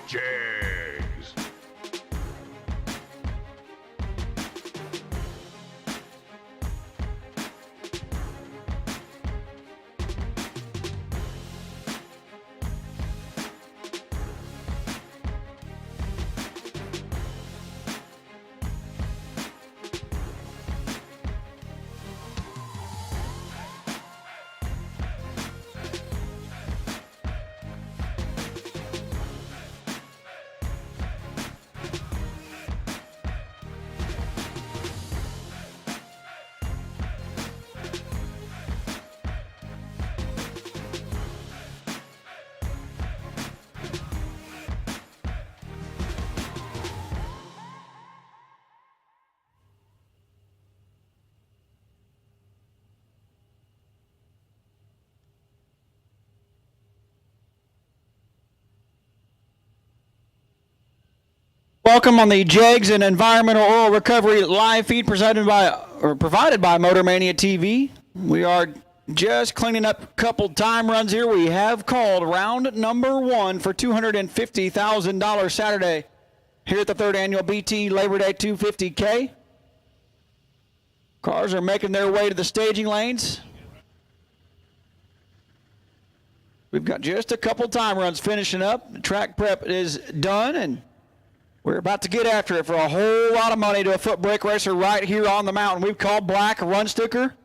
Jags. Welcome on the Jags and Environmental Oil Recovery live feed provided by Motor Mania TV. We are just cleaning up a couple time runs here. We have called round number 1 for $250,000 Saturday here at the 3rd annual BTE Labor Day 250K. Cars are making their way to the staging lanes. We've got just a couple time runs finishing up. The track prep is done, and we're about to get after it for a whole lot of money to a foot brake racer right here on the mountain. We've called black run sticker.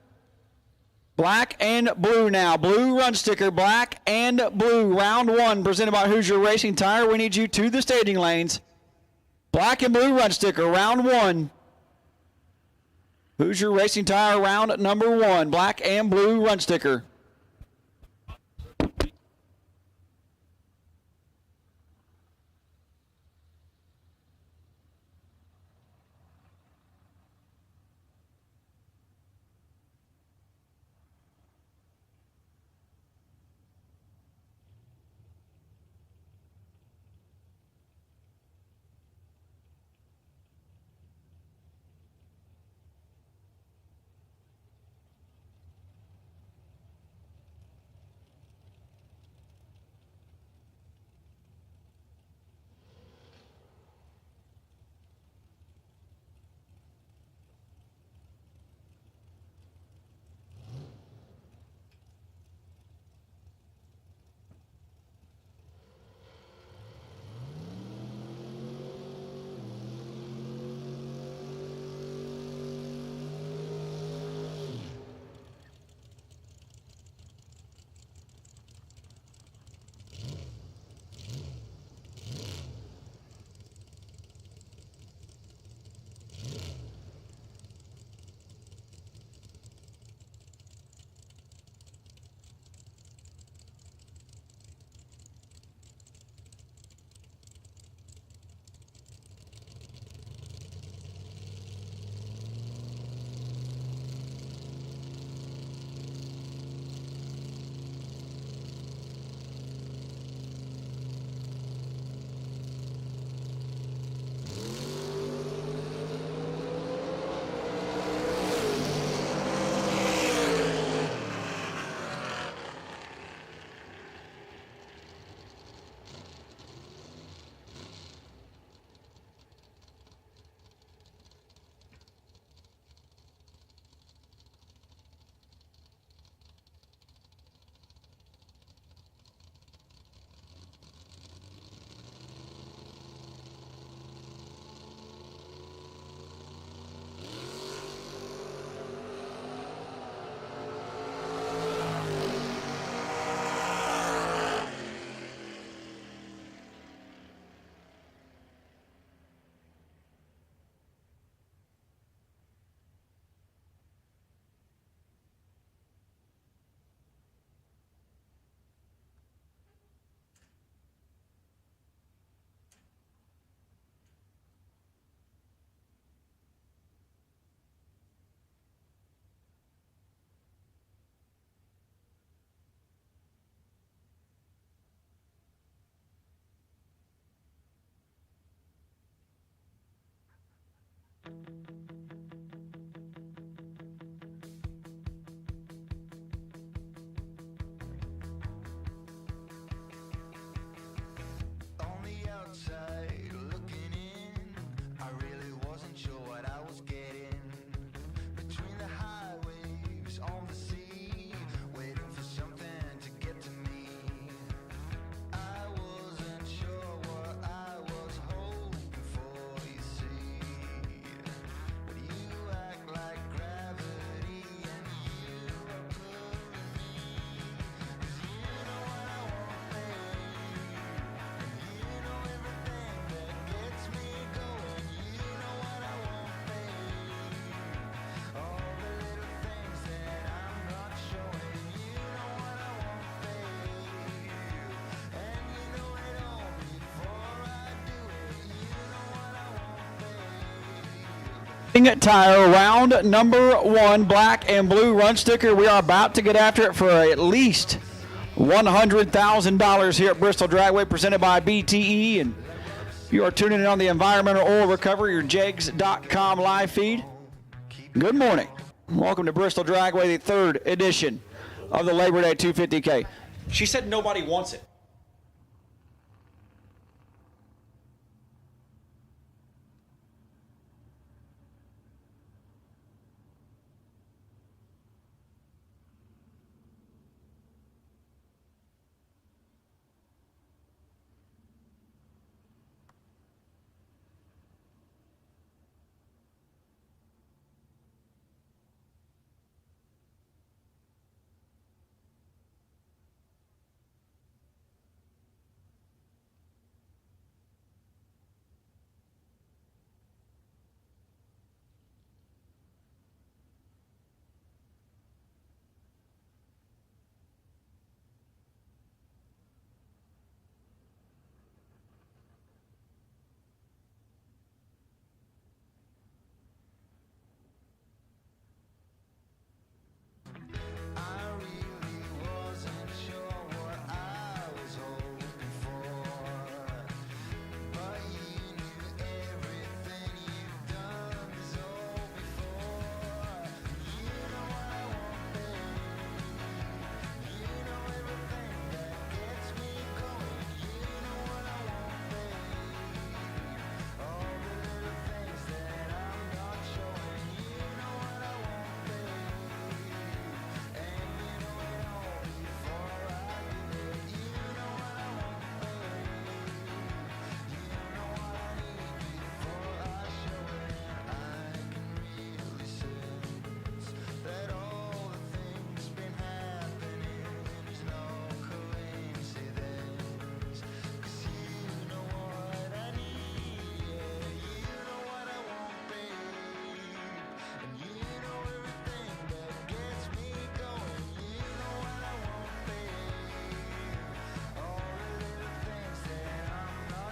Black and blue now. Blue run sticker, black and blue. Round 1 presented by Hoosier Racing Tire. We need you to the staging lanes. Black and blue run sticker, round 1. Hoosier Racing Tire, round number 1. Black and blue run sticker. Tire round number 1, black and blue run sticker. We are about to get after it for at least $100,000 here at Bristol Dragway, presented by BTE. And if you are tuning in on the Environmental Oil Recovery, your jegs.com live feed, good morning. Welcome to Bristol Dragway, the 3rd edition of the Labor Day 250K. She said nobody wants it.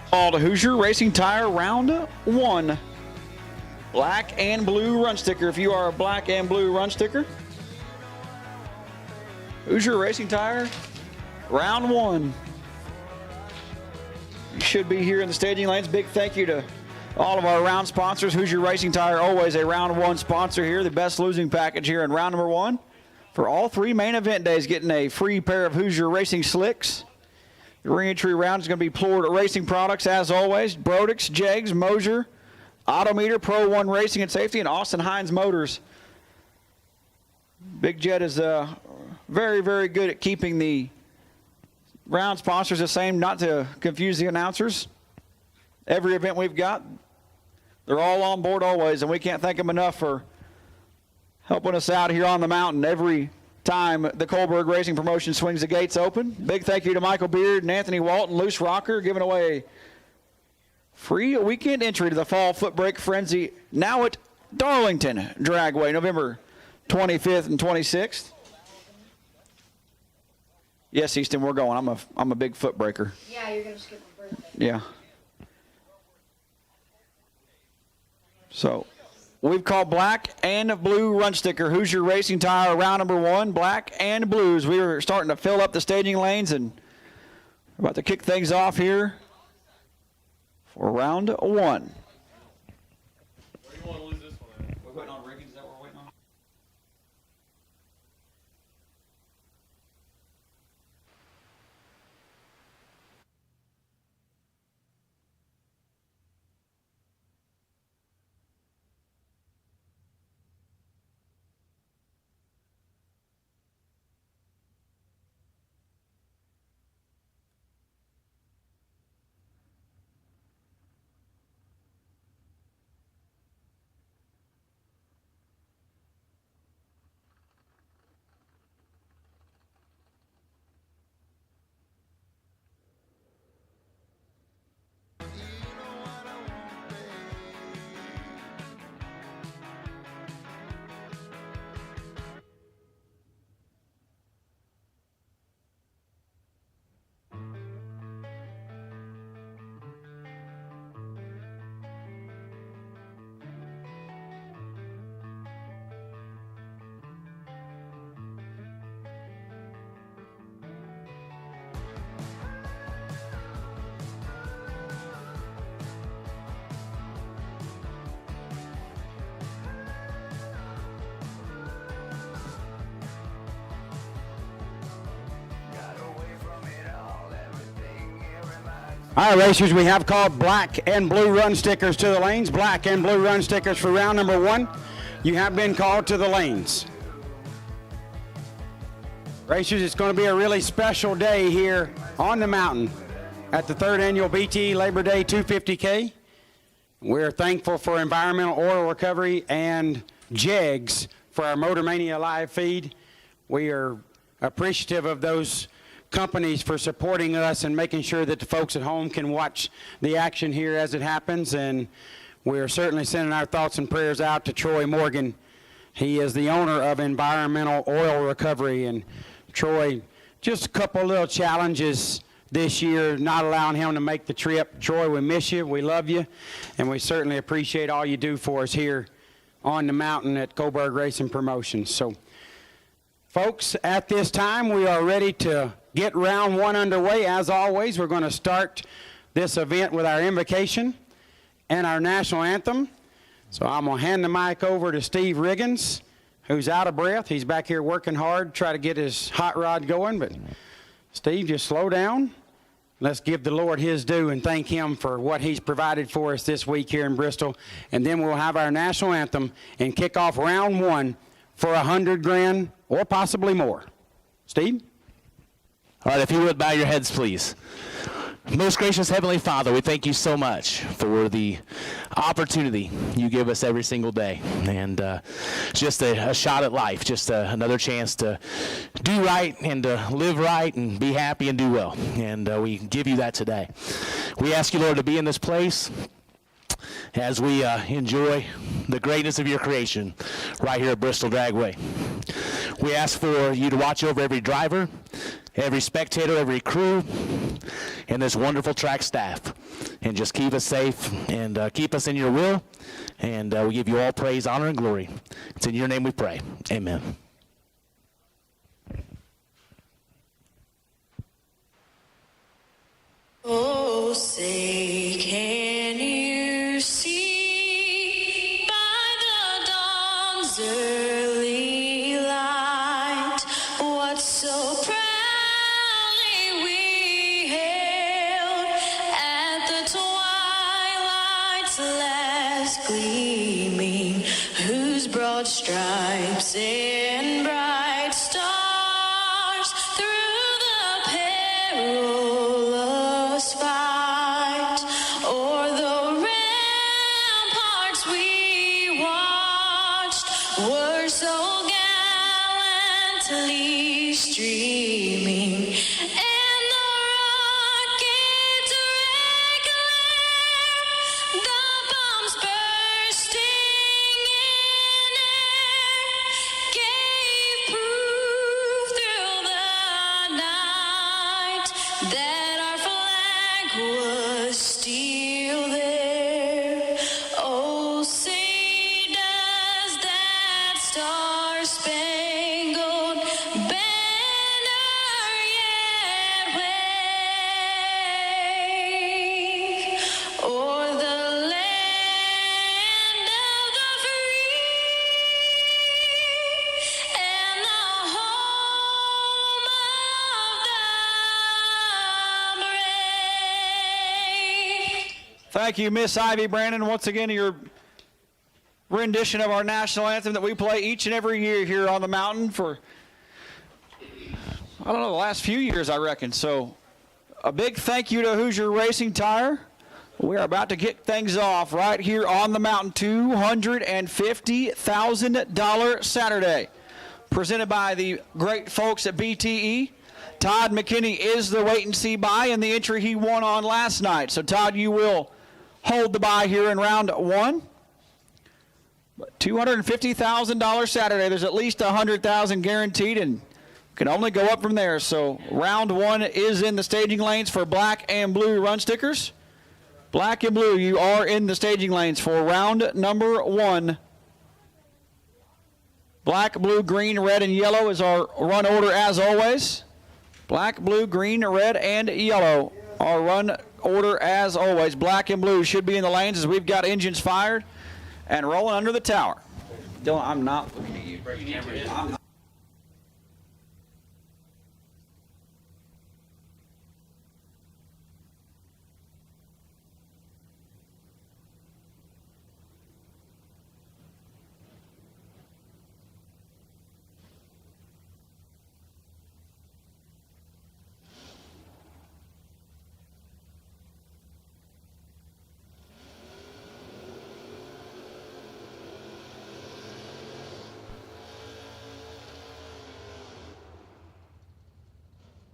Called Hoosier Racing Tire round 1, black and blue run sticker. If you are a black and blue run sticker, Hoosier Racing Tire round 1. You should be here in the staging lanes. Big thank you to all of our round sponsors. Hoosier Racing Tire, always a round 1 sponsor here. The best losing package here in round number 1 for all 3 main event days, getting a free pair of Hoosier Racing slicks. The re-entry round is going to be Pollard Racing products, as always. Brodix, Jegs, Mosier, Autometer, Pro 1 Racing and Safety, and Austin Hines Motors. Big Jet is very, very good at keeping the round sponsors the same, not to confuse the announcers. Every event we've got, they're all on board always, and we can't thank them enough for helping us out here on the mountain every time the Kohlberg Racing Promotion swings the gates open. Big thank you to Michael Beard and Anthony Walton, Loose Rocker, giving away a free weekend entry to the Fall Footbrake Frenzy now at Darlington Dragway, November 25th and 26th. Yes, Easton, we're going. I'm a big foot breaker. Yeah, you're going to skip my birthday. Yeah. So we've called black and blue run sticker, Hoosier Racing Tire, round number 1, black and blues. We are starting to fill up the staging lanes and about to kick things off here for round 1. Where do you want to lose this one at? We're waiting on rigging. Is that what we're waiting on? All right, racers, we have called black and blue run stickers to the lanes. Black and blue run stickers for round number 1. You have been called to the lanes. Racers, it's going to be a really special day here on the mountain at the 3rd annual BTE Labor Day 250K. We're thankful for Environmental Oil Recovery and JEGS for our Motor Mania live feed. We are appreciative of those companies for supporting us and making sure that the folks at home can watch the action here as it happens. And we're certainly sending our thoughts and prayers out to Troy Morgan. He is the owner of Environmental Oil Recovery. And Troy, just a couple little challenges this year, not allowing him to make the trip. Troy, we miss you, we love you, and we certainly appreciate all you do for us here on the mountain at Coburg Racing Promotions. So, folks, at this time, we are ready to get round 1 underway. As always, we're going to start this event with our invocation and our national anthem. So I'm going to hand the mic over to Steve Riggins, who's out of breath. He's back here working hard, try to get his hot rod going. But Steve, just slow down. Let's give the Lord his due and thank him for what he's provided for us this week here in Bristol. And then we'll have our national anthem and kick off round 1 for $100,000 or possibly more. Steve? All right, if you would bow your heads, please. Most gracious Heavenly Father, we thank you so much for the opportunity you give us every single day. And just a shot at life, just another chance to do right and to live right and be happy and do well. And we give you that today. We ask you, Lord, to be in this place as we enjoy the greatness of your creation right here at Bristol Dragway. We ask for you to watch over every driver, every spectator, every crew, and this wonderful track staff, and just keep us safe and keep us in your will, and we give you all praise, honor, and glory. It's in your name we pray. Amen. Oh, say, can you see by the dawn's early light what so proudly we hailed at the twilight's last gleaming, whose broad stripes and bright stars through the perilous fight o'er the ramparts we watched were so gallantly streaming, and the rockets' red glare, the bombs bursting in air, gave proof through the night that our flag was still there. Oh, say does that star-spangled banner yet wave o'er the land of the free and the home of the brave? Thank you, Miss Ivy Brandon. Once again, your rendition of our national anthem that we play each and every year here on the mountain for, I don't know, the last few years, I reckon. So a big thank you to Hoosier Racing Tire. We're about to get things off right here on the mountain. $250,000 Saturday, presented by the great folks at BTE. Todd McKinney is the wait-and-see buy in the entry he won on last night. So, Todd, you will hold the buy here in round 1. $250,000 Saturday. There's at least $100,000 guaranteed, and can only go up from there. So, round 1 is in the staging lanes for black and blue run stickers. Black and blue, you are in the staging lanes for round number 1. Black, blue, green, red, and yellow is our run order as always. Black, blue, green, red, and yellow. Our run order as always. Black and blue should be in the lanes as we've got engines fired and rolling under the tower. Dylan, I'm not looking at you. I'm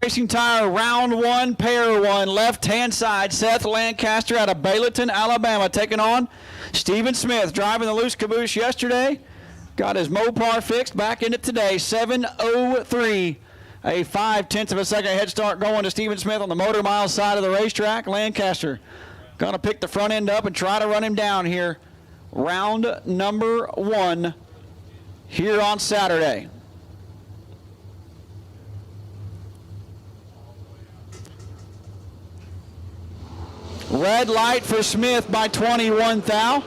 Racing Tire, round one, pair one, left-hand side. Seth Lancaster out of Bayleton, Alabama, taking on Stephen Smith, driving the loose caboose yesterday. Got his Mopar fixed, back in it today, 7:03. A 0.5 of a second head start going to Stephen Smith on the Motor Mile side of the racetrack. Lancaster going to pick the front end up and try to run him down here. Round number one here on Saturday. Red light for Smith by 21 thou.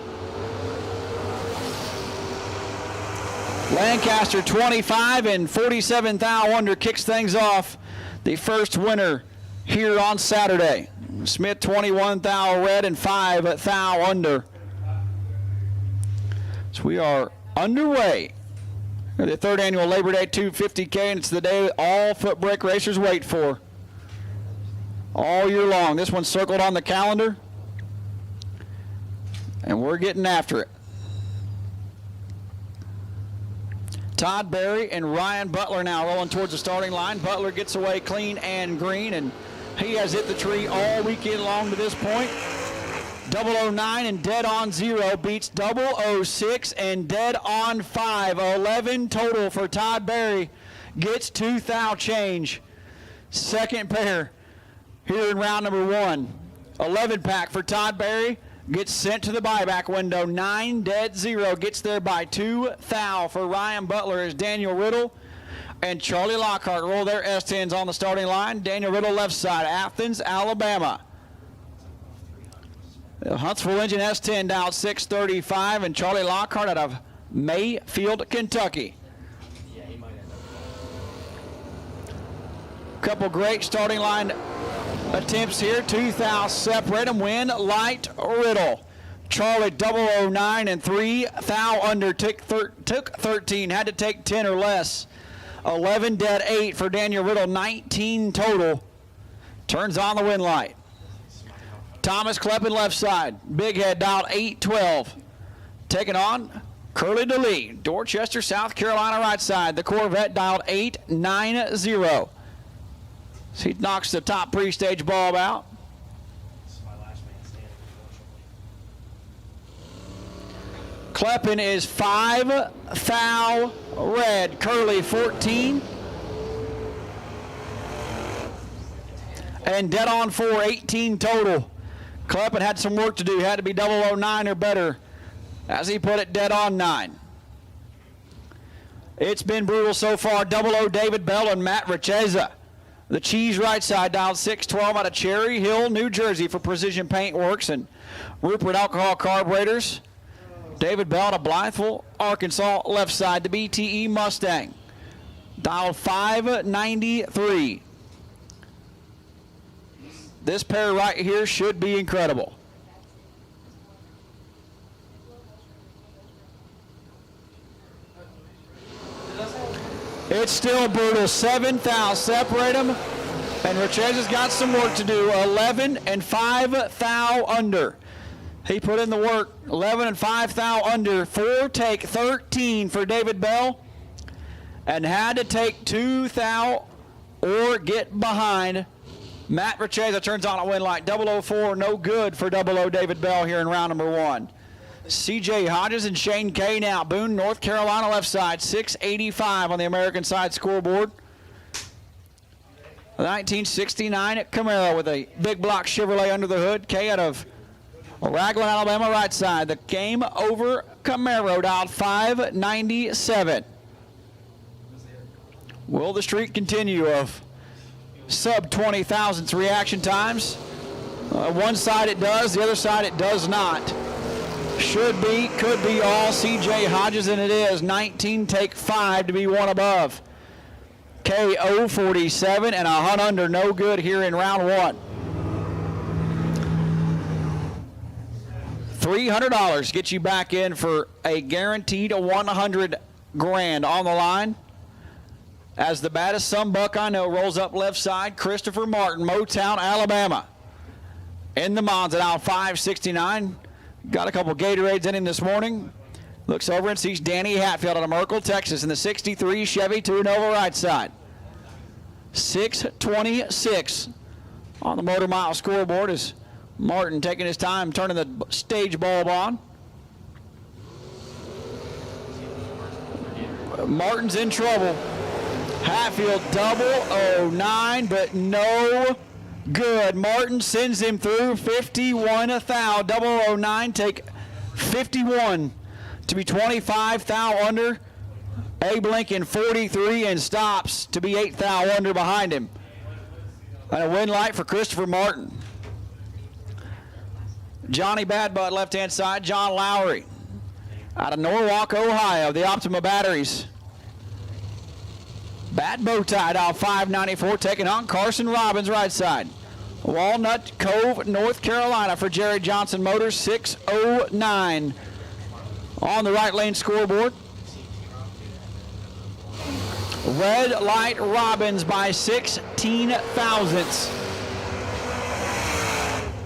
Lancaster 25 and 47 thou under kicks things off. The first winner here on Saturday. Smith 21 thou red and 5 thou under. So we are underway. The third annual Labor Day 250K, and it's the day all foot brake racers wait for. All year long. This one's circled on the calendar, and we're getting after it. Todd Berry and Ryan Butler now rolling towards the starting line. Butler gets away clean and green, and he has hit the tree all weekend long to this point. 009 and dead on 0 beats 006 and dead on 5. 11 total for Todd Berry. Gets 2 thou change. Second pair here in round number one. 11 pack for Todd Berry. Gets sent to the buyback window. 9 dead 0. Gets there by 2 thou for Ryan Butler as Daniel Riddle and Charlie Lockhart roll their S10s on the starting line. Daniel Riddle left side, Athens, Alabama. The Huntsville Engine S10 down 6:35, and Charlie Lockhart out of Mayfield, Kentucky. Couple great starting line attempts here. 2 thou separate them. Win light Riddle. Charlie 009 and 3 thou under. Took 13. Had to take 10 or less. 11 dead 8 for Daniel Riddle. 19 total. Turns on the win light. Thomas Kleppen left side. Big head dialed 812. Taking on Curly DeLee. Dorchester, South Carolina right side. The Corvette dialed 890. So he knocks the top pre-stage bulb out. Kleppen is 5 thou red. Curly 14. And dead on 4, 18 total. Kleppen had some work to do. Had to be 009 or better. As he put it, dead on 9. It's been brutal so far. 00 David Bell and Matt Richeza. The Cheese right side dialed 612 out of Cherry Hill, New Jersey for Precision Paint Works and Rupert Alcohol Carburetors. David Bell out of Blytheville, Arkansas, left side, the BTE Mustang. Dialed 593. This pair right here should be incredible. It's still brutal. 7 thou separate them, and Richeza's got some work to do. 11 and 5 thou under. He put in the work. 11 and 5 thou under. 4 take 13 for David Bell, and had to take 2 thou or get behind. Matt Richeza turns on a win light. 004, no good for 00 David Bell here in round number one. C.J. Hodges and Shane Kay now. Boone, North Carolina left side. 685 on the American side scoreboard. 1969 at Camaro with a big block Chevrolet under the hood. Kay out of Raglan, Alabama right side. The game over Camaro dialed 597. Will the streak continue of sub 20 thousandths reaction times? One side it does, the other side it does not. Should be, could be all C.J. Hodges, and it is. 19 take 5 to be one above. KO 47 and a hunt under, no good here in round one. $300 gets you back in for a guaranteed 100 grand on the line. As the baddest son buck I know rolls up left side, Christopher Martin, Motown, Alabama. In the Monza now 569. Got a couple Gatorades in him this morning. Looks over and sees Danny Hatfield out of Merkel, Texas in the 63 Chevy 2 Nova right side. 6:26 on the Motor Mile scoreboard is Martin taking his time turning the stage bulb on. Martin's in trouble. Hatfield 009, but no good. Martin sends him through 51 thou. 009 take 51 to be 25 thou under. Abe Lincoln 43 and stops to be 8 thou under behind him. And a win light for Christopher Martin. Johnny Badbutt left-hand side. John Lowry out of Norwalk, Ohio, the Optima Batteries. Bad bow tie dial 594 taking on Carson Robbins right side. Walnut Cove, North Carolina for Jerry Johnson Motors 609 on the right lane scoreboard. Red light Robbins by 16 thousandths.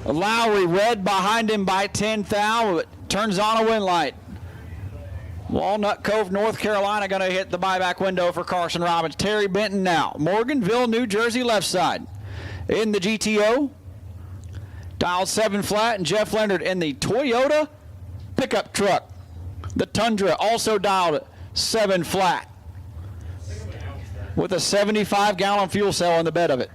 Lowry red behind him by 10 thou, but turns on a win light. Walnut Cove, North Carolina going to hit the buyback window for Carson Robbins. Terry Benton now. Morganville, New Jersey left side. In the GTO, dialed 7 flat, and Jeff Leonard in the Toyota pickup truck. The Tundra also dialed 7 flat with a 75-gallon fuel cell in the bed of it.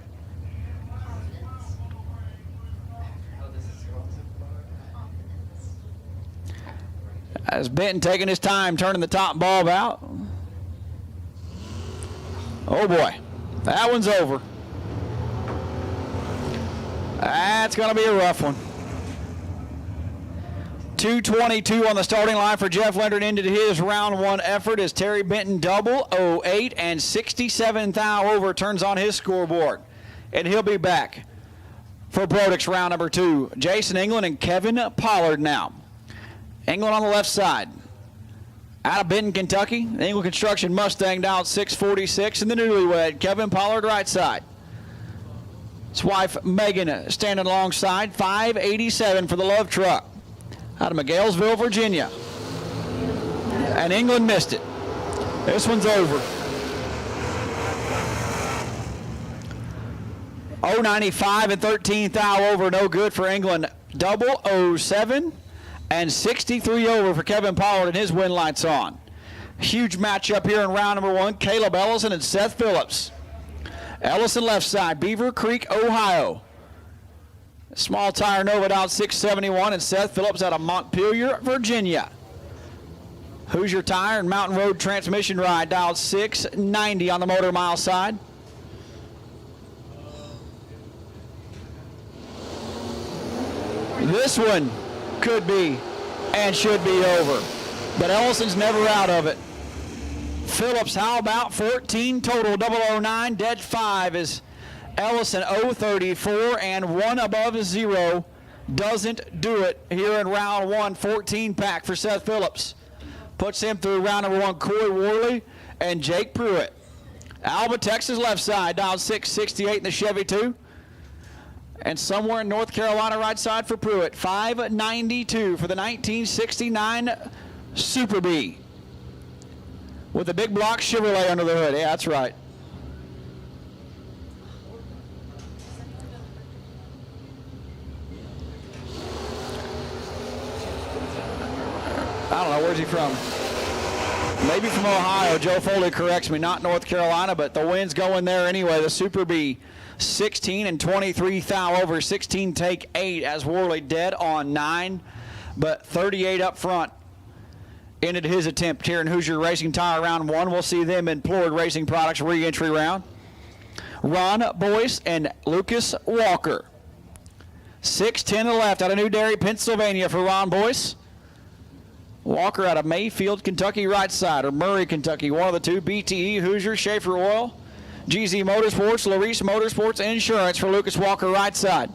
As Benton taking his time turning the top bulb out. Oh boy, that one's over. That's going to be a rough one. 2:22 on the starting line for Jeff Leonard into his round one effort as Terry Benton 008 and 67 thou over turns on his scoreboard. And he'll be back for Brodix round number 2. Jason England and Kevin Pollard now. England on the left side. Out of Benton, Kentucky, the England Construction Mustang down 646, and the newlywed Kevin Pollard right side. His wife Megan standing alongside 587 for the Love Truck. Out of McGailsville, Virginia. And England missed it. This one's over. 095 and 13 thou over, no good for England. 007 and 63 over for Kevin Pollard and his win lights on. Huge matchup here in round number 1. Caleb Ellison and Seth Phillips. Ellison left side, Beaver Creek, Ohio. Small tire Nova down 671 and Seth Phillips out of Montpelier, Virginia. Hoosier Tire and Mountain Road Transmission Ride dialed 690 on the Motor Mile side. This one could be and should be over, but Ellison's never out of it. Phillips, how about 14 total? 009, dead 5 is Ellison 034 and 1 above 0 doesn't do it here in round 1. 14 pack for Seth Phillips. Puts him through round number 1. Corey Worley and Jake Pruitt. Alba, Texas left side, down 668 in the Chevy 2. And somewhere in North Carolina right side for Pruitt. 592 for the 1969 Super B. With a big block Chevrolet under the hood. Yeah, that's right. I don't know, where's he from? Maybe from Ohio. Joe Foley corrects me, not North Carolina, but the wind's going there anyway. The Super B, 16 and 23 thou over. 16 take 8 as Worley dead on 9, but 38 up front. Ended his attempt here in Hoosier Racing Tire round 1. We'll see them in Pollard Racing Products re-entry round. Ron Boyce and Lucas Walker. 6-10 to the left out of New Derry, Pennsylvania for Ron Boyce. Walker out of Mayfield, Kentucky right side, or Murray, Kentucky, one of the two. BTE, Hoosier, Schaefer Oil, GZ Motorsports, Larice Motorsports, Insurance for Lucas Walker right side.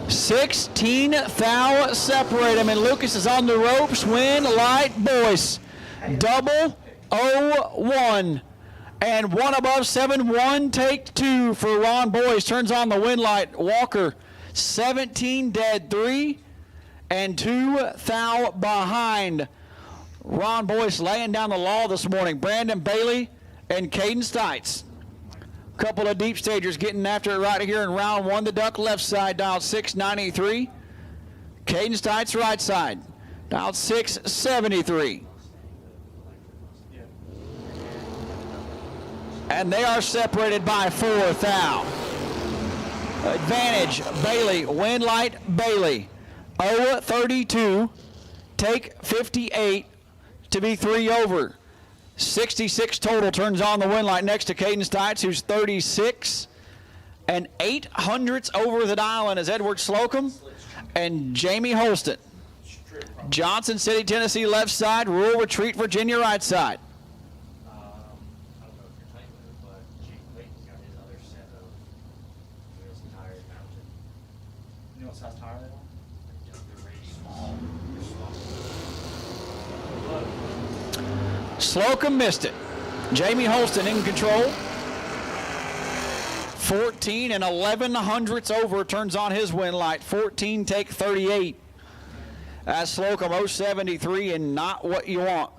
16 thou separate him, and Lucas is on the ropes. Win light Boyce. 001 and 1 above 7-1 take 2 for Ron Boyce. Turns on the win light. Walker 17 dead 3 and 2 thou behind. Ron Boyce laying down the law this morning. Brandon Bailey and Caden Stites. Couple of deep stagers getting after it right here in round one. The duck left side, dialed 693. Caden Stites right side, dialed 673. And they are separated by 4 thou. Advantage, Bailey, win light, Bailey. 0-32, take 58 to be 3 over. 66 total turns on the win light next to Caden Stites, who's 36. And 800ths over the dial in is Edward Slocum and Jamie Holston. Johnson City, Tennessee left side, Rural Retreat, Virginia right side. I don't know if you're playing with it, but Jake Clayton's got his other set of wheels and tires mounted. You know what size tire they want? They're really small. They're small. Slocum missed it. Jamie Holston in control. 14 and 1100ths over turns on his win light. 14 take 38. That's Slocum 073 and not what you want.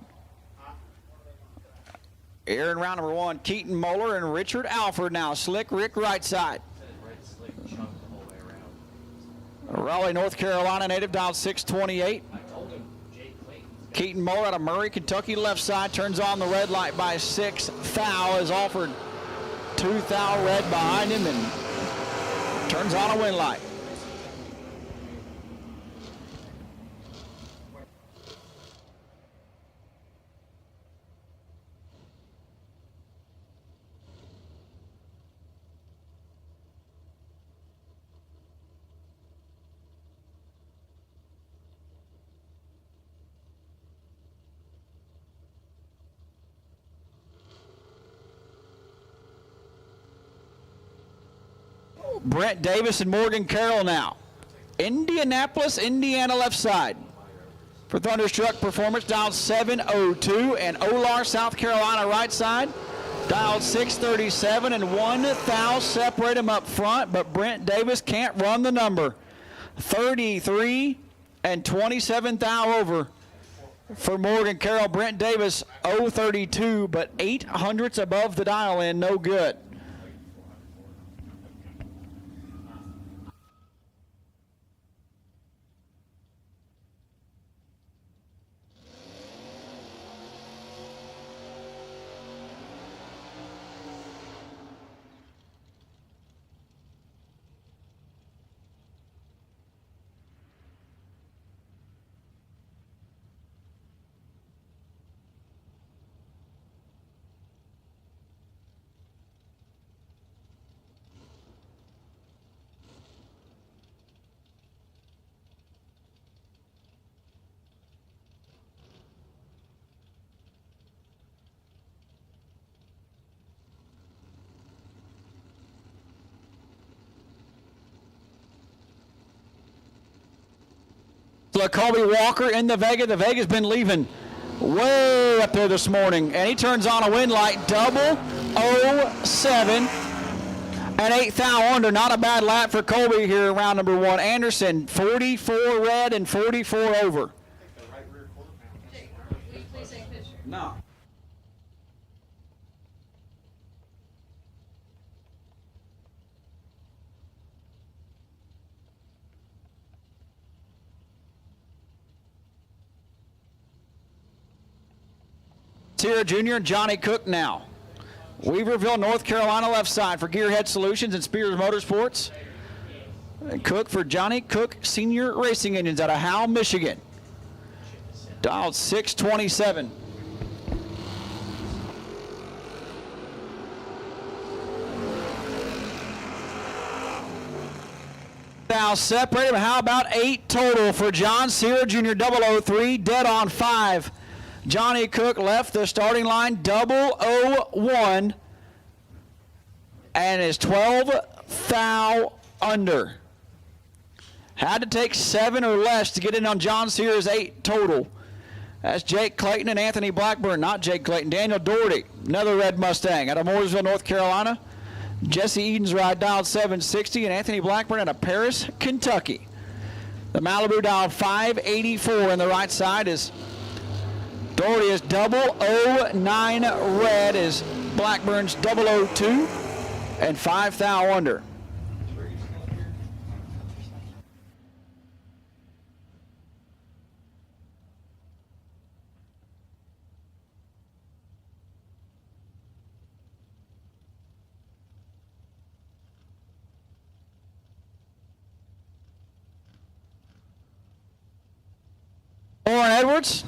Here in round number one, Keaton Moeller and Richard Alford now. Slick Rick right side. Raleigh, North Carolina native, dialed 628. Keaton Moeller out of Murray, Kentucky left side, turns on the red light by 6 thou, is offered 2 thou red behind him and turns on a win light. Brent Davis and Morgan Carroll now. Indianapolis, Indiana left side. For Thunderstruck Performance, dialed 702. And Olar, South Carolina right side, dialed 637. And 1 thou separate them up front, but Brent Davis can't run the number. 33 and 27 thou over for Morgan Carroll. Brent Davis 032, but 800ths above the dial in, no good. Colby Walker in the Vega. The Vega's been leaving way up there this morning. And he turns on a win light, 007 and 8 thou under. Not a bad lap for Colby here in round number one. Anderson, 44 red and 44 over. No. Tira Jr. and Johnny Cook now. Weaverville, North Carolina left side for Gearhead Solutions and Spears Motorsports. And Cook for Johnny Cook Senior Racing Engines out of Howell, Michigan. Dialed 627. Now separate them. How about 8 total for John Sear Jr. 003, dead on 5. Johnny Cook left the starting line 001 and is 12 thou under. Had to take 7 or less to get in on John Sear's 8 total. That's Jake Clayton and Anthony Blackburn, not Jake Clayton. Daniel Doherty, another red Mustang out of Mooresville, North Carolina. Jesse Eden's ride dialed 760 and Anthony Blackburn out of Paris, Kentucky. The Malibu dialed 584 and the right side is Doherty is 009 red is Blackburn's 002. and 5 thou under. Lauren Edwards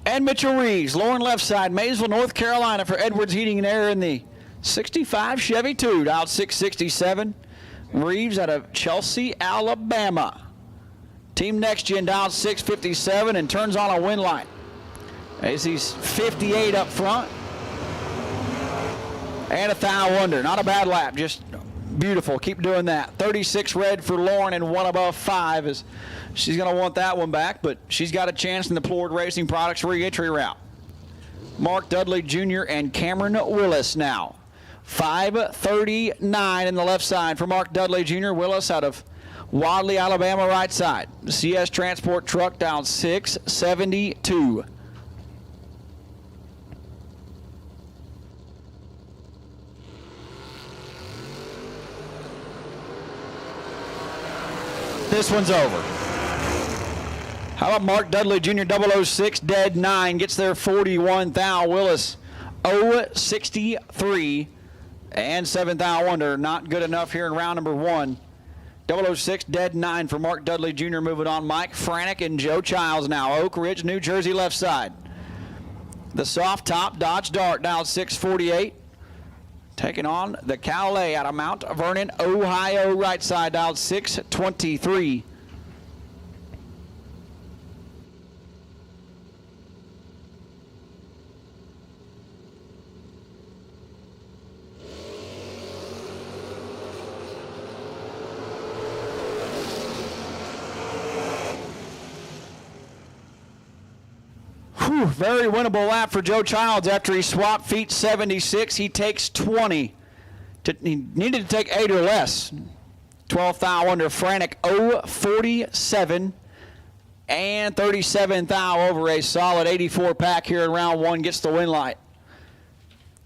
and Mitchell Reeves. Lauren left side, Maysville, North Carolina for Edwards Heating and Air in the 65 Chevy 2, dialed 667. Reeves out of Chelsea, Alabama. Team Next Gen dialed 657 and turns on a win light. As he's 58 up front. And a thou under. Not a bad lap, just beautiful. Keep doing that. 36 red for Lauren and 1 above 5 is she's going to want that one back, but she's got a chance in the Pollard Racing Products re-entry route. Mark Dudley Jr. and Cameron Willis now. 5:39 in the left side for Mark Dudley Jr. Willis out of Wadley, Alabama, right side. CS Transport truck down 672. This one's over. How about Mark Dudley Jr. 006 dead 9 gets there 41 thou. Willis 063 and 7 thou under. Not good enough here in round number 1. 006 dead 9 for Mark Dudley Jr. Moving on, Mike Franick and Joe Childs now. Oak Ridge, New Jersey left side. The soft top Dodge Dart down 648. Taking on the Cowley out of Mount Vernon, Ohio, right side, dialed 623. Very winnable lap for Joe Childs after he swapped feet 76. He takes 20. He needed to take 8 or less. 12 thou under. Franick 047 and 37 thou over a solid 84 pack here in round 1. Gets the win light.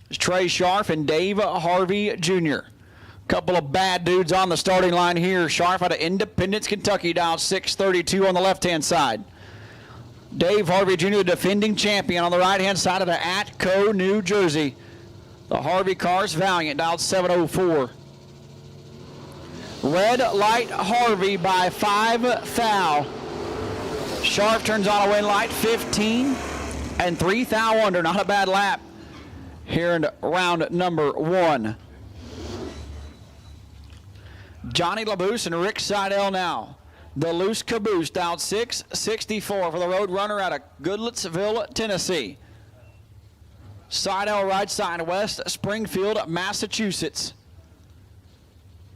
It's Trey Scharf and Dave Harvey Jr. Couple of bad dudes on the starting line here. Scharf out of Independence, Kentucky, down 632 on the left-hand side. Dave Harvey Jr., the defending champion, on the right-hand side of the Atco, New Jersey. The Harvey Cars Valiant, dialed 704. Red light Harvey by 5 thou. Scharf turns on a win light, 15 and 3 thou under. Not a bad lap here in round number 1. Johnny LaBouse and Rick Seidel now. The loose caboose down 664 for the road runner out of Goodlettsville, Tennessee. Seidel right side, West Springfield, Massachusetts.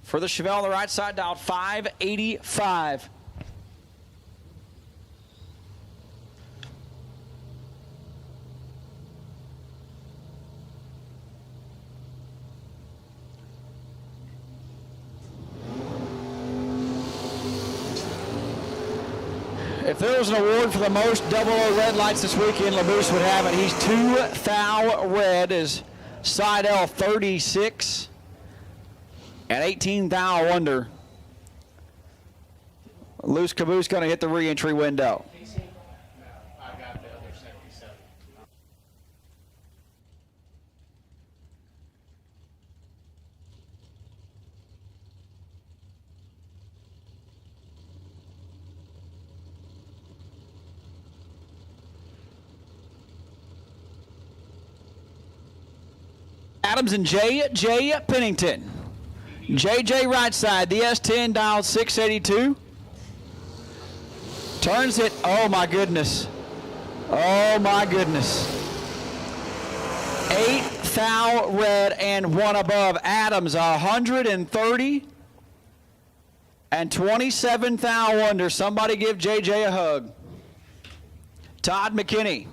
For the Chevelle on the right side, down 585. If there was an award for the most 00 red lights this weekend, LaBouse would have it. He's 2 thou red as Seidel 36 and 18 thou under. Loose caboose going to hit the re-entry window. Adams and J.J. Pennington. J.J. right side, the S10 dialed 682. Turns it, oh my goodness. Oh my goodness. 8 thou red and 1 above. Adams 130 and 27 thou under. Somebody give J.J. a hug. Todd McKinney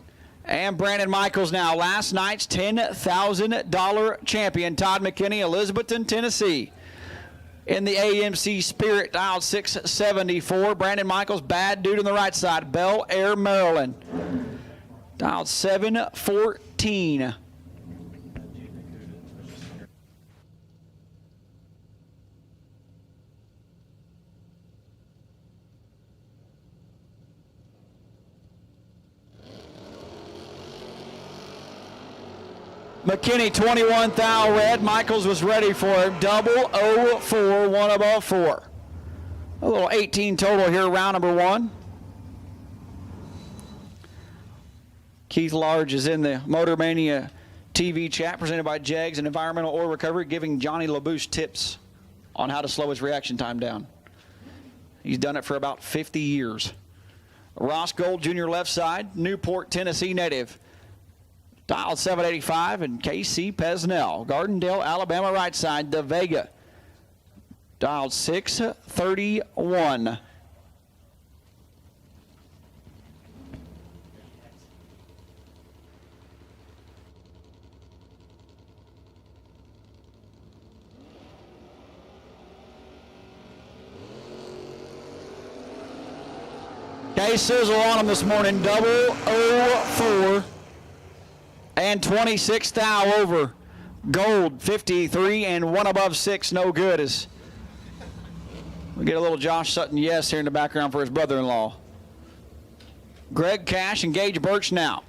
and Brandon Michaels now. Last night's $10,000 champion, Todd McKinney, Elizabethton, Tennessee. In the AMC Spirit, dialed 674. Brandon Michaels, bad dude on the right side, Bel Air, Maryland. Dialed 714. McKinney 21 thou red. Michaels was ready for him. 004, one above 4. A little 18 total here, round number 1. Keith Large is in the Motor Mania TV chat presented by Jegs and Environmental Oil Recovery, giving Johnny LaBouche tips on how to slow his reaction time down. He's done it for about 50 years. Ross Gold Jr. left side, Newport, Tennessee native. Dialed 785, and KC Pesnell. Gardendale, Alabama right side, De Vega. Dialed 631. Sizzle on him this morning, 004 and 26 thou over. Gold 53 and one above 6, no good. As we get a little Josh Sutton yes here in the background for his brother-in-law. Greg Cash and Gage Birch now.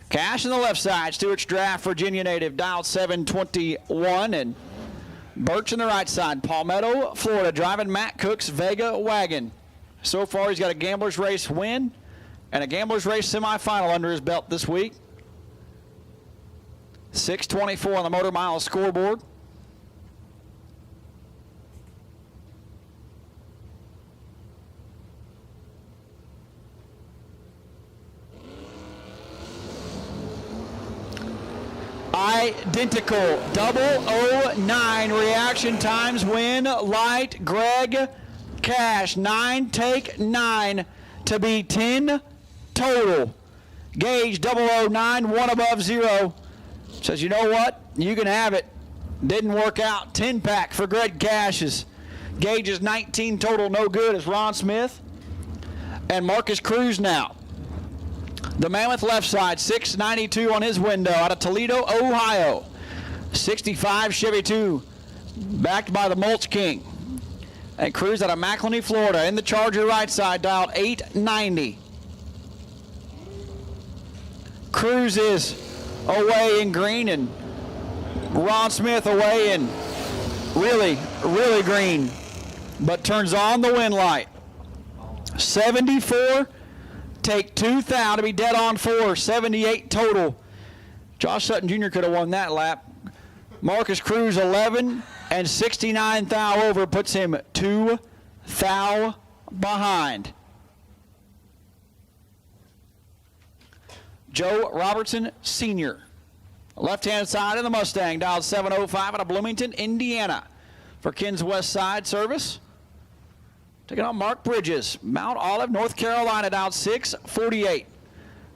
Cash on the left side, Stewart's Draft, Virginia native, dialed 721, and Birch on the right side, Palmetto, Florida, driving Matt Cook's Vega wagon. So far, he's got a Gambler's Race win and a Gambler's Race semifinal under his belt this week. 6:24 on the Motor Mile scoreboard. Identical 009 reaction times win. Light Greg Cash 9 take 9 to be 10 total. Gage 009 1 above 0 says, you know what, you can have it. Didn't work out. 10 pack for Greg Cash's. Gage is 19 total, no good, as Ron Smith and Marcus Cruz now. The Mammoth left side, 692 on his window out of Toledo, Ohio. 65 Chevy 2, backed by the Mulch King. And Cruz out of McElhaney, Florida, in the Charger right side, dialed 890. Cruz is away in green, and Ron Smith away in really, really green, but turns on the wind light. 74, take 2 thou to be dead on 4, 78 total. Josh Sutton Jr. could have won that lap. Marcus Cruz 11 and 69 thou over puts him 2 thou behind. Joe Robertson Sr., left-hand side of the Mustang, dialed 705 out of Bloomington, Indiana, for Ken's West Side service. Taking on Mark Bridges, Mount Olive, North Carolina, dialed 648.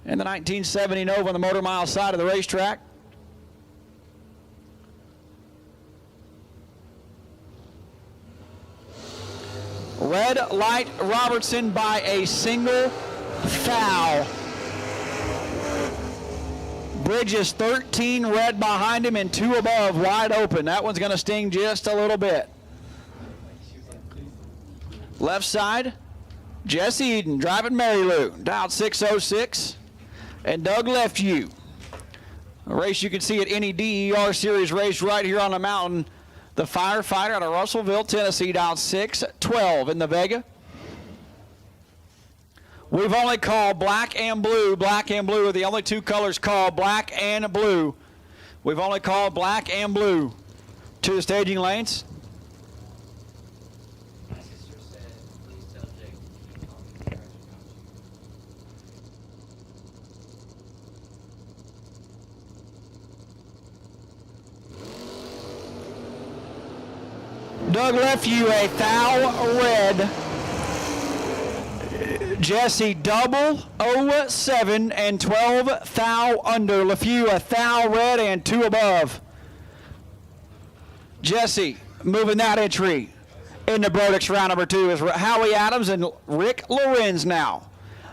In the 1970 Nova on the Motor Mile side of the racetrack. Red light Robertson by a single foul. Bridges 13 red behind him and 2 above, wide open. That one's going to sting just a little bit. Left side, Jesse Eden driving Mary Lou, dialed 606. And Doug Leftew. A race you can see at any DER Series race right here on the mountain. The Firefighter out of Russellville, Tennessee, dialed 612 in the Vega. We've only called black and blue. Black and blue are the only 2 colors called, black and blue. We've only called black and blue to the staging lanes. My sister said, please tell Jake to keep on the traction Doug Leftew, a thou red. Jesse double 07 and 12 thou under. Leftew a thou red and 2 above. Jesse moving that entry into Brodix round number 2 is Howie Adams and Rick Lorenz now.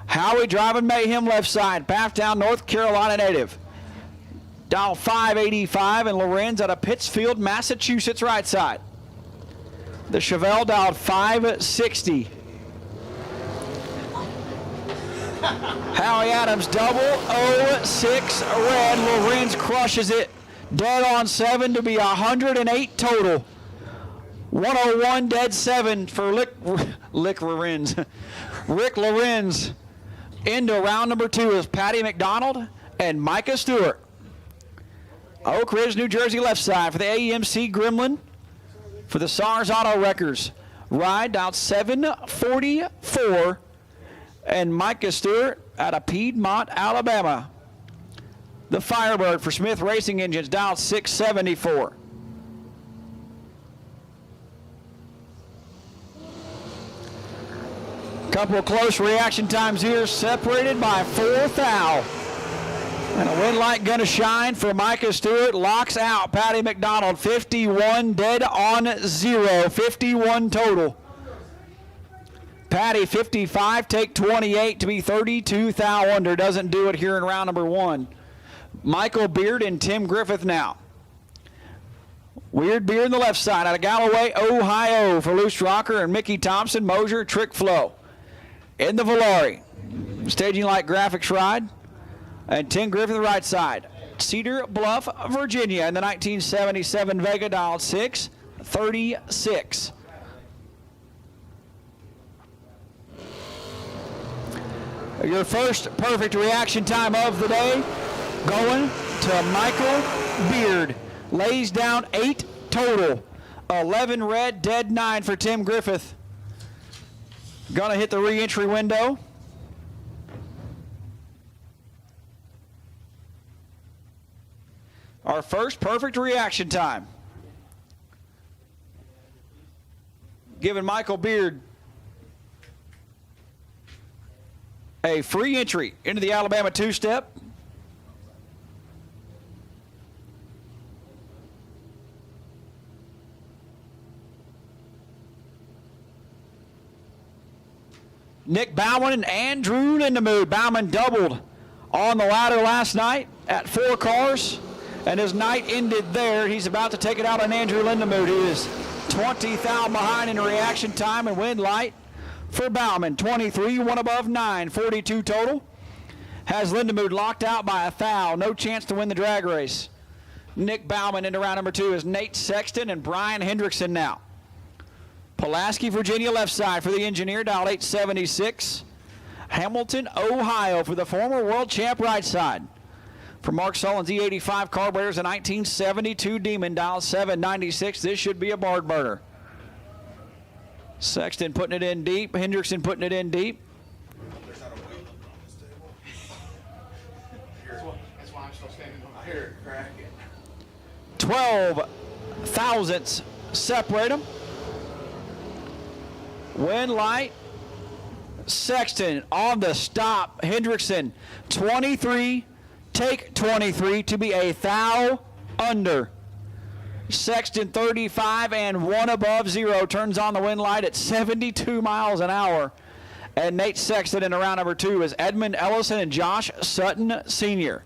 Howie driving Mayhem left side, Pathtown, North Carolina native. Dial 585 and Lorenz out of Pittsfield, Massachusetts right side. The Chevelle dialed 560. Howie Adams double 06 red. Lorenz crushes it Dead on 7 to be 108 total. 101 dead 7 for Rick Lorenz. Into round number 2 is Patty McDonald and Micah Stewart. Oak Ridge, New Jersey left side for the AEMC Gremlin for the SARS Auto Wreckers. Ride out 744 and Micah Stewart out of Piedmont, Alabama. The Firebird for Smith Racing Engines, dialed 674. Couple of close reaction times here, separated by 4 thou. And a wind light gonna shine for Micah Stewart. Locks out Patty McDonald. 51 dead on 0. 51 total. Patty 55, take 28 to be 32 thou under. Doesn't do it here in round number 1. Michael Beard and Tim Griffith now. Weird Beard on the left side out of Galloway, Ohio for Loose Rocker and Mickey Thompson, Mosier, Trick Flow. In the Volare, staging light graphics ride. And Tim Griffith right side. Cedar Bluff, Virginia in the 1977 Vega, dialed 636. Your first perfect reaction time of the day going to Michael Beard. Lays down 8 total. 11 red, dead 9 for Tim Griffith. Gonna hit the re-entry window. Our first perfect reaction time. Giving Michael Beard a free entry into the Alabama 2-step. Nick Bauman and Andrew Lindemood. Bauman doubled on the ladder last night at 4 cars, and his night ended there. He's about to take it out on Andrew Lindemood. He is 20 thou behind in reaction time and wind light for Bauman. 23, 1 above 9, 42 total. Has Lindemood locked out by a thou. No chance to win the drag race. Nick Bauman into round number 2 is Nate Sexton and Brian Hendrickson now. Pulaski, Virginia left side for the engineer, dial 876. Hamilton, Ohio for the former world champ right side. For Mark Sullivan's E85 carburetors, a 1972 Demon, dial 796. This should be a barn burner. Sexton putting it in deep. Hendrickson putting it in deep. There's not a weight on this table. That's why I'm still standing on my hair cracking. 12 thousandths separate them. Wind light. Sexton on the stop. Hendrickson 23, take 23 to be a thou under. Sexton 35 and 1 above 0 turns on the wind light at 72 miles an hour. And Nate Sexton in round number 2 is Edmund Ellison and Josh Sutton Sr.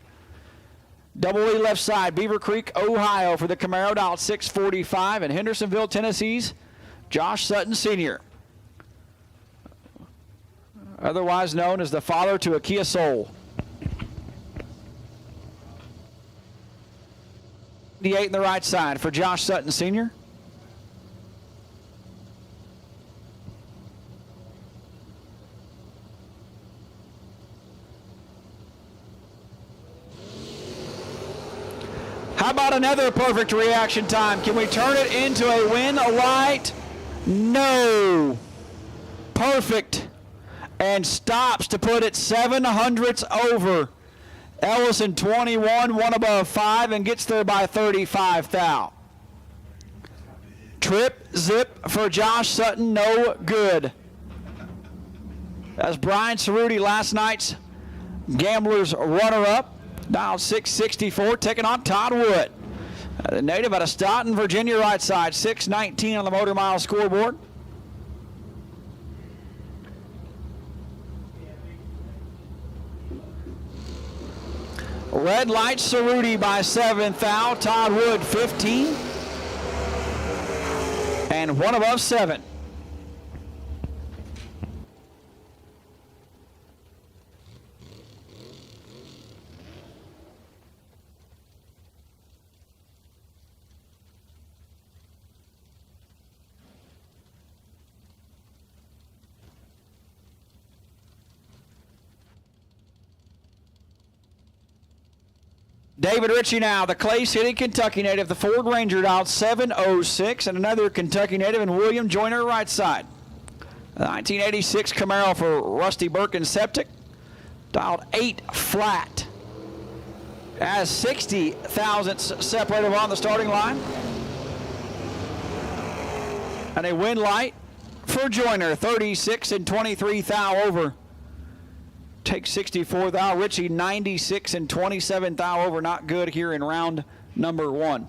Double E left side, Beaver Creek, Ohio for the Camaro, dial 645, and Hendersonville, Tennessee's Josh Sutton Sr., otherwise known as the father to a Kia Soul. 8 in the right side for Josh Sutton Sr. How about another perfect reaction time? Can we turn it into a win, a light? No. Perfect. And stops to put it 700ths over. Ellison 21, 1 above 5, and gets there by 35 thou. Trip zip for Josh Sutton, no good. That's Brian Cerruti, last night's Gamblers runner-up. Dial 664, taking on Todd Wood. The native out of Staunton, Virginia, right side. 619 on the Motor Mile scoreboard. Red light, Cerruti by 7 thou. Todd Wood 15. And 1 above 7. David Ritchie now, the Clay City, Kentucky native, the Ford Ranger, dialed 706, and another Kentucky native, and William Joyner, right side. The 1986 Camaro for Rusty Burke and Septic, dialed 8 flat. As 60 thousandths separated on the starting line. And a win light for Joyner, 36 and 23 thou over. Take 64 thou. Ritchie 96 and 27 thou over. Not good here in round number 1.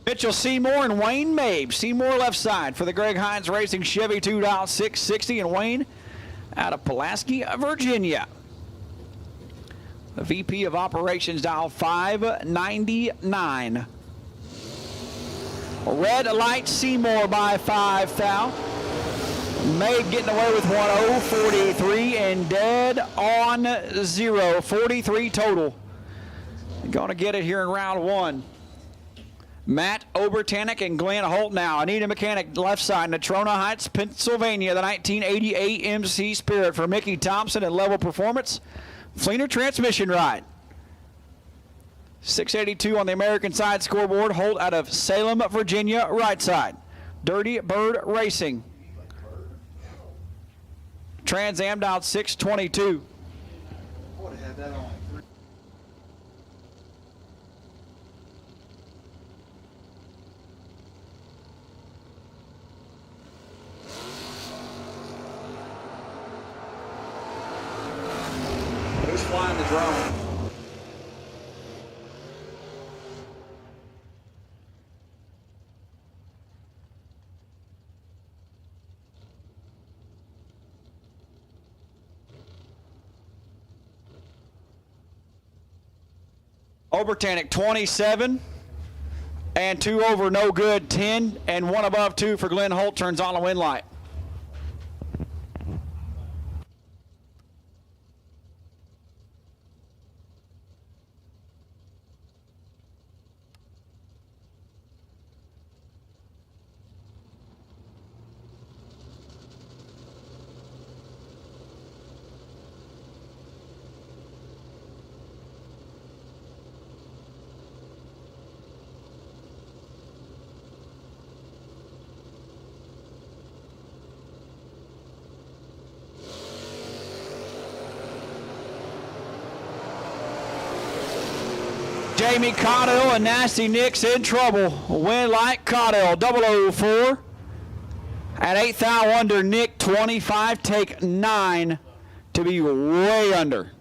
Mitchell Seymour and Wayne Mabe. Seymour left side for the Greg Hines Racing Chevy 2.660, and Wayne out of Pulaski, Virginia. The VP of Operations, dial 599. Red light Seymour by 5 thou. Mabe getting away with 1:0.43 and dead on 0. 43 total. Going to get it here in round 1. Matt Obertanic and Glenn Holt now. Anita Mechanic left side, Natrona Heights, Pennsylvania. The 1988 MC Spirit for Mickey Thompson and Level Performance. Fleener transmission ride. 682 on the American side scoreboard. Holt out of Salem, Virginia, right side. Dirty Bird Racing. Trans Am dialed 622. Would have had that on. Who's flying the drone? Obertanic 27 and 2 over, no good. 10 and 1 above 2 for Glenn Holt. Turns on a win light. Jamie Caudill and Nasty Nick's in trouble. Win like Caudill, 004. At 8 thou under, Nick 25, take 9 to be way under.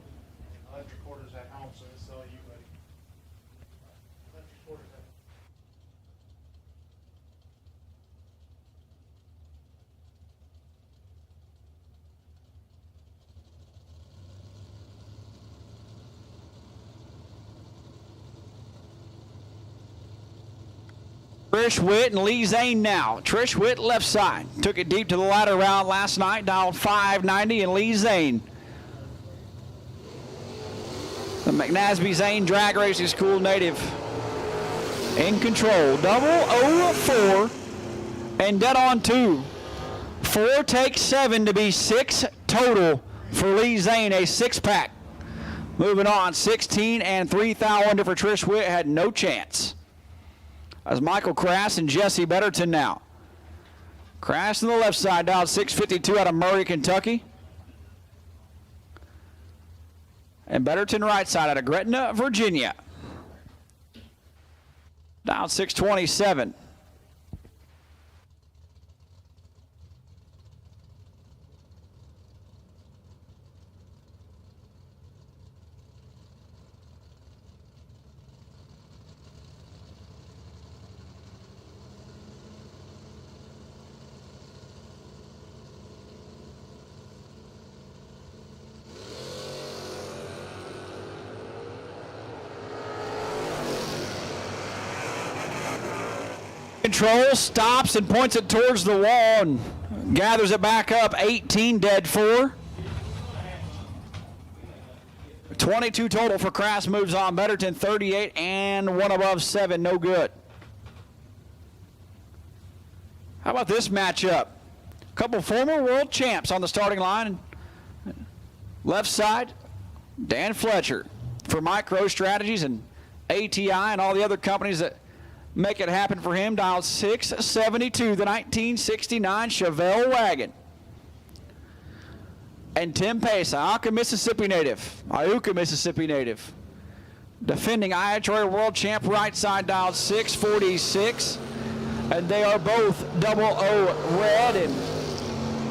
Electric quarters at home, so it's all you, buddy. Electric quarters at home. Trish Witt and Lee Zane now. Trish Witt left side. Took it deep to the ladder round last night. Dialed 590 and Lee Zane. The McNasby Zane Drag Racing School native in control. 004 and dead on 2. 4 takes 7 to be 6 total for Lee Zane. A 6-pack. Moving on. 16 and 3 thou under for Trish Witt. Had no chance. As Michael Crass and Jesse Betterton now. Crass on the left side, dialed 652 out of Murray, Kentucky. And Betterton right side out of Gretna, Virginia. Dialed 627. Control, stops and points it towards the wall and gathers it back up. 18 dead 4. 22 total for Crass moves on. Betterton 38 and one above 7, no good. How about this matchup? A couple former world champs on the starting line. Left side, Dan Fletcher for Micro Strategies and ATI and all the other companies that make it happen for him. Dialed 672, the 1969 Chevelle wagon. And Tim Pace, Iuka, Mississippi native. Defending IHRA world champ, right side, dialed 646. And they are both 00 red, and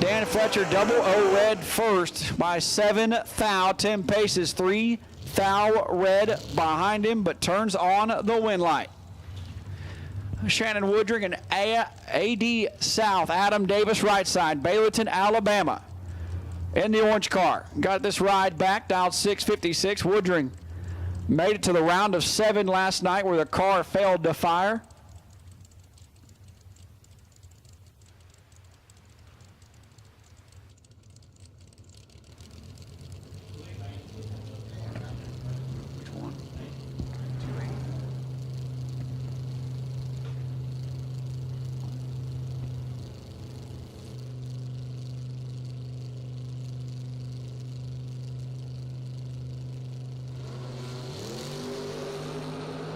Dan Fletcher 00 red first by 7 thou. Tim Pace is 3 thou red behind him, but turns on the win light. Shannon Woodring and AD South, Adam Davis right side, Bayleton, Alabama. In the orange car. Got this ride back, dialed 656. Woodring made it to the round of 7 last night where the car failed to fire.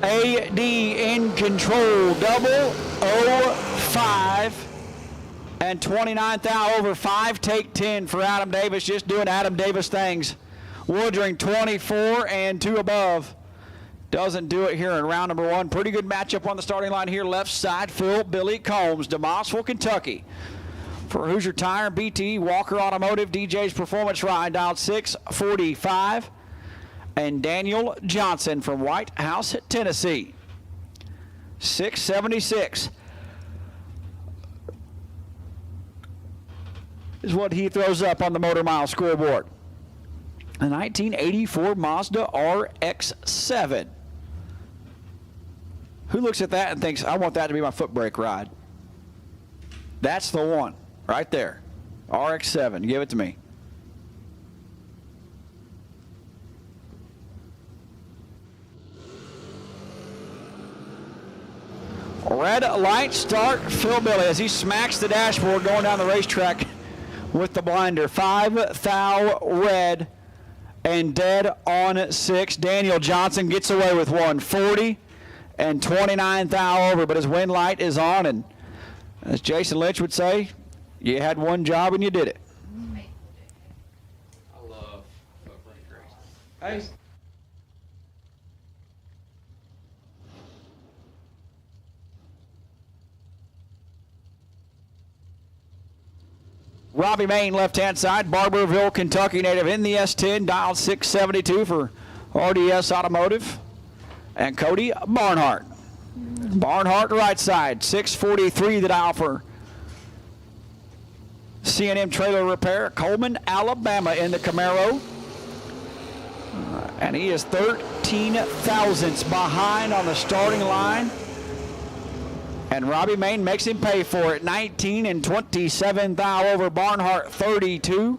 AD in control, 005 and 29 thou over 5, take 10 for Adam Davis, just doing Adam Davis things. Woodring 24 and 2 above. Doesn't do it here in round number 1. Pretty good matchup on the starting line here. Left side, Phil Billy Combs, DeMossville, Kentucky. For Hoosier Tire, BTE, Walker Automotive, DJ's Performance Ride, dialed 645. And Daniel Johnson from White House, Tennessee. 676 is what he throws up on the Motor Mile scoreboard. A 1984 Mazda RX-7. Who looks at that and thinks, I want that to be my foot brake ride? That's the one right there. RX-7, give it to me. Red light start, Phil Billy as he smacks the dashboard going down the racetrack with the blinder. 5 thou red and dead on 6. Daniel Johnson gets away with 140 and 29 thou over, but his win light is on, and as Jason Lynch would say, you had one job and you did it. I love footbrake racing. Hey. Robbie Main, left-hand side, Barberville, Kentucky native in the S10, dialed 672 for RDS Automotive. And Cody Barnhart. Barnhart, right side, 643 the dial for C&M Trailer Repair, Coleman, Alabama in the Camaro. And he is 13 thousandths behind on the starting line. And Robbie Main makes him pay for it. 19 and 27 thou over Barnhart, 32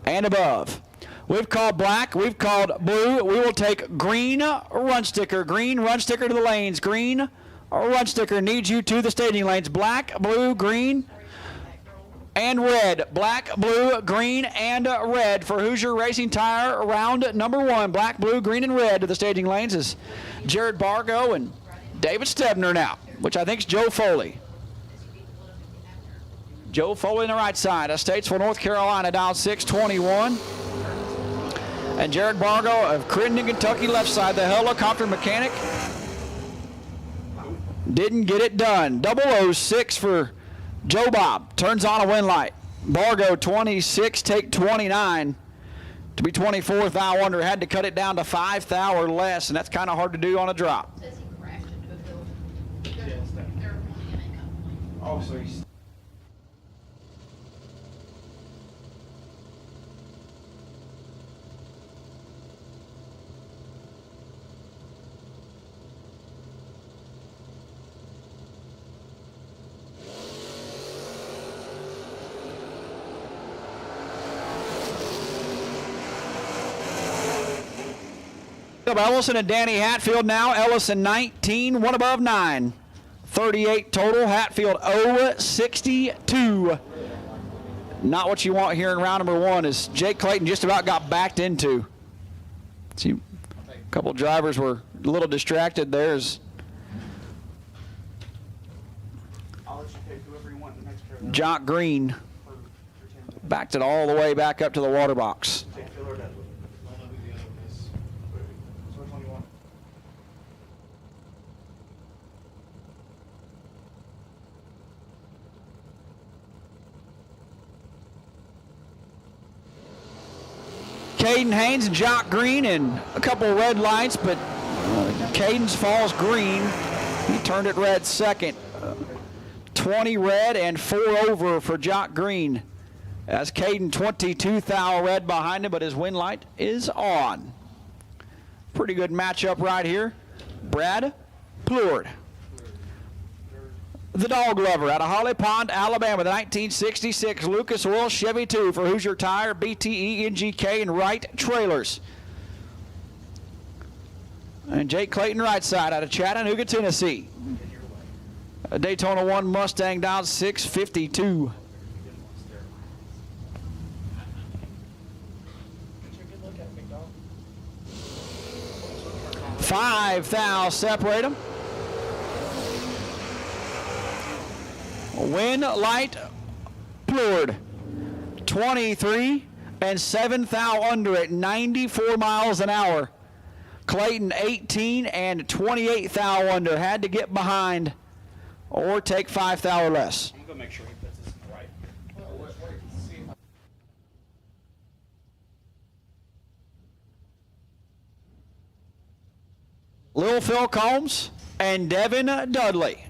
and above. We've called black, we've called blue. We will take green run sticker. Green run sticker to the lanes. Green run sticker needs you to the staging lanes. Black, blue, green, and red. Black, blue, green, and red for Hoosier Racing Tire. Round number 1. Black, blue, green, and red to the staging lanes is Jared Bargo and David Stebner now, which I think is Joe Foley. Joe Foley on the right side of Statesville, North Carolina, dialed 621. And Jared Bargo of Crittenden, Kentucky, left side, the helicopter mechanic. Didn't get it done. 006 for Joe Bob. Turns on a win light. Bargo 26, take 29. To be 24 thou under, had to cut it down to 5 thou or less, and that's kind of hard to do on a drop. Says he crashed into a building. They're pointing at him. Oh, so he's... Up Ellison and Danny Hatfield now. Ellison 19, one above 9. 38 total. Hatfield 0-62. Not what you want here in round number 1, as Jake Clayton just about got backed into. See, a couple drivers were a little distracted there. I'll let you take whoever you want in the next pair. Jock Green backed it all the way back up to the water box. Take Phil or Dudley. I don't know who the other one is. So which one you want? Caden Haynes and Jock Green and a couple red lights, but Caden's falls green. He turned it red second. 20 red and 4 over for Jock Green. As Caden 22 thou red behind him, but his win light is on. Pretty good matchup right here. Brad Pollard, the dog lover out of Holly Pond, Alabama, the 1966 Lucas Oil Chevy 2 for Hoosier Tire, BTE, NGK, and Wright Trailers. And Jake Clayton right side out of Chattanooga, Tennessee. A Daytona 1 Mustang down 652. Five thou separate them. Win light Pollard 23 and 7 thou under at 94 miles an hour. Clayton 18 and 28 thou under. Had to get behind or take 5 thou or less. I'm going to make sure he puts this right. Lil Phil Combs and Devin Dudley.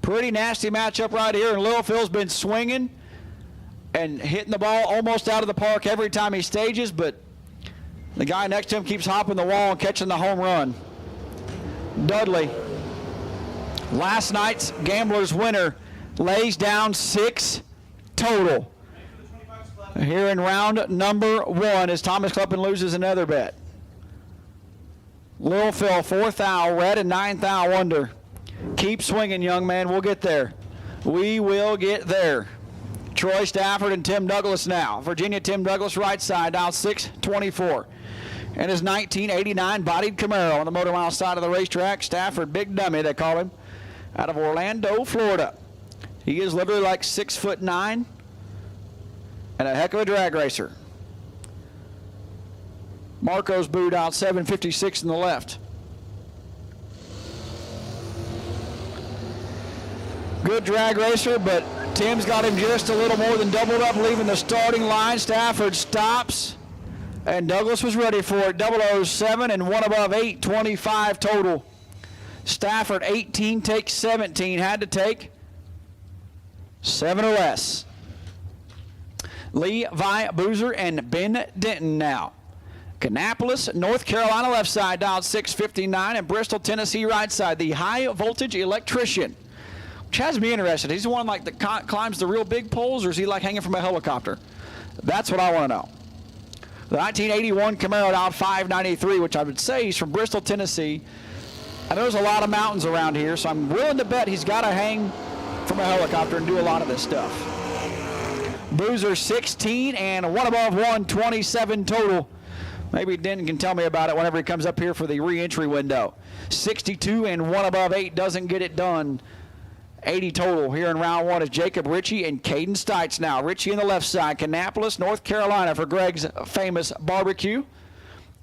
Pretty nasty matchup right here, and Lil Phil's been swinging and hitting the ball almost out of the park every time he stages, but the guy next to him keeps hopping the wall and catching the home run. Dudley, last night's Gamblers winner, lays down 6 total. Here in round number 1 as Thomas Cluppin loses another bet. Lil Phil 4 thou red and 9 thou under. Keep swinging, young man. We'll get there. We will get there. Troy Stafford and Tim Douglas now. Virginia Tim Douglas right side down 624. And his 1989 bodied Camaro on the Motor Mile side of the racetrack. Stafford, big dummy they call him, out of Orlando, Florida. He is literally like 6'9" and a heck of a drag racer. Marco's booed out 756 in the left. Good drag racer, but Tim's got him just a little more than doubled up, leaving the starting line. Stafford stops, and Douglas was ready for it. 007 and 1 above 8, 25 total. Stafford 18 takes 17, had to take 7 or less. Levi Boozer and Ben Denton now. Kannapolis, North Carolina left side down 659, and Bristol, Tennessee right side. The high voltage electrician, which has me interested. He's the one like that climbs the real big poles, or is he like hanging from a helicopter? That's what I want to know. The 1981 Camaro down 593, which I would say he's from Bristol, Tennessee. I know there's a lot of mountains around here, so I'm willing to bet he's got to hang from a helicopter and do a lot of this stuff. Boozer 16 and 1 above 1, 27 total. Maybe Denton can tell me about it whenever he comes up here for the re-entry window. 62 and 1 above 8 doesn't get it done. 80 total here in round 1 is Jacob Ritchie and Caden Stites now. Ritchie on the left side, Kannapolis, North Carolina for Greg's famous barbecue.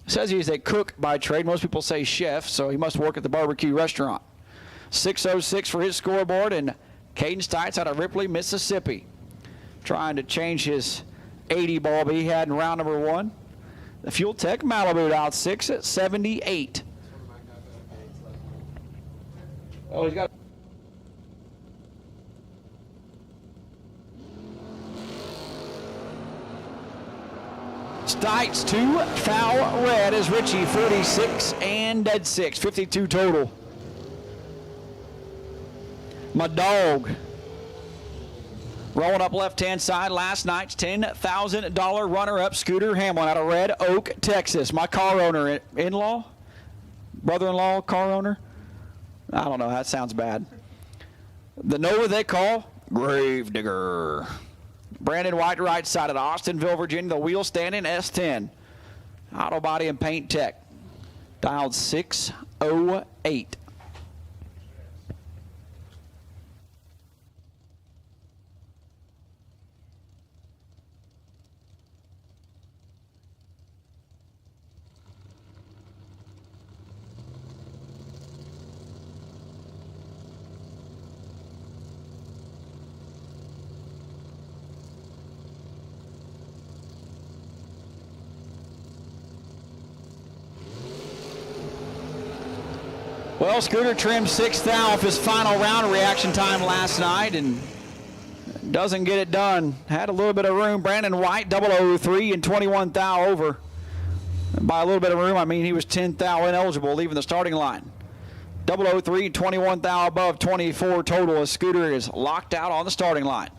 Says he's a cook by trade. Most people say chef, so he must work at the barbecue restaurant. 606 for his scoreboard, and Caden Stites out of Ripley, Mississippi. Trying to change his 80 ball he had in round number 1. The Fuel Tech Malibu out 6 at 78. Oh, he's got. Stites 2 foul red as Ritchie 46 and dead 6, 52 total. My dog. Rolling up left-hand side, last night's $10,000 runner-up, Scooter Hamlin out of Red Oak, Texas. My car owner, in-law, brother-in-law, car owner? I don't know. That sounds bad. The Nova they call Gravedigger. Brandon White, right side at Austinville, Virginia. The wheel standing S10. Auto Body and Paint Tech. Dialed 608. Well, Scooter trimmed 6th thou off his final round reaction time last night and doesn't get it done. Had a little bit of room. Brandon White, 003 and 21 thou over. And by a little bit of room, I mean he was 10 thou ineligible leaving the starting line. 003 and 21 thou above 24 total as Scooter is locked out on the starting line.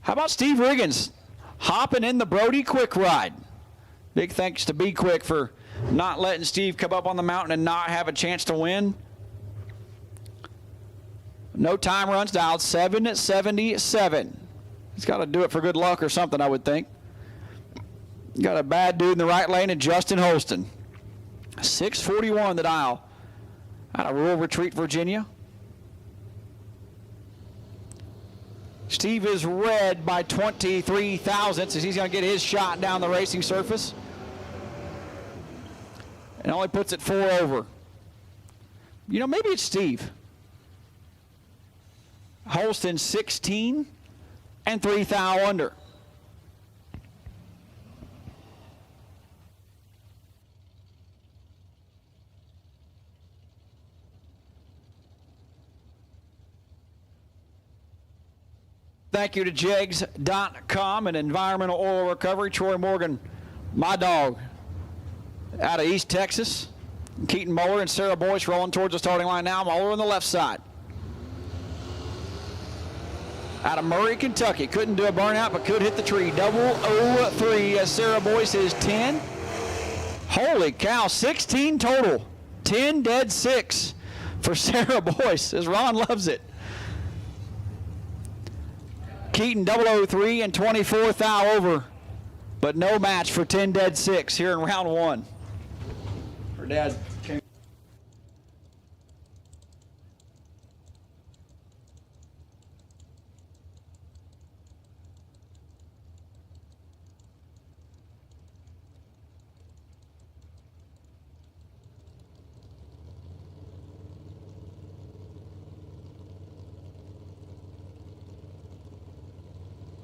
How about Steve Riggins hopping in the Brody Quick Ride? Big thanks to Be Quick for not letting Steve come up on the mountain and not have a chance to win. No time runs, dialed 777. He's got to do it for good luck or something, I would think. Got a bad dude in the right lane and Justin Holston. 641 the dial out of Rural Retreat, Virginia. Steve is red by 23 thousandths as he's going to get his shot down the racing surface. And only puts it 4 over. You know, maybe it's Steve. Holston 16 and 3 thou under. Thank you to Jegs.com and Environmental Oil Recovery. Troy Morgan, my dog, out of East Texas. Keaton Moeller and Sarah Boyce rolling towards the starting line now. Moeller on the left side. Out of Murray, Kentucky. Couldn't do a burnout, but could hit the tree. 003 as Sarah Boyce is 10. Holy cow, 16 total. 10 dead 6 for Sarah Boyce as Ron loves it. Keaton 003 and 24 thou over, but no match for 10 dead 6 here in round 1. Her dad came.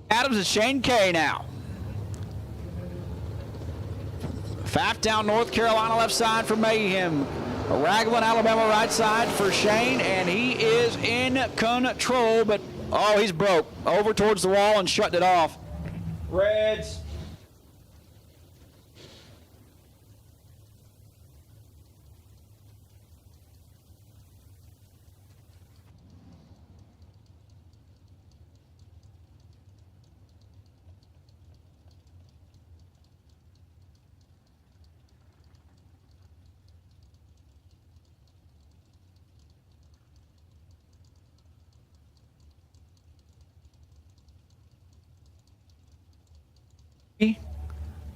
Adams and Shane Kay now. Pfafftown, North Carolina left side for Mayhem. Raglan, Alabama right side for Shane, and he is in control, but oh, he's broke. Over towards the wall and shutting it off. Reds.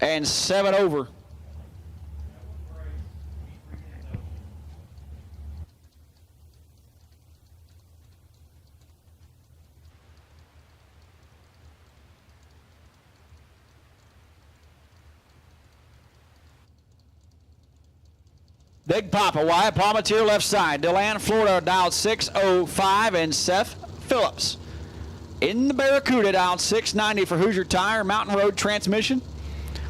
And 7 over. Big Papa, Wyatt Palmatier left side. DeLand, Florida, dialed 605, and Seth Phillips. In the Barracuda, dialed 690 for Hoosier Tire, Mountain Road Transmission.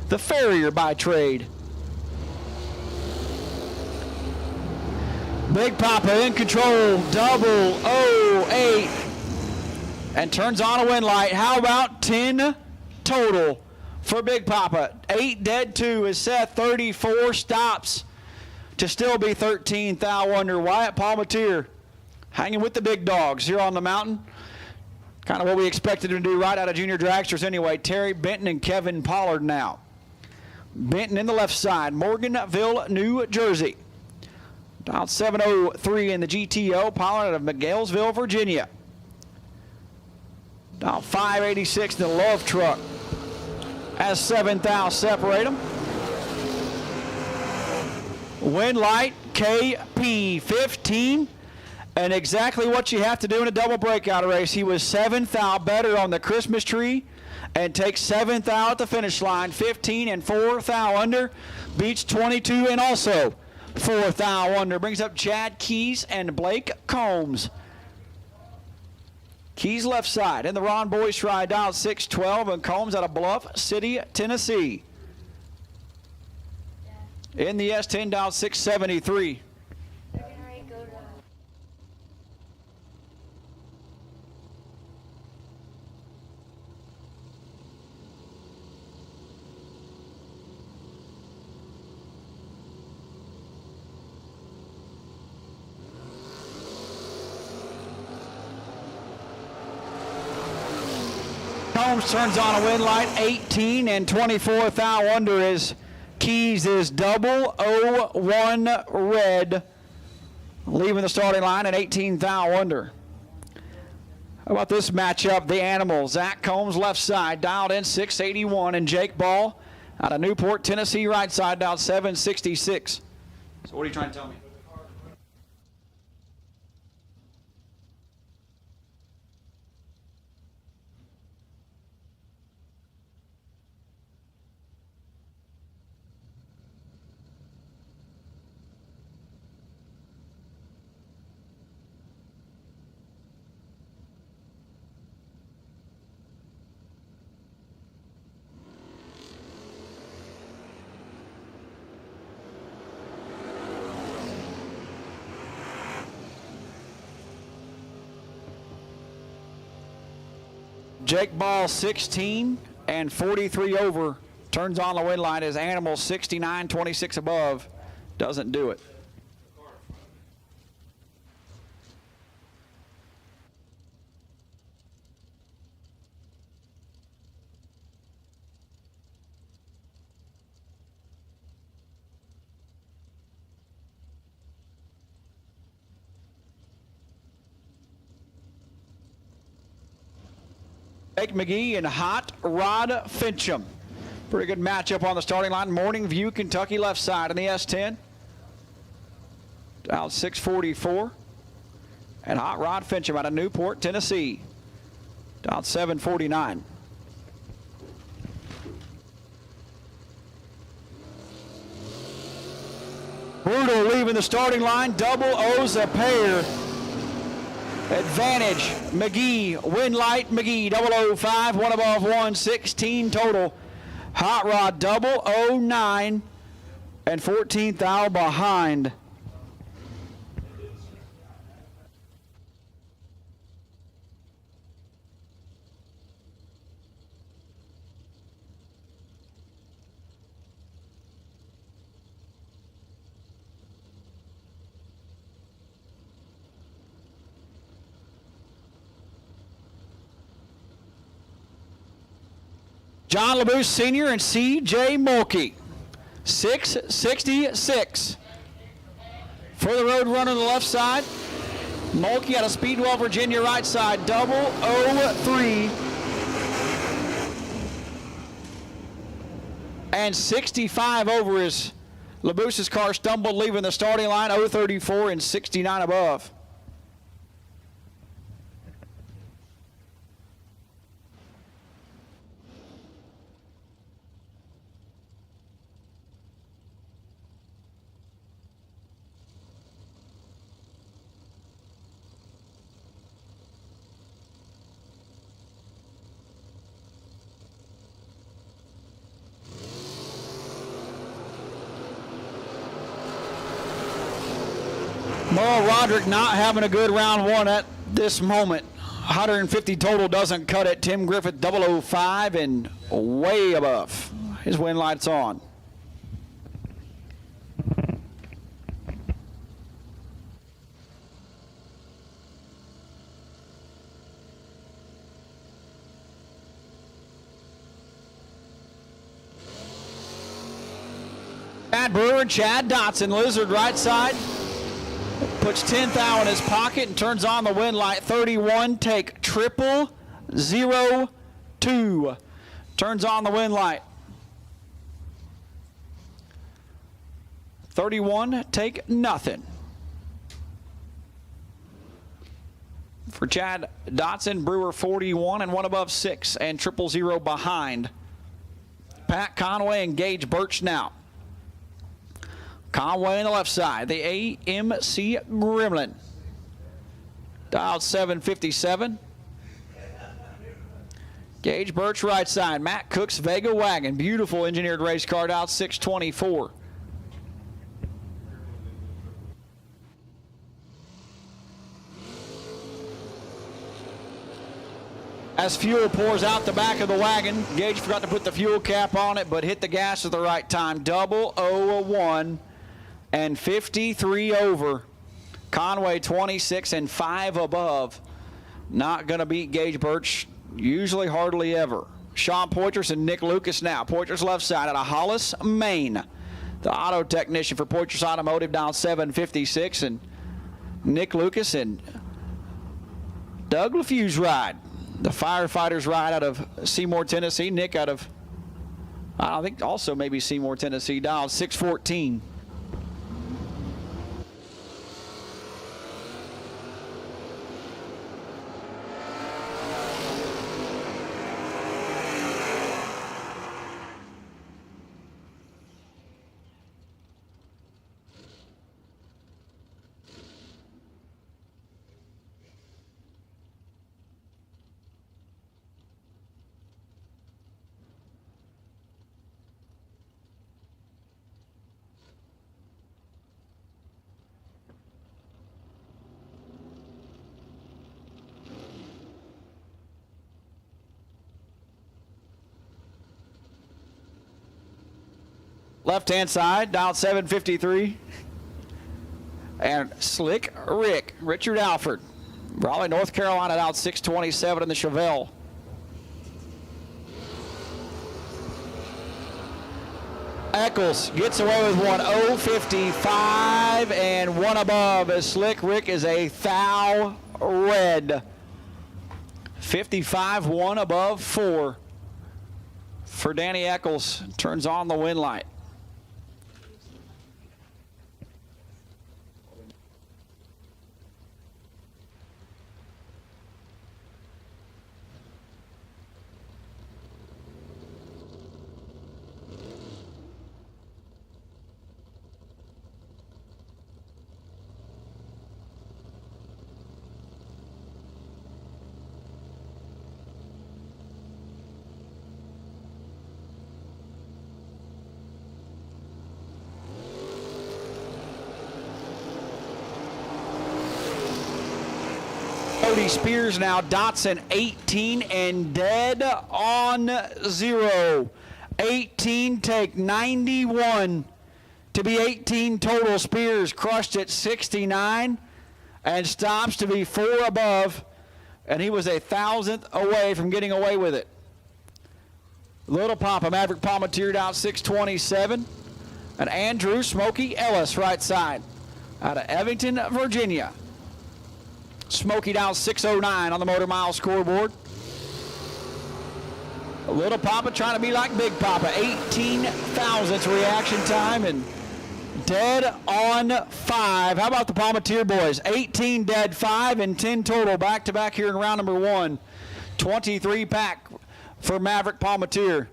The Farrier by trade. Big Papa in control, 008, and turns on a wind light. How about 10 total for Big Papa? 8 dead 2 as Seth 34 stops to still be 13 thou under. Wyatt Palmatier hanging with the big dogs here on the mountain. Kind of what we expected him to do right out of junior dragsters anyway. Terry Benton and Kevin Pollard now. Benton in the left side, Morganville, New Jersey. Dial 703 in the GTO, Pollard out of McGillsville, Virginia. Dial 586 in the Love Truck. As 7,000 separate them. Wind light KP15. And exactly what you have to do in a double breakout race. He was 7th out better on the Christmas tree and takes 7th out at the finish line. 15 and 4th out under. Beats 22 and also 4th out under. Brings up Chad Keys and Blake Combs. Keys left side in the Ron Boys try, dial 612, and Combs out of Bluff City, Tennessee. In the S10, dial 673. Combs turns on a wind light, 18 and 24th out under his Keys is 001 red, leaving the starting line at 18th out under. How about this matchup? The Animals, Zach Combs left side, dialed in 681, and Jake Ball out of Newport, Tennessee, right side, dialed 766. So what are you trying to tell me? Jake Ball 16 and 43 over. Turns on the wind line as Animal 69, 26 above. Doesn't do it. Jake McGee and Hot Rod Fincham. Pretty good matchup on the starting line. Morning View, Kentucky left side in the S10. Dialed 644. And Hot Rod Fincham out of Newport, Tennessee. Dialed 749. Brutal leaving the starting line. Double O's a pair. Advantage, McGee, wind light, McGee, 005, one above 116 total. Hot Rod, 009, and 14th out behind. John LeBoux Sr. and C.J. Mulkey, 666. For the road runner on the left side, Mulkey out of Speedwell, Virginia, right side, 003. And 65 over his LeBoux's car stumbled, leaving the starting line, 034 and 69 above. Merle Roderick not having a good round one at this moment. 150 total doesn't cut it. Tim Griffith 005 and way above. His wind light's on. Chad Brewer and Chad Dotson. Lizard right side. Puts 10th thou in his pocket and turns on the wind light. 31, take 0002. Turns on the wind light. 31, take nothing. For Chad Dotson, Brewer 41 and 1 above 6 and 000 behind. Pat Conway and Gage Birch now. Conway on the left side, the AMC Gremlin. Dialed 757. Gage Birch right side, Matt Cook's Vega Wagon. Beautiful engineered race car, dialed 624. As fuel pours out the back of the wagon, Gage forgot to put the fuel cap on it, but hit the gas at the right time. 001 and 53 over. Conway 26 and 5 above. Not going to beat Gage Birch, usually hardly ever. Sean Poitras and Nick Lucas now. Poitras left side out of Hollis, Maine. The auto technician for Poitras Automotive down 756, and Nick Lucas and Doug LaFuse ride. The firefighters ride out of Seymour, Tennessee. Nick out of, I think also maybe Seymour, Tennessee, dialed 614. Left-hand side, dialed 753. And Slick Rick, Richard Alford. Raleigh, North Carolina, dialed 627 in the Chevelle. Eccles gets away with one 055 and 1 above as Slick Rick is a thou red. 55, 1 above 4 for Danny Eccles. Turns on the wind light. Cody Spears now, Dotson 18 and dead on 0. 18 take 91 to be 18 total. Spears crushed at 69 and stops to be 4 above, and he was a 1,000th away from getting away with it. Little Papa Maverick Palmetier out 627, and Andrew Smokey Ellis right side out of Evington, Virginia. Smokey down 609 on the Motor Mile scoreboard. Little Papa trying to be like Big Papa. 18 thousandths reaction time and dead on 5. How about the Palmetier boys? 18 dead, 5 and 10 total back to back here in round number 1. 23 pack for Maverick Palmetier.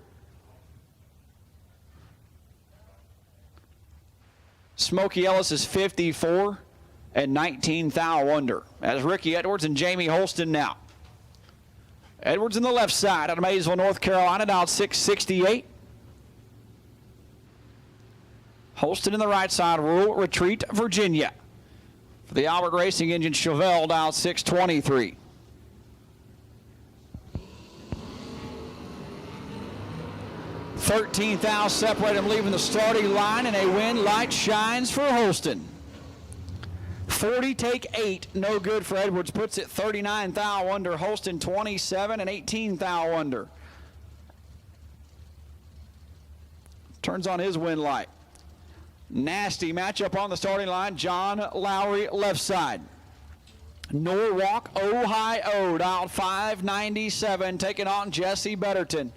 Smokey Ellis is 54 and 19 thou under. As Ricky Edwards and Jamie Holston now. Edwards in the left side out of Maysville, North Carolina, down 668. Holston in the right side, Rural Retreat, Virginia. For the Albert Racing Engine Chevelle, down 623. $13 thou separate him leaving the starting line, and a wind light shines for Holston. 40 take 8, no good for Edwards, puts it 39 thou under. Holston 27 and 18 thou under. Turns on his wind light. Nasty matchup on the starting line. John Lowry, left side. Norwalk, Ohio, dialed 597, taking on Jesse Betterton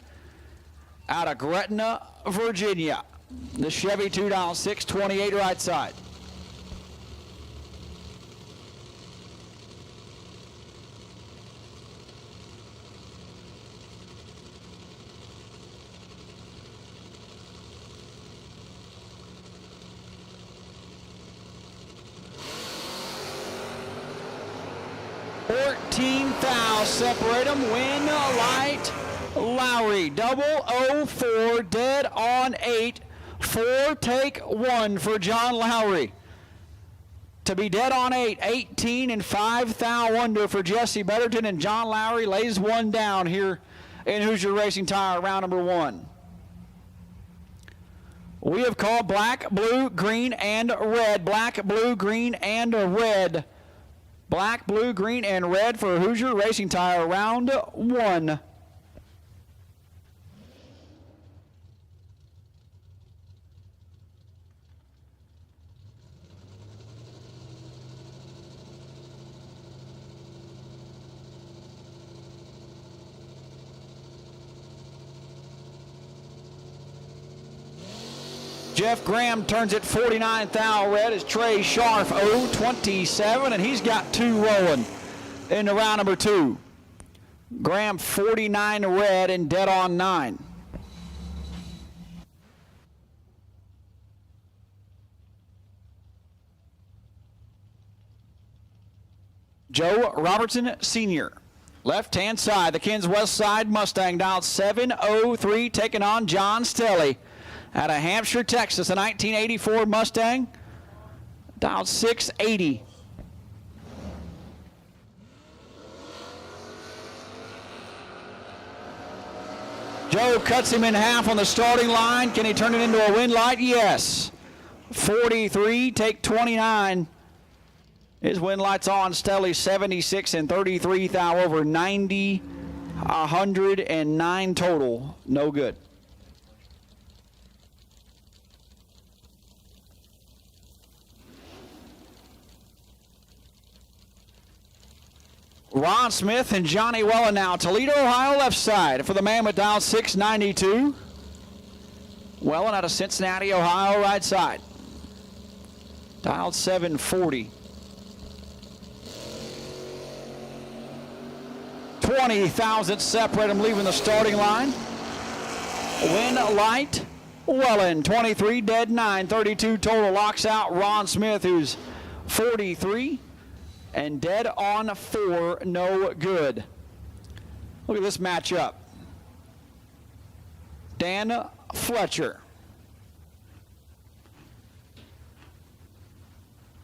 out of Gretna, Virginia. The Chevy 2 dial 628 right side. Fouls separate them. Win light Lowry. 004, dead on 8. 4 take 1 for John Lowry. To be dead on 8, 18 and 5 thou under for Jesse Betterton, and John Lowry lays one down here in Hoosier Racing Tire, round number 1. We have called black, blue, green, and red. Black, blue, green, and red. Black, blue, green, and red for Hoosier Racing Tire, round 1. Jeff Graham turns it 49 thou red as Trey Scharf 027, and he's got 2 rolling in the round number 2. Graham 49 red and dead on 9. Joe Robertson Sr. Left-hand side, the Kins West Side Mustang, dialed 703, taking on John Stelly out of Hampshire, Texas, a 1984 Mustang, dialed 680. Joe cuts him in half on the starting line. Can he turn it into a win light? Yes. 43, take 29. His win light's on. Stelly 76 and 33 thou over 90, 109 total. No good. Ron Smith and Johnny Wellen now. Toledo, Ohio, left side for the man with dial 692. Wellen out of Cincinnati, Ohio, right side. Dialed 740. 20,000 separate him leaving the starting line. Win light, Wellen, 23, dead 9, 32 total. Locks out Ron Smith, who's 43. And dead on 4, no good. Look at this matchup. Dan Fletcher.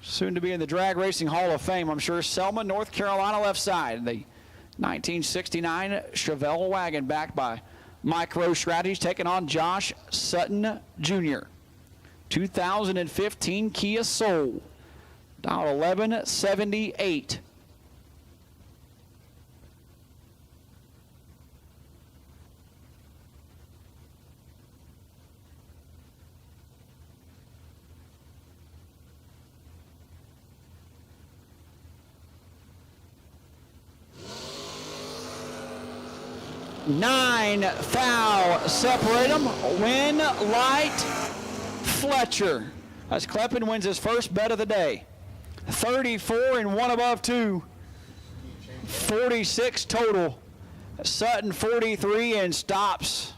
Soon to be in the Drag Racing Hall of Fame, I'm sure. Selma, North Carolina, left side. The 1969 Chevelle wagon backed by Micro Strategies, taking on Josh Sutton Jr. 2015 Kia Soul. Dial 1178. Nine thou separate them. Win light Fletcher as Kleppen wins his first bet of the day. 34 and 1 above 2. 46 total. Sutton 43 and stops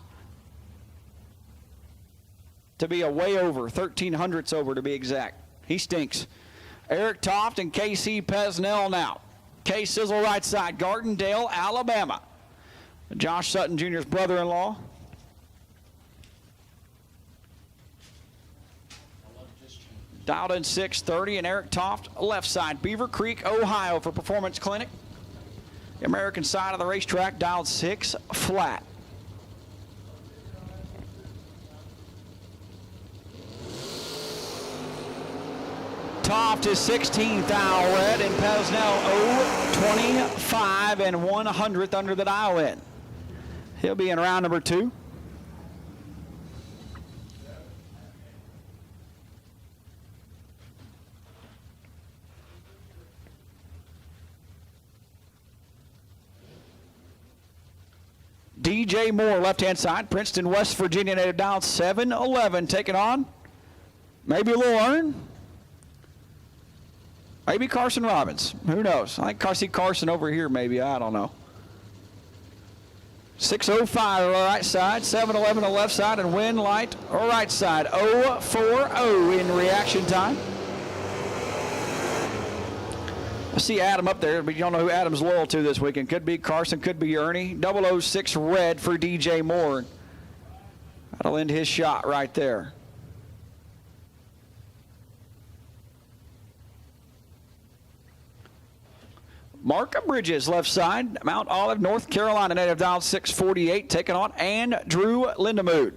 to be a way over. 1300ths over to be exact. He stinks. Eric Toft and KC Pesnell now. K Sizzle right side. Gardendale, Alabama. Josh Sutton Jr.'s brother-in-law. Dialed in 630, and Eric Toft, left side. Beaver Creek, Ohio for Performance Clinic. The American side of the racetrack, dialed 6 flat. Toft is 16 thou red, and Pesnell 25 and 100th under the dial in. He'll be in round number 2. DJ Moore, left-hand side. Princeton, West Virginia native, down 7-11. Taking on maybe a little Earn. Maybe Carson Robbins. Who knows? I think I see Carson over here maybe. I don't know. 6:05 on the right side, 7:11 on the left side, and Win Light or right side. 0-4-0 in reaction time. I see Adam up there, but you don't know who Adam's loyal to this weekend. Could be Carson, could be Ernie. 006 red for DJ Moore. That'll end his shot right there. Mark Bridges, left side, Mount Olive, North Carolina native, down 6:48, taking on Andrew Lindemood.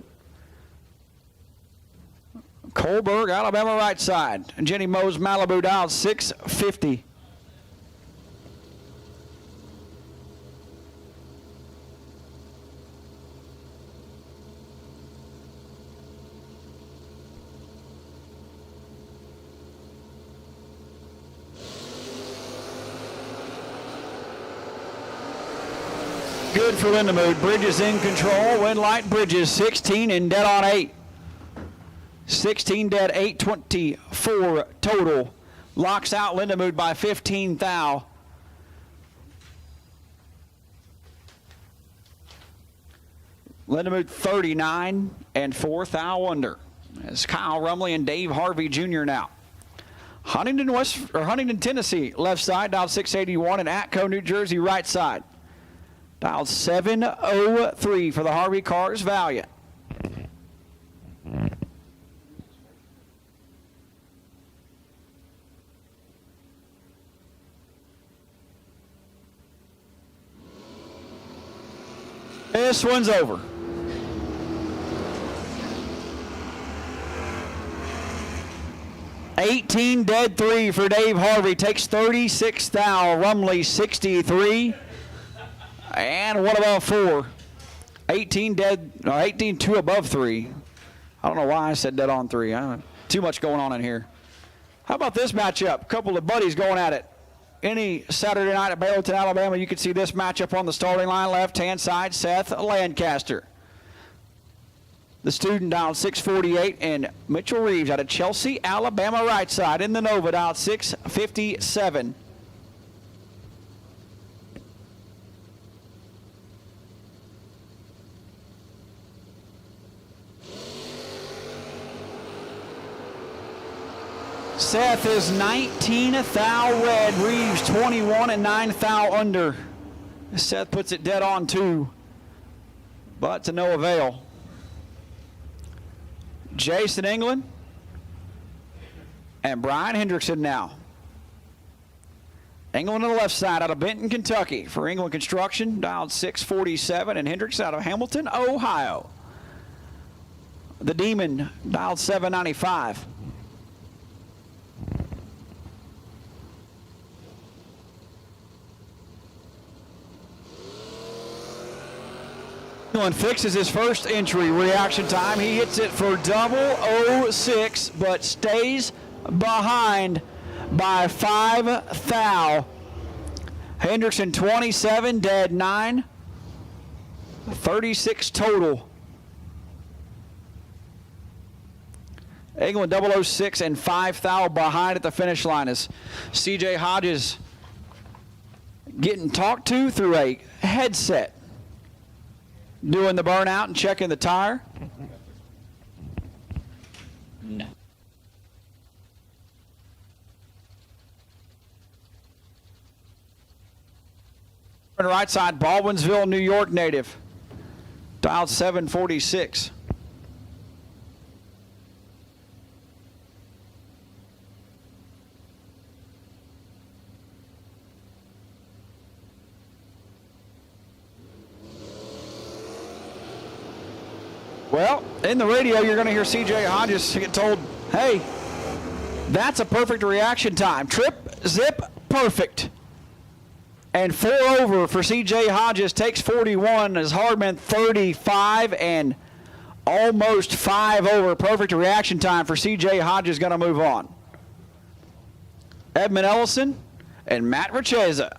Colberg, Alabama, right side. And Jenny Mose, Malibu, down 6:50. Good for Lindemood. Bridges in control. Wind Light Bridges 16 and dead on 8. 16 dead, 8:24 total. Locks out Lindemood by 15 thou. Lindemood 39 and 4 thou under. It's Kyle Rumley and Dave Harvey Jr. now. Huntington, Tennessee, left side, dialed 681, and Atco, New Jersey, right side. Dialed 703 for the Harvey Cars Valiant. This one's over. $18 dead 3 for Dave Harvey. Takes 36 thou. Rumley 63. And what about 4? 18 dead, no, 18 2 above 3. I don't know why I said dead on 3. Too much going on in here. How about this matchup? A couple of buddies going at it. Any Saturday night at Bayleton, Alabama, you can see this matchup on the starting line. Left-hand side, Seth Lancaster. The student down 648, and Mitchell Reeves out of Chelsea, Alabama, right side. In the Nova, down 657. Seth is 19 thou red. Reeves 21 and 9 thou under. Seth puts it dead on 2, but to no avail. Jason England and Brian Hendrickson now. England on the left side out of Benton, Kentucky for England Construction, dialed 647, and Hendrickson out of Hamilton, Ohio. The Demon dialed 795. England fixes his first entry, reaction time. He hits it for 006, but stays behind by 5 thou. Hendrickson 27, dead 9, 36 total. England 006 and 5 thou behind at the finish line as CJ Hodges getting talked to through a headset. Doing the burnout and checking the tire. No. On the right side, Baldwinsville, New York native. Dialed 746. Well, in the radio, you're going to hear CJ Hodges get told, hey, that's a perfect reaction time. Trip, zip, perfect. And 4 over for CJ Hodges, takes 41 as Hardman 35 and almost 5 over. Perfect reaction time for CJ Hodges, going to move on. Edmund Ellison and Matt Richeza.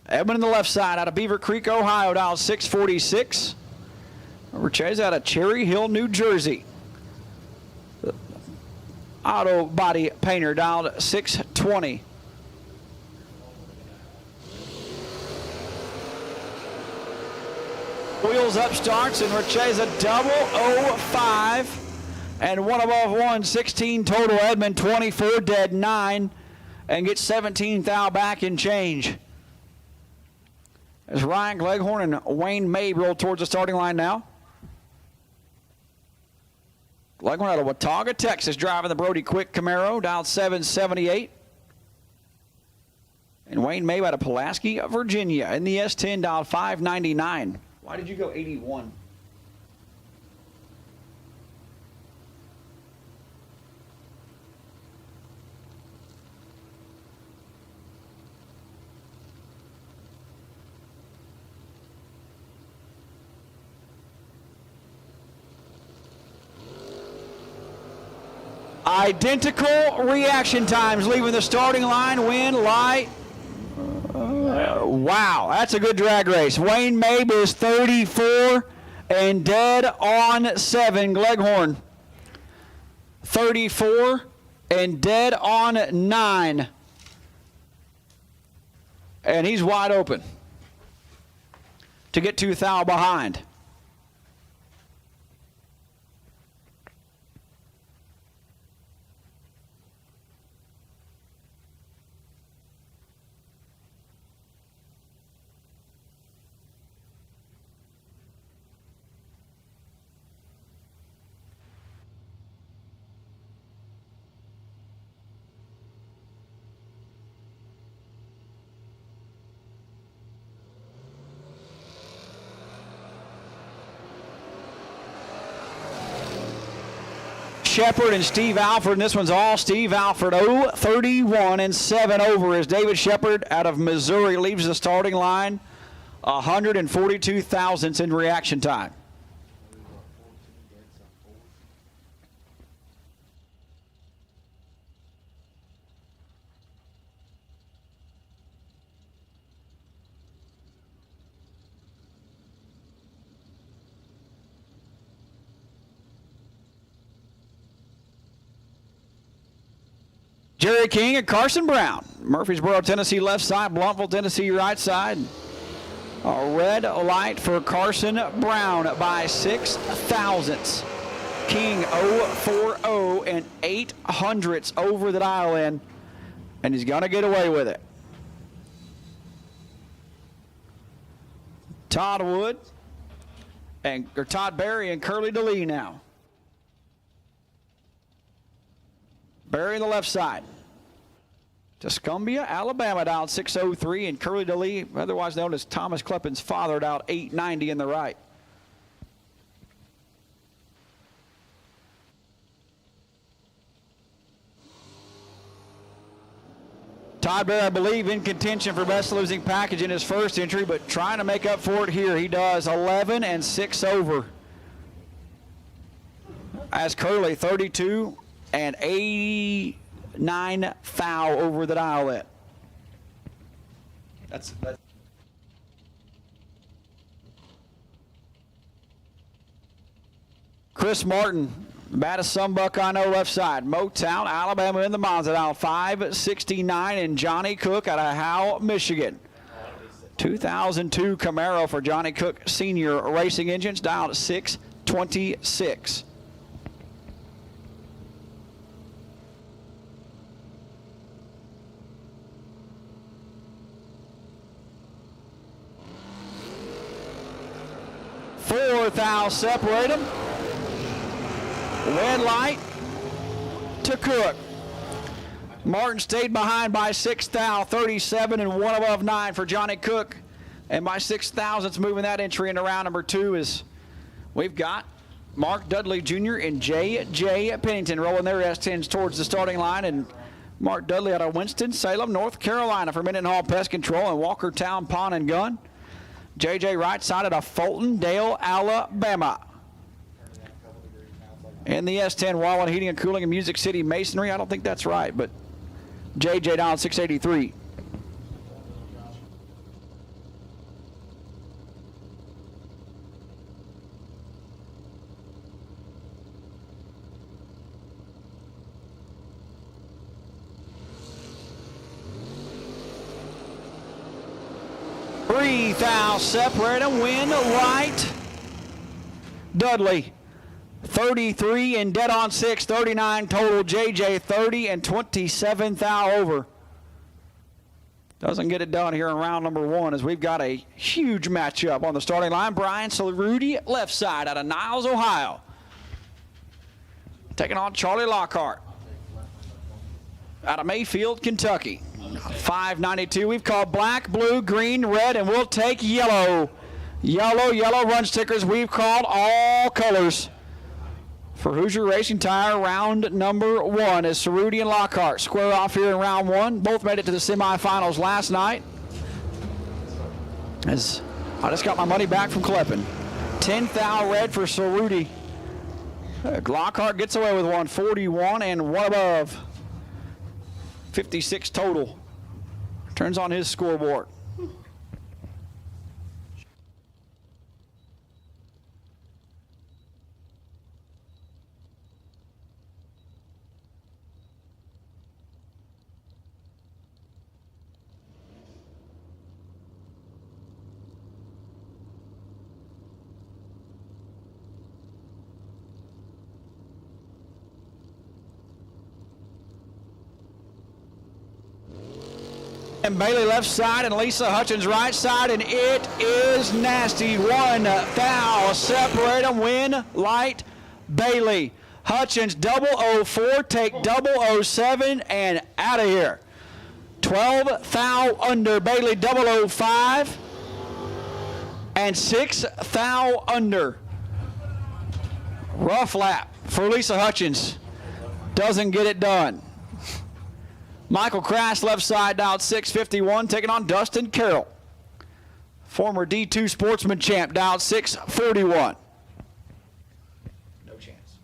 Edmund in the left side out of Beaver Creek, Ohio, dial 646. Richest out of Cherry Hill, New Jersey. Auto body painter dialed 620. Wheels up starts, and Richest a double 05. And one above 1, 16 total. Edmund 24, dead 9. And gets 17 thou back in change. As Ryan Gleghorn and Wayne May roll towards the starting line now. Gleghorn out of Watauga, Texas, driving the Brody Quick Camaro, dialed 778. And Wayne May out of Pulaski, Virginia, in the S10, dialed 599. Why did you go 81? Identical reaction times leaving the starting line. Win, light. Wow, that's a good drag race. Wayne Mabe is 34 and dead on 7. Gleghorn 34 and dead on 9. And he's wide open to get 2 thou behind. Shepard and Steve Alford, and this one's all Steve Alford. 31 and 7 over as David Shepard out of Missouri leaves the starting line. 142 thousandths in reaction time. Jerry King and Carson Brown. Murfreesboro, Tennessee left side, Bluntville, Tennessee right side. A red light for Carson Brown by 6 thousandths. King 040 and 8 hundredths over the dial in, and he's going to get away with it. Todd Berry and Curly DeLee now. Berry on the left side. Tuscumbia, Alabama, dialed 603, and Curly DeLee, otherwise known as Thomas Kleppin's father, dialed 890 in the right. Todd Berry, I believe, in contention for best losing package in his first entry, but trying to make up for it here. He does 11 and 6 over. As Curly, 32 and 89 thou over the dial in. That's Chris Martin, baddest sunbuck I know, left side. Motown, Alabama in the Monza, dial 569, and Johnny Cook out of Howe, Michigan. 2002 Camaro for Johnny Cook Senior Racing Engines, dialed 626. Fourth thou separate them. Red light to Cook. Martin stayed behind by 6 thou, 37 and 1 above 9 for Johnny Cook. And by 6 thousandths moving that entry into round number 2 is we've got Mark Dudley Jr. and J.J. Pennington rolling their S10s towards the starting line. And Mark Dudley out of Winston-Salem, North Carolina for Mendenhall Pest Control and Walkertown Pawn and Gun. J.J. right side out of Fulton Dale, Alabama. In the S10, Wallen Heating and Cooling and Music City Masonry. I don't think that's right, but J.J. down 683. 3 thou separate them. Win light. Dudley 33 and dead on 6, 39 total. JJ 30 and 27 thou over. Doesn't get it done here in round number 1 as we've got a huge matchup on the starting line. Brian Cerruti left side out of Niles, Ohio. Taking on Charlie Lockhart out of Mayfield, Kentucky. 592. We've called black, blue, green, red, and we'll take yellow. Yellow run stickers. We've called all colors for Hoosier Racing Tire round number 1 as Cerruti and Lockhart square off here in round 1. Both made it to the semifinals last night. As I just got my money back from Kleppen. 10 thou red for Cerruti. Lockhart gets away with 141 and one above. 56 total. Turns on his scoreboard. And Bailey left side and Lisa Hutchins right side, and it is nasty. 1 thou separate them. Win light Bailey. Hutchins 004, take 007 and out of here. 12 thou under. Bailey 005 and 6 thou under. Rough lap for Lisa Hutchins. Doesn't get it done. Michael Crass left side down 651, taking on Dustin Carroll. Former D2 Sportsman champ down 641. No chance.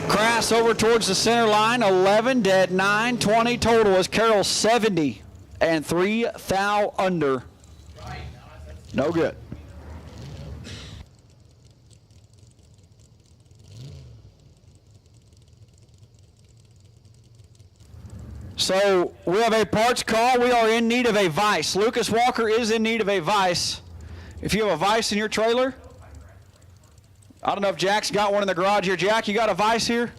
Crass over towards the center line, 11 dead, 9, 20 total as Carroll 70 and 3 thou under. No good. So we have a parts call. We are in need of a vise. Lucas Walker is in need of a vise. If you have a vise in your trailer, I don't know if Jack's got one in the garage here. Jack, you got a vise here?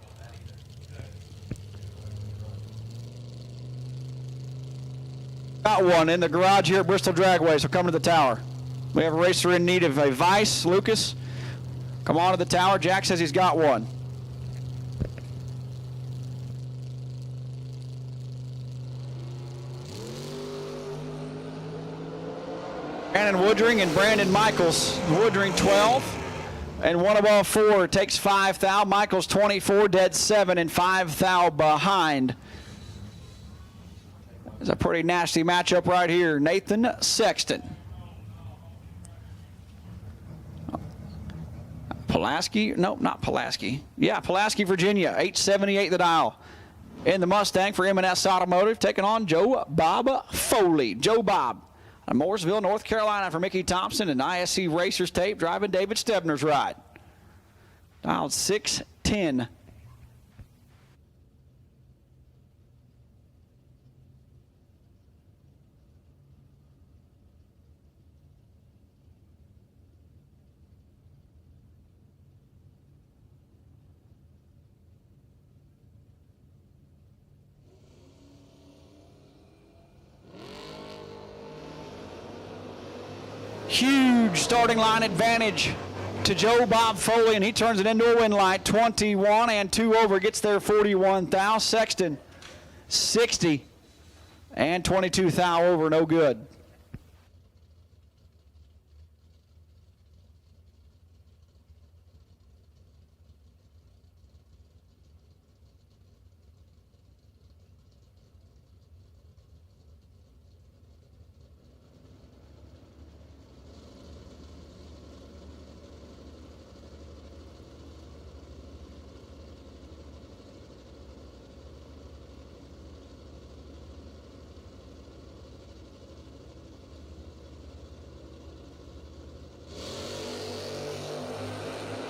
Got one in the garage here at Bristol Dragway, so come to the tower. We have a racer in need of a vise. Lucas, come on to the tower. Jack says he's got one. Brandon Woodring and Brandon Michaels. Woodring 12. And one above 4 takes 5 thou. Michaels 24, dead 7, and 5 thou behind. It's a pretty nasty matchup right here. Nathan Sexton. Pulaski, nope, not Pulaski. Yeah, Pulaski, Virginia, 878 the dial. In the Mustang for M&S Automotive, taking on Joe Bob Foley. Joe Bob. Mooresville, North Carolina for Mickey Thompson and ISC Racers tape driving David Stebner's ride. Dialed 610. Huge starting line advantage to Joe Bob Foley, and he turns it into a win light. 21 and 2 over, gets there 41 thou. Sexton 60 and 22 thou over, no good.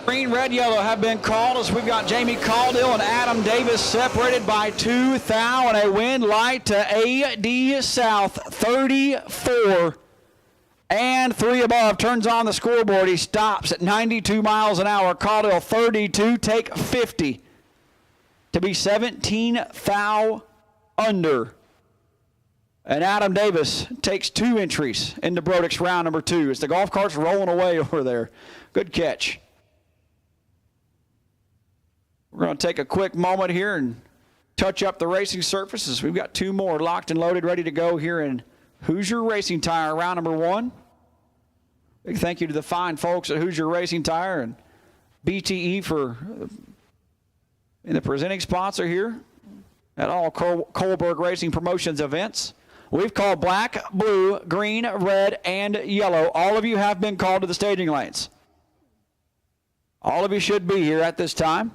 Green, red, yellow have been called as we've got Jamie Caudill and Adam Davis separated by 2 thou and a wind light to AD South 34 and 3 above. Turns on the scoreboard. He stops at 92 miles an hour. Caudill 32, take 50 to be 17 thou under. And Adam Davis takes 2 entries into Brodix round number 2 as the golf cart's rolling away over there. Good catch. We're going to take a quick moment here and touch up the racing surfaces. We've got 2 more locked and loaded, ready to go here in Hoosier Racing Tire, round number 1. Big thank you to the fine folks at Hoosier Racing Tire and BTE for being the presenting sponsor here at all Kohlberg Racing Promotions events. We've called black, blue, green, red, and yellow. All of you have been called to the staging lanes. All of you should be here at this time.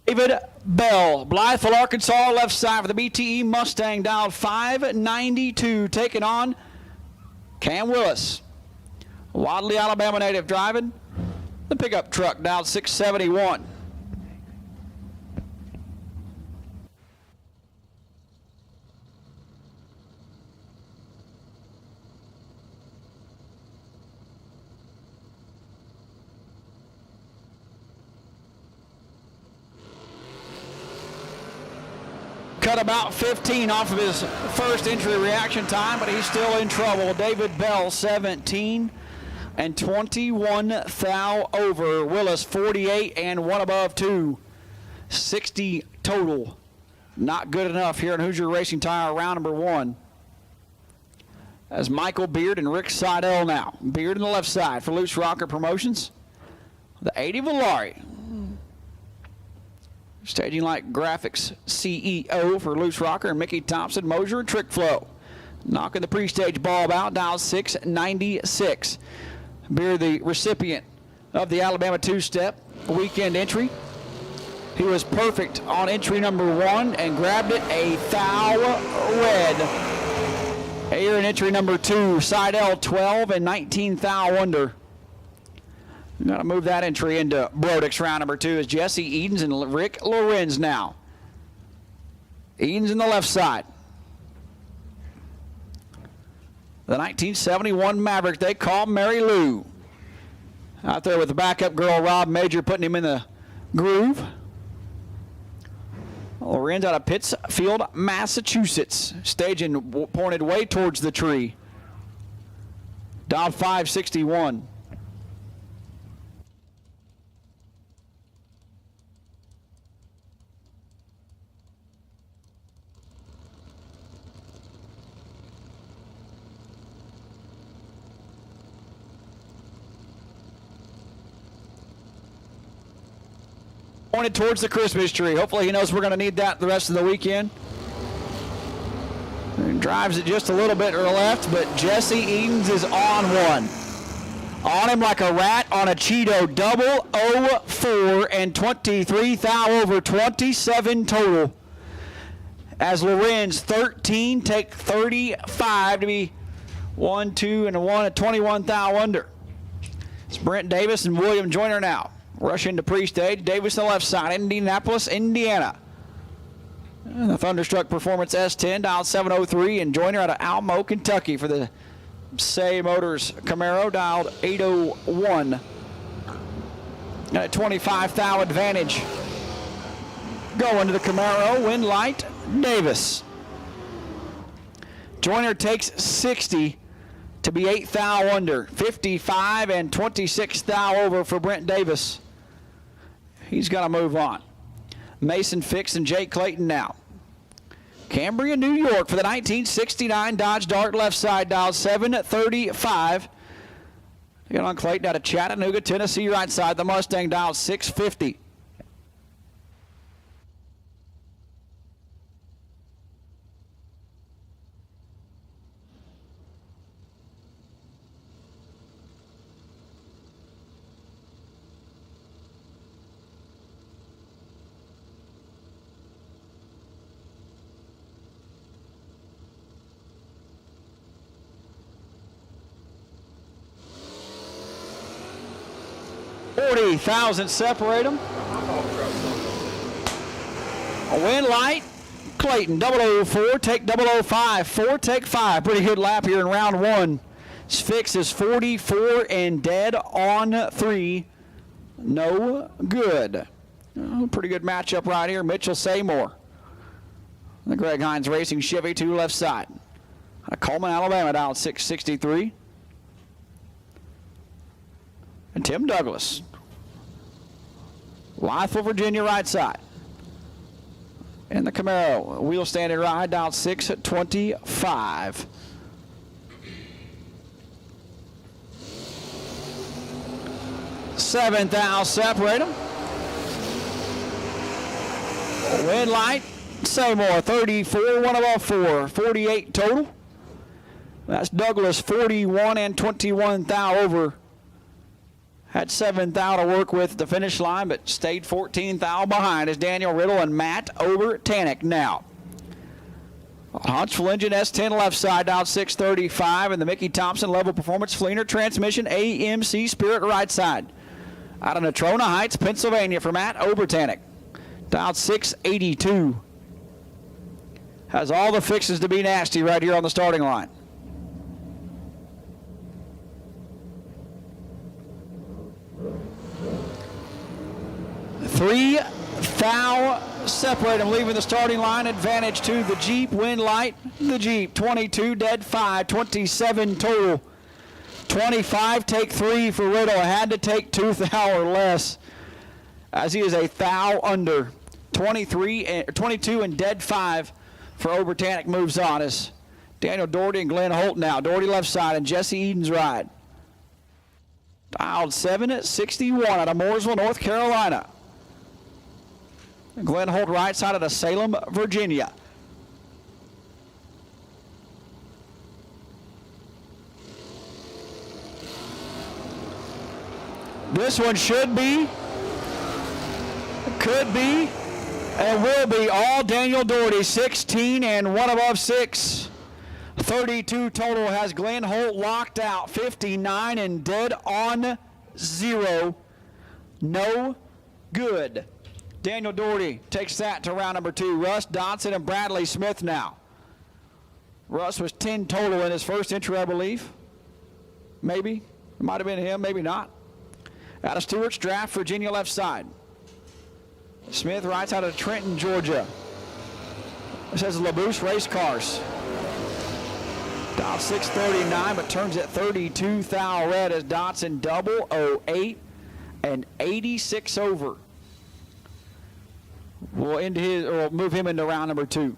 David Bell, Blytheville, Arkansas, left side for the BTE Mustang, dialed 592, taking on Cam Willis. Wadley, Alabama native driving the pickup truck, dialed 671. Cut about 15 off of his first entry reaction time, but he's still in trouble. David Bell, 17 and 21 thou over. Willis, 48 and 1 above 2. 60 total. Not good enough here in Hoosier Racing Tire, round number 1. As Michael Beard and Rick Seidel now. Beard on the left side for Loose Rocker Promotions. The 80 Valari. Staging like graphics CEO for Loose Rocker and Mickey Thompson, Mosier, and Trick Flow. Knocking the pre-stage ball out, dial 696. Beard, the recipient of the Alabama two-step weekend entry. He was perfect on entry number 1 and grabbed it a thou red. Here in entry number 2, Seidel 12 and 19 thou under. Got to move that entry into Brodix round number 2 as Jesse Edens and Rick Lorenz now. Edens in the left side. The 1971 Maverick they call Mary Lou. Out there with the backup girl Rob Major putting him in the groove. Lorenz out of Pittsfield, Massachusetts. Staging pointed way towards the tree. Dial 561. Pointed towards the Christmas tree. Hopefully he knows we're going to need that the rest of the weekend. And drives it just a little bit to the left, but Jesse Edens is on one. On him like a rat on a Cheeto. Double 04 and 23 thou over, 27 total. As Lorenz 13 take 35 to be 1, 2, and a 1 at 21 thou under. It's Brent Davis and William Joyner now. Rush into pre-stage. Davis on the left side, Indianapolis, Indiana. And the Thunderstruck Performance S10, dial 703, and Joyner out of Almo, Kentucky for the Say Motors Camaro, dialed 801. Got a 25 thou advantage. Going to the Camaro, wind light Davis. Joyner takes 60 to be 8 thou under. 55 and 26 thou over for Brent Davis. He's got to move on. Mason Fix and Jake Clayton now. Cambria, New York for the 1969 Dodge Dart left side, dialed 735. Get on Clayton out of Chattanooga, Tennessee, right side. The Mustang dialed 650. $40,000 separate them. A win light. Clayton, 004, take 005. 4, take 5. Pretty good lap here in round 1. Fix is 44 and dead on 3. No good. Oh, pretty good matchup right here. Mitchell Seymour. The Greg Hines Racing Chevy 2 left side. Coleman, Alabama, down 663. And Tim Douglas. Lythville, Virginia, right side. And the Camaro, wheel standing ride, down 625. $7,000 separate them. Red light, Seymour, 34, 1 above 4, 48 total. That's Douglas, 41 and 21 thou over. Had 7 thou to work with at the finish line, but stayed 14 thou behind. Is Daniel Riddle and Matt Ober-Tannick now. Huntsville engine S10 left side, down 635, and the Mickey Thompson level performance Fleener transmission AMC Spirit right side. Out of Natrona Heights, Pennsylvania for Matt Ober-Tannick. Down 682. Has all the fixes to be nasty right here on the starting line. Three thou separate them, leaving the starting line. Advantage to the Jeep. Win light, the Jeep. 22, dead 5, 27 total. 25, take 3 for Riddle. Had to take 2 thou or less, as he is a thou under. 22 and dead 5 for Ober-Tannick moves on as Daniel Doherty and Glenn Holt now. Doherty left side and Jesse Eden's ride. Dialed 761 out of Mooresville, North Carolina. Glenn Holt right side out of Salem, Virginia. This one should be, could be, and will be all Daniel Doherty. 16 and 1 above 6. 32 total has Glenn Holt locked out. 59 and dead on 0. No good. Daniel Doherty takes that to round number 2. Russ Dodson and Bradley Smith now. Russ was 10 total in his first entry, I believe. Maybe. It might have been him, maybe not. Out of Stewart's draft, Virginia left side. Smith rides out of Trenton, Georgia. This says LaBouche Race Cars. Dial 639, but turns at 32 thou red as Dotson 008 and 86 over. We'll end his, or we'll move him into round number 2.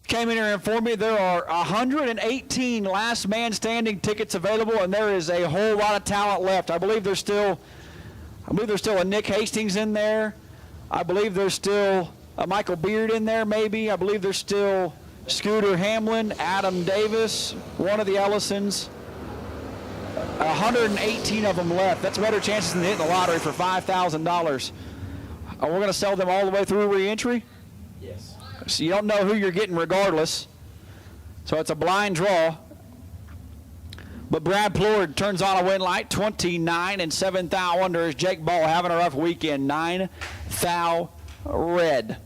Came in here and informed me there are 118 last man standing tickets available, and there is a whole lot of talent left. I believe there's still a Nick Hastings in there. I believe there's still a Michael Beard in there, maybe. I believe there's still Scooter Hamlin, Adam Davis, one of the Ellisons. 118 of them left. That's better chances than hitting the lottery for $5,000. We're going to sell them all the way through re-entry? Yes. So you don't know who you're getting regardless. So it's a blind draw. But Brad Pollard turns on a win light, 29 and 7 thou under as Jake Ball having a rough weekend, 9 thou red.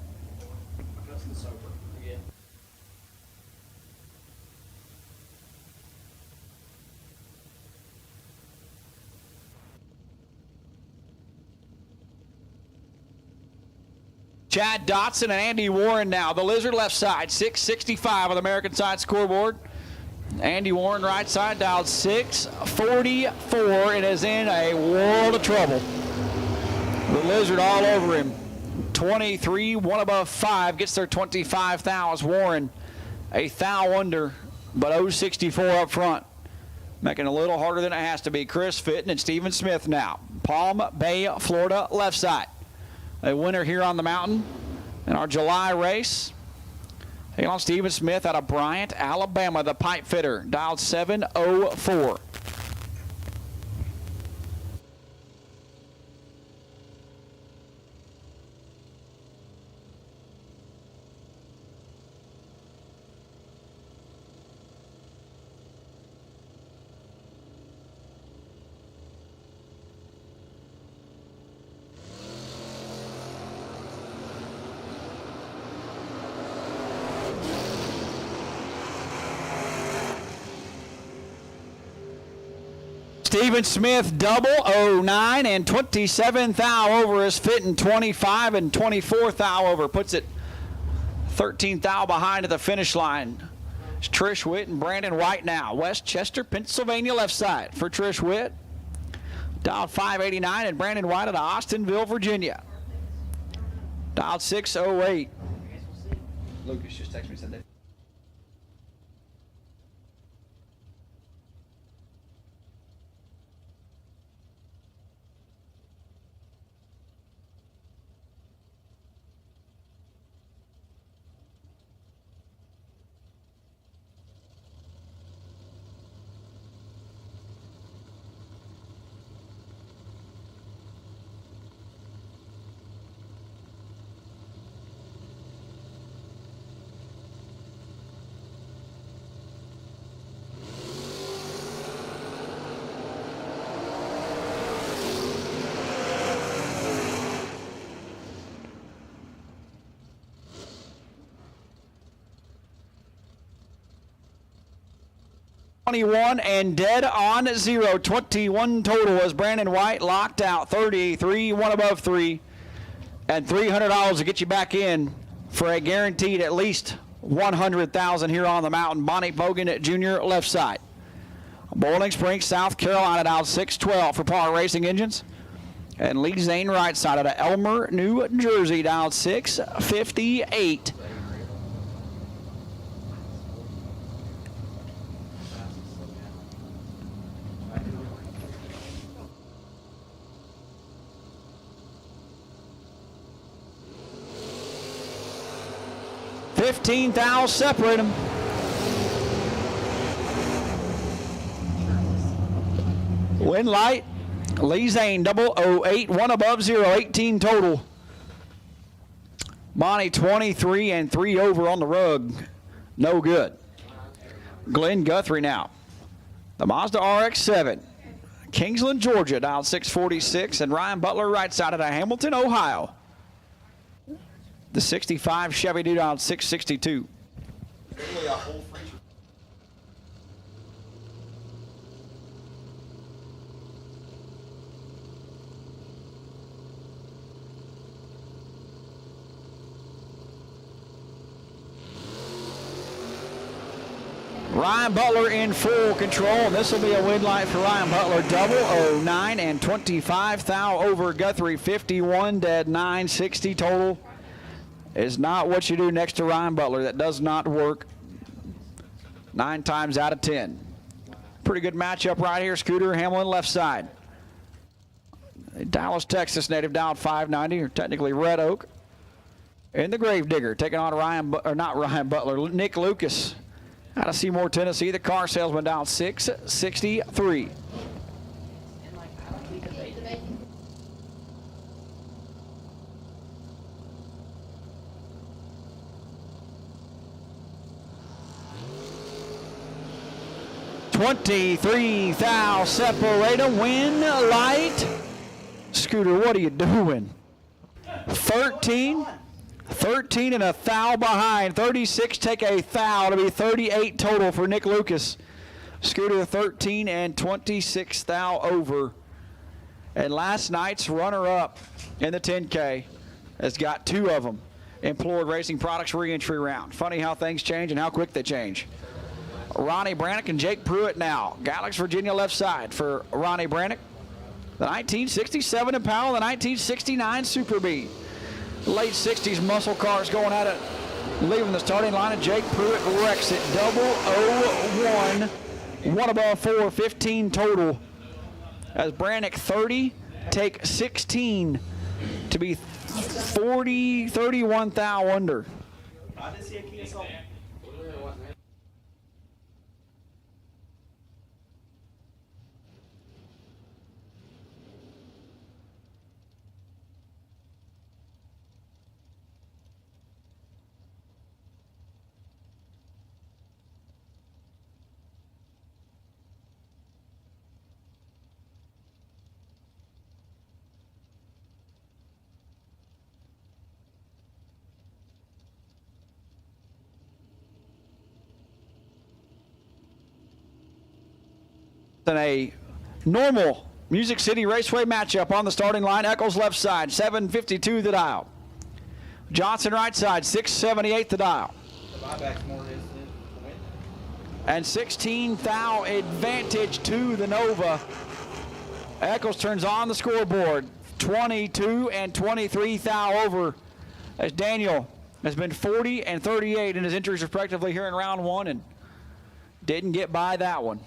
Chad Dotson and Andy Warren now. The Lizard left side, 665 on the American side scoreboard. Andy Warren right side dialed 644 and is in a world of trouble. The Lizard all over him. 23, one above 5, gets their 25 thou as Warren. A thou under, but 064 up front. Making it a little harder than it has to be. Chris Fitton and Stephen Smith now. Palm Bay, Florida, left side. A winner here on the mountain in our July race. Taking on Stephen Smith out of Bryant, Alabama, the pipe fitter. Dialed 704. Stephen Smith double 09 and 27 thou over is Fitton 25 and 24 thou over. Puts it 13 thou behind at the finish line. It's Trish Witt and Brandon White now. Westchester, Pennsylvania left side for Trish Witt. Dialed 589 and Brandon White out of Austinville, Virginia. Dialed 608. Lucas just texted me and said that. .21 and dead on 0. 21 total as Brandon White locked out. 33, one above 3. And $300 to get you back in for a guaranteed at least $100,000 here on the mountain. Bonnie Bogan Jr. left side. Bowling Springs, South Carolina, dialed 612 for Pollard Racing Engines. And Lee Zane right side out of Elmer, New Jersey, dialed 658. $15,000 separate them. Win light. Lee Zane, 008, one above 0, 18 total. Monty 23 and 3 over on the rug. No good. Glenn Guthrie now. The Mazda RX-7. Kingsland, Georgia, dialed 646. And Ryan Butler right side out of Hamilton, Ohio. The 65 Chevy dude on 662. Ryan Butler in full control, and this will be a win light for Ryan Butler. 009 and 25 thou over Guthrie. 51 dead, 960 total. Is not what you do next to Ryan Butler. That does not work 9 times out of 10. Pretty good matchup right here. Scooter Hamlin left side. A Dallas, Texas native, down 590, or technically Red Oak. And the Gravedigger taking on Nick Lucas out of Seymour, Tennessee. The car salesman down 663. $23,000 separate them. Win light. Scooter, what are you doing? 13 and a thou behind. 36 take a thou to be 38 total for Nick Lucas. Scooter 13 and 26 thou over. And last night's runner-up in the 10K, has got 2 of them. Employed Racing Products re-entry round. Funny how things change and how quick they change. Ronnie Brannick and Jake Pruitt now. Galax, Virginia left side for Ronnie Brannick. The 1967 Impala, the 1969 Super Bee. Late 60s muscle cars going at it. Leaving the starting line, and Jake Pruitt wrecks it. 001. 1 above 4, 15 total. As Brannick 30, take 16 to be 31 thou under. I didn't see a key assault. Than a normal Music City Raceway matchup on the starting line. Eccles left side, 752 the dial. Johnson right side, 678 the dial. The buyback's more instant win. And 16 thou advantage to the Nova. Eccles turns on the scoreboard. 22 and 23 thou over, as Daniel has been 40 and 38 in his entries respectively here in round 1 and didn't get by that one.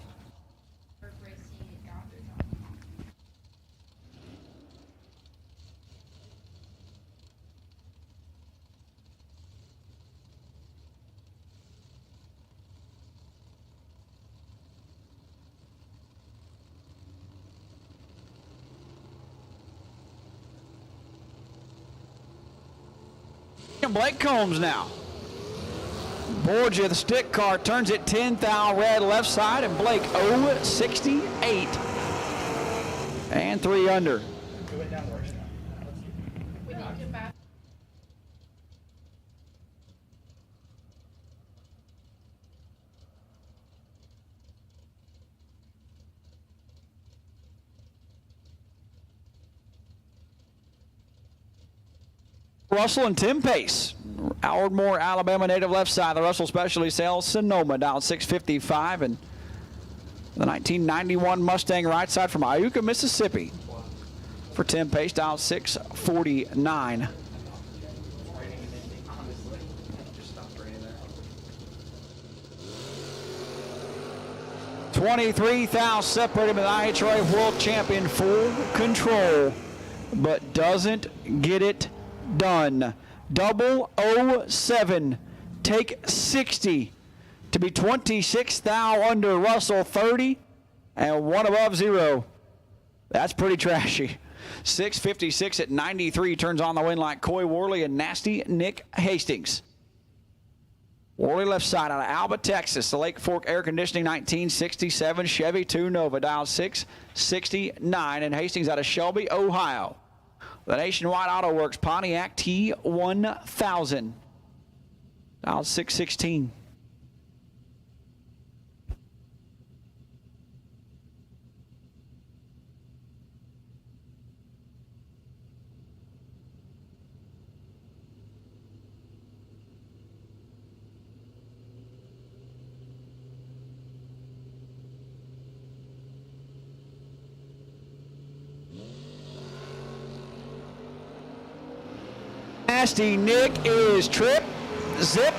Blake Combs now. Borgia, the stick car, turns it 10 thou red left side, and Blake 068 and 3 under. We went down the worst now. We need to get back. Russell and Tim Pace. Ardmore, Alabama native left side. The Russell Specialty Sales Sonoma down 655, and the 1991 Mustang right side from Iuka, Mississippi for Tim Pace down 649. 23 thou separated with IHRA world champion, full control, but doesn't get it done. 007, take 60 to be 26 thou under. Russell 30 and 1 above 0. That's pretty trashy. 656 at 93 turns on the win like Coy Worley and Nasty Nick Hastings. Worley left side out of Alba, Texas. The Lake Fork Air Conditioning 1967 Chevy 2 Nova dial 669, and Hastings out of Shelby, Ohio. The Nationwide Auto Works Pontiac T1000 dial 616. Nasty Nick is trip, zip,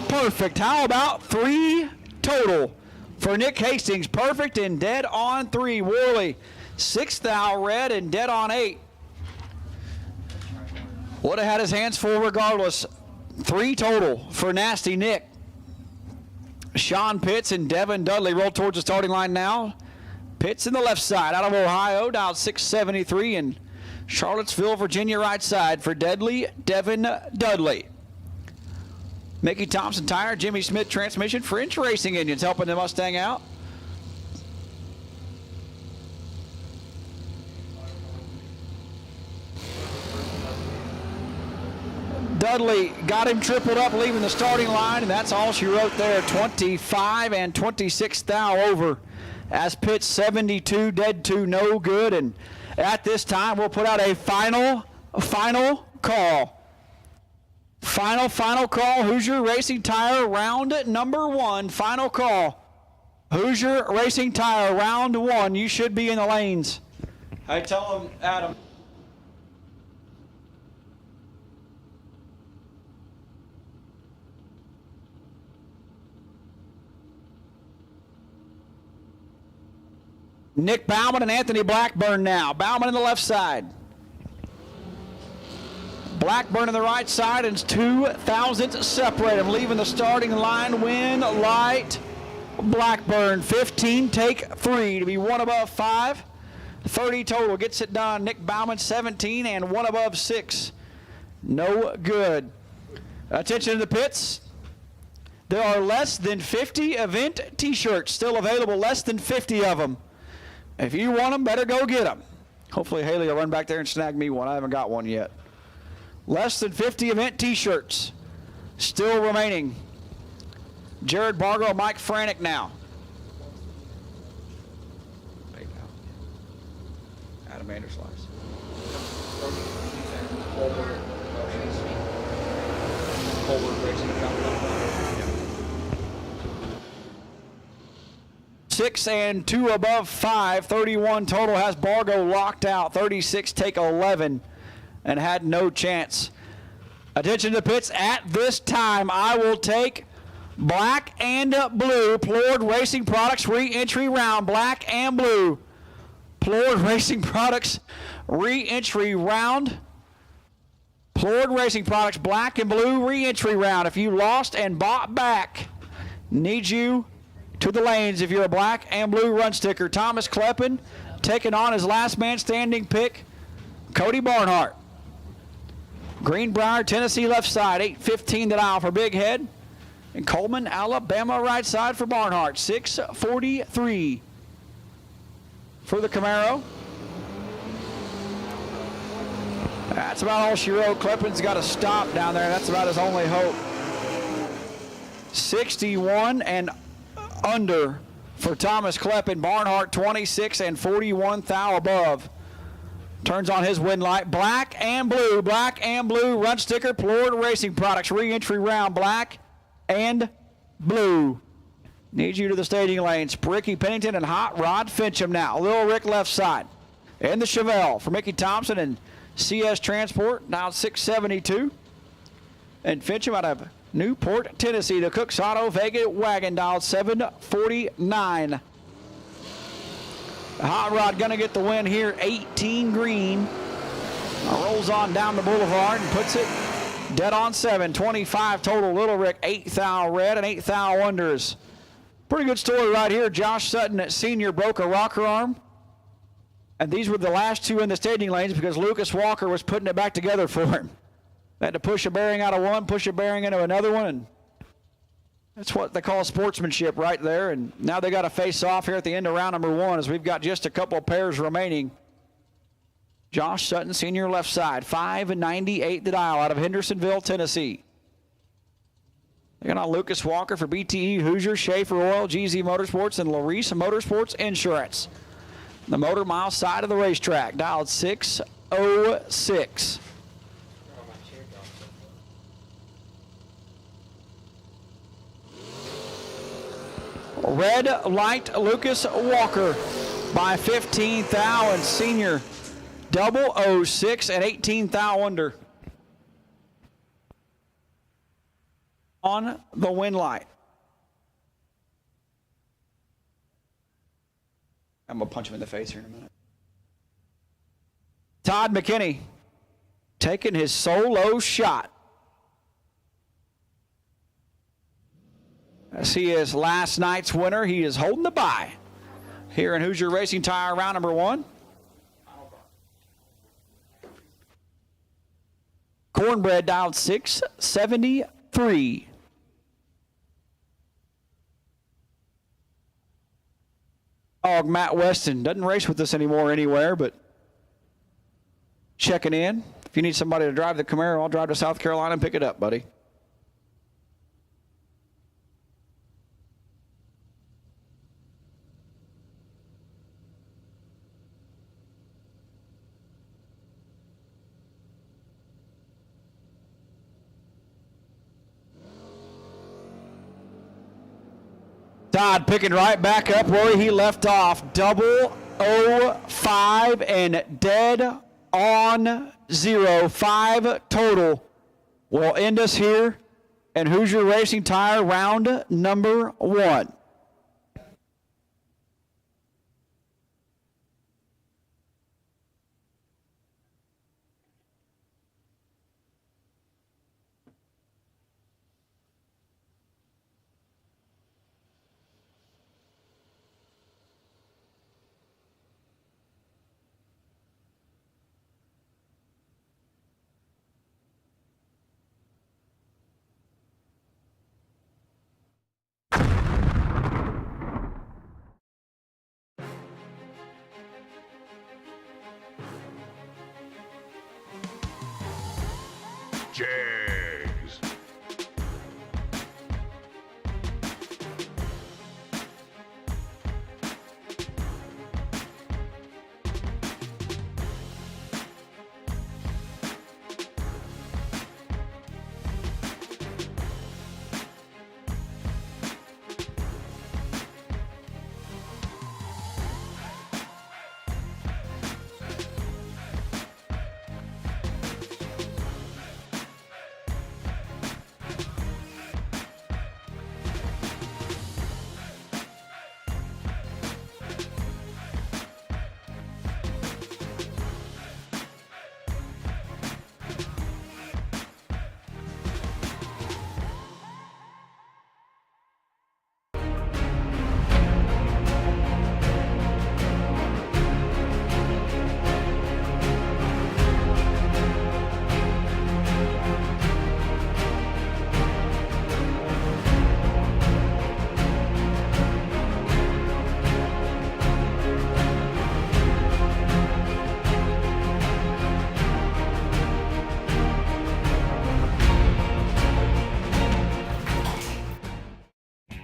perfect. How about 3 total for Nick Hastings? Perfect and dead on 3. Worley, 6 thou red and dead on 8. Would have had his hands full regardless. 3 total for Nasty Nick. Sean Pitts and Devin Dudley roll towards the starting line now. Pitts in the left side out of Ohio, down 673, and Charlottesville, Virginia right side for Devin Dudley. Mickey Thompson tire, Jimmy Smith transmission, French Racing Engines helping the Mustang out. Dudley got him tripled up, leaving the starting line, and that's all she wrote there. 25 and 26 thou over. As Pitts 72, dead 2, no good, and at this time, we'll put out a final call. Final call. Hoosier Racing Tire, round number 1. Final call. Hoosier Racing Tire, round 1. You should be in the lanes. I tell him, Adam. Nick Bauman and Anthony Blackburn now. Bauman in the left side. Blackburn on the right side, and 2 thousandths separate him, leaving the starting line. Win light. Blackburn 15, take 3 to be 1 above 5. 30 total gets it done. Nick Bauman 17 and 1 above 6. No good. Attention to the pits. There are less than 50 event t-shirts still available, less than 50 of them. If you want them, better go get them. Hopefully Haley will run back there and snag me one. I haven't got one yet. Less than 50 event t-shirts still remaining. Jared Bargo, Mike Franick now. Adam Anderslice. Six and 2 above 5. 31 total has Bargo locked out. 36 take 11 and had no chance. Attention to the pits. At this time, I will take black and blue. Pollard Racing Products re-entry round. Black and blue. Pollard Racing Products re-entry round. Pollard Racing Products black and blue re-entry round. If you lost and bought back, need you to the lanes if you're a black and blue run sticker. Thomas Kleppen taking on his last man standing pick, Cody Barnhart. Greenbrier, Tennessee left side, 8:15 the dial for Big Head. And Coleman, Alabama right side for Barnhart, 6:43 for the Camaro. That's about all she wrote. Kleppen's got a stop down there. That's about his only hope. 61 and under for Thomas Kleppen. Barnhart 26 and 41 thou above. Turns on his win light. Black and blue run sticker. Pollard Racing Products re-entry round. Black and blue. Need you to the staging lanes. Ricky Pennington and Hot Rod Fincham now. Little Rick left side. In the Chevelle for Mickey Thompson and CS Transport. Now 672. And Fincham out of Newport, Tennessee. The Cook's Auto Vega Wagon dialed 749. Hot Rod going to get the win here. 18 green. Rolls on down the boulevard and puts it dead on 7. 25 total. Little Rick 8 thou red and 8 thou unders. Pretty good story right here. Josh Sutton at senior broke a rocker arm. And these were the last 2 in the staging lanes because Lucas Walker was putting it back together for him. They had to push a bearing out of one, push a bearing into another one, and that's what they call sportsmanship right there. And now they got to face off here at the end of round number 1 as we've got just a couple of pairs remaining. Josh Sutton, senior left side, 5.98 the dial out of Hendersonville, Tennessee. They got on Lucas Walker for BTE, Hoosier, Schaefer Oil, GZ Motorsports, and Larice Motorsports Insurance. The Motor Mile side of the racetrack, dialed 606. Red light Lucas Walker by 15 thou and senior 006 and 18 thou under on the win light. I'm going to punch him in the face here in a minute. Todd McKinney taking his solo shot. As he is last night's winner, he is holding the bye here in Hoosier Racing Tire round number 1. Cornbread dialed 673. Matt Weston doesn't race with us anymore anywhere, but checking in. If you need somebody to drive the Camaro, I'll drive to South Carolina and pick it up, buddy. Dodd picking right back up where he left off. 005 and dead on 0. 5 total will end us here. And Hoosier Racing Tire round number 1. Jags.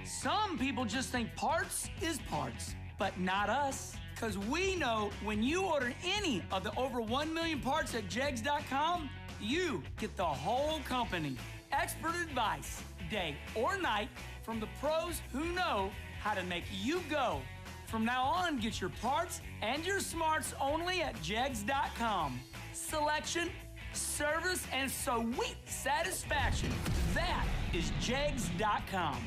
Some people just think parts is parts, but not us. Because we know when you order any of the over 1 million parts at jegs.com, you get the whole company. Expert advice, day or night, from the pros who know how to make you go. From now on, get your parts and your smarts only at jegs.com. Selection, service, and sweet satisfaction. That is jegs.com.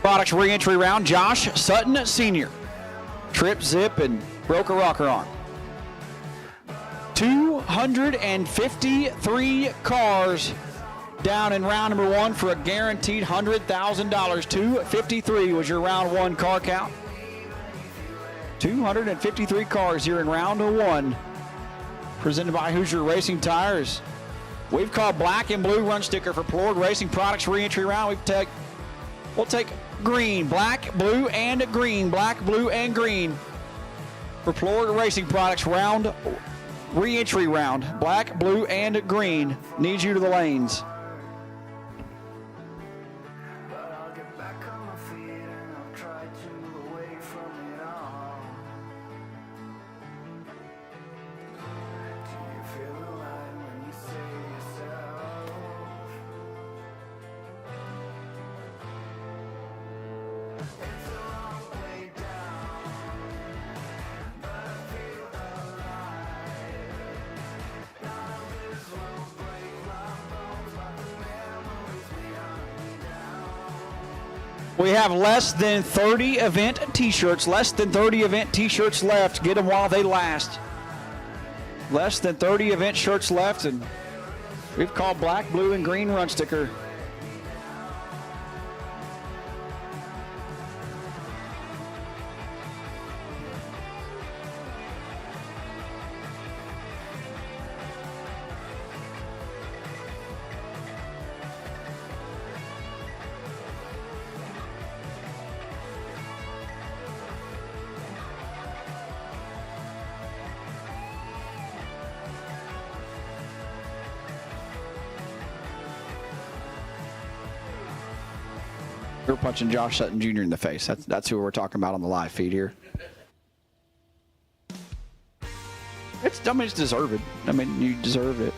Products re-entry round, Josh Sutton Sr. Trip, zip, and broke a rocker arm. 253 cars down in round number 1 for a guaranteed $100,000. 253 was your round 1 car count. 253 cars here in round 1. Presented by Hoosier Racing Tires. We've called black and blue run sticker for Pollard Racing Products re-entry round. We'll take green, black, blue, and green. Black, blue, and green for Pollard Racing Products round, re-entry round. Black, blue, and green. Need you to the lanes. We have less than 30 event t-shirts, left. Get them while they last. Less than 30 event shirts left, and we've called black, blue, and green run sticker. We're punching Josh Sutton Jr. in the face. That's who we're talking about on the live feed here. It's deserved. I mean, you deserve it.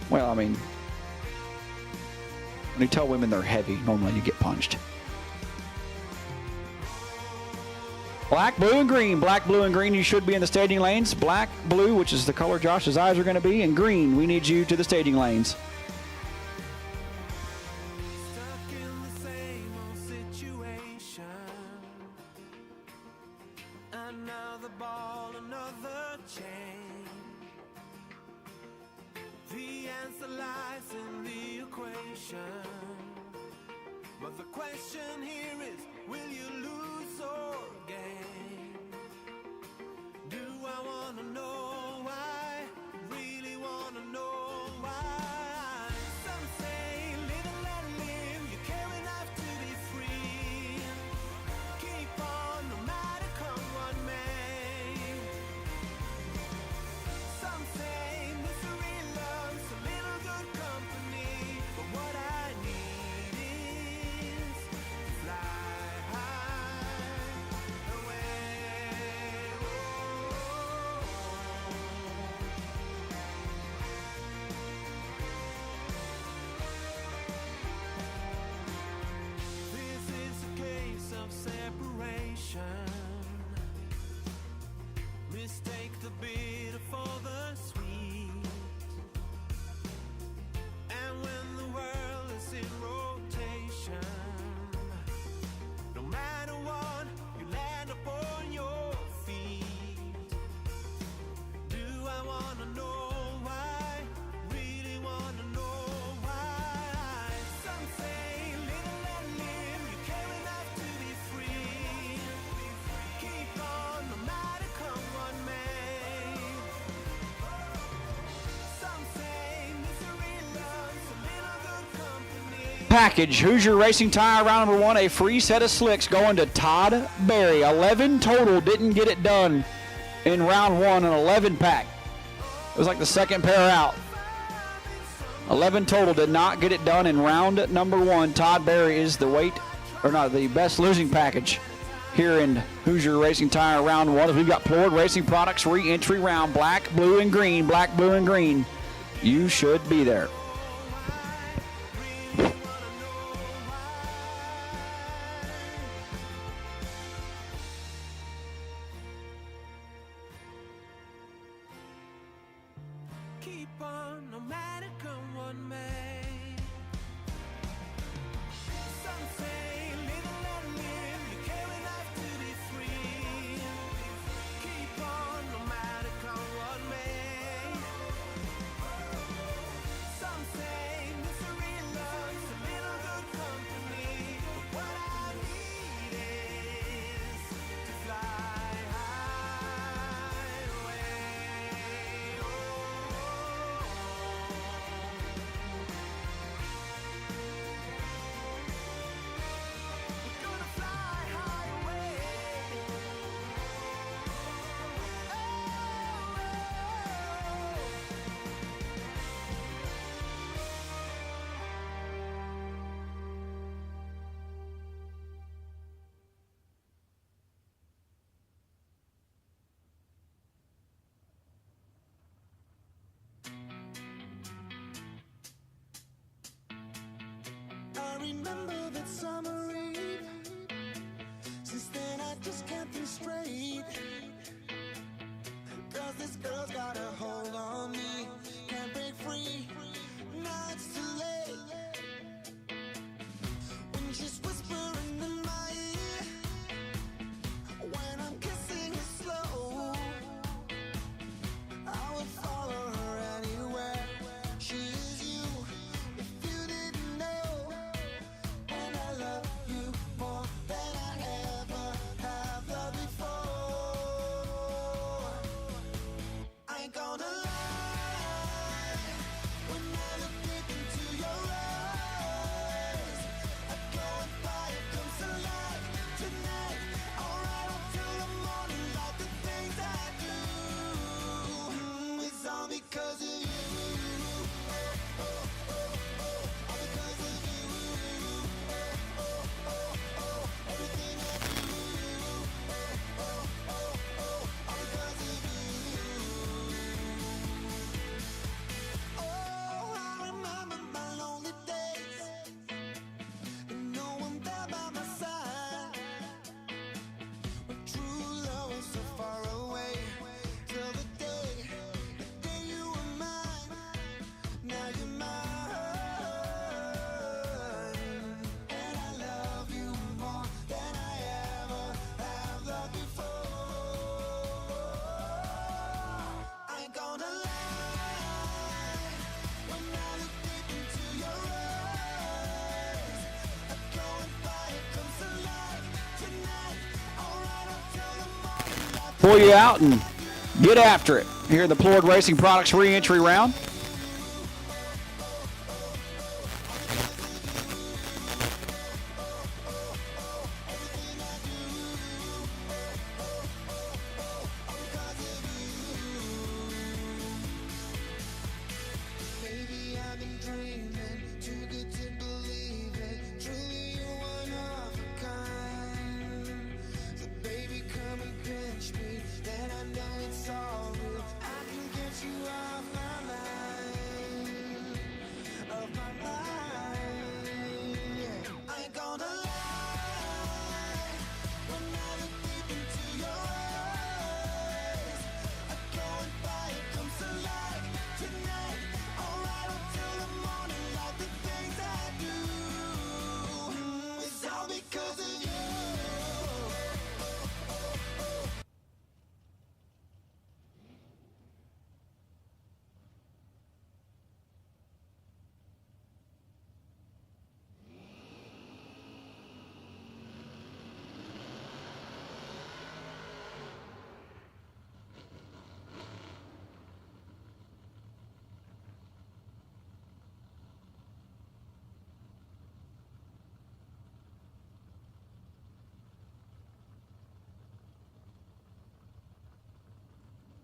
Well, I mean, when you tell women they're heavy, normally you get punched. Black, blue, and green. Black, blue, and green, you should be in the staging lanes. Black, blue, which is the color Josh's eyes are going to be, and green, we need you to the staging lanes. Stuck in the same old situation. Another ball, another chain. The answer lies in the equation. But the question here is, will you lose or gain? Do I wanna know why? Really wanna know why? Some say live and let live. You care enough to be free. Keep on no matter come what may. Some say misery loves a little good company. But what I need is to fly high away. This is a case of separation. Mistake the bitter for the sweet. And when the world is in rotation, no matter what, you land upon your feet. Do I wanna know why? Really wanna know why? Some say live and let live. You care enough to be free. Keep on no matter come what may. Some say misery loves a little good company. Package, Hoosier Racing Tire, round number 1, a free set of slicks going to Todd Berry. 11 total, didn't get it done in round 1, an 11 pack. It was like the second pair out. 11 total, did not get it done in round number 1. Todd Berry is the best losing package here in Hoosier Racing Tire round 1. We've got Pollard Racing Products re-entry round, black, blue, and green. Black, blue, and green. You should be there. Keep on no matter come what may. Some say live and let live. You care enough to be free. Keep on no matter come what may. Some say misery loves a little good company. But what I need is to fly high away. We're gonna fly high away. I remember that summer eve. Since then I just can't think straight. 'Cause this girl's got a hold on me. Can't break free. Now it's too late. When she's whispering in my ear. When I'm kissing her slow. I would follow her anywhere. She is you, if you didn't know. And I love you more than I ever have loved before. I ain't gonna lie. When I look deep into your eyes, I go and fire comes alive tonight. I'll ride up till the morning like the things I do. It's all because of you. All because of you. pull you out and get after it here in the Pollard Racing Products re-entry round.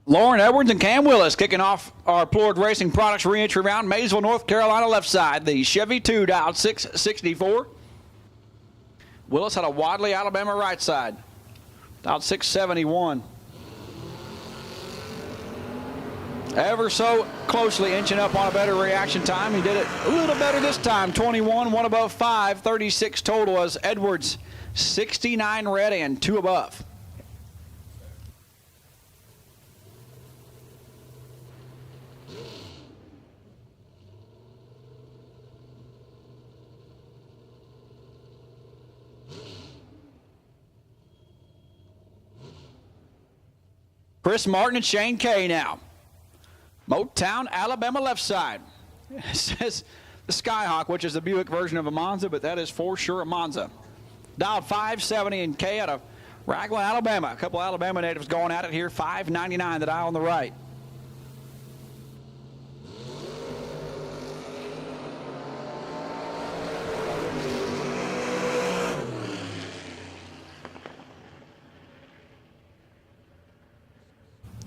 Lauren Edwards and Cam Willis kicking off our Pollard Racing Products re-entry round. Maysville, North Carolina, left side. The Chevy 2 dialed 664. Willis had a Wadley, Alabama, right side. Dialed 671. Ever so closely inching up on a better reaction time. He did it a little better this time. 21, 1 above 5, 36 total as Edwards 69 red and 2 above. Chris Martin and Shane Kay now. Motown, Alabama, left side. It says the Skyhawk, which is the Buick version of a Monza, but that is for sure a Monza. Dialed 570 and Kay out of Ragland, Alabama. A couple Alabama natives going at it here. 599, the dial on the right.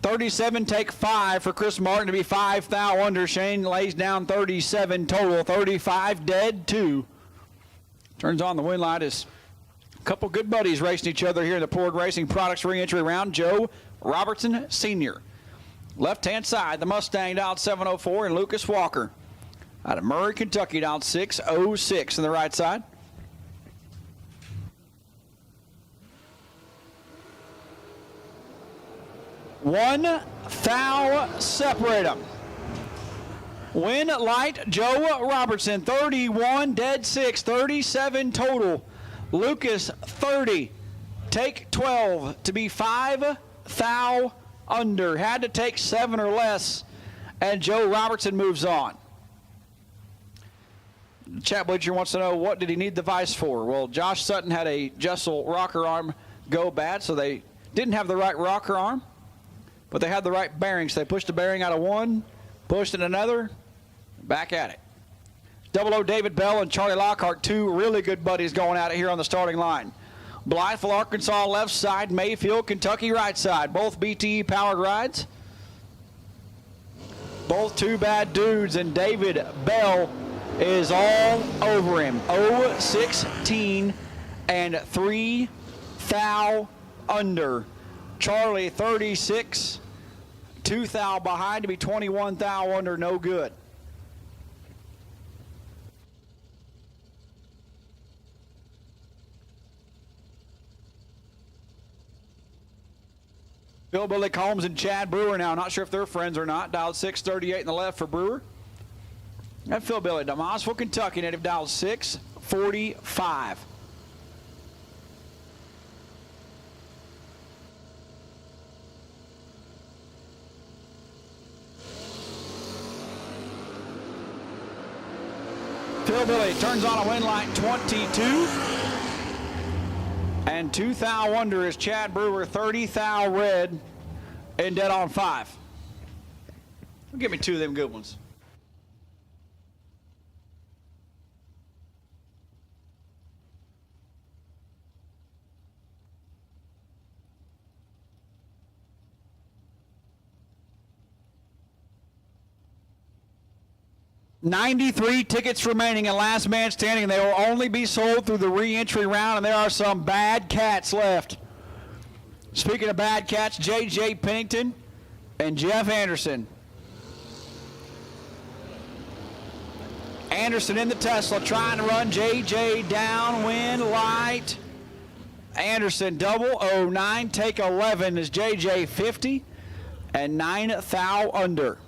.37 take 5 for Chris Martin to be 5 thou under. Shane lays down 37 total. 35 dead, 2. Turns on the wind light as a couple good buddies racing each other here in the Pollard Racing Products re-entry round. Joe Robertson Sr. Left-hand side, the Mustang dialed 704, and Lucas Walker out of Murray, Kentucky, dialed 606 on the right side. One thou separate them. Win light, Joe Robertson, 31, dead 6, 37 total. Lucas, 30. Take 12 to be 5 thou under. Had to take 7 or less, and Joe Robertson moves on. Chat Bleacher wants to know, what did he need the vise for? Well, Josh Sutton had a Jessel rocker arm go bad, so they didn't have the right rocker arm. But they had the right bearings. They pushed the bearing out of one, pushed it another, back at it. 00 David Bell and Charlie Lockhart, 2 really good buddies going at it here on the starting line. Blytheville, Arkansas, left side. Mayfield, Kentucky, right side. Both BTE powered rides. Both 2 bad dudes, and David Bell is all over him. 0-16 and 3 thou under. Charlie, 36, 2 thou behind to be 21 thou under, no good. Bill Billy Combs and Chad Brewer now. Not sure if they're friends or not. Dialed 638 in the left for Brewer. And Phil Billy, Damasville, Kentucky native, dialed 645. Phil Billy turns on a wind light 22. And 2 thou under is Chad Brewer, 30 thou red, and dead on 5. Give me 2 of them good ones. $93 tickets remaining and last man standing. They will only be sold through the re-entry round, and there are some bad cats left. Speaking of bad cats, J.J. Pennington and Jeff Anderson. Anderson in the Tesla trying to run J.J. downwind light. Anderson double 09, take 11 is J.J. 50 and 9 thou under.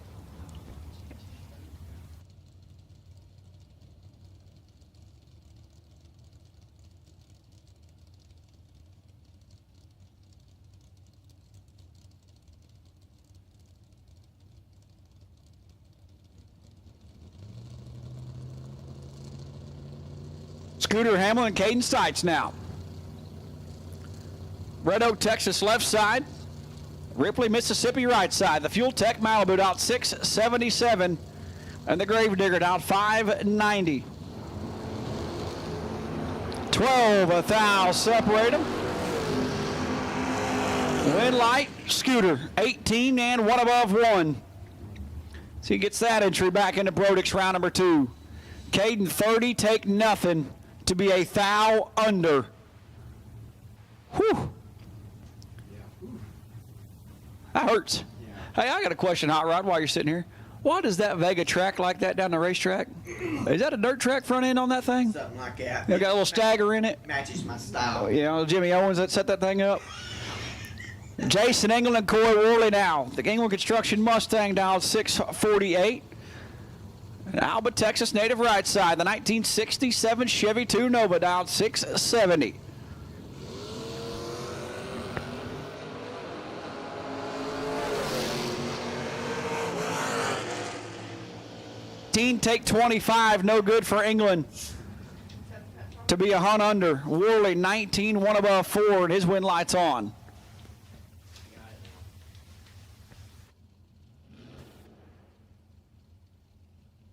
Scooter Hamlin, Caden Stites now. Red Oak, Texas left side. Ripley, Mississippi right side. The Fuel Tech Malibu out 677. And the Gravedigger down 590. 12 thou separate them. Wind light, Scooter 18 and 1 above 1. So he gets that entry back into Brodix round number 2. Caden 30, take nothing to be a thou under. Whew. That hurts. Hey, I got a question, Hot Rod, while you're sitting here. Why does that Vega track like that down the racetrack? Is that a dirt track front end on that thing? Something like that. You got a little stagger in it? Matches my style. You know, Jimmy Owens that set that thing up. Jason England and Corey Worley now. The England Construction Mustang down 648. Alba, Texas native right side. The 1967 Chevy 2 Nova down 670. Take 25, no good for England to be a hunt under. Worley 19, 1 above 4, and his wind light's on.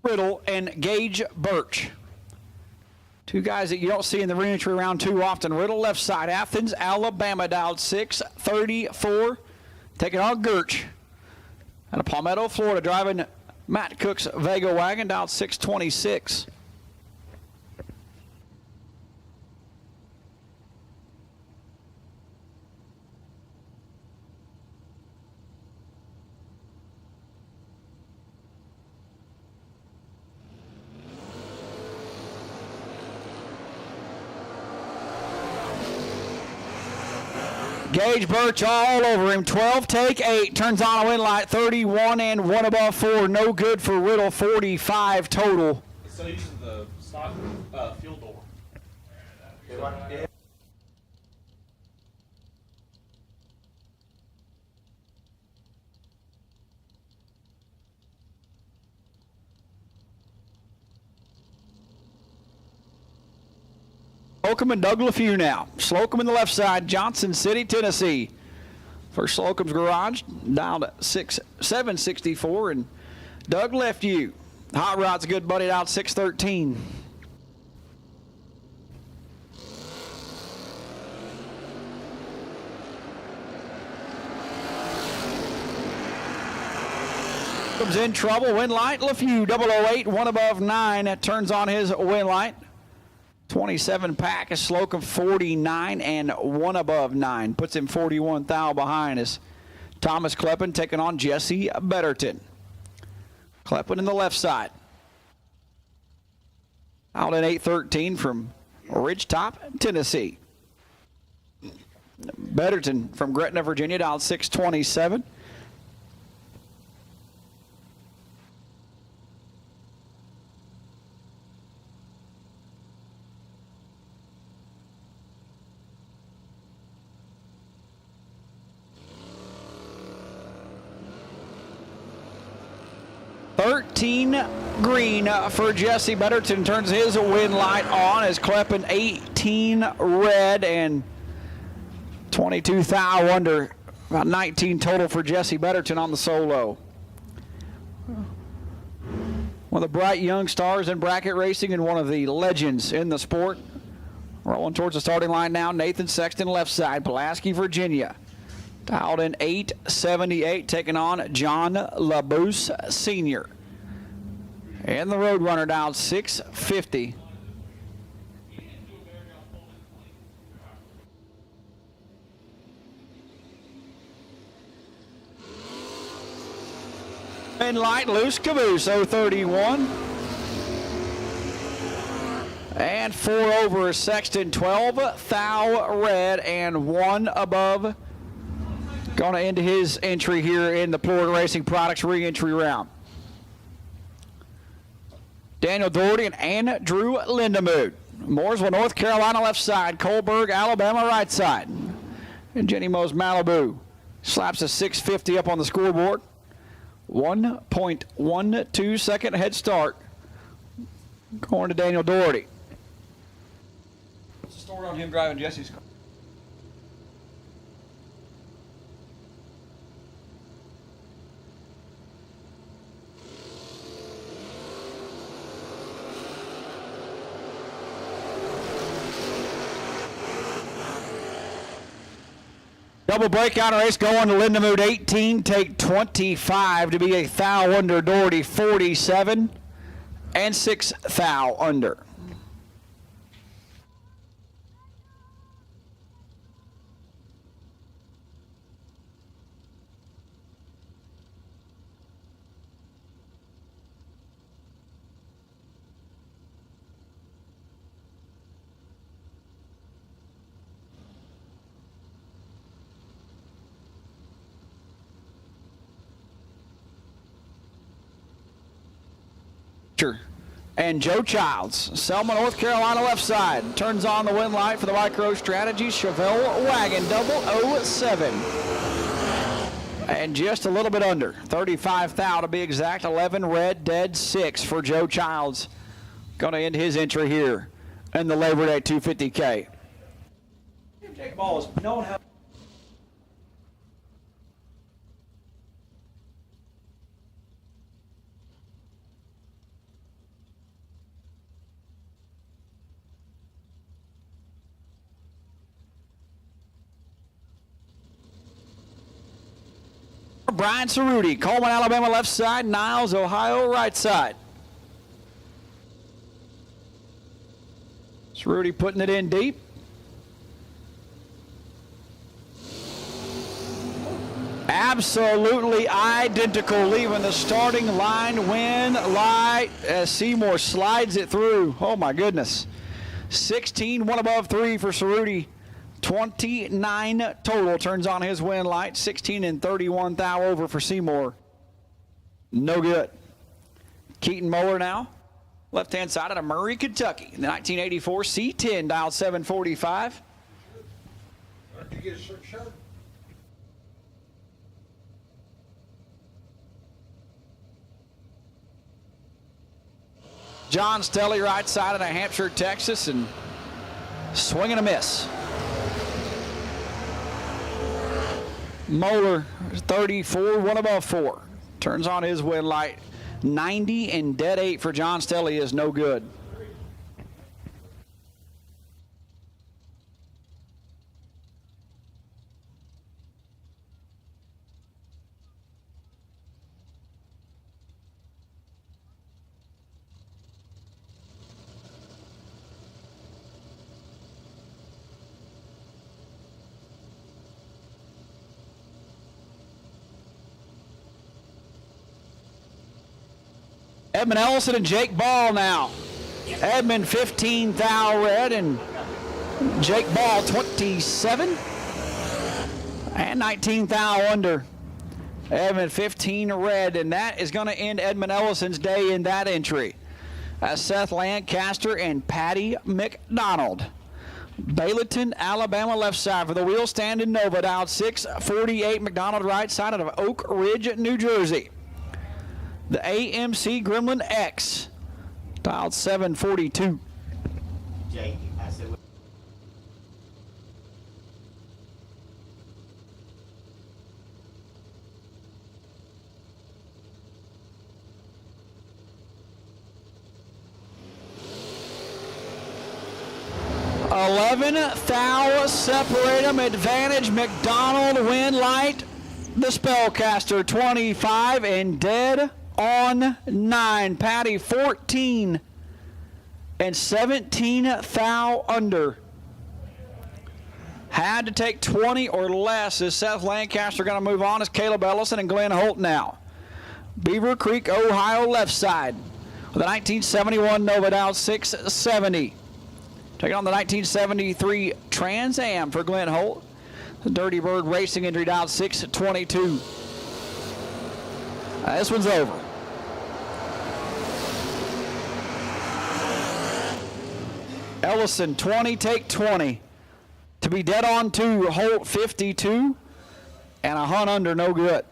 Riddle and Gage Birch. 2 guys that you don't see in the re-entry round too often. Riddle left side, Athens, Alabama, dialed 634. Taking on Gertch out of Palmetto, Florida, driving Matt Cook's Vega wagon, dialed 626. Gage Birch all over him. 12, take 8. Turns on a wind light. 31 and 1 above 4. No good for Riddle. 45 total. It still uses the stock fuel door. Slocum and Doug LaFew now. Slocum in the left side, Johnson City, Tennessee. For Slocum's garage, down to 764, and Doug LaFew. Hot Rod's a good buddy, out 613. Comes in trouble, wind light, LaFew, 008, 1 above 9. That turns on his wind light. 27 pack is Slocum 49 and 1 above 9. Puts him 41 thou behind is Thomas Kleppen taking on Jesse Betterton. Kleppen in the left side. Out in 813 from Ridgetop, Tennessee. Betterton from Gretna, Virginia, down 627. Green for Jesse Betterton turns his wind light on as Kleppen 18 red, and 22 thou under, about 19 total for Jesse Betterton on the solo. One of the bright young stars in bracket racing and one of the legends in the sport. Rolling towards the starting line now, Nathan Sexton left side, Pulaski, Virginia. Dialed in 878, taking on John LaBouse Sr. And the Roadrunner dialed 650. In light, loose caboose, 031. And 4 over Sexton, 12 thou red, and 1 above. Going to end his entry here in the Florida Racing Products re-entry round. Daniel Doherty and Andrew Lindemood. Mooresville, North Carolina left side. Colberg, Alabama right side. And Jenny Mo's Malibu slaps a 650 up on the scoreboard. 1.12 second head start going to Daniel Doherty. What's the story on him driving Jesse's car? Double breakout race going to Lindemood 18, take 25 to be a thou under, Doherty 47, and 6 thou under. And Joe Childs, Selma, North Carolina left side, turns on the wind light for the Micro Strategy Chevelle Wagon 007. And just a little bit under, 35 thou to be exact, 11 red, dead 6 for Joe Childs. Going to end his entry here in the Labor Day 250K. Jake Ball is known how. Brian Cerruti, Coleman, Alabama left side, Niles, Ohio right side. Cerruti putting it in deep. Absolutely identical, leaving the starting line, win light as Seymour slides it through. Oh my goodness. 16, 1 above 3 for Cerruti. 29 total, turns on his win light. 16 and 31 thou over for Seymour. No good. Keaton Moeller now. Left-hand side out of Murray, Kentucky. The 1984 C10 dialed 745. Did you get a shirt? John Stelly right side out of Hampshire, Texas, and swing and a miss. Moeller, 34, 1 above 4. Turns on his win light. 90 and dead 8 for John Stelly is no good. Edmund Ellison and Jake Ball now. Edmund 15 thou red and Jake Ball 27 and 19 thou under. Edmund 15 red, and that is going to end Edmund Ellison's day in that entry. Seth Lancaster and Patty McDonald. Bayleton, Alabama left side for the wheel stand in Nova, dialed 648. McDonald right side out of Oak Ridge, New Jersey. The AMC Gremlin X, dialed 742. Jake, I said, 11 thou separate them. Advantage McDonald, win light. The Spellcaster 25 and dead on 9. Patty 14 and 17 thou under. Had to take 20 or less. Is Seth Lancaster going to move on? Is Caleb Ellison and Glenn Holt now. Beaver Creek, Ohio, left side. With a 1971 Nova Dow 670. Taking on the 1973 Trans Am for Glenn Holt. The Dirty Bird Racing Injury Dow 622. This one's over. Ellison 20, take 20. To be dead on 2, Holt 52, and a hunt under, no good.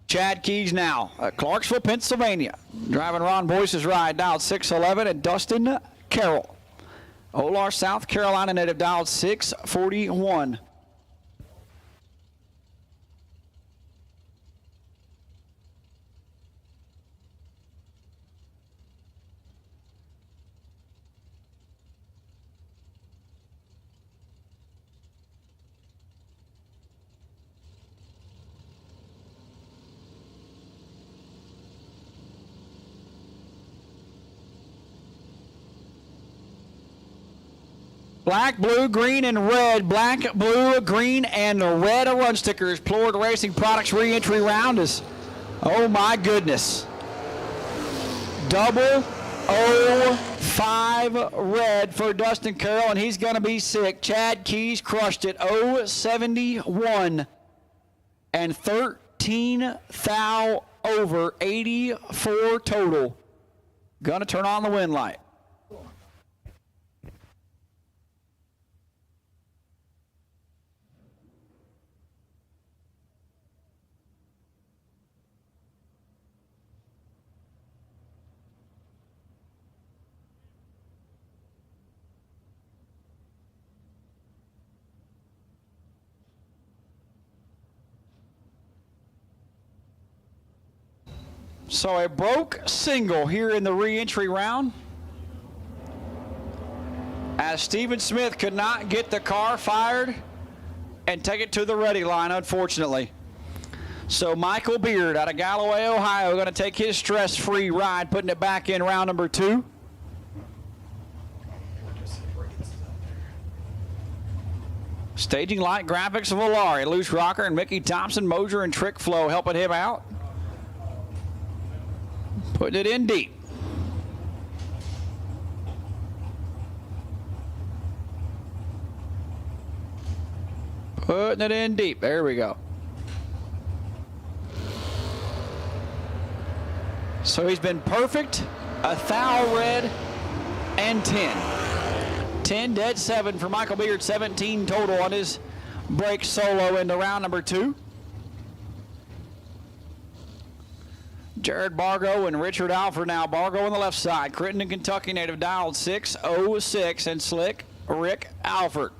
Chad Keys now at Clarksville, Pennsylvania. Driving Ron Boyce's ride, dialed 611, and Dustin Carroll. Olar, South Carolina native, dialed 641. Black, blue, green, and red. Black, blue, green, and red run stickers. Pollard Racing Products re-entry round is, oh my goodness. 005 red for Dustin Carroll, and he's going to be sick. Chad Keys crushed it. 071 and 13 thou over. 84 total. Going to turn on the wind light. So a broke single here in the re-entry round, as Stephen Smith could not get the car fired and take it to the ready line, unfortunately. So Michael Beard out of Galloway, Ohio, going to take his stress-free ride, putting it back in round number 2. Staging light graphics of Valari, Loose Rocker, and Mickey Thompson, Moser, and Trick Flow helping him out. Putting it in deep. Putting it in deep. There we go. So he's been perfect, a thou red, and 10. 10 dead, 7 for Michael Beard, 17 total on his break solo into round number 2. Jared Bargo and Richard Alford now. Bargo on the left side. Crittenden, Kentucky native, dialed 606, and Slick Rick Alford.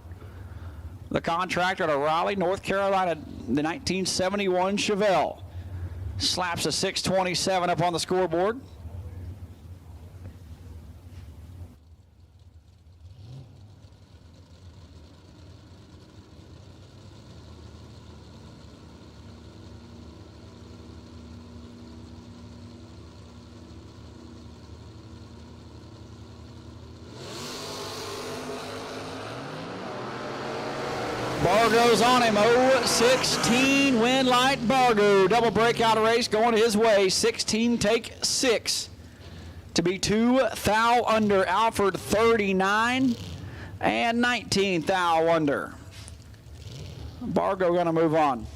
The contractor out of Raleigh, North Carolina, the 1971 Chevelle. Slaps a 627 up on the scoreboard. Bargo's on him, 0-16, win light Bargo. Double breakout race going his way, 16 take 6. To be 2 thou under. Alford 39 and 19 thou under. Bargo going to move on.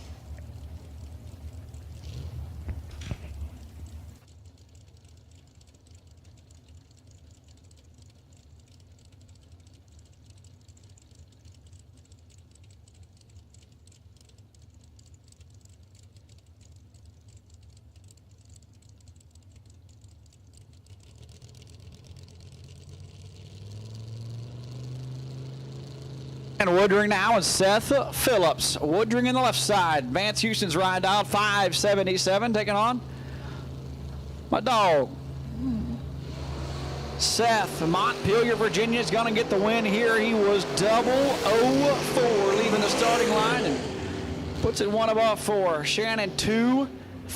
And Woodring now is Seth Phillips. Woodring in the left side. Vance Houston's ride dialed 577, taking on my dog, Seth Montpelier, Virginia, is going to get the win here. He was double 0-4 leaving the starting line and puts it one above 4. Shannon 2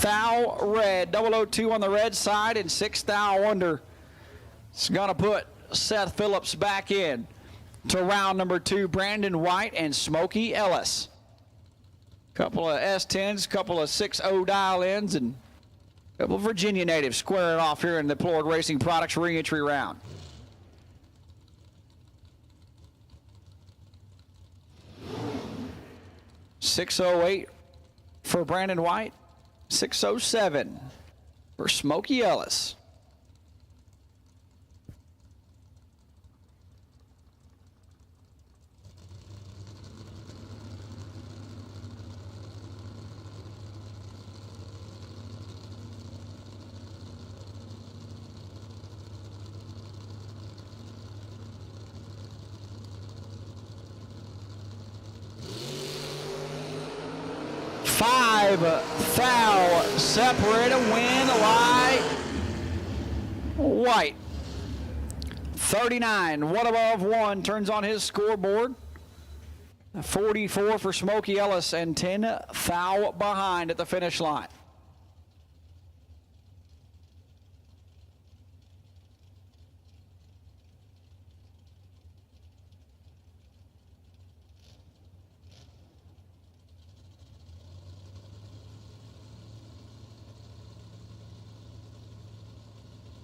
thou red, 002 on the red side and 6 thou under. It's going to put Seth Phillips back in to round number 2. Brandon White and Smokey Ellis. Couple of S10s, couple of 6-0 dial-ins, and a couple of Virginia natives squaring off here in the Pollard Racing Products re-entry round. .608 for Brandon White, 607 for Smokey Ellis. Five thou separate, a win lie White. 39, 1 above 1 turns on his scoreboard. 44 for Smokey Ellis and 10 thou behind at the finish line.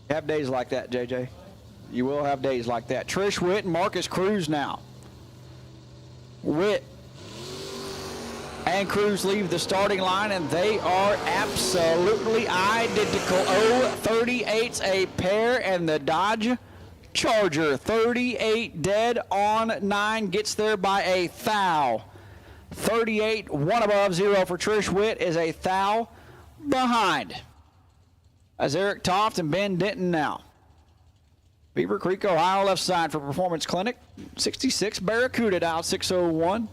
Have days like that, JJ. You will have days like that. Trish Witt and Marcus Cruz now. Witt and Cruz leave the starting line, and they are absolutely identical. 0-38's a pair, and the Dodge Charger, 38 dead on 9, gets there by a thou. 38, 1 above 0 for Trish Witt is a thou behind. As Eric Toft and Ben Denton now. Beaver Creek, Ohio, left side for Performance Clinic. 66 Barracuda out 601.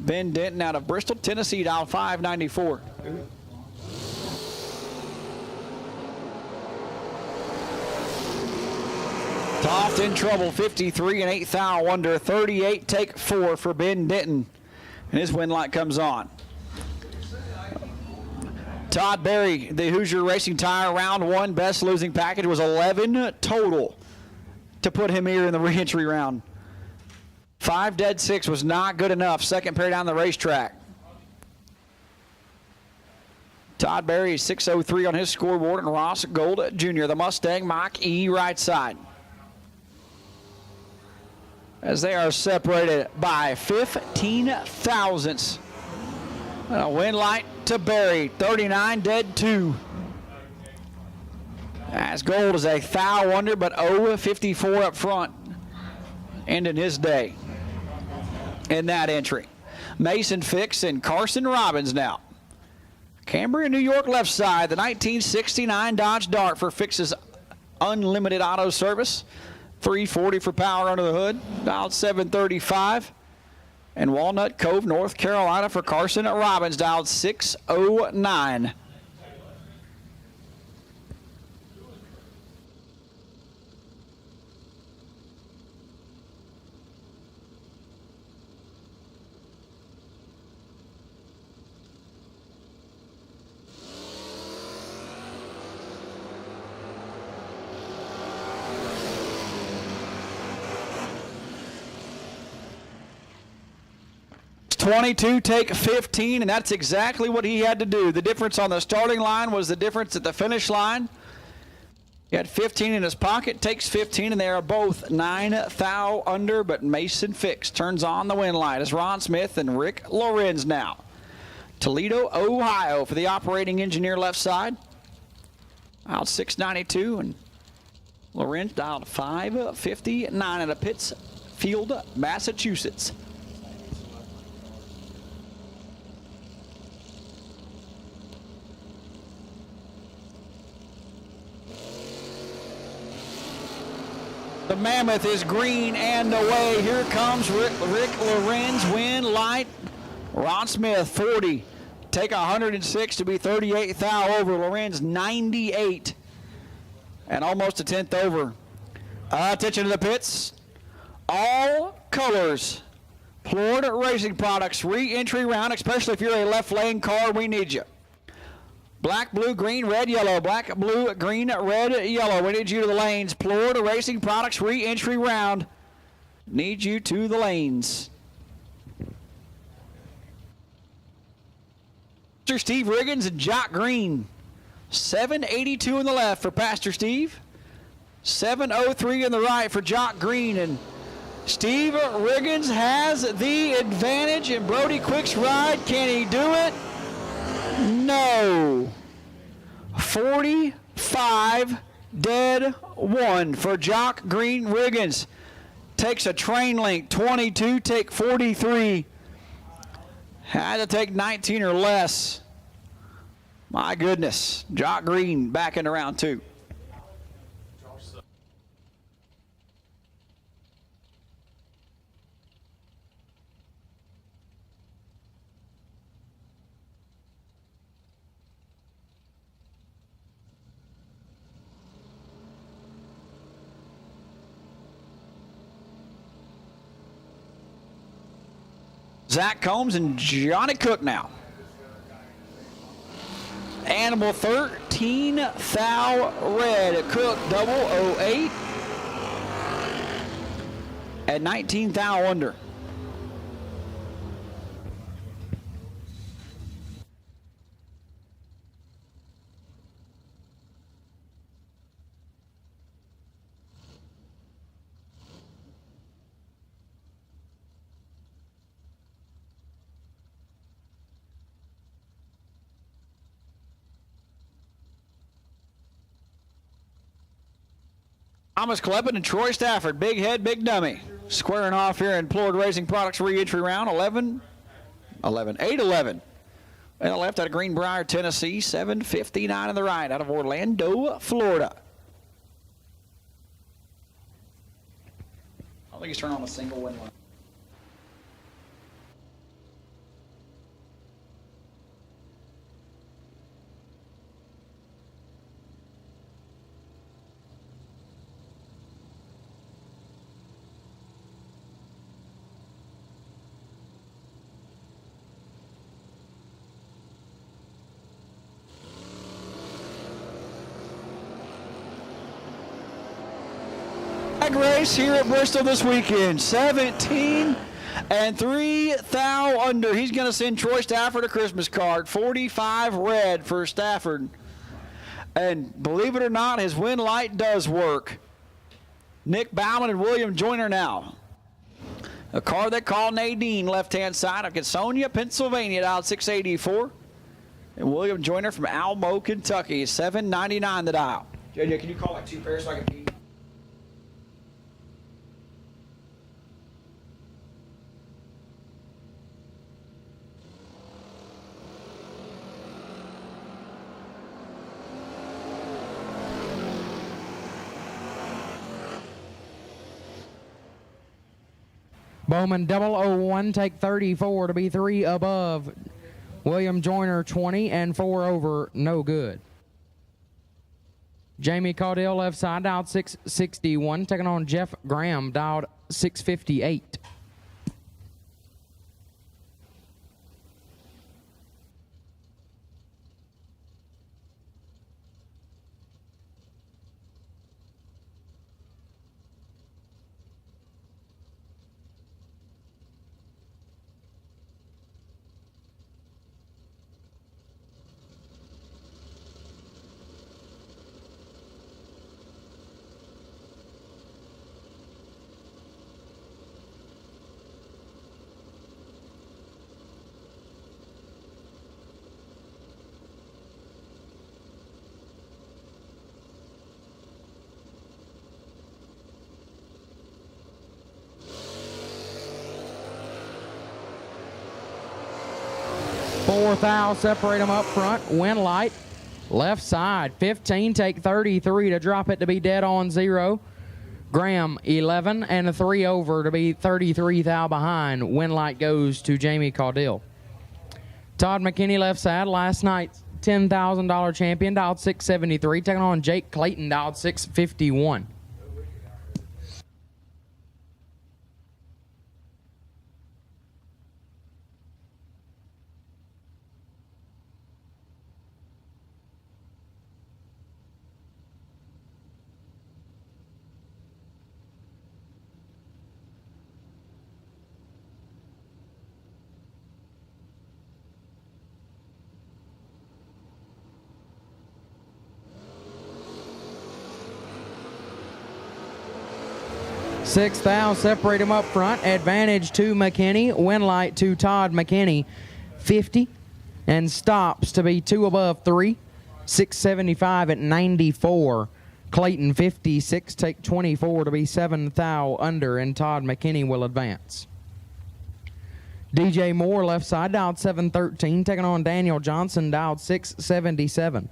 Ben Denton out of Bristol, Tennessee, dial 594. Toft in trouble, 53 and 8 thou under, 38 take 4 for Ben Denton. And his win light comes on. Todd Berry, the Hoosier Racing Tire round 1 best losing package was 11 total to put him here in the re-entry round. 5 dead 6 was not good enough. Second pair down the racetrack. Todd Berry, 603 on his scoreboard, and Ross Gold Jr., the Mustang Mach E right side. As they are separated by 15 thousandths. A win light to Berry, 39 dead 2. As Gold is a thou under, but 0-54 up front, ending his day in that entry. Mason Fix and Carson Robbins now. Cambria, New York left side, the 1969 Dodge Dart for Fix's unlimited auto service. 340 for power under the hood, dialed 735. And Walnut Cove, North Carolina for Carson Robbins, dialed 609. .22 take 15, and that's exactly what he had to do. The difference on the starting line was the difference at the finish line. He had 15 in his pocket, takes 15, and they are both 9 thou under, but Mason Fix turns on the win light as Ron Smith and Rick Lorenz now. Toledo, Ohio for the operating engineer left side. Out 692, and Lorenz dialed 559 at a Pittsfield, Massachusetts. The Mammoth is green and away. Here comes Rick Lorenz, win light. Ron Smith, 40, take 106 to be 38 thou over. Lorenz 98 and almost a 10th over. Attention to the pits. All colors. Pollard Racing Products re-entry round, especially if you're a left lane car, we need you. Black, blue, green, red, yellow. Black, blue, green, red, yellow. We need you to the lanes. Pollard Racing Products re-entry round. Need you to the lanes. Pastor Steve Riggins and Jock Green. 782 in the left for Pastor Steve. 703 in the right for Jock Green. And Steve Riggins has the advantage in Brody Quick's ride. Can he do it? No. 45 dead 1 for Jock Green. Riggins takes a train link. 22, take 43. Had to take 19 or less. My goodness. Jock Green back into round 2. Zach Combs and Johnny Cook now. Animal 13 thou red. Cook double 08. At 19 thou under. Thomas Kleppen and Troy Stafford, big head, big dummy. Squaring off here in Pollard Racing Products re-entry round, 8-11. And the left out of Greenbrier, Tennessee, 7:59 in the right out of Orlando, Florida. I don't think he's turning on a single win line. Race here at Bristol this weekend. 17 and 3 thou under. He's going to send Troy Stafford a Christmas card. 45 red for Stafford. And believe it or not, his win light does work. Nick Bauman and William Joyner now. A car they call Nadine, left-hand side of Kitsonia, Pennsylvania, dialed 684. And William Joyner from Almo, Kentucky, 799 the dial. JJ, can you call like 2 pairs so I can pee? Bowman 001, take 34 to be 3 above. William Joyner 20 and 4 over, no good. Jamie Caudill left side, dialed 661, taking on Jeff Graham, dialed 658. Fourth thou, separate them up front. Win light, left side. 15, take 33 to drop it to be dead on 0. Graham 11 and a 3 over to be 33 thou behind. Win light goes to Jamie Caudill. Todd McKinney left side, last night's $10,000 champion, dialed 673, taking on Jake Clayton, dialed 651. Sixth thou, separate him up front. Advantage to McKinney. Win light to Todd McKinney. 50. And stops to be 2 above 3. 675 at 94. Clayton 56. Take 24 to be 7 thou under. And Todd McKinney will advance. DJ Moore left side, dialed 713. Taking on Daniel Johnson, dialed 677.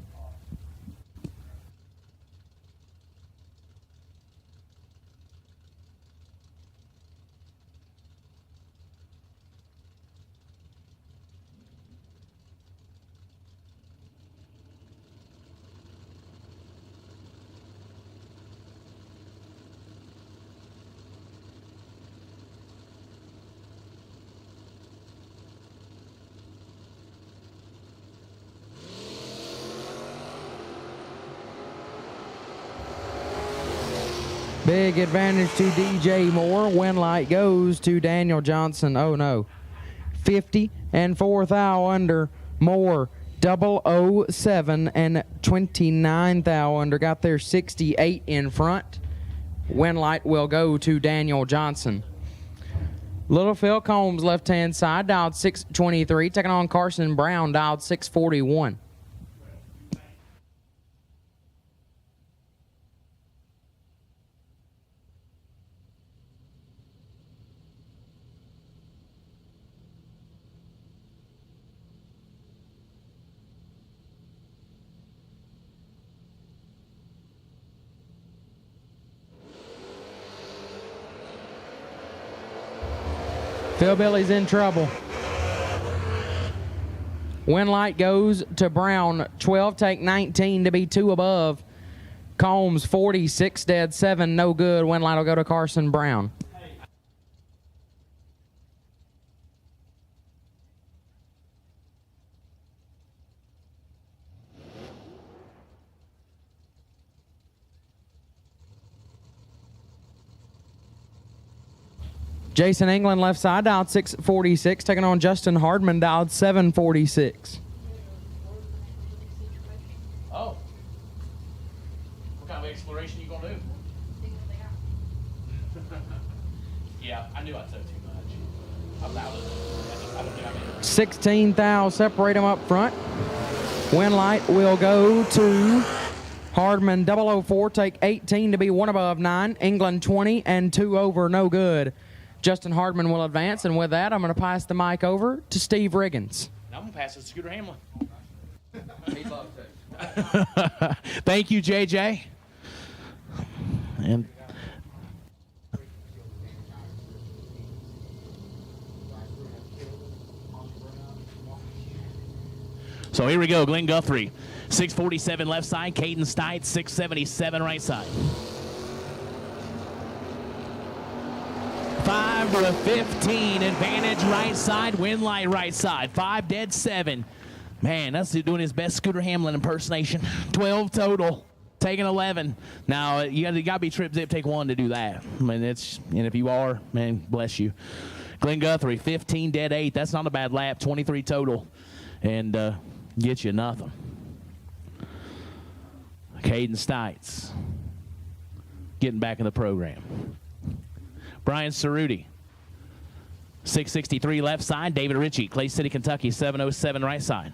Big advantage to DJ Moore. Win light goes to Daniel Johnson. Oh no. 50 and 4 thou under. Moore 007 and 29 thou under. Got there 68 in front. Win light will go to Daniel Johnson. Little Phil Combs left hand side, dialed 623. Taking on Carson Brown, dialed 641. Phil Billy's in trouble. Win light goes to Brown. 12 take 19 to be 2 above. Combs 46 dead, 7 no good. Win light will go to Carson Brown. Jason England left side, dialed 646, taking on Justin Hardman, dialed 746. Oh. What kind of exploration you gonna do? Yeah, I knew I took too much. I'm out of it. I don't think I'm in. 16 thou, separate them up front. Win light will go to Hardman 004, take 18 to be 1 above 9. England 20 and 2 over, no good. Justin Hardman will advance, and with that, I'm going to pass the mic over to Steve Riggins. Now I'm going to pass it to Scooter Hamlin. He'd love to. Thank you, JJ. And so here we go, Glenn Guthrie, 647 left side, Caden Stites, 677 right side. 5 to 15, advantage right side, win light right side. 5 dead, 7. Man, that's doing his best Scooter Hamlin impersonation. 12 total, taking 11. Now you got to be trip zip take 1 to do that. I mean, and if you are, man, bless you. Glenn Guthrie, 15 dead, 8. That's not a bad lap. 23 total, and get you nothing. Caden Stites getting back in the program. Brian Cerruti, 663 left side. David Ritchie, Clay City, Kentucky, 707 right side.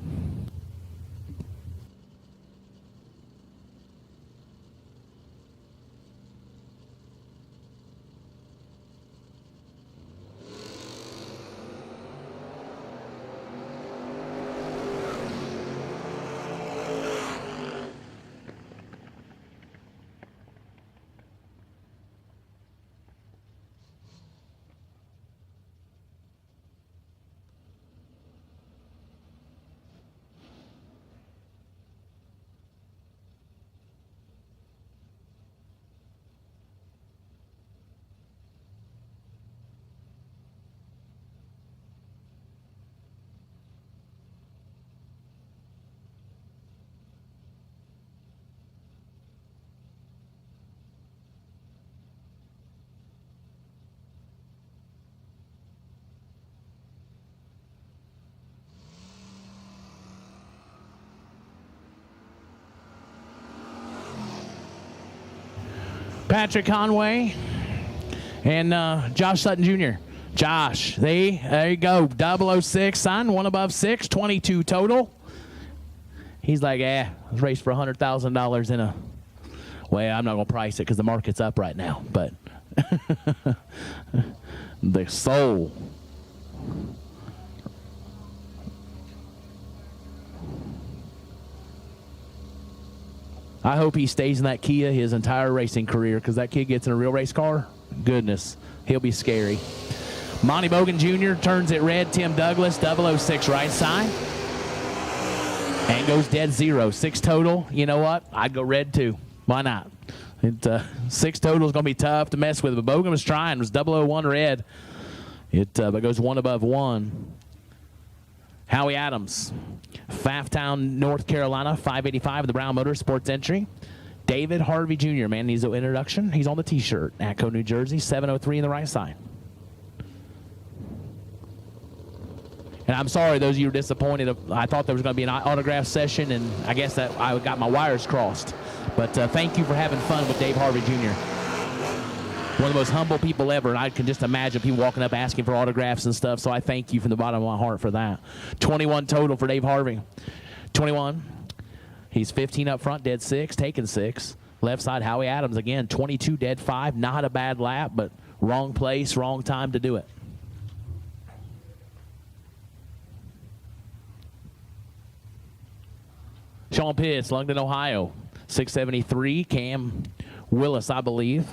Patrick Conway, and Josh Sutton Jr. Josh, there you go. 006, son. One above 6, 22 total. He's like, let's race for $100,000 in a. Well, I'm not going to price it because the market's up right now, but the soul. I hope he stays in that Kia his entire racing career, because that kid gets in a real race car, goodness, he'll be scary. Monty Bogan Jr. turns it red. Tim Douglas, 006 right side. And goes dead 0. 6 total. You know what? I'd go red too. Why not? 6 total is going to be tough to mess with, but Bogan was trying. It was 001 red. It but goes 1 above 1. Howie Adams, Pfafftown, North Carolina, 585 of the Brown Motorsports entry. David Harvey Jr., man, needs an introduction. He's on the T-shirt. Atco, New Jersey, 703 in the right side. And I'm sorry, those of you who were disappointed. I thought there was going to be an autograph session, and I guess that I got my wires crossed. But thank you for having fun with Dave Harvey Jr. One of the most humble people ever, and I can just imagine people walking up asking for autographs and stuff, so I thank you from the bottom of my heart for that. 21 total for Dave Harvey. 21. He's 15 up front, dead 6, taking 6. Left side, Howie Adams, again, 22, dead 5. Not a bad lap, but wrong place, wrong time to do it. Sean Pitts, London, Ohio, 673. Cam Willis, I believe.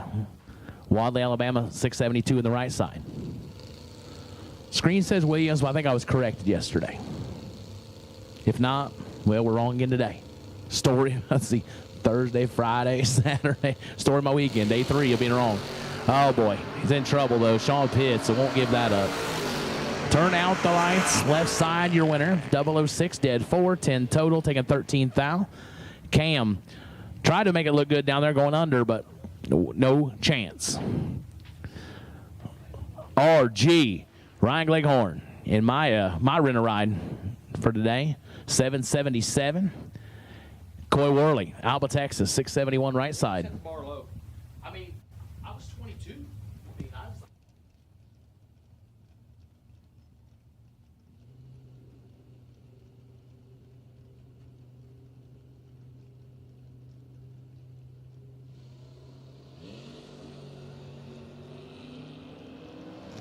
Wadley, Alabama, 672 in the right side. Screen says Williams, but I think I was corrected yesterday. If not, well, we're wrong again today. Story, let's see, Thursday, Friday, Saturday. Story of my weekend, day 3 of being wrong. Oh, boy, he's in trouble, though. Sean Pitts, so won't give that up. Turn out the lights. Left side, your winner. 006, dead 4, 10 total, taking 13th thou. Cam tried to make it look good down there going under, but no chance. RG, Ryan Gleghorn, in my rent-a-ride for today, 777. Coy Worley, Alba, Texas, 671 right side. I mean, I was 22.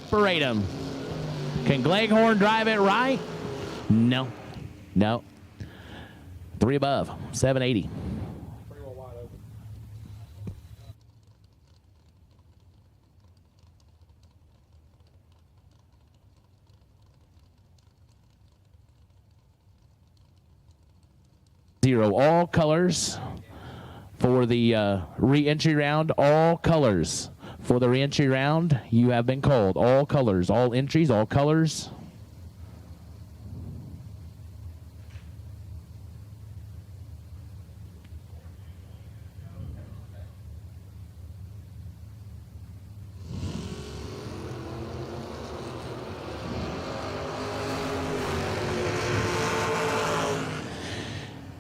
Separate him. Can Gleghorn drive it right? No. 3 above, 780. Pretty well wide open. Zero, all colors for the re-entry round. All colors for the re-entry round. You have been called. All colors, all entries, all colors.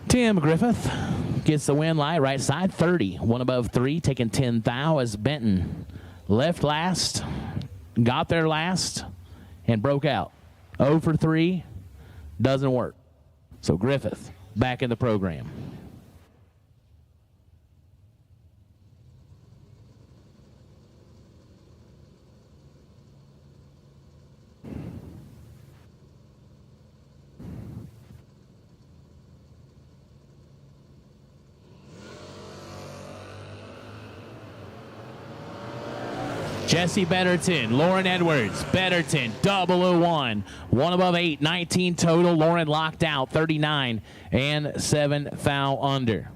Tim Griffith gets the win light, right side, 30. 1 above 3, taking 10 thou as Benton left last, got there last, and broke out. 0 for 3, doesn't work. So Griffith back in the program. Jesse Betterton, Lauren Edwards, Betterton, 001, 1 above 8, 19 total. Lauren locked out, 39 and 7 thou under.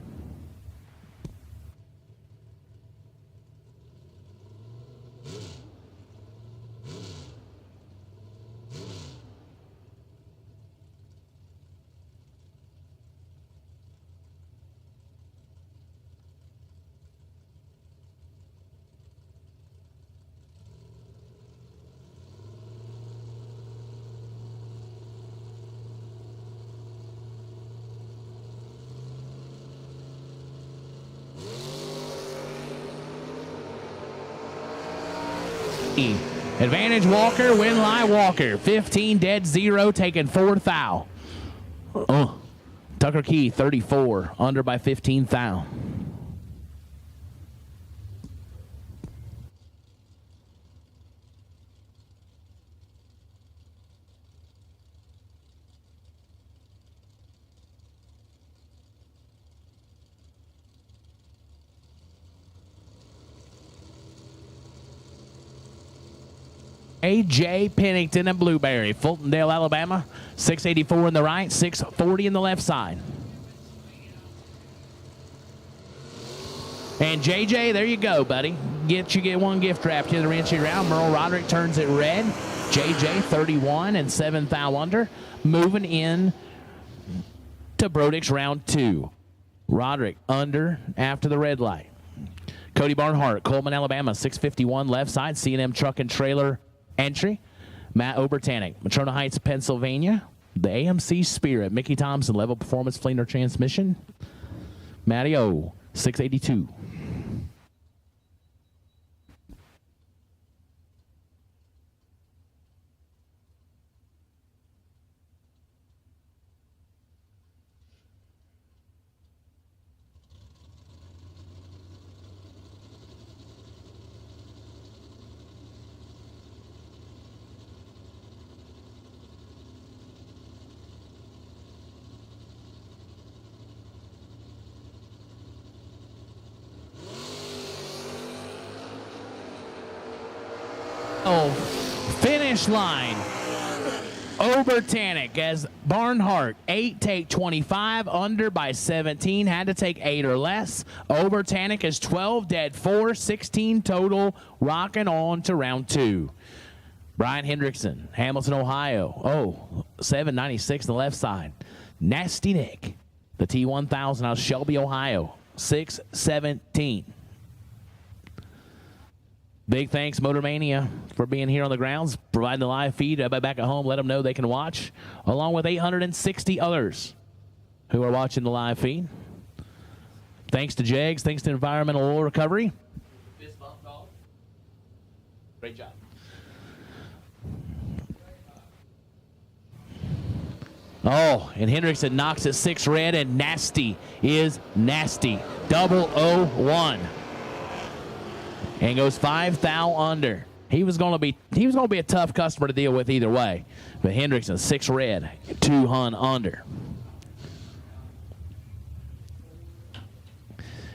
Advantage Walker, win lie Walker. 15 dead 0, taking 4th thou. Tucker Key 34, under by 15 thou. A.J. Pennington and Blueberry, Fultondale, Alabama. 684 in the right, 640 in the left side. And JJ, there you go, buddy. Get one gift wrapped to the entry round. Merle Roderick turns it red. JJ 31 and 7 thou under. Moving in to Brodick's round 2. Roderick under after the red light. Cody Barnhart, Coleman, Alabama, 651 left side. C&M truck and trailer entry. Matt Obertanic, Matrona Heights, Pennsylvania. The AMC Spirit, Mickey Thompson, level performance, Fleener transmission. Matty O, 682. Finish line. Obertanic as Barnhart, 8 take 25, under by 17, had to take 8 or less. Obertanic is 12, dead 4, 16 total, rocking on to round 2. Brian Hendrickson, Hamilton, Ohio, 796 on the left side. Nasty Nick, the T1000 out of Shelby, Ohio, 617. Big thanks, Motor Mania, for being here on the grounds, providing the live feed. Everybody back at home, let them know they can watch, along with 860 others who are watching the live feed. Thanks to JEGS, thanks to Environmental Oil Recovery. Fist bump, dog. Great job. Oh, and Hendrickson knocks it 6 red, and Nasty is nasty. 001. And goes 5 thou under. He was going to be a tough customer to deal with either way. But Hendrickson 6 red, 2 hun under.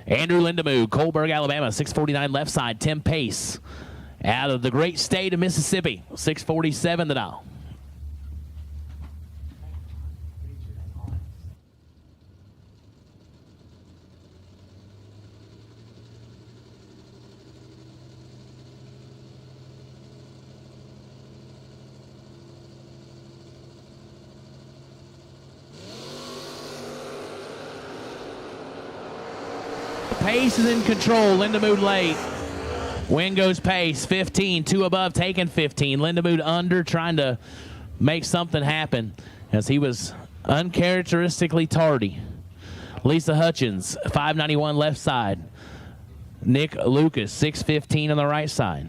Andrew Lindemood, Colberg, Alabama, 649 left side. Tim Pace out of the great state of Mississippi, 647 the dial. Pace is in control. Lindemood late. Win goes Pace. 15. 2 above, taking 15. Lindemood under, trying to make something happen as he was uncharacteristically tardy. Lisa Hutchins, 591 left side. Nick Lucas, 615 on the right side.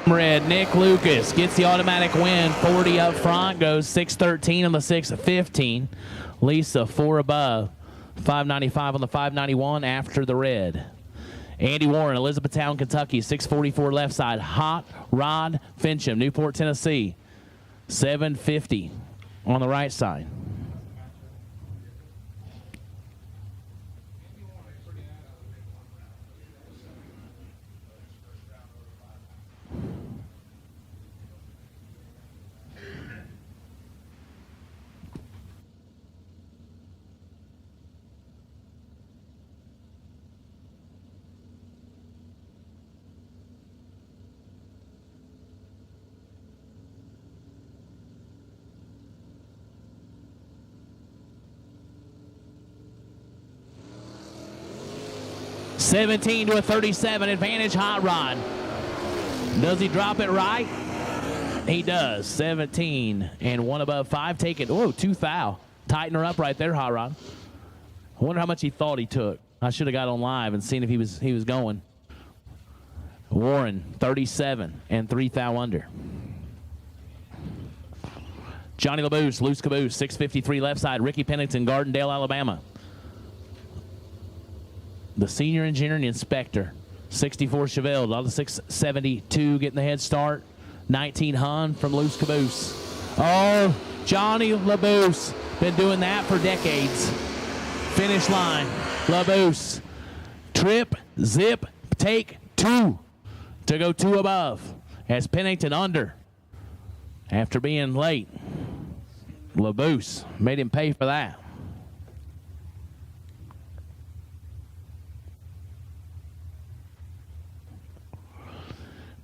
Red, Nick Lucas gets the automatic win. 40 up front, goes 613 on the 615. Lisa 4 above, 595 on the 591 after the red. Andy Warren, Elizabethtown, Kentucky, 644 left side. Hot Rod Fincham, Newport, Tennessee, 750 on the right side. 17 to a 37 advantage hot rod. Does he drop it right? He does. 17 and 1 above 5. Take it. Whoa, 2 foul. Tighten her up right there, hot rod. I wonder how much he thought he took. I should have got on live and seen if he was going. Warren, 37 and 3 thou under. Johnny LaBoose, loose caboose, 653 left side. Ricky Pennington, Gardendale, Alabama. The senior engineering inspector, 64 Chevelle, a lot of 672 getting the head start. 19 Hun from loose caboose. Oh, Johnny LaBoose, been doing that for decades. Finish line, LaBoose. Trip, zip, take 2 to go 2 above. As Pennington under after being late. LaBoose made him pay for that.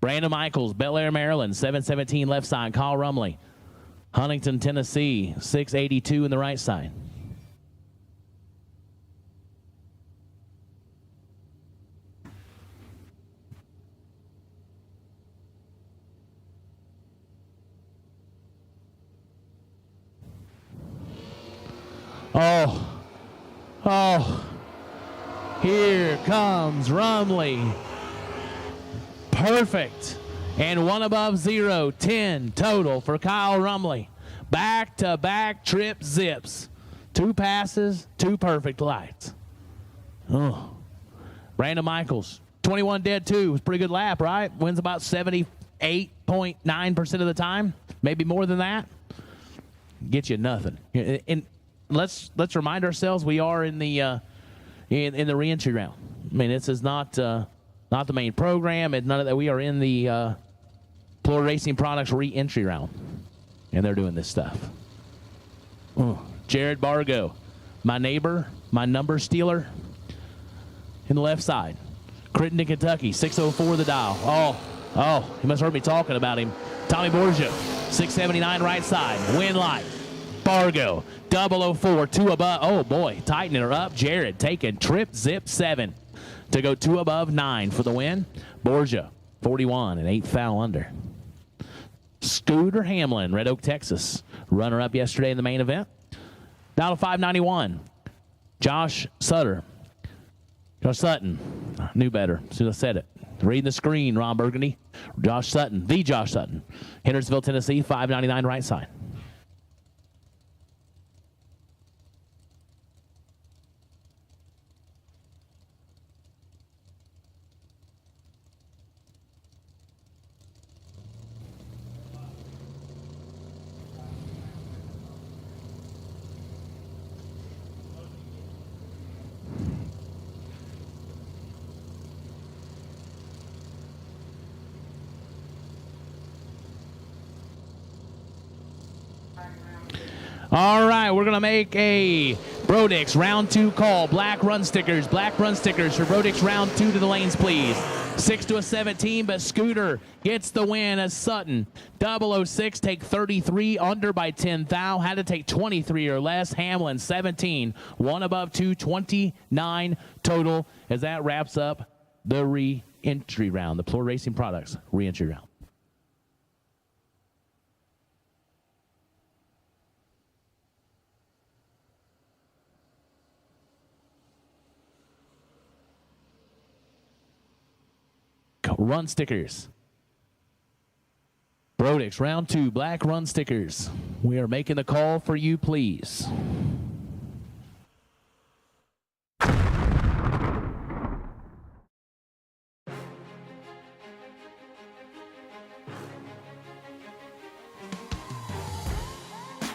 Brandon Michaels, Bel Air, Maryland, 717 left side. Kyle Rumley, Huntington, Tennessee, 682 in the right side. Oh, here comes Rumley. Perfect. And 1 above 0, 10 total for Kyle Rumley. Back-to-back trip zips. 2 passes, 2 perfect lights. Oh. Brandon Michaels, 21 dead 2. Was a pretty good lap, right? Wins about 78.9% of the time. Maybe more than that. Get you nothing. And let's remind ourselves we are in the reentry round. I mean, this is not the main program. It's none of that. We are in the Pollard Racing Products re-entry round, and they're doing this stuff. Jared Bargo, my neighbor, my number stealer, in the left side. Crittenden, Kentucky, 604 the dial. Oh, you must have heard me talking about him. Tommy Borgia, 679 right side. Win light. Bargo, 004, 2 above. Oh, boy, tightening her up. Jared taking trip zip 7 to go 2 above 9 for the win. Borgia, 41 and 8 foul under. Scooter Hamlin, Red Oak, Texas, runner-up yesterday in the main event. Down to 591. Josh Sutton. Knew better as soon as I said it. Reading the screen, Ron Burgundy. Josh Sutton, the Josh Sutton. Hendersonville, Tennessee, 599 right side. All right, we're going to make a Brodix round 2 call. Black run stickers for Brodix round 2 to the lanes, please. 6 to a 17, but Scooter gets the win as Sutton. 006 take 33 under by 10 thou. Had to take 23 or less. Hamlin 17, 1 above 2, 29 total as that wraps up the re-entry round, the Pollard Racing Products re-entry round. Run stickers. Brodix, round 2, black run stickers. We are making the call for you, please.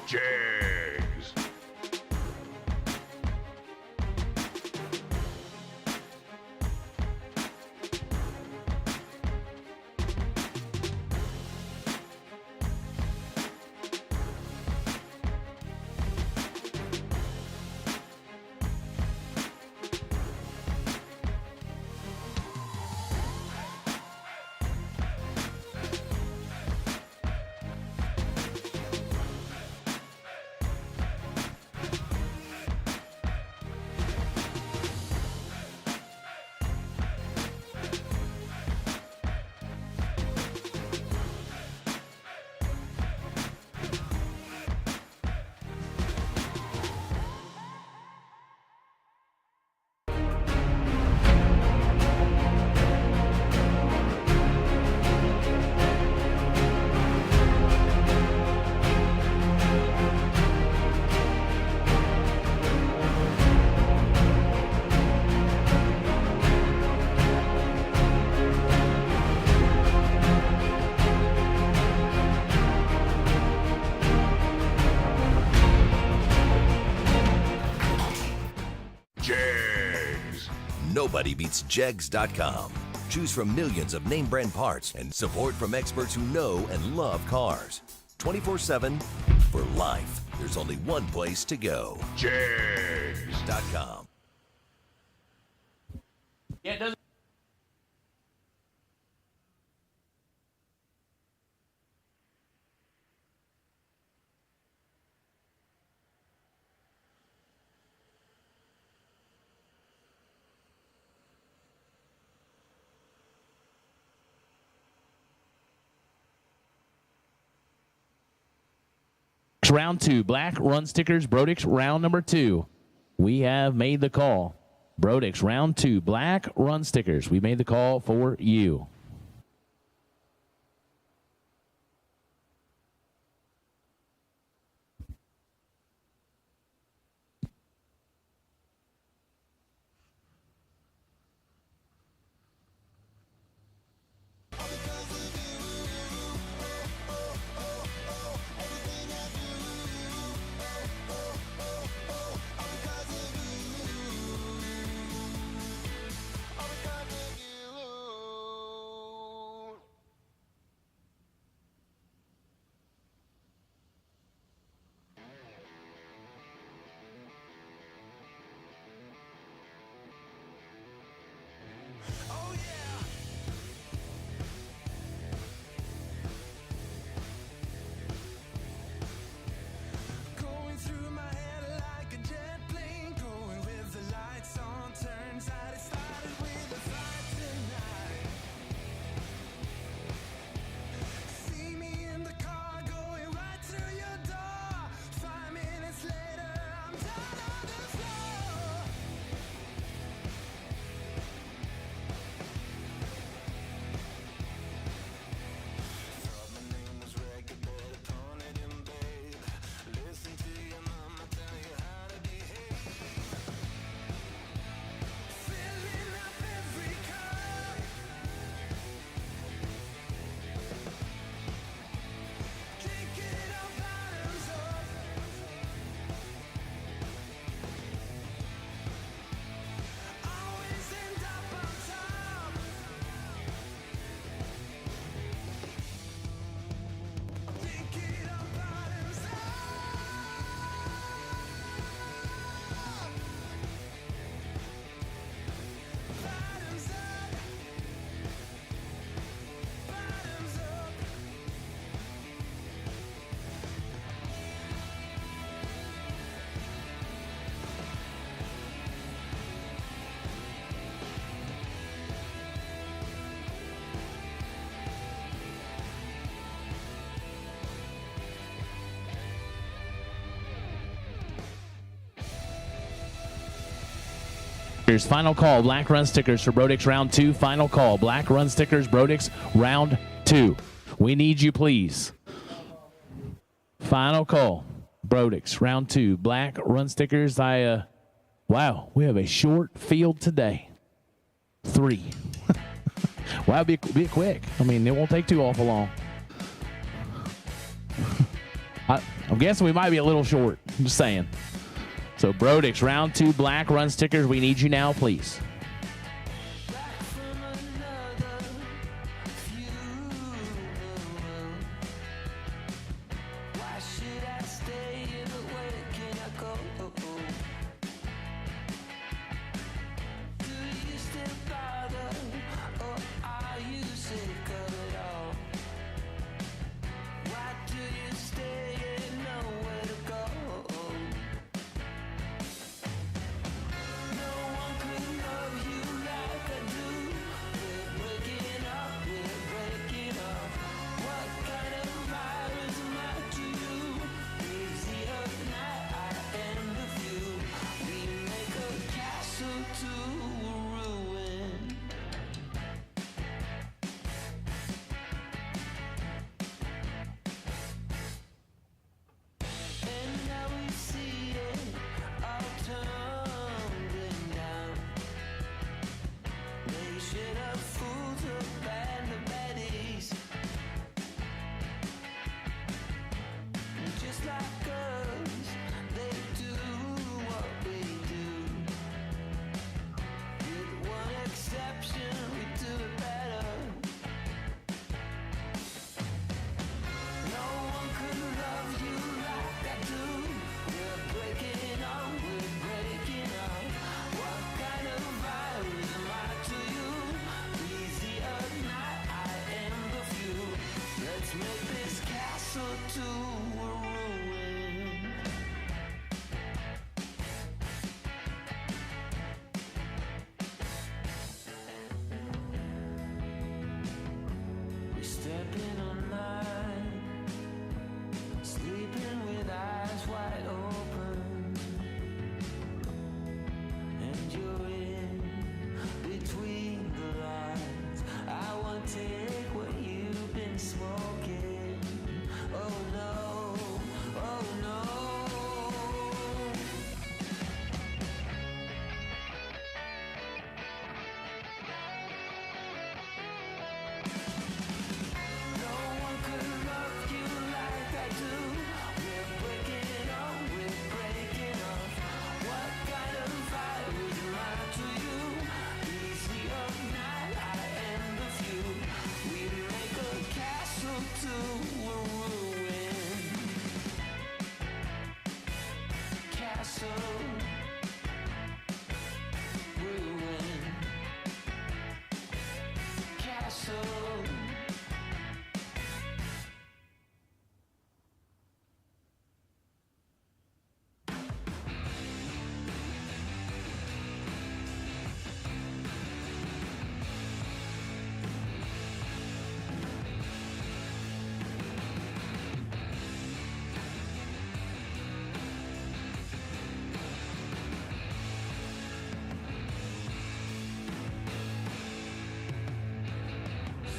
Jags. nobody beats jegs.com. Choose from millions of name brand parts and support from experts who know and love cars. 24/7 for life. There's only one place to go. Jegs.com. Yeah, it doesn't. Round 2, black run stickers, Brodix, round number 2. We have made the call. Brodix, round 2, black run stickers. We made the call for you. Here's final call, black run stickers for Brodix round 2. Final call, black run stickers, Brodix round 2. We need you, please. Final call, Brodix round 2, black run stickers. Wow, we have a short field today. 3. Wow, be quick. I mean, it won't take too awful long. I'm guessing we might be a little short. I'm just saying. So Brodix, round 2, black run stickers. We need you now, please. stepping on mine, sleeping with eyes wide open, and you're in between the lines. I won't take what you've been smoking. Oh no, oh no. No one could love you like I do. We're breaking up, we're breaking up. What kind of fight was mine to you? Easy of night, I am the few. We make a castle to ruin. Castle, ruin. Castle.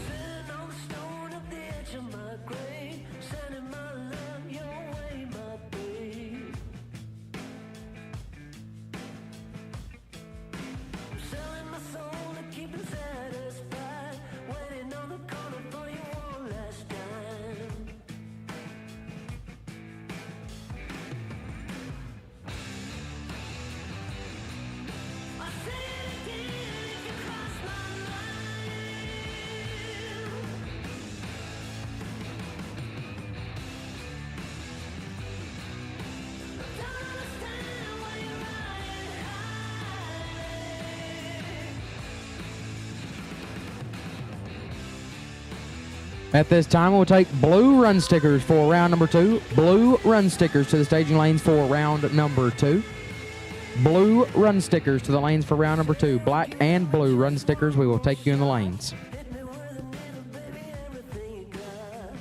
Sitting on the stone at the edge of my grave, sending my love your way, my babe. I'm selling my soul to keep it satisfied, waiting on the corner for you one last time. I say it again if you cross my mind. I don't understand why you're riding high. At this time, we'll take blue run stickers for round number 2. Blue run stickers to the staging lanes for round number 2. Blue run stickers to the lanes for round number 2. Black and blue run stickers. We will take you in the lanes. Hit me with a middle, baby, everything you got.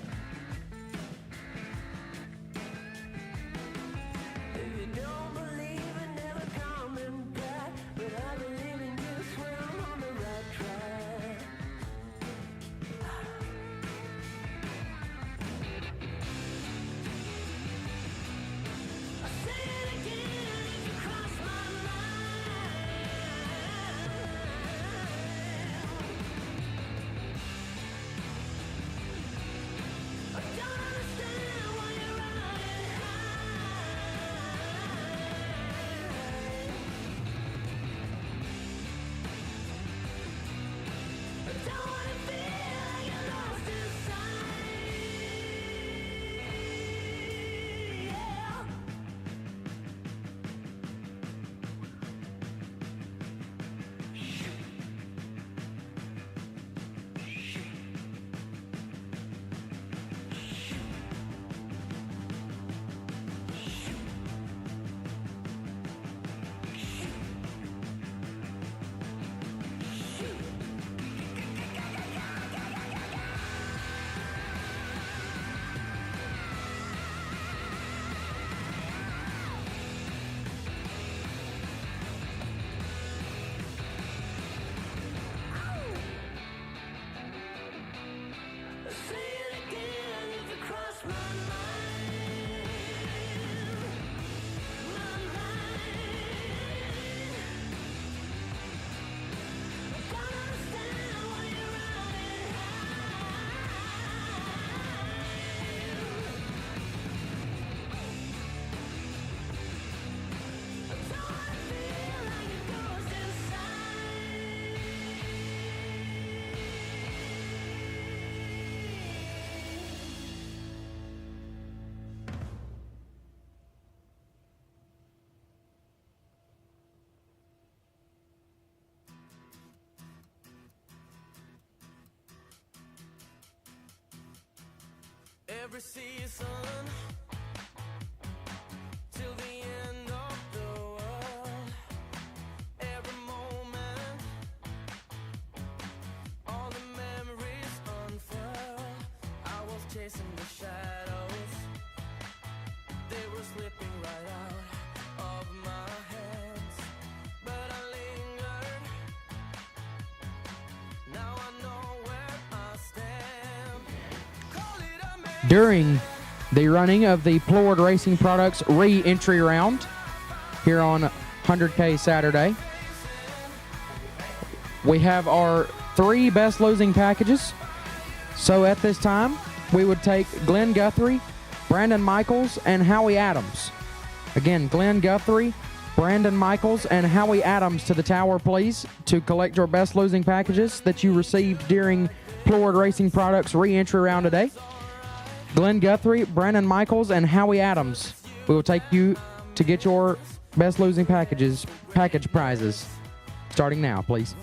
If you don't believe in never coming back, but I believe in you, swear I'm on the right track. I say it again if you cross my mind. I don't understand why you're riding high. I don't wanna feel like you're lost inside. Yeah. Say it again if you cross my mind. My mind. I don't understand why you're riding high. I don't wanna feel like a ghost inside. Every season till the end of the world. Every moment, all the memories unfurl. during the running of the Pollard Racing Products re-entry round here on 100K Saturday. We have our 3 best losing packages. So at this time, we would take Glenn Guthrie, Brandon Michaels, and Howie Adams. Again, Glenn Guthrie, Brandon Michaels, and Howie Adams to the tower, please, to collect your best losing packages that you received during Pollard Racing Products re-entry round today. Glenn Guthrie, Brandon Michaels, and Howie Adams. We will take you to get your best losing package prizes. Starting now, please.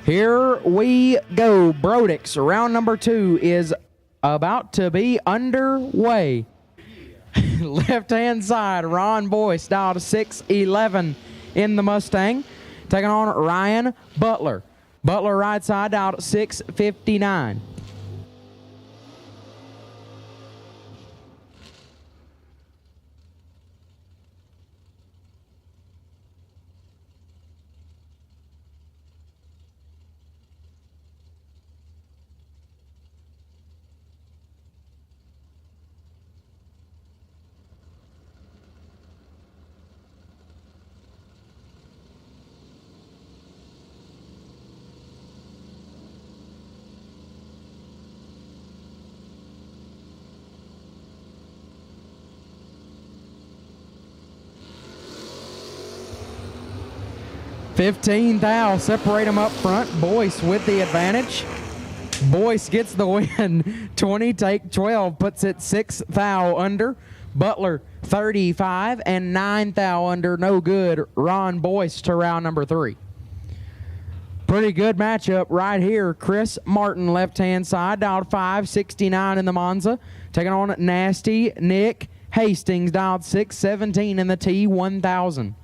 Here we go. Brodix, round number 2 is about to be underway. Left-hand side, Ron Boyce, dialed 611 in the Mustang, taking on Ryan Butler. Butler right side, dialed 659. $15 thou, separate them up front. Boyce with the advantage. Boyce gets the win. 20 take 12, puts it 6 thou under. Butler 35 and 9 thou under, no good. Ron Boyce to round number 3. Pretty good matchup right here. Chris Martin, left-hand side, dialed 569 in the Monza. Taking on Nasty Nick Hastings, dialed 617 in the T1000.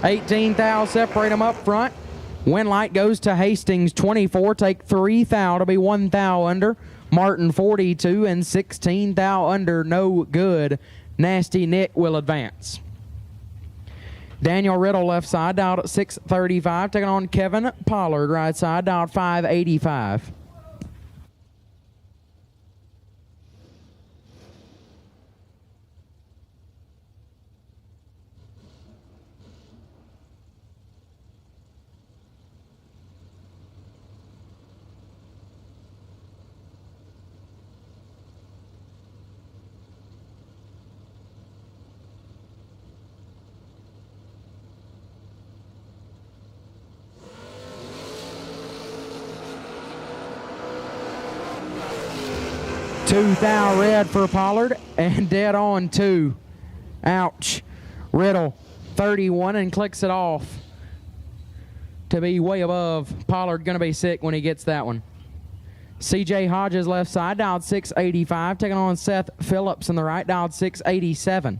$18 thou, separate them up front. Win light goes to Hastings, 24, take 3 thou to be 1 thou under. Martin 42 and 16 thou under, no good. Nasty Nick will advance. Daniel Riddle left side, dialed at 635, taking on Kevin Pollard right side, dialed 585. 2 thou red for Pollard, and dead on 2. Ouch. Riddle, 31, and clicks it off to be way above. Pollard going to be sick when he gets that one. CJ Hodges left side, dialed 685, taking on Seth Phillips in the right, dialed 687.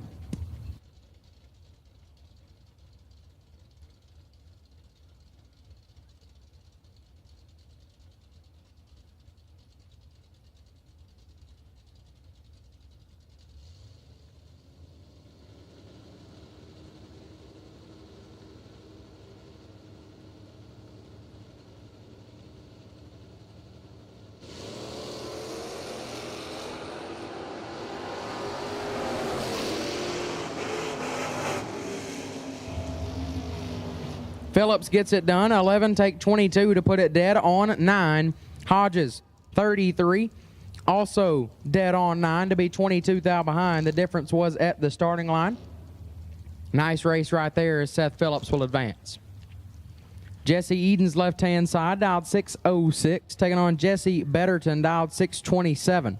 Phillips gets it done. 11 take 22 to put it dead on 9. Hodges, 33. Also dead on 9 to be 22 thou behind. The difference was at the starting line. Nice race right there as Seth Phillips will advance. Jesse Eden's left-hand side, dialed 606, taking on Jesse Betterton, dialed 627.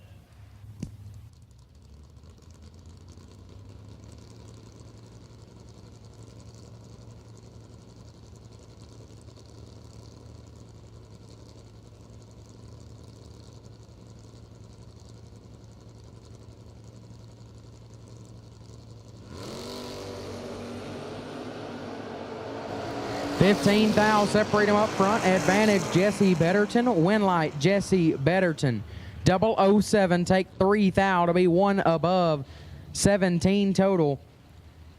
$15 thou separate him up front. Advantage Jesse Betterton. Win light Jesse Betterton. 007 take 3 thou to be 1 above. 17 total.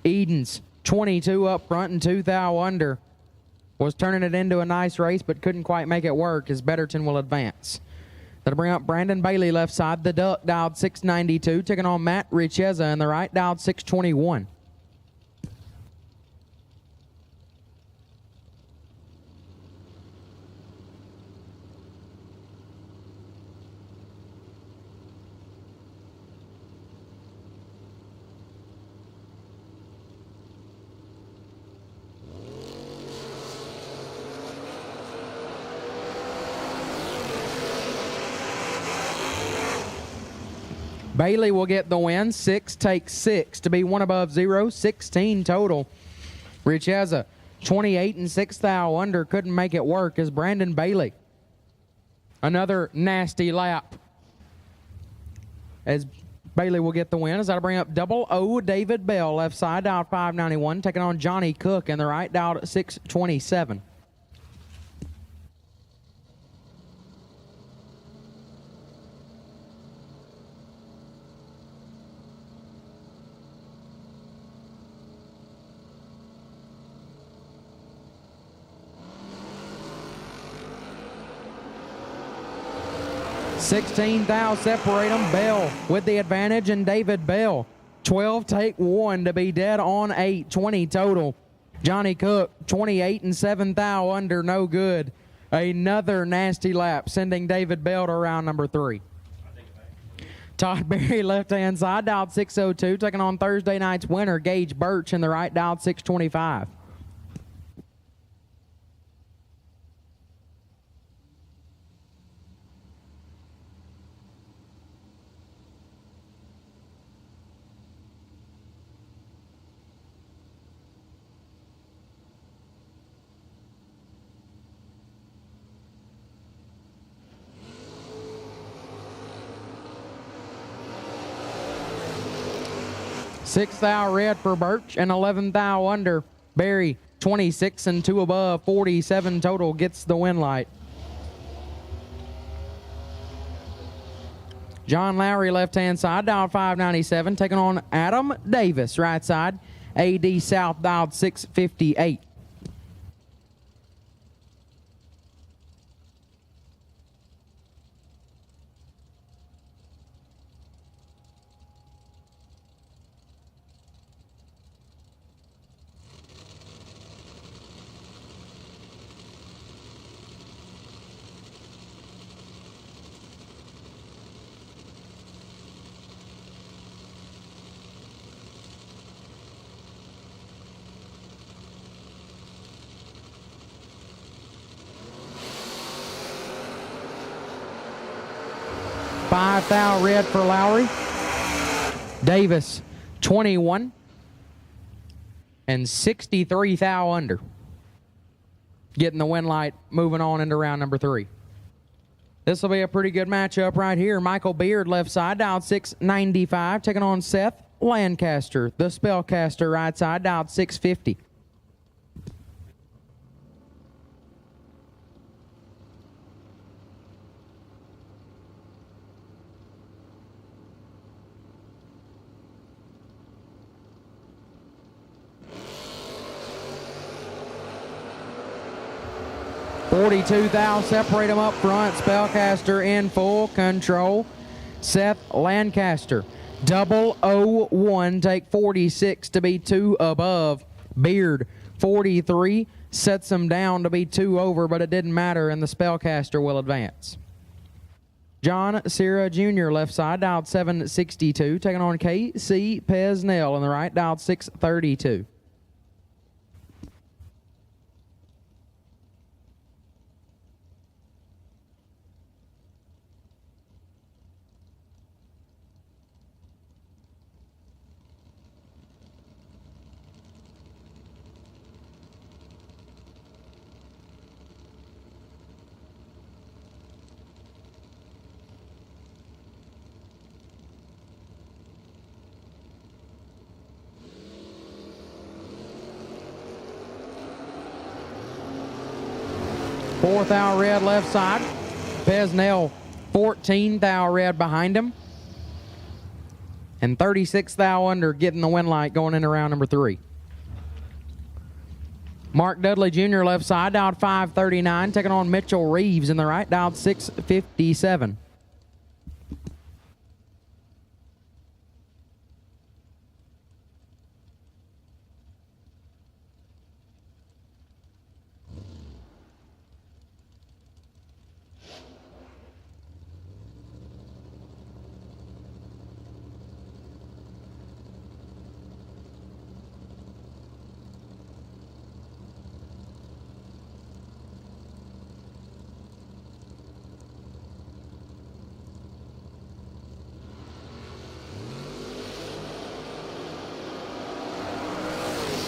Edens 22 up front and 2 thou under. Was turning it into a nice race but couldn't quite make it work as Betterton will advance. That'll bring up Brandon Bailey left side. The Duck dialed 692. Taking on Matt Richeza in the right, dialed 621. Bailey will get the win. 6 take 6 to be 1 above 0. 16 total. Richeza 28 and 6 thou under. Couldn't make it work as Brandon Bailey. Another nasty lap as Bailey will get the win. As I bring up 00 David Bell left side, dialed 591, taking on Johnny Cook in the right, dialed 627. $16 thou separate them. Bell with the advantage, and David Bell 12 take 1 to be dead on 8. 20 total. Johnny Cook 28 and 7 thou under, no good. Another nasty lap sending David Bell to round number 3. Todd Berry left hand side, dialed 602, taking on Thursday night's winner Gage Birch in the right, dialed 625. $6 thou red for Birch and 11 thou under. Barry 26 and 2 above, 47 total, gets the win light. John Lowry left hand side, dialed 597, taking on Adam Davis right side. AD South dialed 658. 5 thou red for Lowry. Davis, 21. And 63 thou under. Getting the win light, moving on into round number 3. This will be a pretty good matchup right here. Michael Beard, left side, dialed 695, taking on Seth Lancaster, the spellcaster, right side, dialed 650. $42 thou, separate them up front. Spellcaster in full control. Seth Lancaster, 001, take 46 to be 2 above. Beard, 43, sets them down to be 2 over, but it didn't matter, and the Spellcaster will advance. John Sierra Jr., left side, dialed 762, taking on K.C. Pesnell on the right, dialed 632. Fourth thou red left side. Pesnell, 14 thou red behind him. And 36 thou under, getting the win light going into round number 3. Mark Dudley Jr. left side, dialed 539, taking on Mitchell Reeves in the right, dialed 657.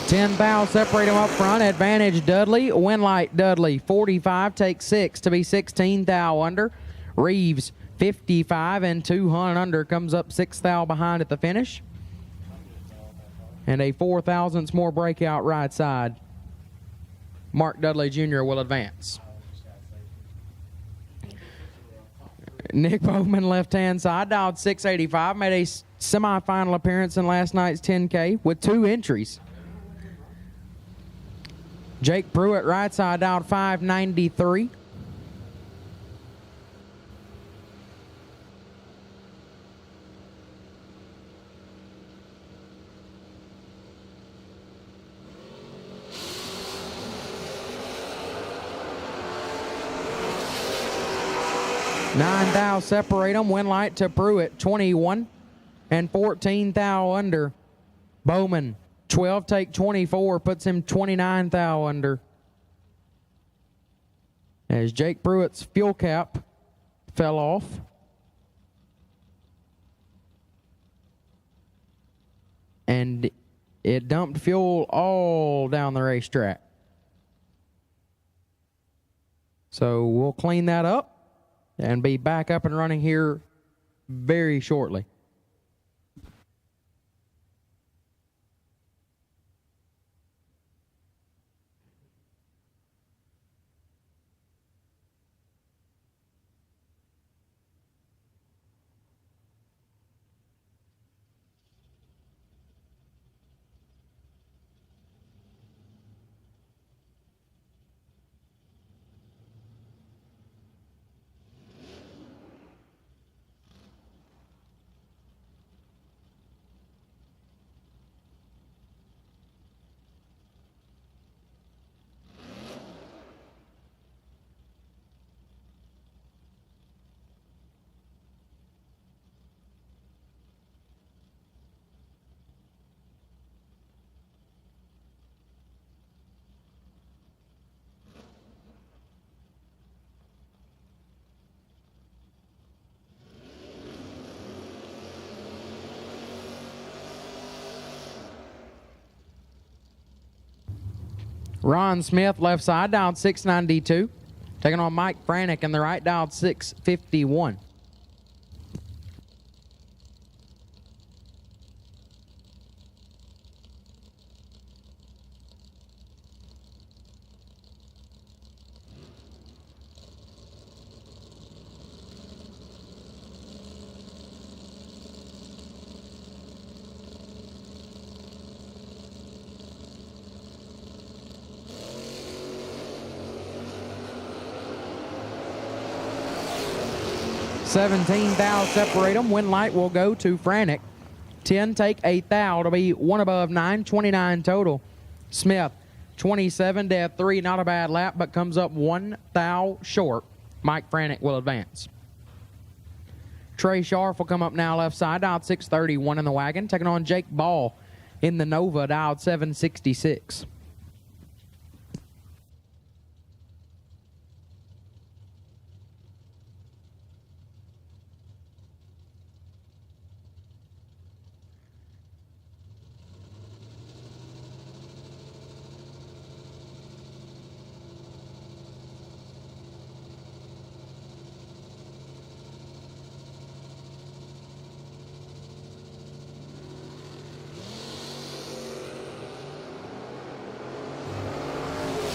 $10 thou, separate them up front. Advantage Dudley. Win light Dudley. 45, take 6 to be 16 thou under. Reeves, 55 and 200 under. Comes up 6 thou behind at the finish. And a 4 thousandths more breakout right side. Mark Dudley Jr. will advance. Nick Bowman, left-hand side, dialed 685. Made a semifinal appearance in last night's 10K with 2 entries. Jake Pruitt, right side, dialed 593. $9 thou, separate them. Win light to Pruitt, 21. And 14 thou under. Bowman, 12 take 24, puts him 29 thou under. As Jake Pruitt's fuel cap fell off. And it dumped fuel all down the racetrack. So we'll clean that up and be back up and running here very shortly. Ron Smith, left side, dialed 692. Taking on Mike Franick in the right, dialed 651. $17,000 separate them. Win light will go to Franick. 10 take $8,000 to be one above 9, 29 total. Smith, 27 to 3, not a bad lap, but comes up $1,000 short. Mike Franick will advance. Trey Sharf will come up now left side, dialed 631 in the wagon, taking on Jake Ball in the Nova, dialed 766.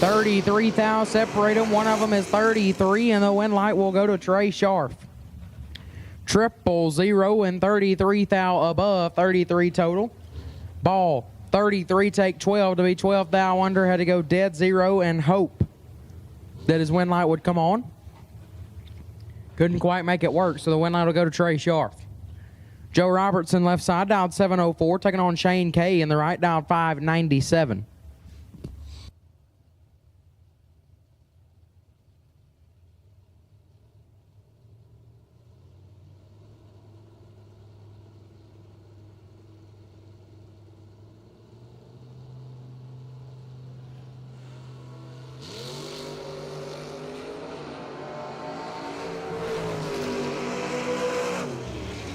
$33,000 separate them. One of them is 33, and the win light will go to Trey Sharf. 000 and 33,000 above, 33 total. Ball, 33 take 12 to be 12,000 under. Had to go dead zero and hope that his win light would come on. Couldn't quite make it work, so the win light will go to Trey Sharf. Joe Robertson left side, dialed 704, taking on Shane Kay in the right, dialed 597.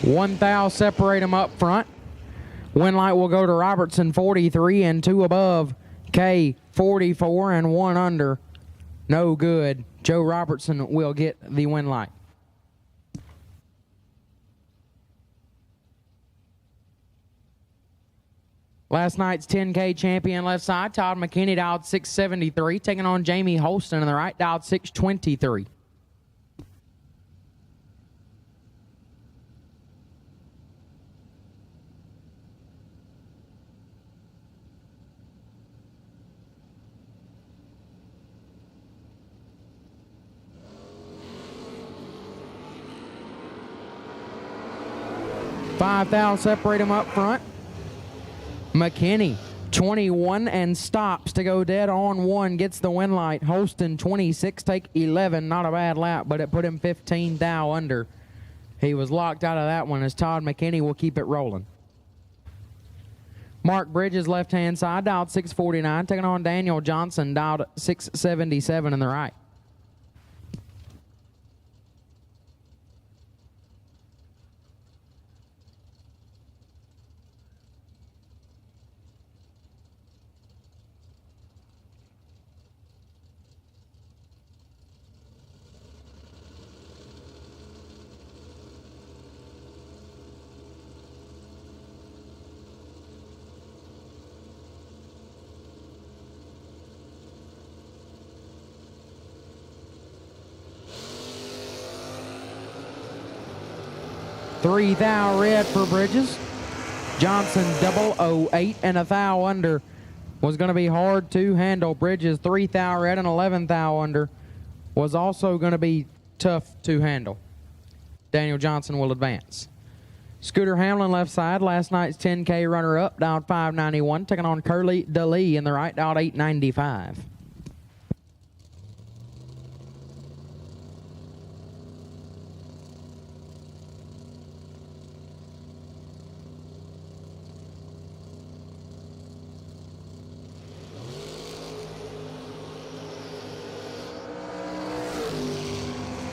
$1,000 separate them up front. Win light will go to Robertson, 43 and 2 above. K, 44 and 1 under. No good. Joe Robertson will get the win light. Last night's 10K champion left side, Todd McKinney, dialed 673, taking on Jamie Holston in the right, dialed 623. $5,000 separate them up front. McKinney, 21 and stops to go dead on 1, gets the win light. Holston, 26, take 11, not a bad lap, but it put him 15,000 under. He was locked out of that one as Todd McKinney will keep it rolling. Mark Bridges, left-hand side, dialed 649, taking on Daniel Johnson, dialed 677 in the right. $3,000 red for Bridges. Johnson 008 and 1,000 under. Was going to be hard to handle. Bridges 3,000 red and 11,000 under. Was also going to be tough to handle. Daniel Johnson will advance. Scooter Hamlin left side, last night's 10K runner-up, dialed 591, taking on Curly DeLee in the right, dialed 895.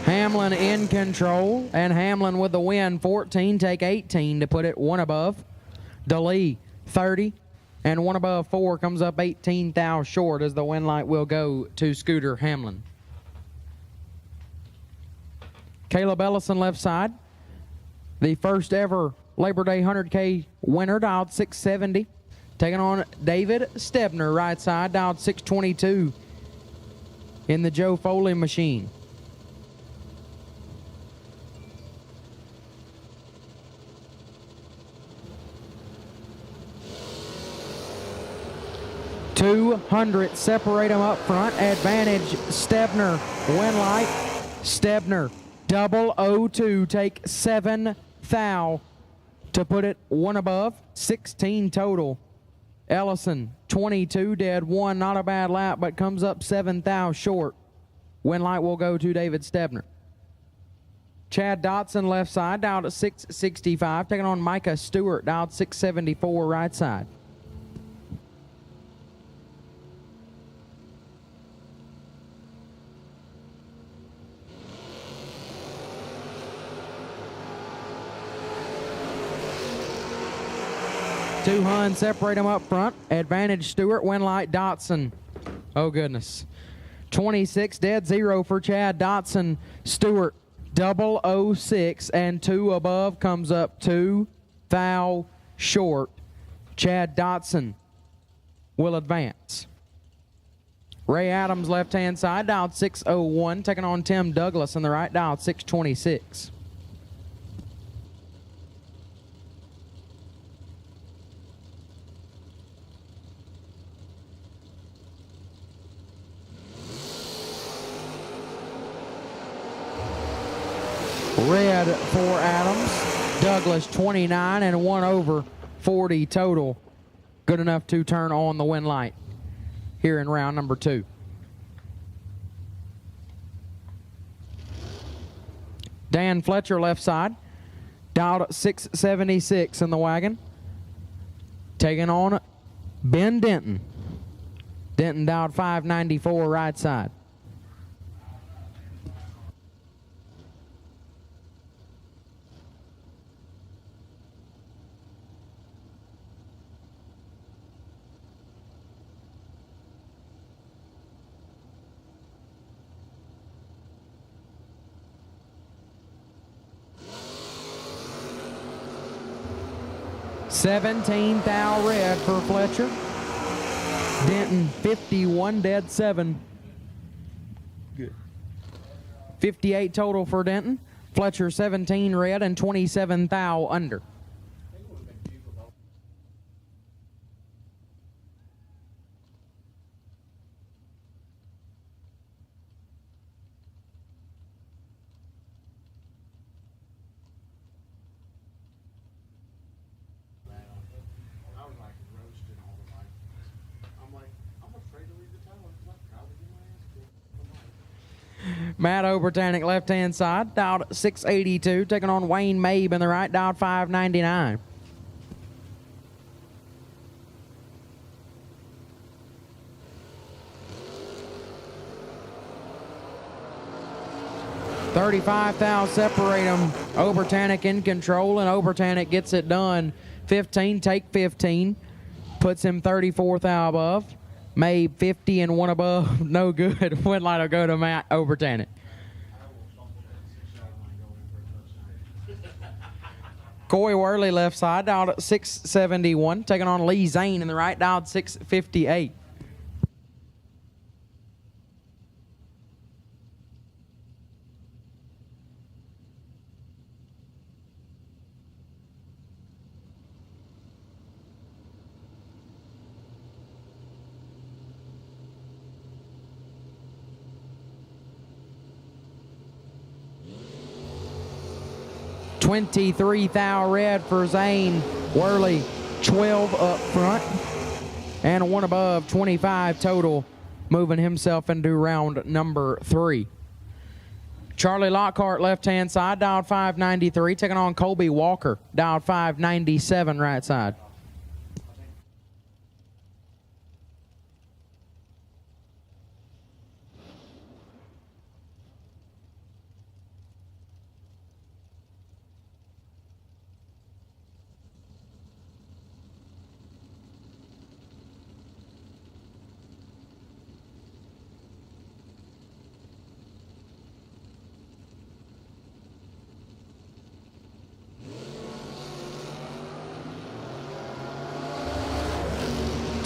Hamlin in control, and Hamlin with the win. 14, take 18 to put it 1 above. DeLee, 30 and one above 4 comes up 18 thou short as the win light will go to Scooter Hamlin. Caleb Ellison left side, the first ever Labor Day 100K winner, dialed 670. Taking on David Stebner, right side, dialed 622 in the Joe Foley machine. $200 separate them up front. Advantage Stebner, win light. Stebner 002, take 7 thou to put it one above, 16 total. Ellison 22 dead, 1, not a bad lap, but comes up 7 thou short. Win light will go to David Stebner. Chad Dotson left side, dialed at 665, taking on Micah Stewart, dialed 674 right side. Two Hun separate them up front. Advantage Stewart, win light Dotson. Oh goodness. 26 dead, 0 for Chad Dotson. Stewart 006 and 2 above comes up 2 thou short. Chad Dotson will advance. Ray Adams left hand side, dialed 601, taking on Tim Douglas in the right, dialed 626. Red for Adams, Douglas 29 and 1 over 40 total. Good enough to turn on the win light here in round number 2. Dan Fletcher left side, dialed at 676 in the wagon. Taking on Ben Denton. Denton dialed 594 right side. $17 thou red for Fletcher. Denton 51 dead, 7. Good. 58 total for Denton. Fletcher 17 red and 27 thou under. Matt Obertanic left-hand side, dialed 682, taking on Wayne Mabe in the right, dialed 599. $35,000 separate them. Obertanic in control, and Obertanic gets it done. 15, take 15. Puts him 34,000 above. Mabe 50 and 1 above, no good. Win light will go to Matt Obertanic. Coy Worley left side, dialed at 671, taking on Lee Zane in the right, dialed 658. $23 thou red for Zane. Worley 12 up front and 1 above, 25 total, moving himself into round number 3. Charlie Lockhart left-hand side, dialed 593, taking on Colby Walker, dialed 597 right side.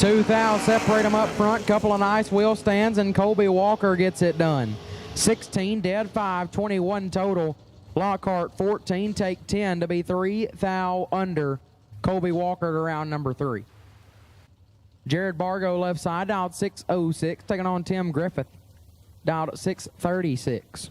2 thou separate them up front. Couple of nice wheel stands, and Colby Walker gets it done. 16 dead, 5, 21 total. Lockhart 14, take 10 to be 3 thou under. Colby Walker to round number 3. Jared Bargo left side, dialed 606, taking on Tim Griffith, dialed 636.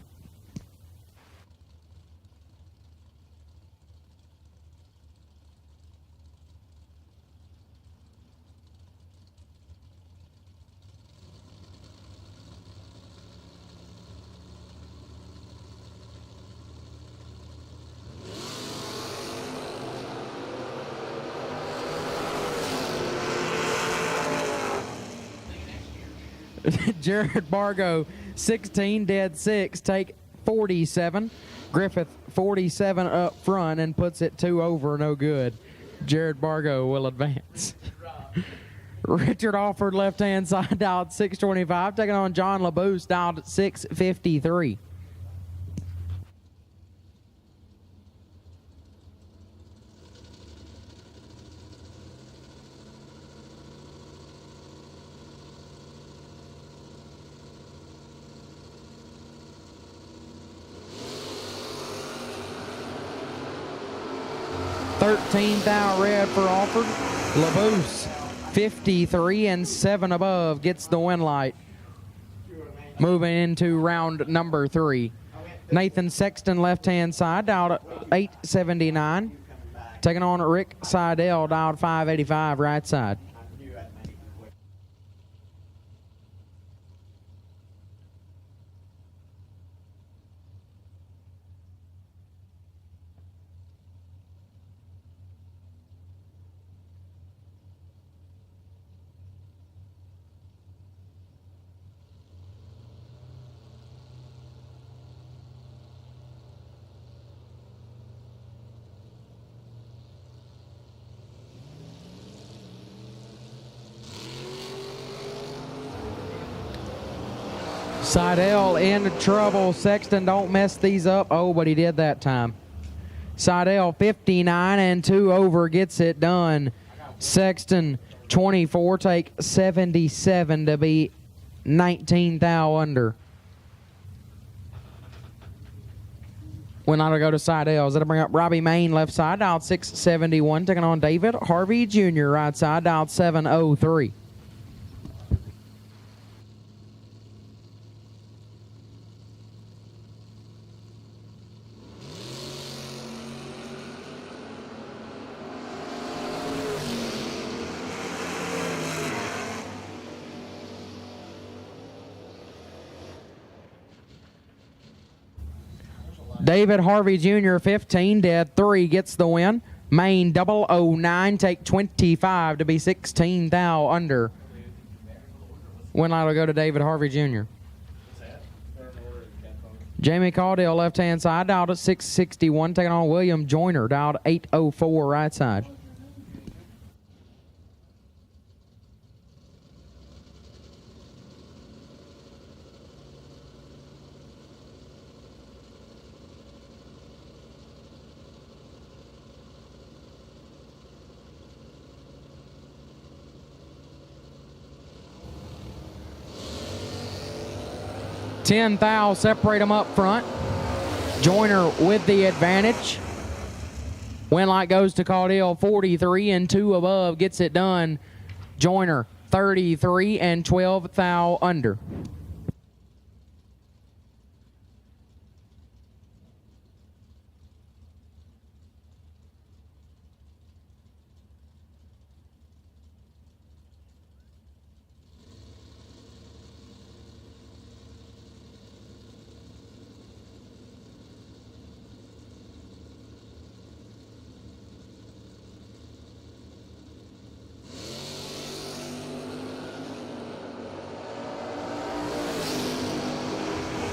Jared Bargo, 16, dead 6, take 47. Griffith, 47 up front and puts it 2 over, no good. Jared Bargo will advance. Richard Alford, left-hand side, dialed 625, taking on John LaBouse, dialed 653. $13 thou red for Alford. LaBouse, 53 and 7 above, gets the win light. Moving into round number 3. Nathan Sexton, left-hand side, dialed 879. Taking on Rick Seidel, dialed 585, right side. Seidel in trouble. Sexton, don't mess these up. Oh, but he did that time. Seidel, 59 and 2 over, gets it done. Sexton, 24, take 77 to be 19 thou under. When I go to Seidel, that'll bring up Robbie Main, left side, dialed 671, taking on David Harvey Jr., right side, dialed 703. David Harvey Jr., 15, dead 3, gets the win. Main 009, take 25 to be 16 thou under. Win light will go to David Harvey Jr. Jamie Caudill, left-hand side, dialed at 661, taking on William Joyner, dialed 804, right side. Ten thou separate them up front. Joyner with the advantage. Win light goes to Caudill, 43 and 2 above, gets it done. Joyner, 33 and 12 thou under.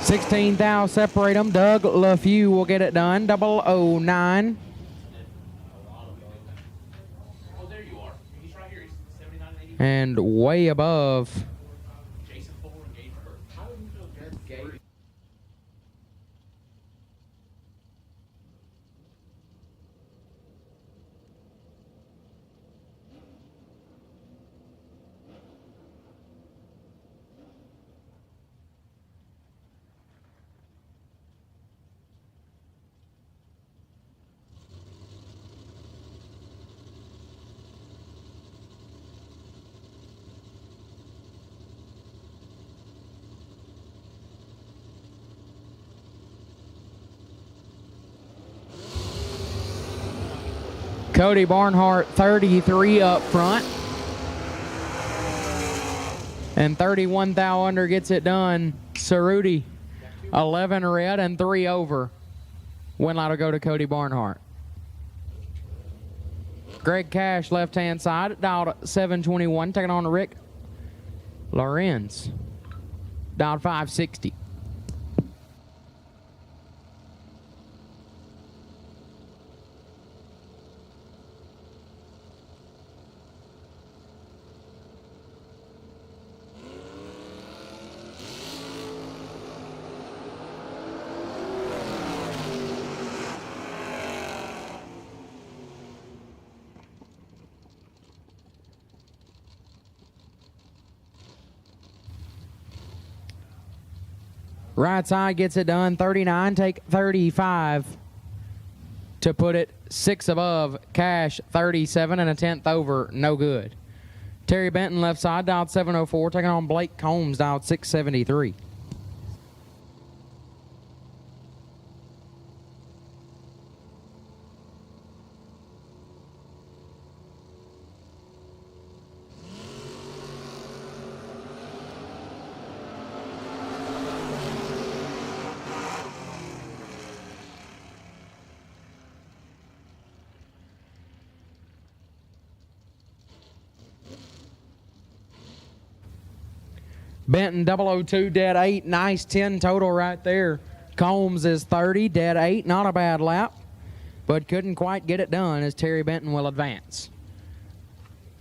$16 thou separate them. Doug LaFew will get it done. 009. And way above. Cody Barnhart 33 up front. And 31 thou under gets it done. Cerruti 11 red and 3 over. Win line will go to Cody Barnhart. Greg Cash left hand side, dialed 721, taking on Rick Lorenz, dialed 560. Right side gets it done. 39, take 35 to put it 6 above. Cash 37 and a 10th over. No good. Terry Benton left side, dialed 704, taking on Blake Combs, dialed 673. Benton 002, dead 8. Nice 10 total right there. Combs is 30, dead 8. Not a bad lap, but couldn't quite get it done as Terry Benton will advance.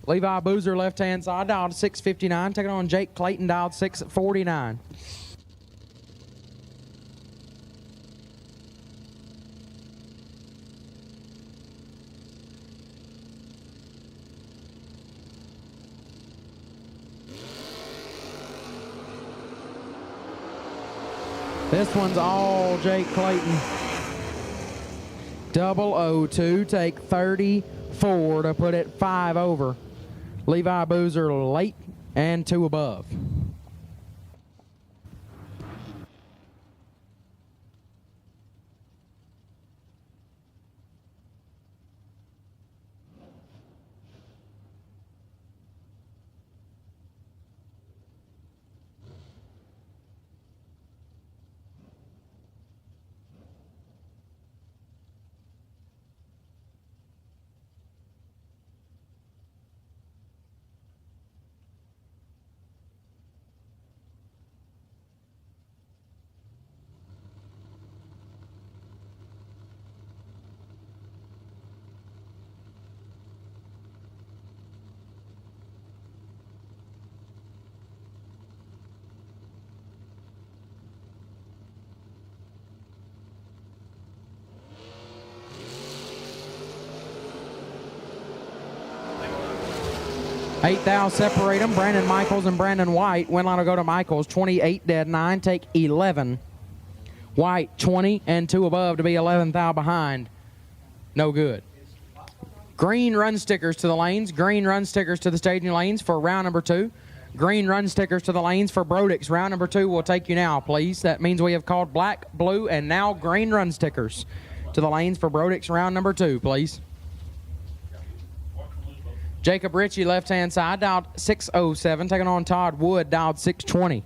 Levi Boozer left-hand side, dialed 659, taking on Jake Clayton, dialed 649. This one's all Jake Clayton. 002, take 34 to put it 5 over. Levi Boozer late and 2 above. Eight thou separate them. Brandon Michaels and Brandon White. Win line will go to Michaels. 28 dead 9. Take 11. White 20 and 2 above to be 11 thou behind. No good. Green run stickers to the lanes. Green run stickers to the staging lanes for round number 2. Green run stickers to the lanes for Brodix. Round number 2 will take you now, please. That means we have called black, blue, and now green run stickers to the lanes for Brodix. Round number 2, please. Jacob Ritchie, left-hand side, dialed 607, taking on Todd Wood, dialed 620.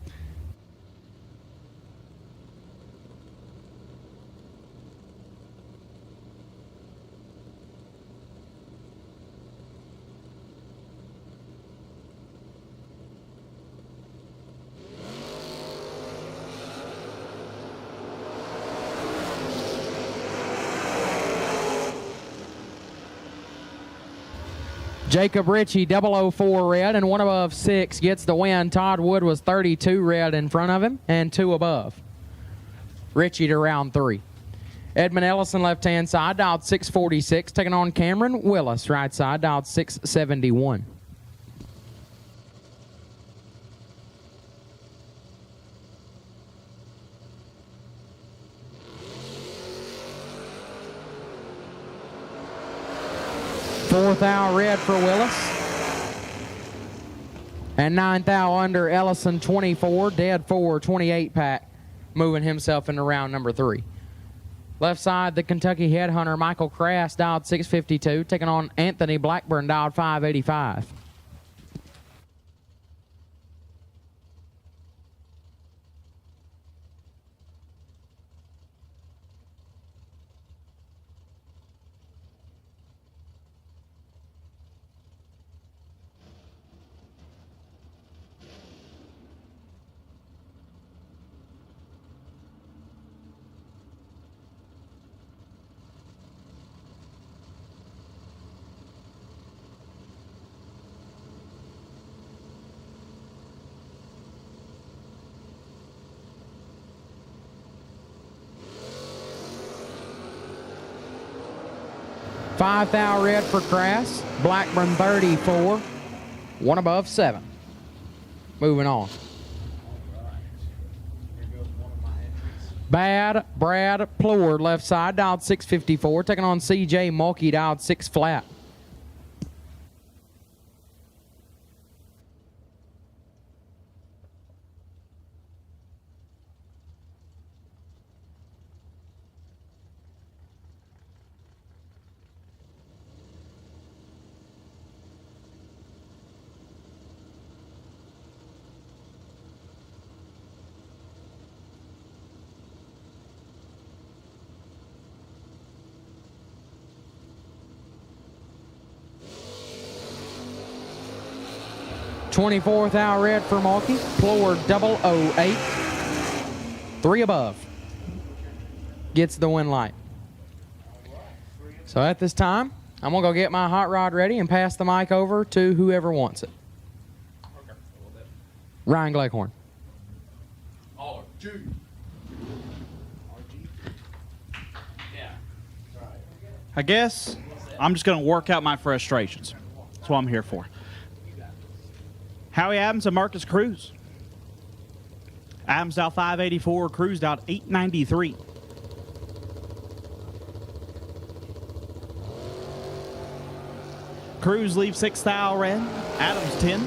Jacob Ritchie, 004 red, and 1 above 6 gets the win. Todd Wood was 32 red in front of him and 2 above. Ritchie to round 3. Edmund Ellison, left-hand side, dialed 646, taking on Cameron Willis, right side, dialed 671. Fourth thou red for Willis. And 9th thou under Ellison, 24, dead 4, 28 pack, moving himself into round number 3. Left side, the Kentucky Headhunter, Michael Crass, dialed 652, taking on Anthony Blackburn, dialed 585. $5,000 red for Crass. Blackburn 34. One above 7. Moving on. Bad Brad Plord, left side, dialed 654. Taking on CJ Mulkey, dialed 6 flat. $24,000 red for Mulkey. Plord 008. 3 above. Gets the win light. So at this time, I'm going to go get my hot rod ready and pass the mic over to whoever wants it. Ryan Gleghorn. I guess I'm just going to work out my frustrations. That's what I'm here for. Howie Adams and Marcus Cruz. Adams out 584, Cruz out 893. Cruz leaves 6,000 red. Adams 10.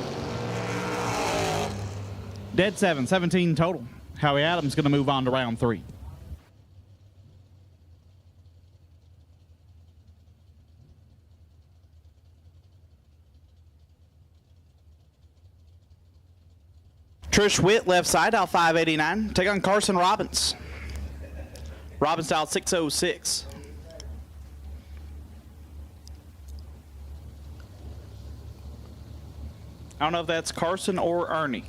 Dead 7, 17 total. Howie Adams going to move on to round 3. Trish Witt, left side, out 589. Take on Carson Robbins. Robbins out 606. I don't know if that's Carson or Ernie.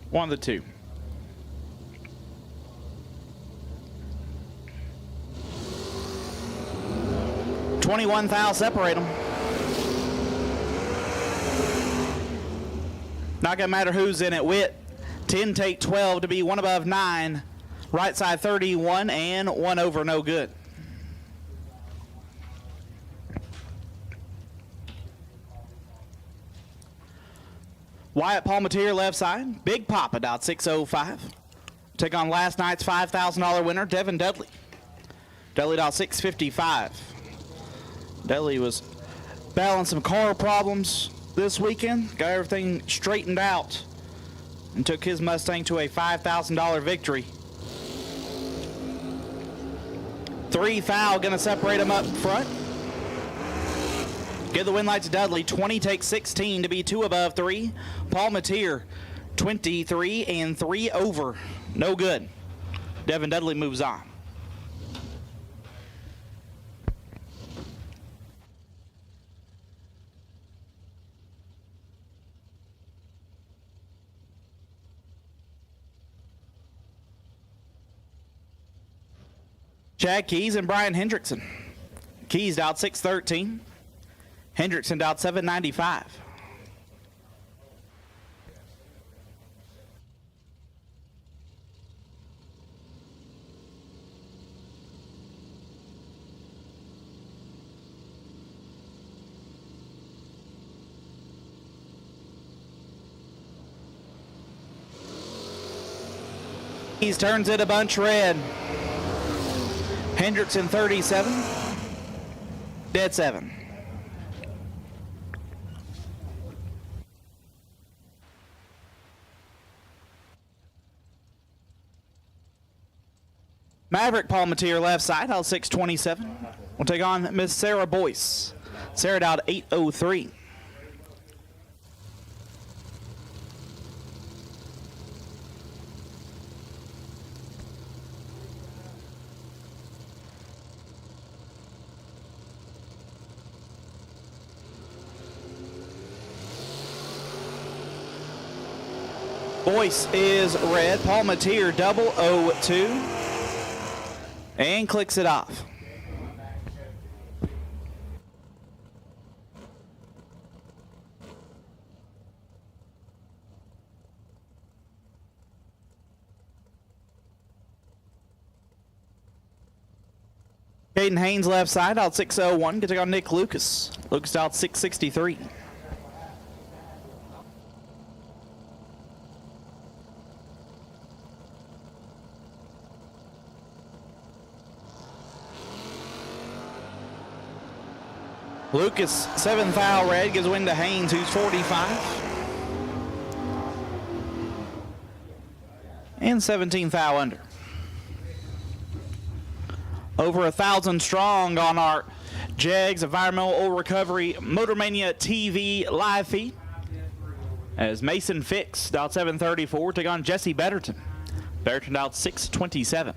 One of the two. $21,000 separate them. Not going to matter who's in it. Witt, 10 take 12 to be 1 above 9. Right side 31 and 1 over, no good. Wyatt Palmatier, left side. Big Papa out 605. Take on last night's $5,000 winner, Devin Dudley. Dudley out 655. Dudley was battling some car problems this weekend, got everything straightened out, and took his Mustang to a $5,000 victory. 3 foul, gonna separate him up front. Give the win light to Dudley. 20 takes 16 to be 2 above 3. Palmatier, 23 and 3 over, no good. Devin Dudley moves on. Chad Keys and Brian Hendrickson. Keys out 613. Hendrickson out 795. Keys turns it a bunch red. Hendrickson 37, dead 7. Maverick Palmatier left side, out 627. We'll take on Miss Sarah Boyce. Sarah out 803. Boyce is red. Palmatier 002. And clicks it off. Caden Haynes left side, out 601. Get to go Nick Lucas. Lucas out 663. Lucas, 7th foul red, gives win to Haynes, who's 45. And 17th foul under. Over 1,000 strong on our JEGS Environmental Oil Recovery Motor Mania TV live feed. As Mason Fix, out 734, take on Jesse Betterton. Betterton out 627.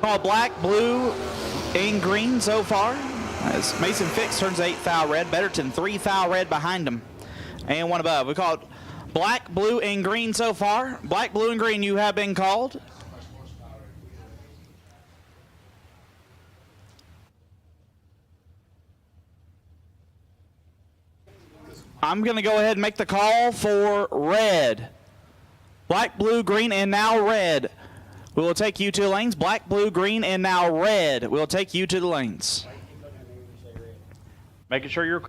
All black, blue, and green so far. As Mason Fix turns 8 foul red. Betterton 3 foul red behind him. And one above. We call it black, blue, and green so far. Black, blue, and green you have been called. I'm going to go ahead and make the call for red. Black, blue, green, and now red. We will take you to the lanes. Black, blue, green, and now red. We'll take you to the lanes. Making sure you're...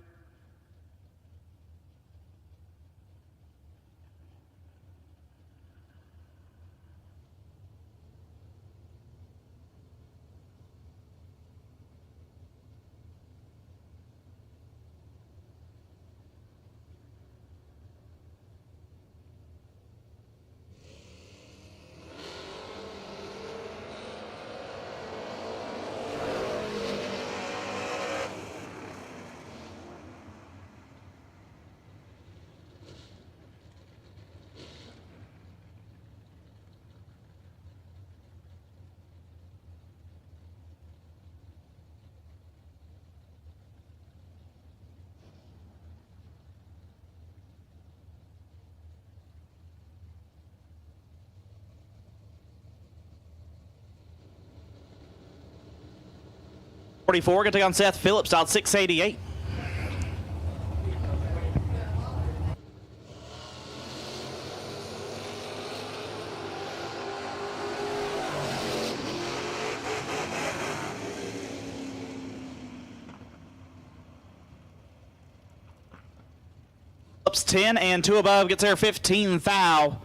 Going to take on Seth Phillips, out 688. Phillips 10 and 2 above, gets there 15 foul.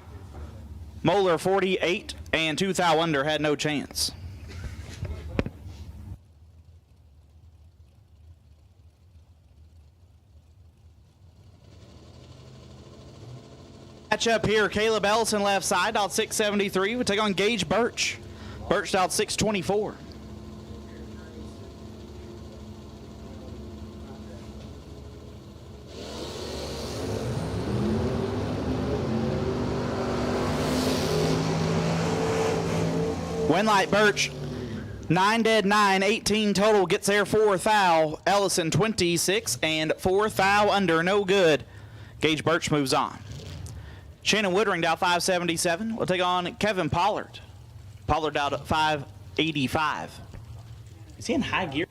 Moeller 48 and 2 foul under, had no chance. Match up here, Caleb Ellison left side, out 673. We take on Gage Birch. Birch out 624. Winlight Birch, 9 dead, 9, 18 total, gets there 4 foul. Ellison 26 and 4 foul under, no good. Gage Birch moves on. Shannon Woodring down 577. We'll take on Kevin Pollard. Pollard down at 585. Is he in high gear?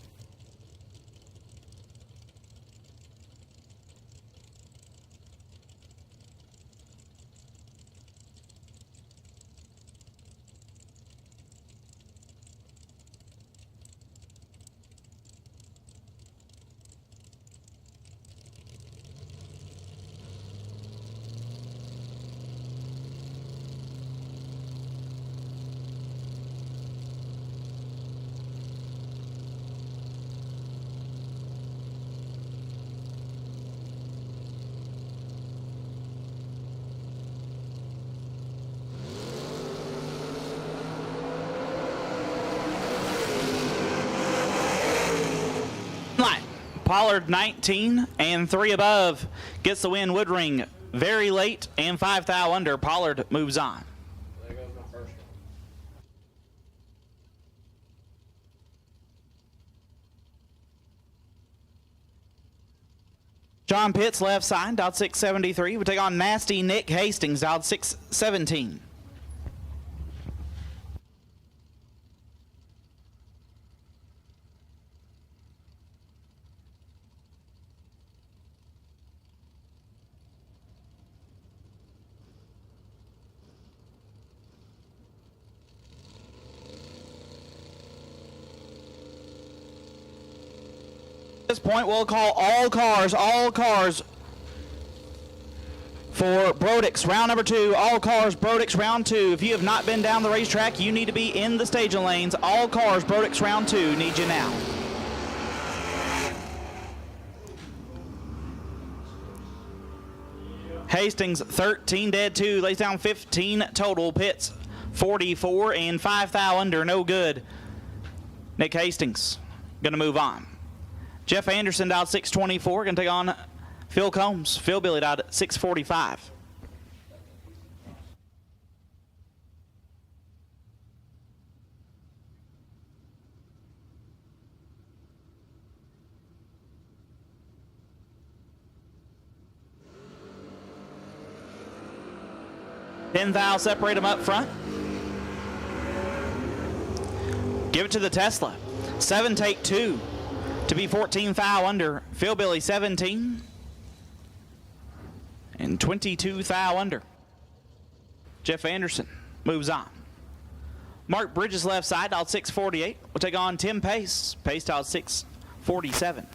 Pollard 19 and 3 above gets the win. Woodring very late and 5 thou under. Pollard moves on. There goes my first one. John Pitts left side, dialed 673. We take on Nasty Nick Hastings, dialed 617. At this point, we'll call all cars for Brodix, round number 2. All cars, Brodix, round 2. If you have not been down the racetrack, you need to be in the staging lanes. All cars, Brodix, round 2. Need you now. Hastings, 13 dead 2. Lays down 15 total. Pitts, 44 and 5 thou under. No good. Nick Hastings going to move on. Jeff Anderson dialed 624, going to take on Phil Combs. Phil Billy dialed 645. Ten thou separate them up front. Give it to the Tesla. 7 take 2. To be 14 thou under. Phil Billy 17 and 22 thou under. Jeff Anderson moves on. Mark Bridges left side, dialed 648. We'll take on Tim Pace. Pace dialed 647.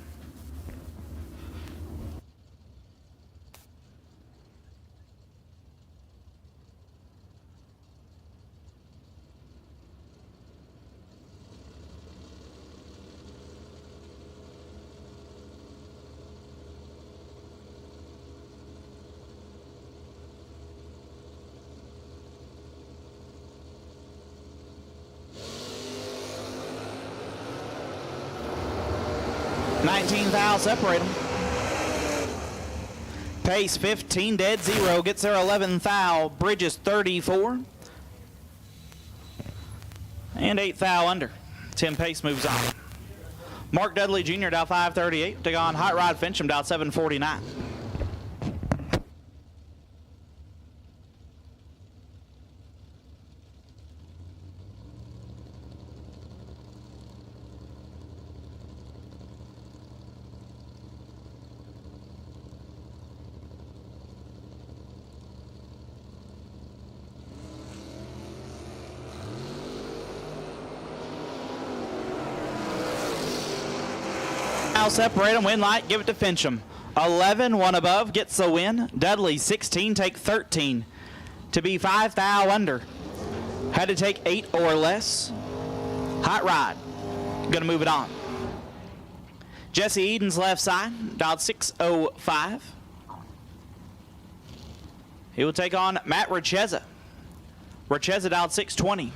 Thou separate them. Pace 15 dead 0 gets their 11 thou. Bridges 34 and 8 thou under. Tim Pace moves on. Mark Dudley Jr. dial 538. Take on Hot Rod Fincham dial 749. Separate them, win light, give it to Fincham. 11, 1 above, gets the win. Dudley, 16, take 13. To be 5 thou under. Had to take 8 or less. Hot Rod, gonna move it on. Jesse Eden's left side, dialed 605. He will take on Matt Richeza. Richeza dialed 620.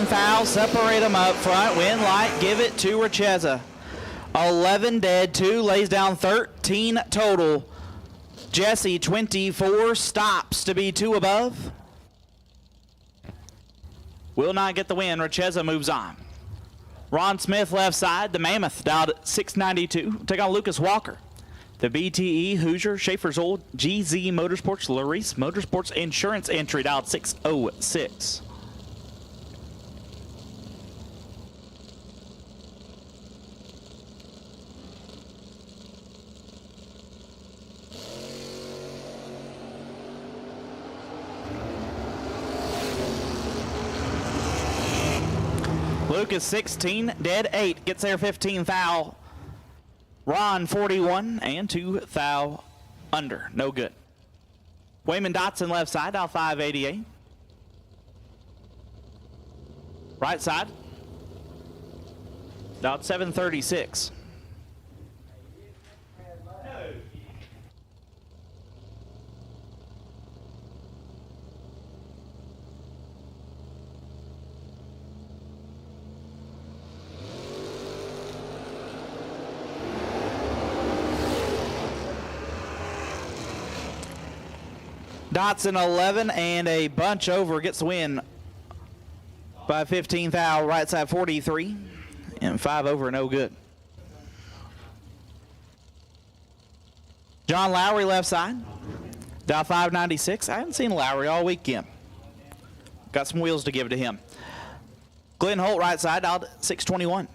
Thou separate them up front. Win light, give it to Richeza. 11 dead, 2 lays down 13 total. Jesse 24 stops to be 2 above. Will not get the win. Richeza moves on. Ron Smith left side. The Mammoth dialed 692. Take on Lucas Walker. The BTE, Hoosier, Schaefer's Old, GZ Motorsports, Larice Motorsports Insurance entry dialed 606. Lucas 16, dead 8, gets there 15 thou. Ron 41 and 2 thou under, no good. Wayman Dotson left side, dial 588. Right side, dial 736. Dotson 11 and a bunch over, gets the win by 15 thou. Right side 43 and 5 over, no good. John Lowry left side, dial 596. I haven't seen Lowry all weekend. Got some wheels to give to him. Glenn Holt right side, dial 621.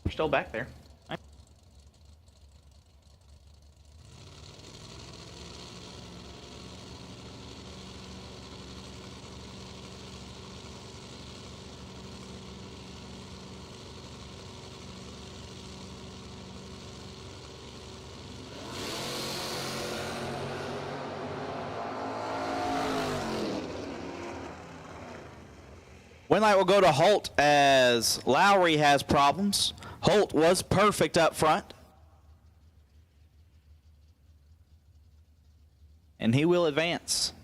You're still back there. Win light will go to Holt as Lowry has problems. Holt was perfect up front. And he will advance.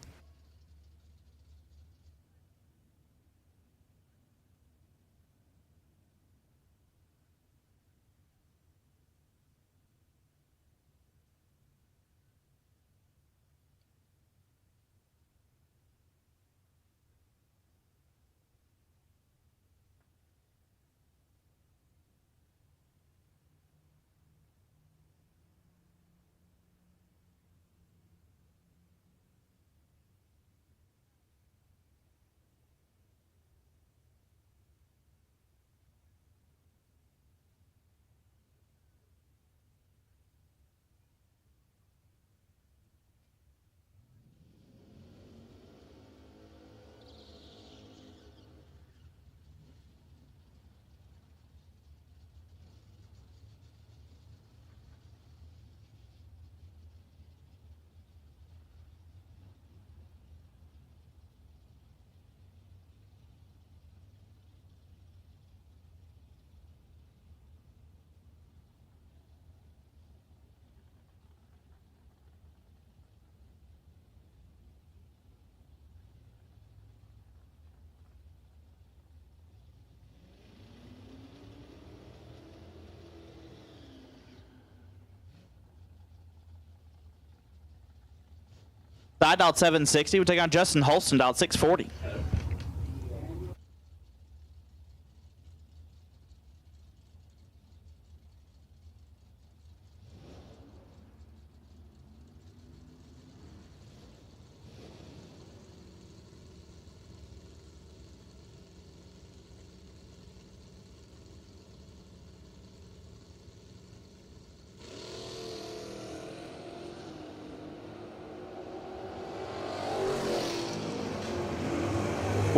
Side dialed 760. We take on Justin Holston, dialed 640.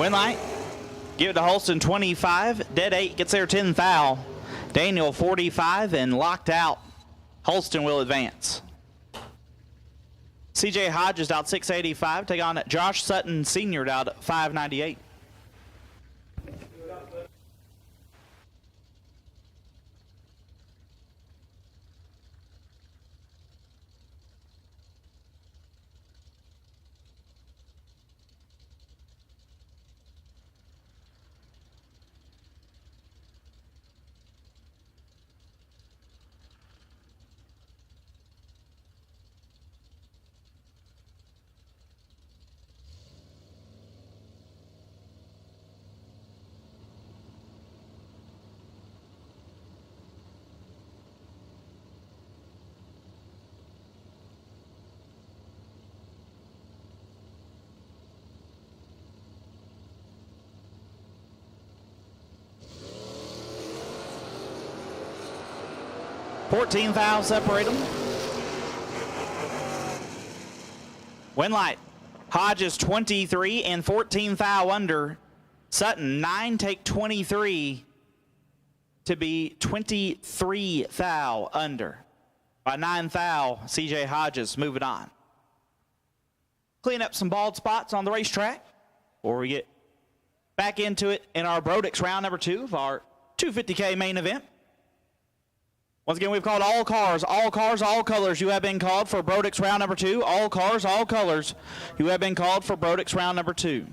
Win light. Give it to Holston 25. Dead 8 gets there 10 thou. Daniel 45 and locked out. Holston will advance. CJ Hodges out 685. Take on Josh Sutton Sr. out 598. $14 thou separate them. Win light. Hodges 23 and 14 thou under. Sutton 9 take 23 to be 23 thou under. By 9 thou, CJ Hodges moving on. Clean up some bald spots on the racetrack before we get back into it in our Brodix round number 2 of our 250K main event. Once again, we've called all cars, all colors. You have been called for Brodix round number 2. All cars, all colors. You have been called for Brodix round number 2.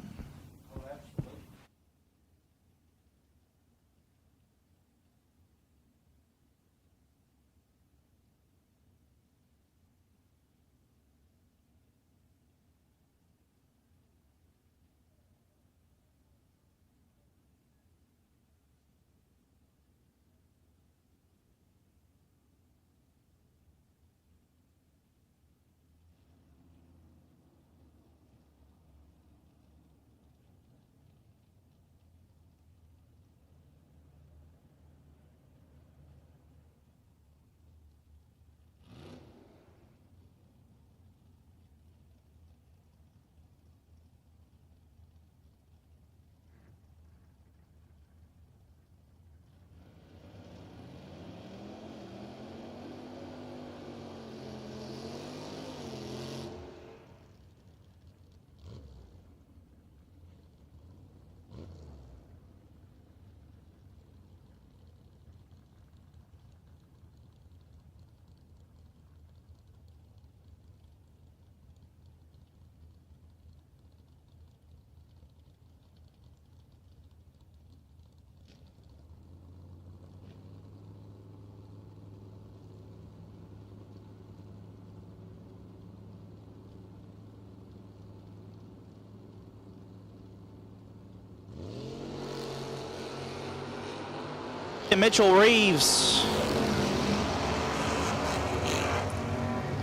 Mitchell Reeves.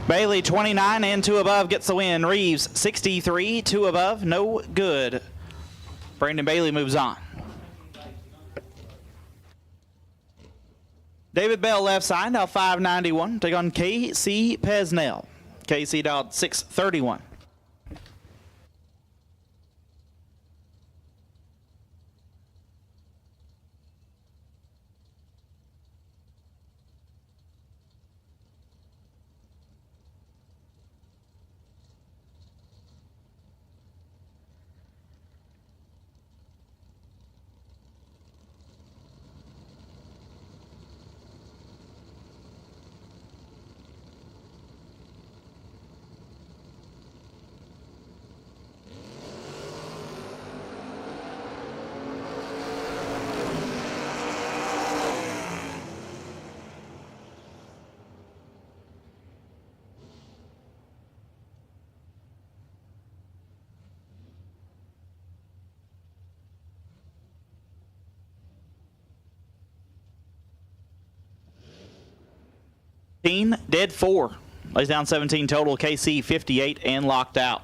Bailey 29 and 2 above gets the win. Reeves 63, 2 above, no good. Brandon Bailey moves on. David Bell left side, now 591. Take on KC Pesnell. KC dialed 631. Dead 4. Lays down 17 total. KC 58 and locked out.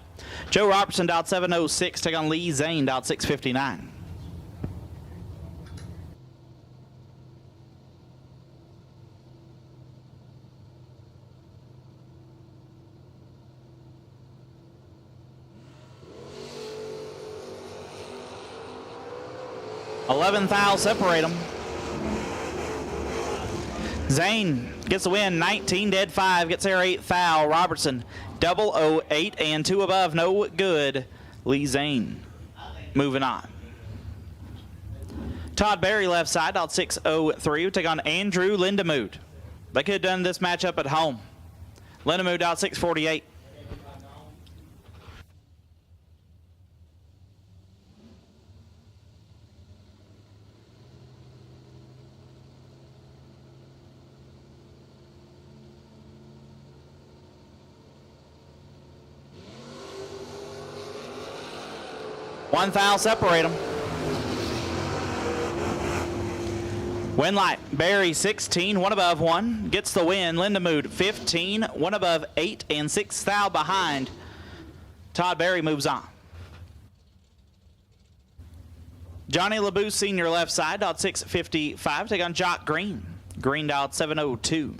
Joe Robertson dialed 706. Take on Lee Zane dialed 659. $11,000 separate them. Zane gets the win, 19 dead 5, gets there 8 foul. Robertson 008 and 2 above, no good. Lee Zane moving on. Todd Berry left side, out 603. We take on Andrew Lindemood. They could have done this matchup at home. Lindemood out 648. $1,000 separate them. Win light. Barry 16, 1 above 1. Gets the win. Lindemood 15, 1 above 8 and 6 thou behind. Todd Barry moves on. Johnny LeBoux Sr. left side, dialed 655. Take on Jock Green. Green dialed 702.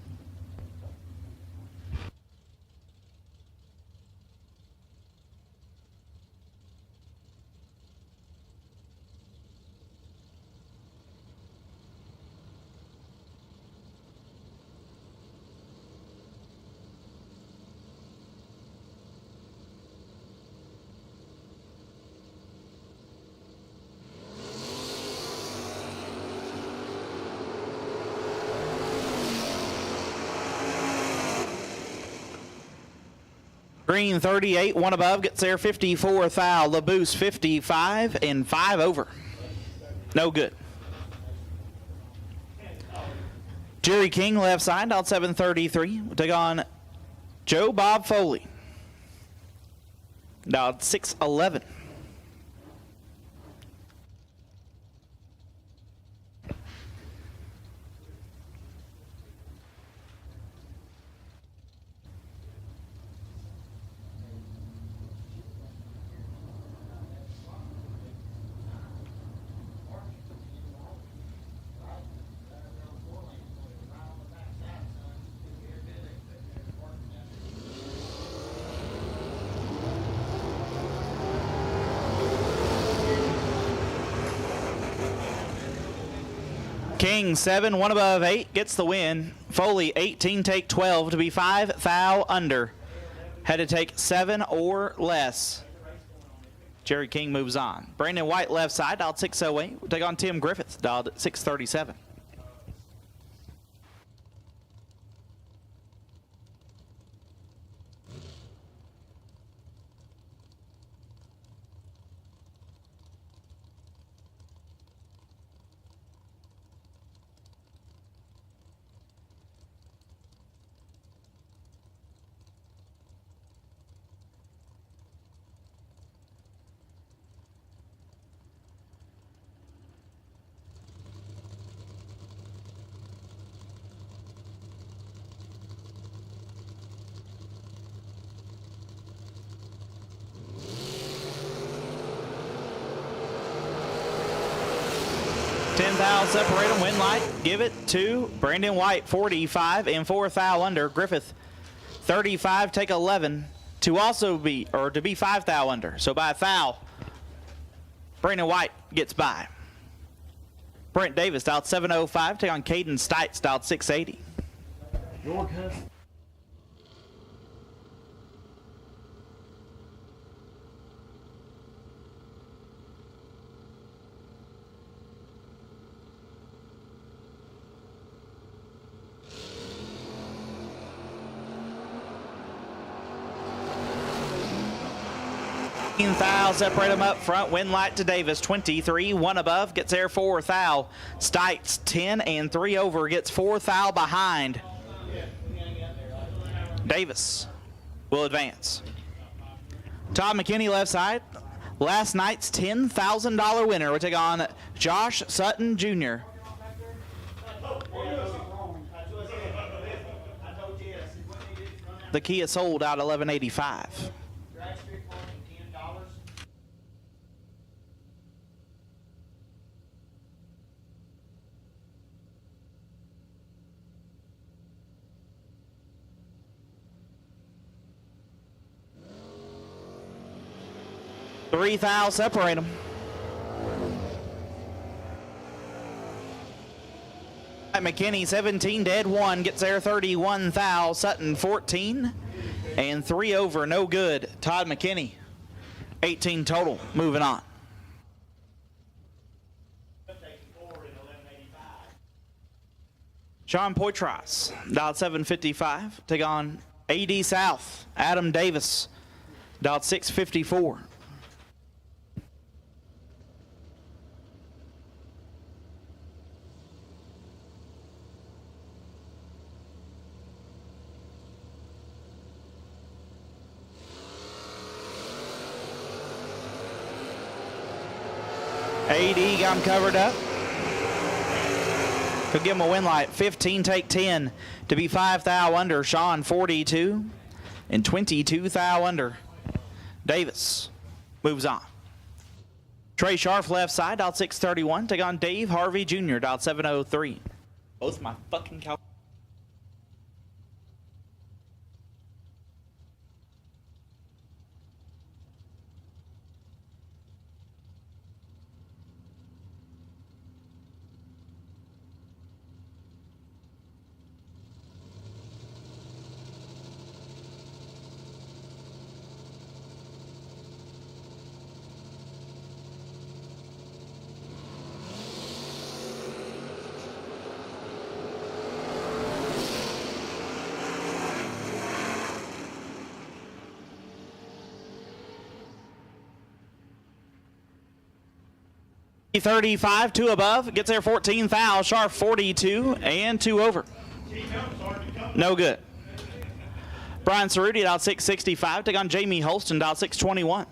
Green 38, 1 above, gets there 54 thou. LaBoose 55 and 5 over. No good. Jerry King left side, out 733. We'll take on Joe Bob Foley. Out 611. King 7, 1 above, 8 gets the win. Foley 18, take 12 to be 5 thou under. Had to take 7 or less. Jerry King moves on. Brandon White left side, dialed 608. We'll take on Tim Griffith, dialed 637. Thou separate them, win light, give it to Brandon White, 45 and 4 thou under. Griffith 35, take 11 to also be, or to be 5 thou under. So by a thou, Brandon White gets by. Brent Davis dialed 705, take on Caden Stites dialed 680. Your cousin. Thou separate them up front, win light to Davis, 23, 1 above, gets there 4 thou. Stites 10 and 3 over, gets 4 thou behind. Davis will advance. Todd McKinney left side, last night's $10,000 winner. We'll take on Josh Sutton Jr. The Kia sold out 1185. Three thou separate them. McKinney 17 dead 1 gets there 31 thou. Sutton 14 and 3 over, no good. Todd McKinney 18 total, moving on. Sean Poitras dialed 755, take on AD South. Adam Davis dialed 654. AD got him covered up. Could give him a win light. 15 take 10 to be 5 thou under. Sean 42 and 22 thou under. Davis moves on. Trey Sharf left side, dialed 631. Take on Dave Harvey Jr., dialed 703. Both my fucking calculations. 35, 2 above. Gets there 14 thou, sharp 42, and 2 over. No good. Brian Cerruti out 665. Take on Jamie Holston out 621.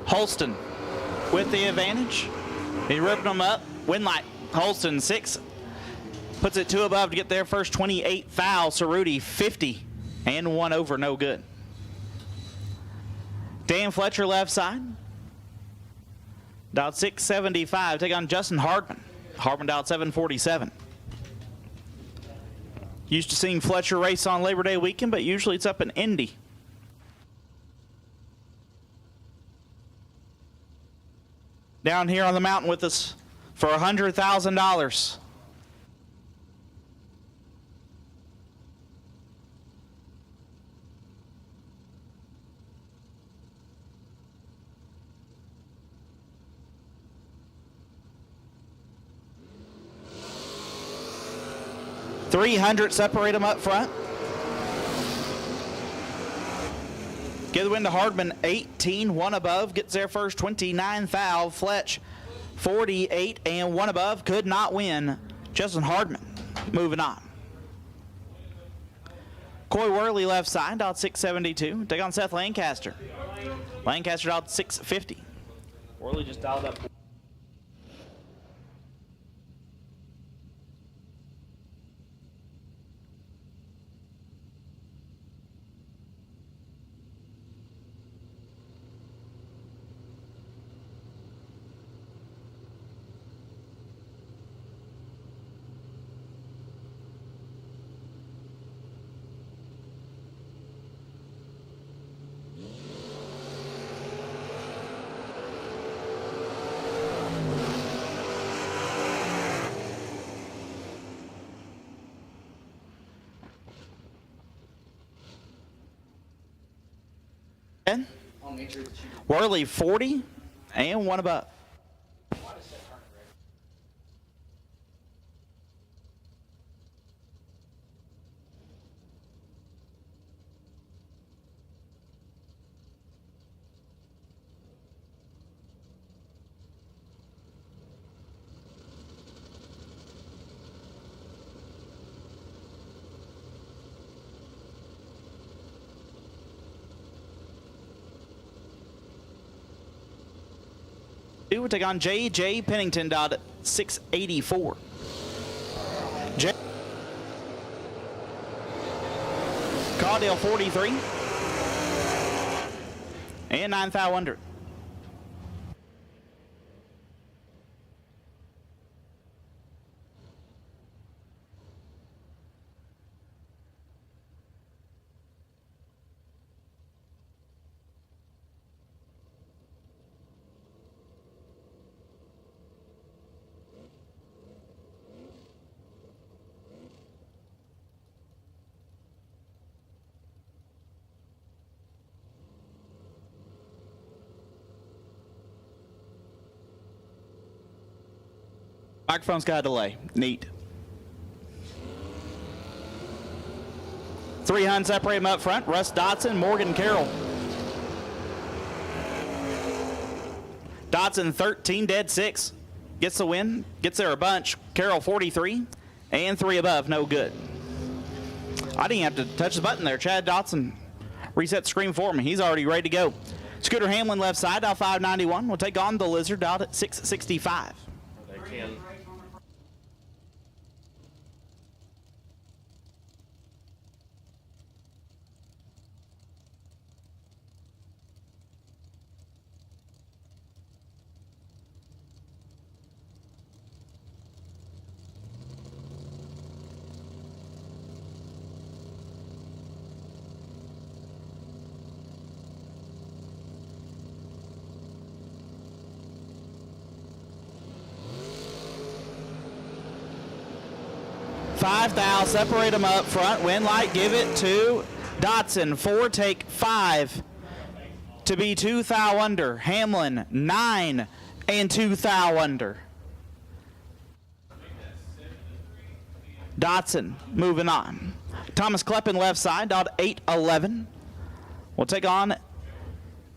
Holston with the advantage. He ripped them up. Win light. Holston 6. Puts it 2 above to get there first 28 thou. Cerruti 50 and 1 over. No good. Dan Fletcher left side. Dialed 675. Take on Justin Hardman. Hardman dialed 747. Used to seeing Fletcher race on Labor Day weekend, but usually it's up in Indy. Down here on the mountain with us for $100,000. $300 separate them up front. Give the win to Hardman, 18, 1 above. Gets there first, 29 thou. Fletch, 48 and 1 above. Could not win. Justin Hardman moving on. Coy Worley left side, dialed 672. Take on Seth Lancaster. Lancaster dialed 650. Worley just dialed up. Worley 40 and 1 above. We'll take on J.J. Pennington, dialed at 684. Caudale 43 and 9 thou under. Microphone's got a delay. Neat. 300 separate them up front. Russ Dotson, Morgan Carroll. Dotson 13, dead 6. Gets the win. Gets there a bunch. Carroll 43 and 3 above. No good. I didn't have to touch the button there. Chad Dotson reset the screen for me. He's already ready to go. Scooter Hamlin left side, dial 591. We'll take on the Lizard, dialed at 665. They can. 5 thou, separate them up front. Win light, give it to Dotson. 4, take 5 to be 2 thou under. Hamlin, 9 and 2 thou under. Dotson moving on. Thomas Kleppen left side, dot 8-11. We'll take on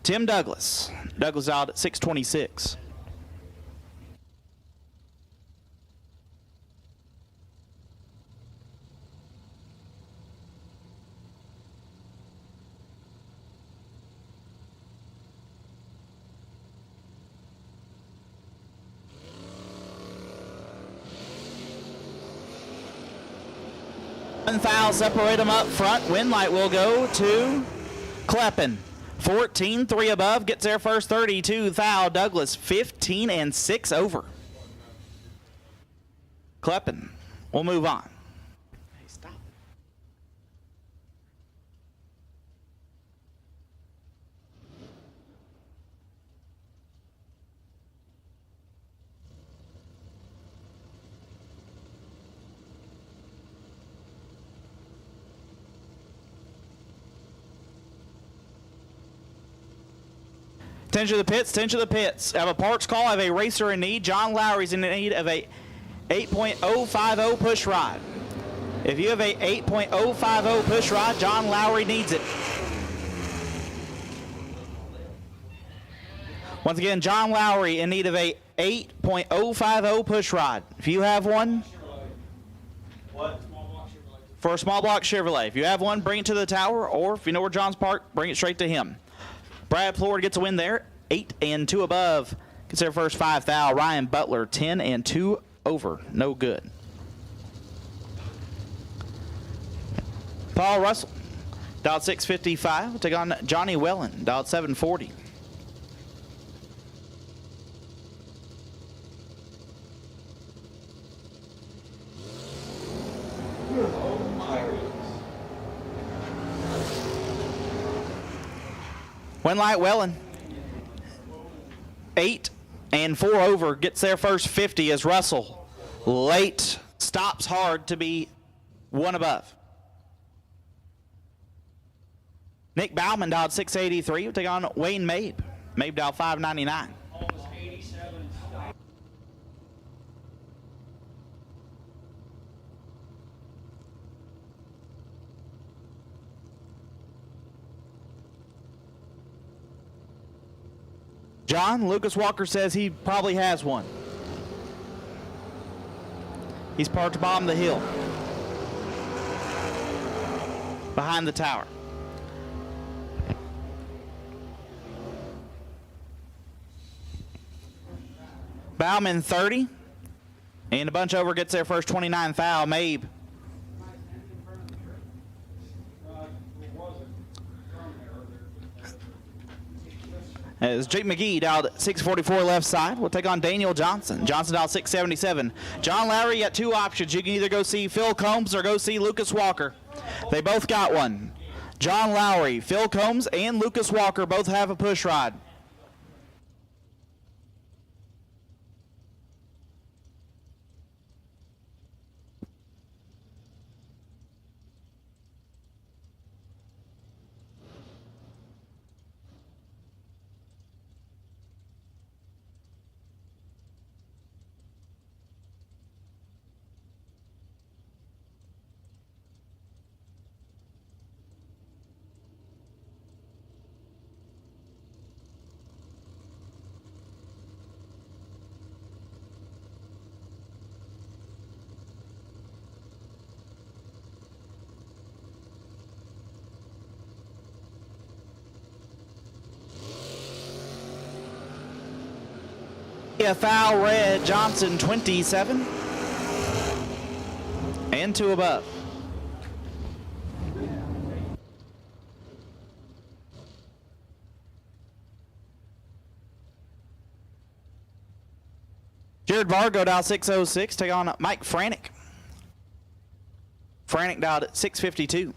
Tim Douglas. Douglas out at 6:26. One foul, separate them up front. Win light will go to Kleppen. 14, 3 above, gets there first. 32 thou. Douglas 15 and 6 over. Kleppen will move on. Hey, stop. Attention to the pits, attention to the pits. I have a parts call, I have a racer in need. John Lowry's in need of a 8.050 push rod. If you have a 8.050 push rod, John Lowry needs it. Once again, John Lowry in need of a 8.050 push rod. If you have one, for a small block Chevrolet. If you have one, bring it to the tower, or if you know where John's parked, bring it straight to him. Brad Pollard gets a win there. 8 and 2 above. Gets their first 5 thou. Ryan Butler 10 and 2 over. No good. Paul Russell, dialed 655. We'll take on Johnny Wellen, dialed 740. Win light Wellen. 8 and 4 over. Gets their first 50 as Russell late stops hard to be 1 above. Nick Bauman dialed 683. We'll take on Wayne Mabe. Mabe dialed 599. John, Lucas Walker says he probably has one. He's parked bottom of the hill, behind the tower. Bauman 30, and a bunch over gets their first 29 thou. Mabe. As Jake McGee dialed 644 left side, we'll take on Daniel Johnson. Johnson dialed 677. John Lowry, you got 2 options. You can either go see Phil Combs or go see Lucas Walker. They both got one. John Lowry, Phil Combs, and Lucas Walker both have a push rod. A foul red, Johnson 27 and 2 above. Jared Vargo dialed 606, take on Mike Franick. Franick dialed at 652.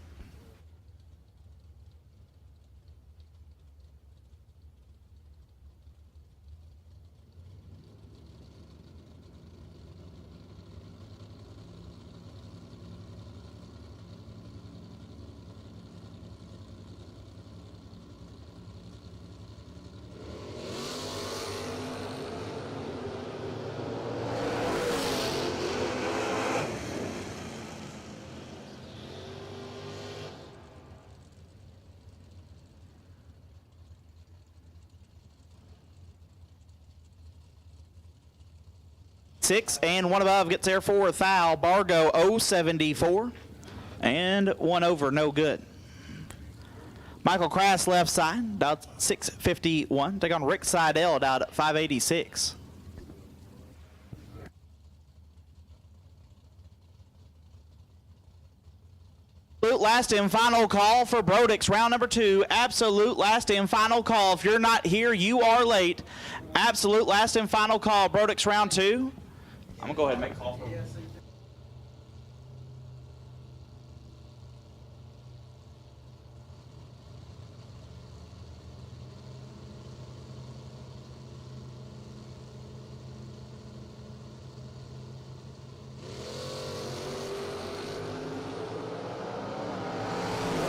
86, and one above gets there for a thou. Bargo 074, and one over, no good. Michael Crass left side, dialed 651. Take on Rick Seidel, dialed 586. Absolute last and final call for Brodix, round number 2. Absolute last and final call. If you're not here, you are late. Absolute last and final call, Brodix, round 2. I'm going to go ahead and make a call.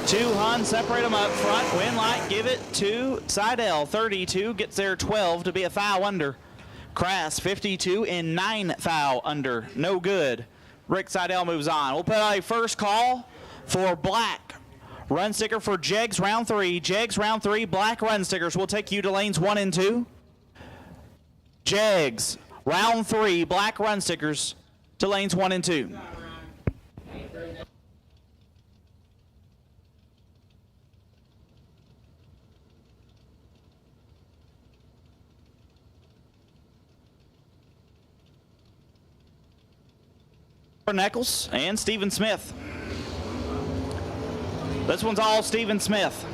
Two Hun, separate them up front. Win light, give it to Seidel. 32 gets there 12 to be a thou under. Crass 52 and 9 thou under. No good. Rick Seidel moves on. We'll put out a first call for black. Run sticker for Jegs round 3. Jegs round 3, black run stickers. We'll take you to lanes 1 and 2. Jegs round 3, black run stickers to lanes 1 and 2. Nichols and Stephen Smith. This one's all Stephen Smith.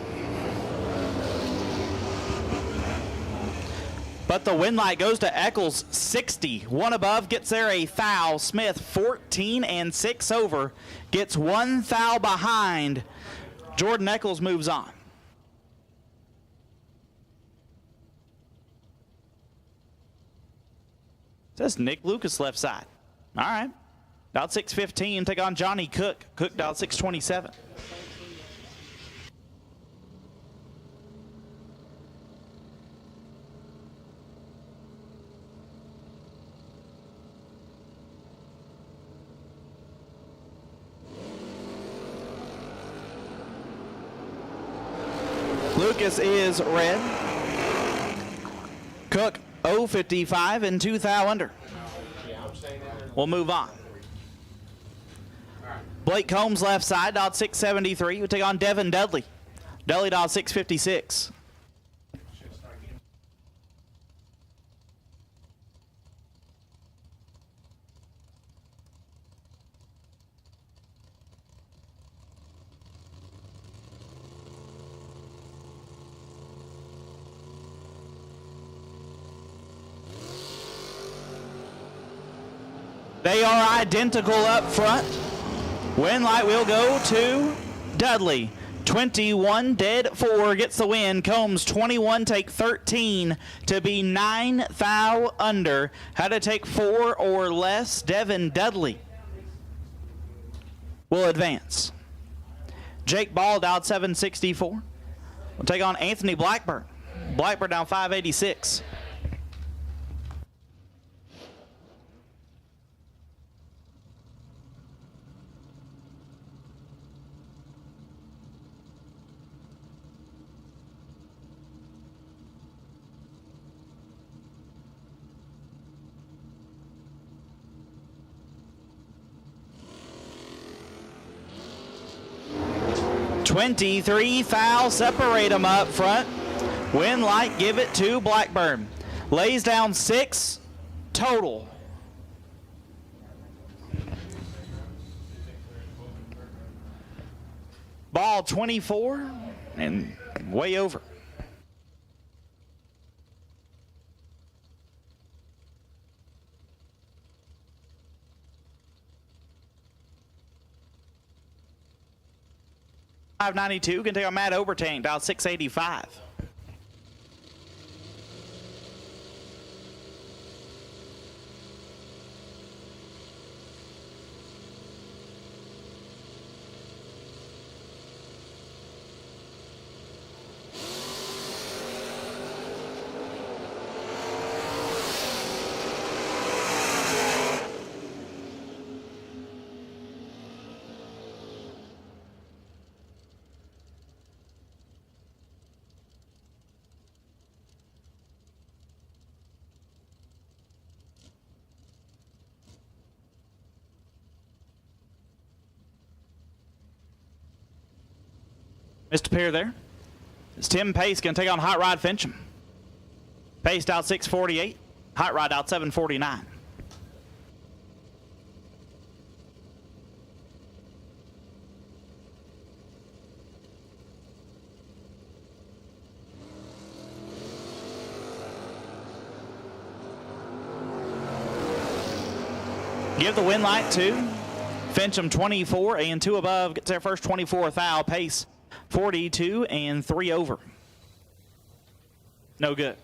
But the win light goes to Eccles, 60. One above gets there a thou. Smith 14 and 6 over gets one thou behind. Jordan Eccles moves on. Says Nick Lucas left side. All right. Dialed 615, take on Johnny Cook. Cook dialed 627. Lucas is red. Cook 055 and 2 thou under. We'll move on. Blake Combs left side, dialed 673. We take on Devin Dudley. Dudley dialed 656. They are identical up front. Win light will go to Dudley. 21 dead 4 gets the win. Combs 21 take 13 to be 9 thou under. How to take 4 or less. Devin Dudley will advance. Jake Ball dialed 764. We'll take on Anthony Blackburn. Blackburn down 586. $23 thou, separate them up front. Win light, give it to Blackburn. Lays down 6 total. Ball 24 and way over. $592 can take on Matt Obertank, dial 685. Missed a pair there. It's Tim Pace going to take on Hot Rod Fincham. Pace out 648. Hot Rod out 749. Give the win light to Fincham 24 and 2 above. Gets their first 24th thou. Pace 42 and 3 over. No good.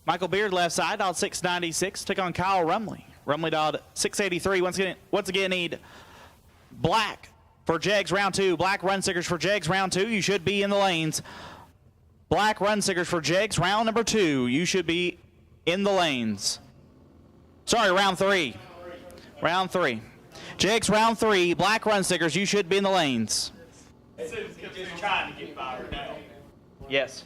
Michael Beard left side, dialed 696. Took on Kyle Rumley. Rumley dialed 683. Once again, need black for Jegs round 2. Black run stickers for Jegs round 2. You should be in the lanes. Black run stickers for Jegs round number 2. You should be in the lanes. Sorry, round 3. Round 3. Jegs round 3. Black run stickers. You should be in the lanes. Just trying to get fired now. Yes.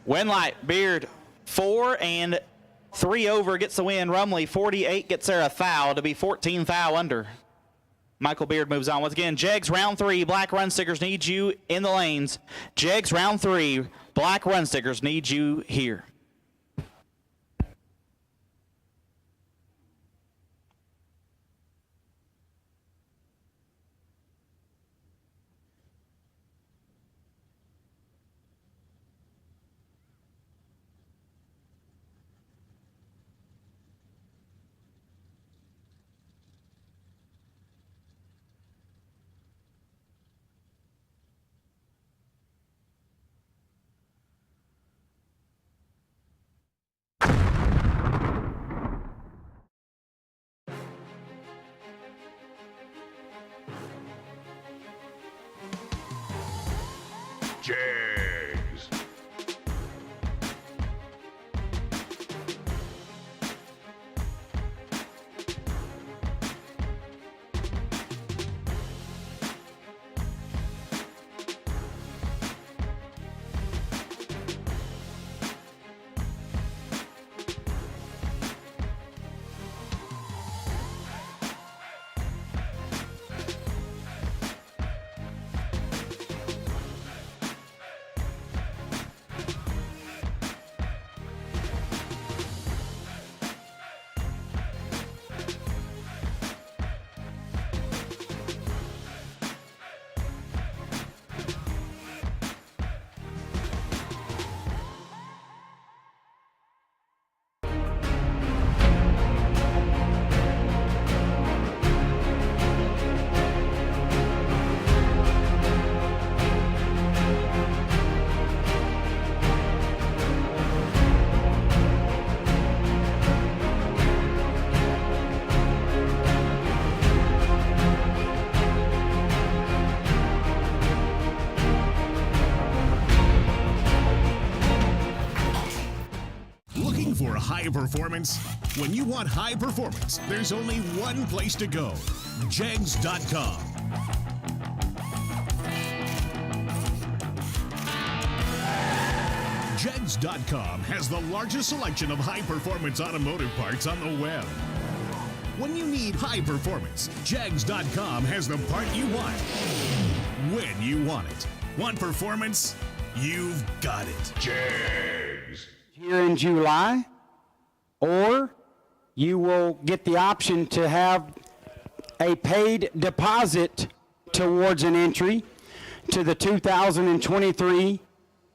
Win light, Beard 4 and 3 over gets the win. Rumley 48 gets there a thou to be 14 thou under. Michael Beard moves on. Once again, Jegs round 3. Black run stickers need you in the lanes. Jegs round 3. Black run stickers need you here. Jags. For high performance? When you want high performance, there's only one place to go. Jegs.com. Jegs.com has the largest selection of high-performance automotive parts on the web. When you need high performance, Jegs.com has the part you want, when you want it. Want performance? You've got it. Jegs. Here in July, or you will get the option to have a paid deposit towards an entry to the 2023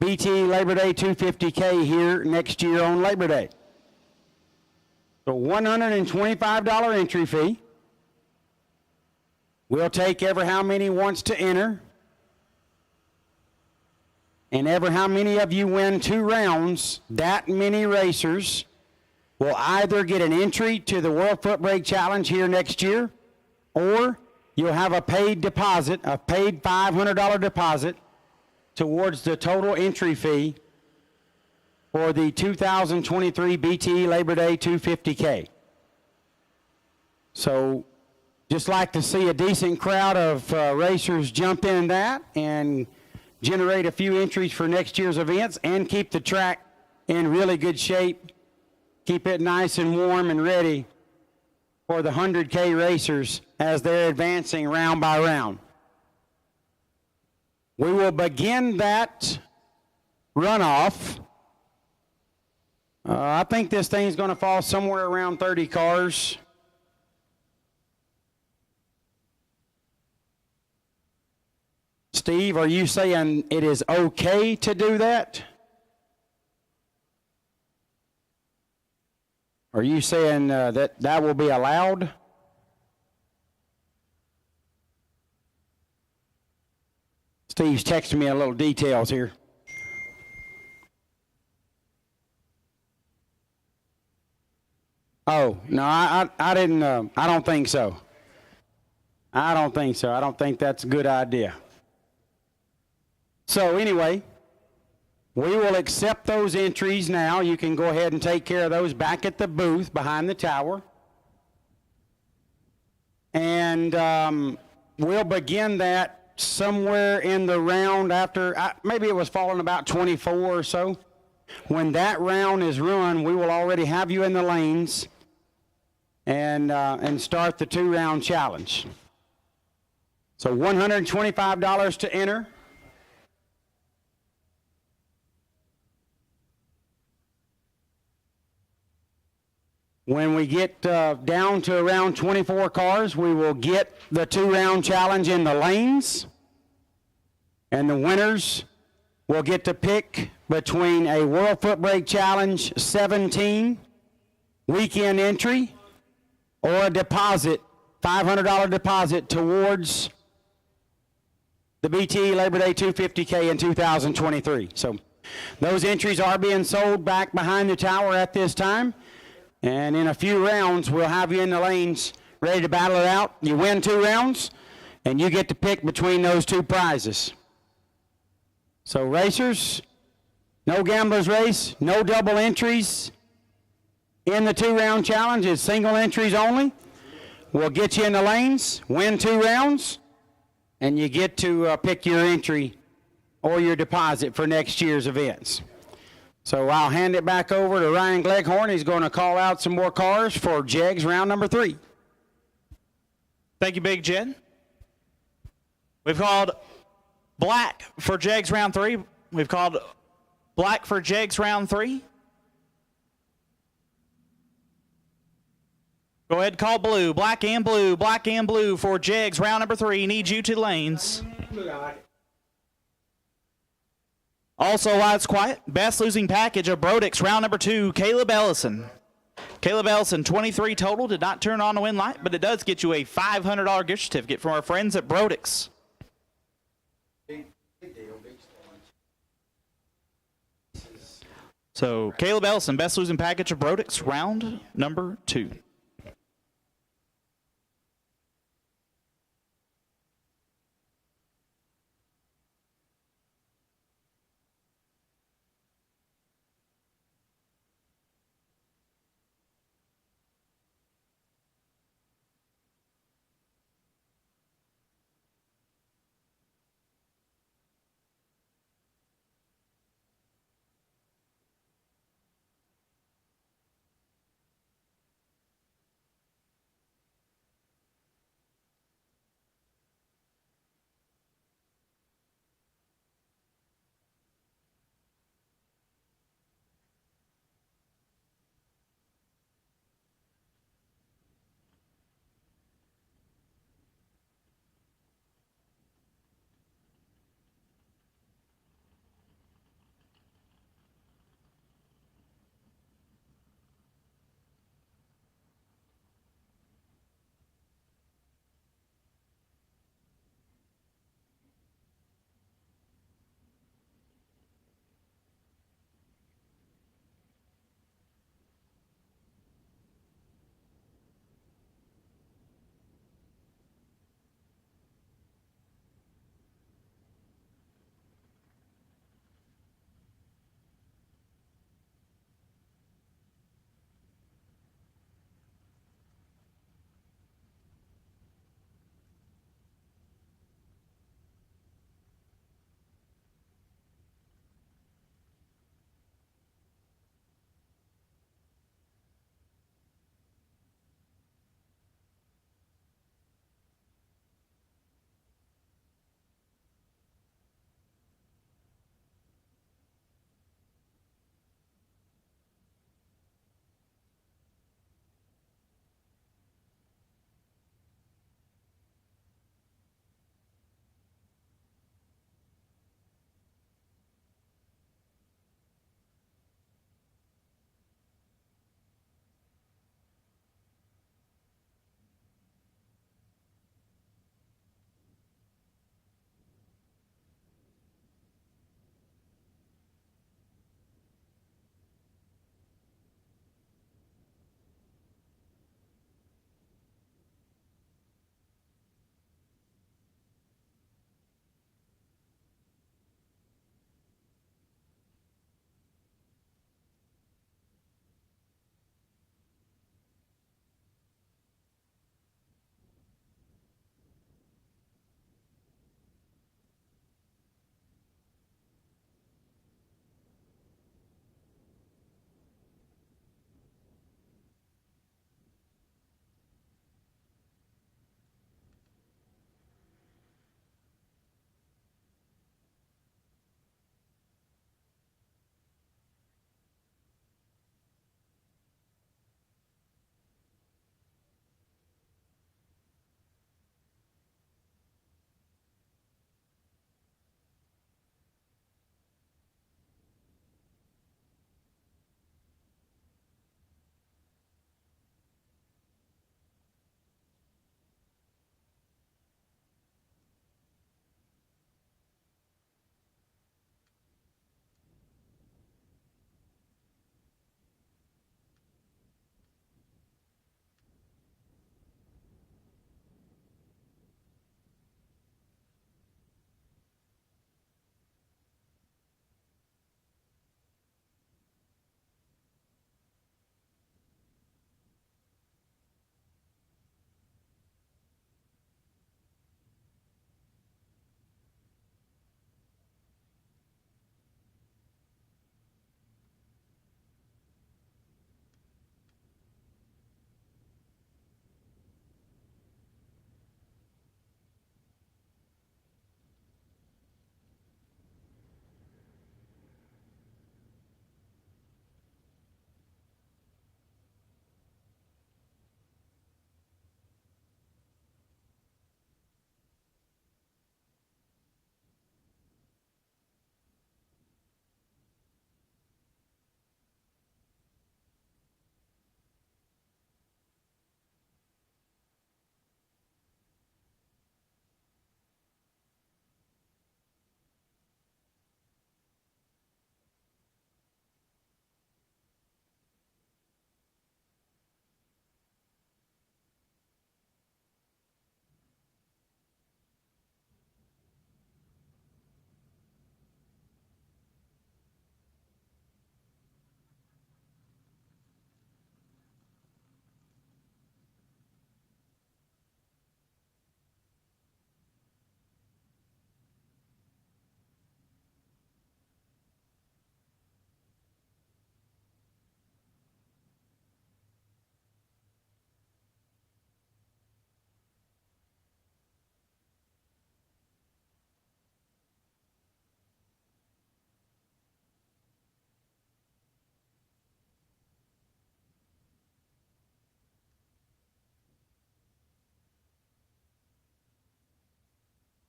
BTE Labor Day 250K here next year on Labor Day. So $125 entry fee. We'll take ever how many wants to enter. And ever how many of you win 2 rounds, that many racers will either get an entry to the World Footbrake Challenge here next year, or you'll have a paid deposit, a paid $500 deposit towards the total entry fee for the 2023 BTE Labor Day 250K. So just like to see a decent crowd of racers jump in that and generate a few entries for next year's events, and keep the track in really good shape. Keep it nice and warm and ready for the 100K racers as they're advancing round by round. We will begin that runoff. I think this thing's going to fall somewhere around 30 cars. Steve, are you saying it is okay to do that? Are you saying that will be allowed? Steve's texting me a little details here. Oh, no, I didn't, I don't think so. I don't think so. I don't think that's a good idea. So anyway, we will accept those entries now. You can go ahead and take care of those back at the booth behind the tower. And we'll begin that somewhere in the round after, maybe it was falling about 24 or so. When that round is run, we will already have you in the lanes and start the 2-round challenge. So $125 to enter. When we get down to around 24 cars, we will get the 2-round challenge in the lanes. And the winners will get to pick between a World Foot Brake Challenge 17 weekend entry or a deposit, $500 deposit towards the BTE Labor Day 250K in 2023. So those entries are being sold back behind the tower at this time. And in a few rounds, we'll have you in the lanes ready to battle it out. You win 2 rounds, and you get to pick between those 2 prizes. So racers, no gamblers race, no double entries in the 2-round challenge. It's single entries only. We'll get you in the lanes, win 2 rounds, and you get to pick your entry or your deposit for next year's events. So I'll hand it back over to Ryan Gleghorn. He's going to call out some more cars for JEGS round number 3. Thank you, Big Jen. We've called black for JEGS round 3. We've called black for JEGS round 3. Go ahead and call blue. Black and blue. Black and blue for JEGS round number 3. Need you 2 lanes. Also, while it's quiet, best losing package of Brodix round number 2, Caleb Ellison. Caleb Ellison, 23 total, did not turn on the win light, but it does get you a $500 gift certificate from our friends at Brodix. So, Caleb Ellison, best losing package of Brodix round number 2.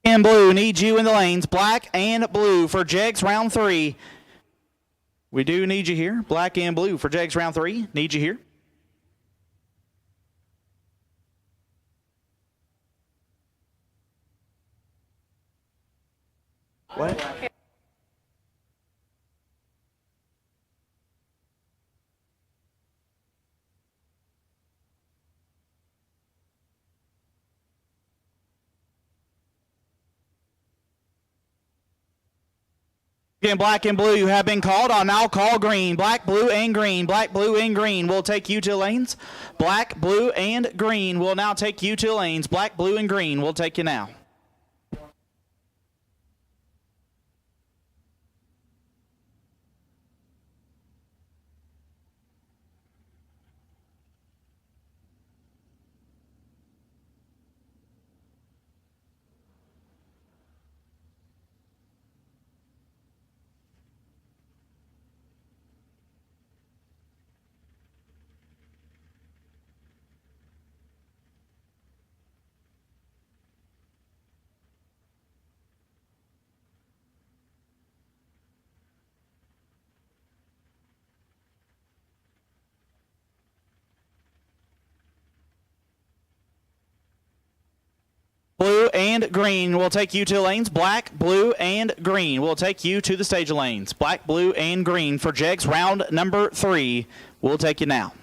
and blue, need you in the lanes. Black and blue for Jegs round 3. We do need you here. Black and blue for Jegs round 3. Need you here. What? Again, black and blue have been called. I'll now call green. Black, blue, and green. Black, blue, and green will take you to lanes. Black, blue, and green will now take you to lanes. Black, blue, and green will take you now. Blue and green will take you to lanes. Black, blue, and green will take you to the stage lanes. Black, blue, and green for Jegs round number 3 will take you now.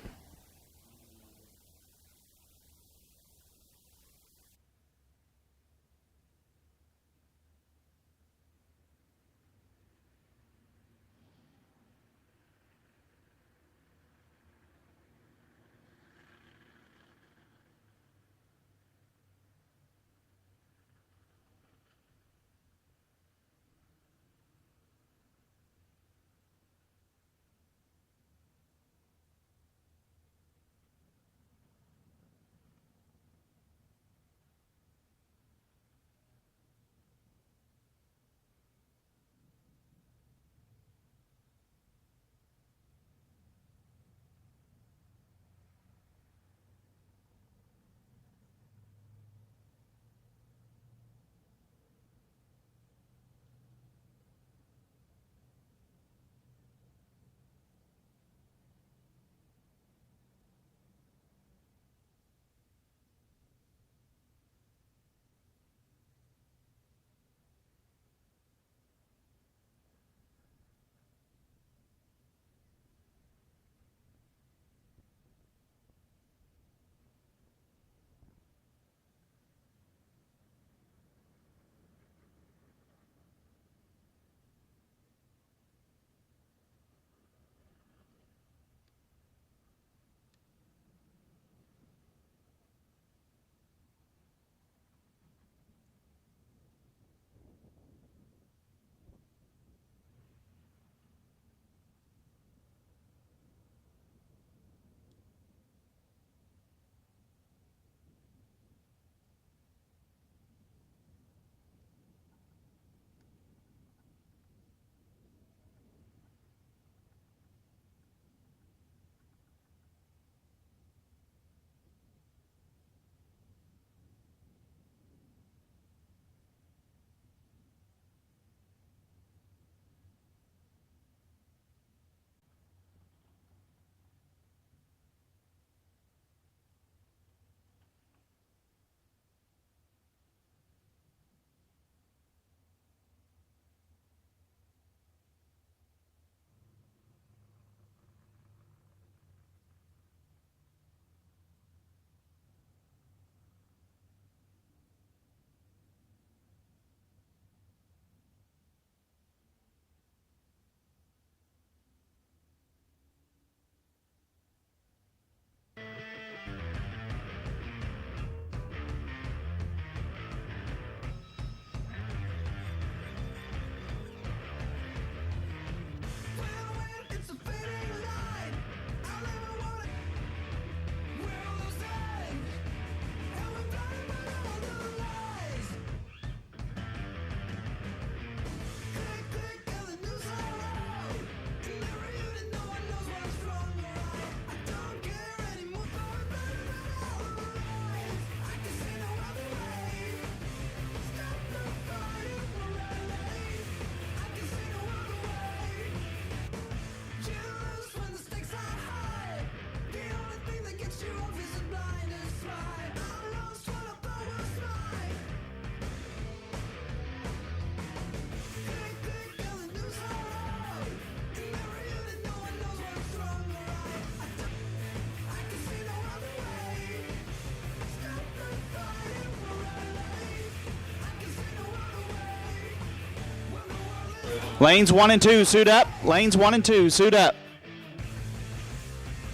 Lanes 1 and 2, suit up. Lanes 1 and 2, suit up.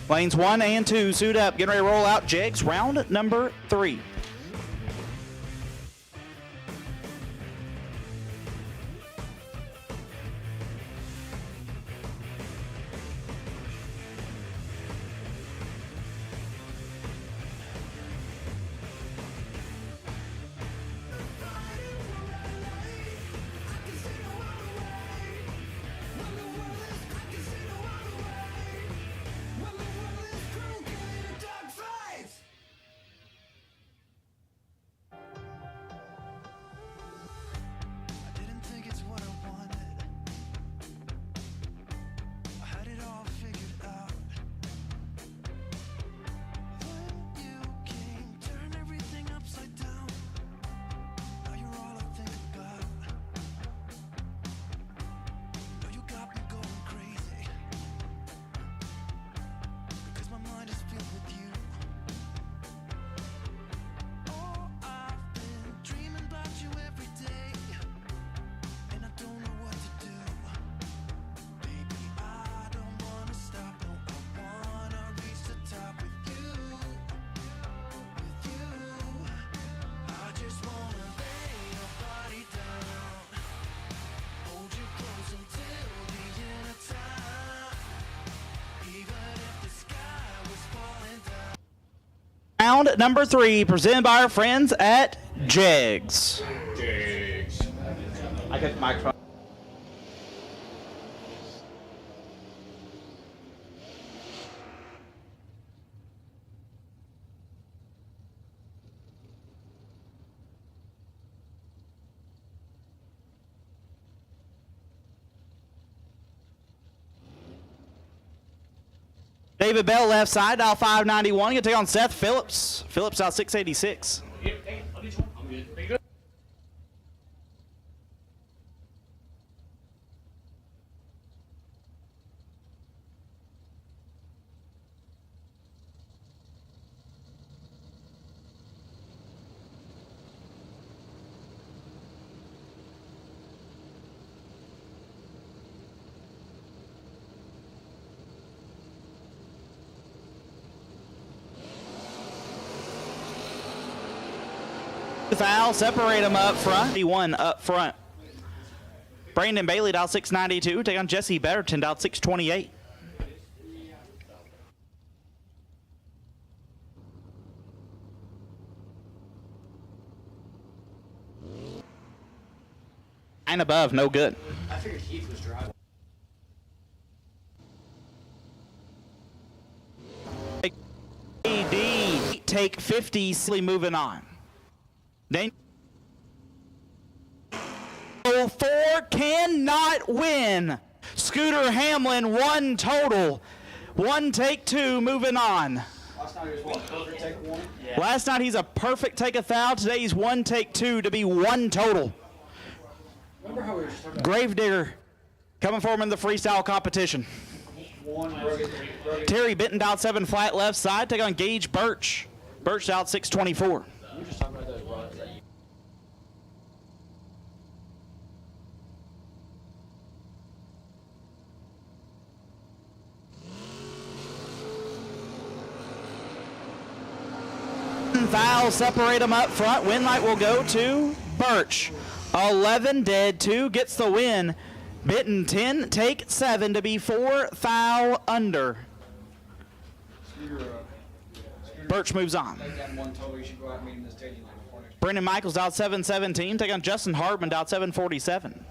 Lanes 1 and 2, suit up. Getting ready to roll out Jegs, round number 3. Round number 3, presented by our friends at Jegs. I got the microphone. David Bell left side, dial 591. Gonna take on Seth Phillips. Phillips dial 686. Foul, separate them up front. 1 up front. Brandon Bailey dial 692. Take on Jesse Betterton dial 628. And above, no good. I figured Heath was driving. AD take 50, silly moving on. Then 4 cannot win. Scooter Hamlin 1 total. 1 take 2, moving on. Last night he was what, perfect take 1? Yeah. Last night he's a perfect take a foul. Today he's 1 take 2 to be 1 total. Remember how we were just talking about Gravedigger coming for him in the freestyle competition. Terry Benton dialed 7 flat left side. Take on Gage Birch. Birch dialed 624. You were just talking about those runs that you Foul, separate them up front. Win light will go to Birch. 11 dead, 2 gets the win. Benton 10, take 7 to be 4 foul under. Birch moves on. Brendan Michaels dialed 717. Take on Justin Hardman dialed 747.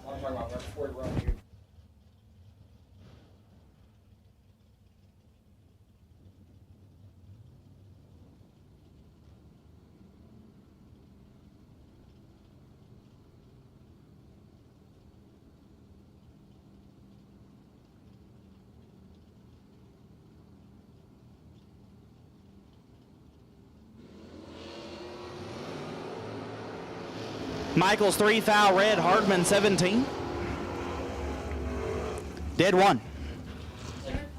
Michaels 3 foul red, Hardman 17. Dead 1.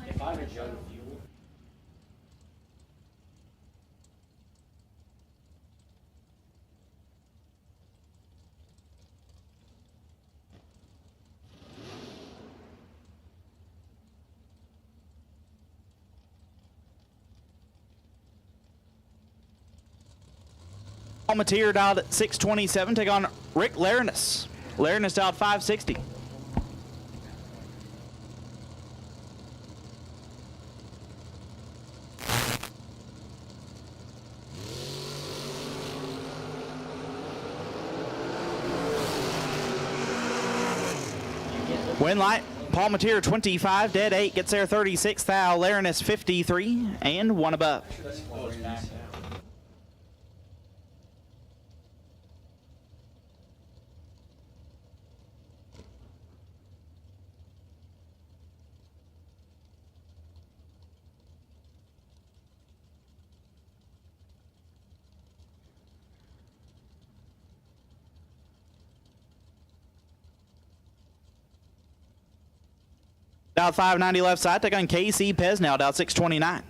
if I'm a young viewer, Palmatier dialed at 627. Take on Rick Larinus. Larinus dialed 560. Win light, Palmatier 25, dead 8, gets there 36, thou, Larinus 53, and 1 above. Dialed 590 left side, take on KC Pez now, dialed 629.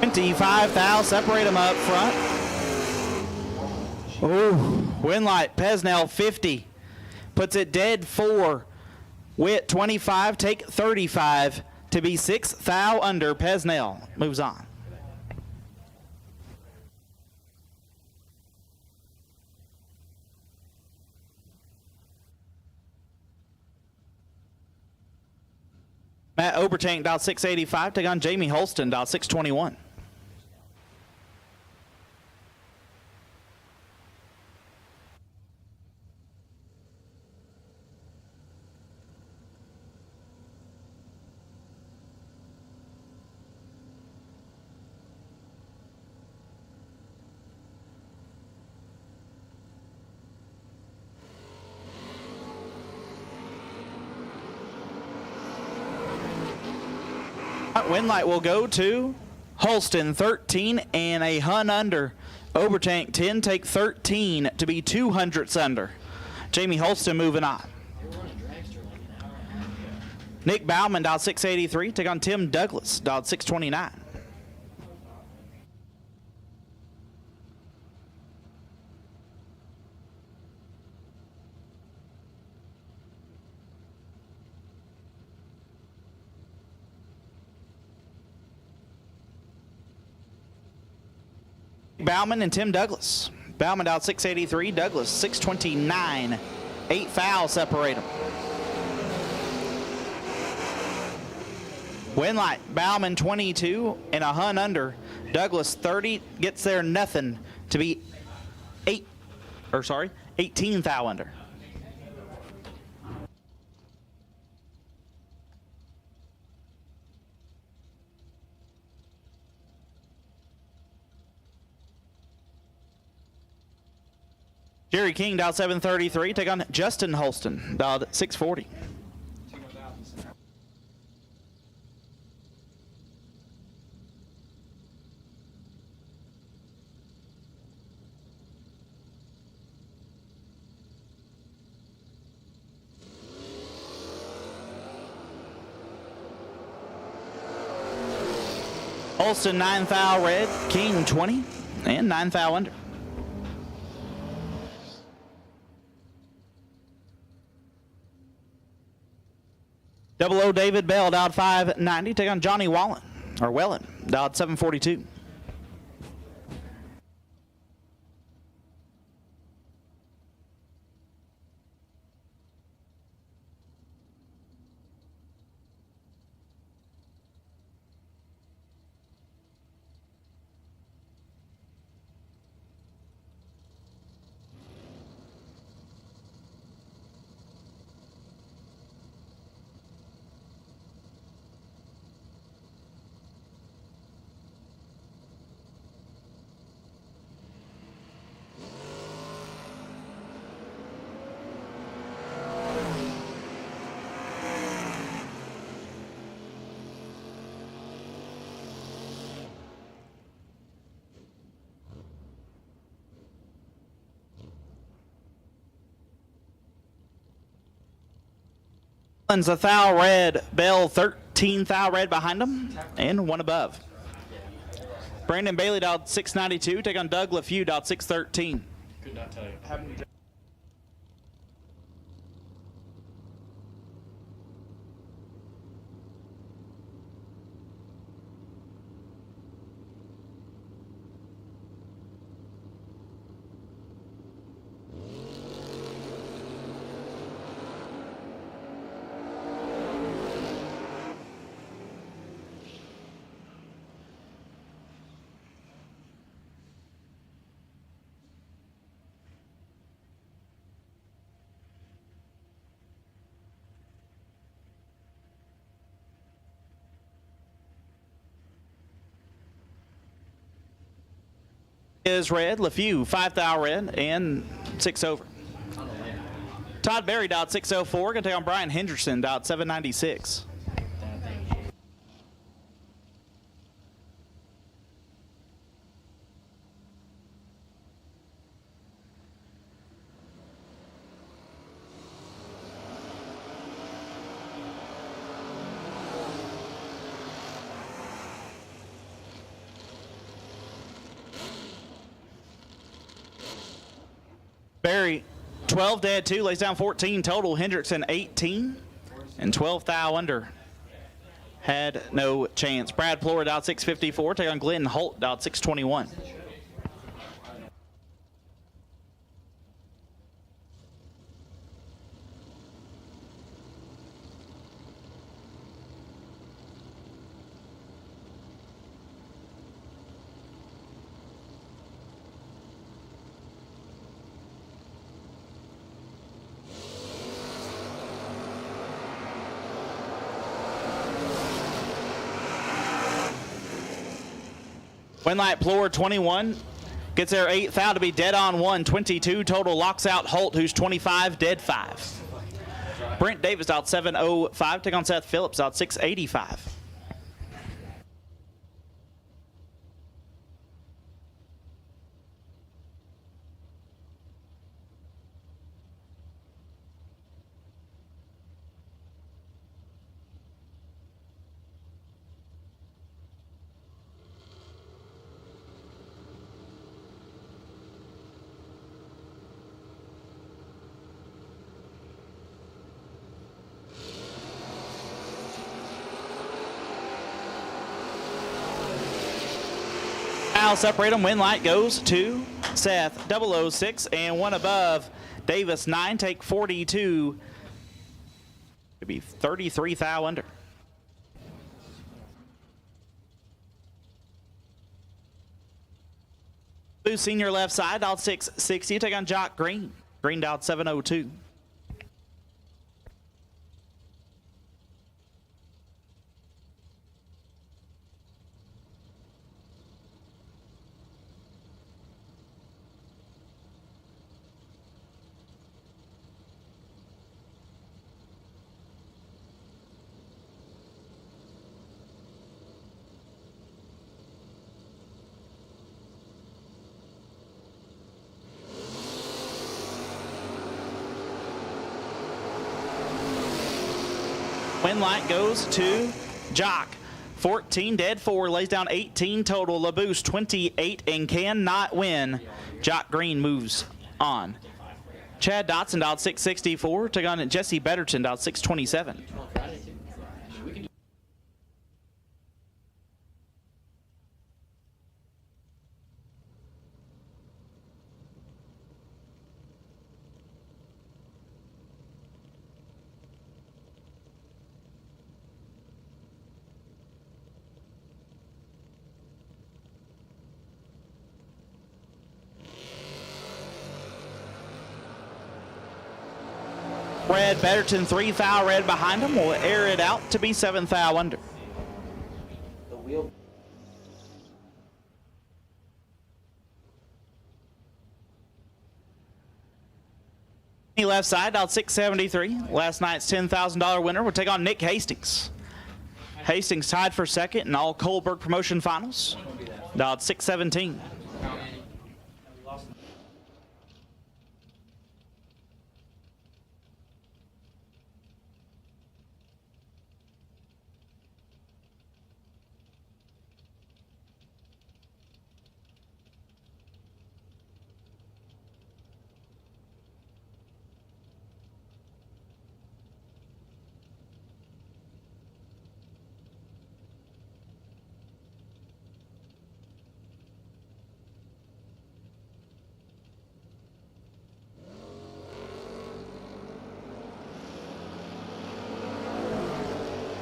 $25,000, separate them up front. Oh, win light, Pesnell 50. Puts it dead 4. Witt 25, take 35 to be 6 thou under. Pesnell moves on. Matt Obertank dialed 685, take on Jamie Holston dialed 621. Win light will go to Holston 13 and a hun under. Obertank 10, take 13 to be 200ths under. Jamie Holston moving on. Nick Bauman dialed 683, take on Tim Douglas dialed 629. Bauman and Tim Douglas. Bauman dialed 683, Douglas 629. 8 fouls separate them. Win light, Bauman 22 and a hun under. Douglas 30, gets there nothing to be 18 thou under. Jerry King dialed 733, take on Justin Holston, dialed 640. Holston 9 thou red, King 20, and 9 thou under. Double O David Bell dialed 590, take on Johnny Wellen dialed 742. A thou red, Bell 13 thou red behind him, and 1 above. Brandon Bailey dialed 692. Take on Doug LeFew, dialed 613. Could not tell you. Is red. LeFew, 5 thou red and 6 over. Todd Berry dialed 604. Going to take on Brian Hendrickson, dialed 796. Barry, 12 dead, 2, lays down 14 total. Hendrickson, 18, and 12 thou under. Had no chance. Brad Pollard out 654. Take on Glenn Holt out 621. Winlight Plour 21 gets their 8th out to be dead on 1, 22 total. Locks out Holt, who's 25, dead 5. Brent Davis out 705. Take on Seth Phillips out 685. Now separate them. Winlight goes to Seth 006 and 1 above. Davis 9, take 42. Could be 33 thou under. Blue senior left side, dialed 660. Take on Jock Green. Green dialed 702. Winlight goes to Jock. 14 dead, 4, lays down 18 total. LaBoost 28 and cannot win. Jock Green moves on. Chad Dotson dialed 664. Took on Jesse Betterton dialed 627. Red Betterton 3 thou red behind him will air it out to be 7 thou under. Left side dialed 673. Last night's $10,000 winner will take on Nick Hastings. Hastings tied for second in all Kohlberg promotion finals. Dialed 617.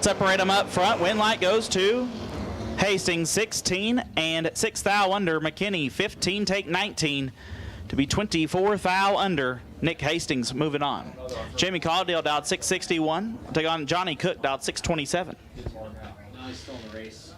Separate them up front. Win light goes to Hastings 16 and 6 thou under. McKinney 15, take 19 to be 24 thou under. Nick Hastings moving on. Jamie Caudill dialed 661. Take on Johnny Cook dialed 627. No, he's still in the race.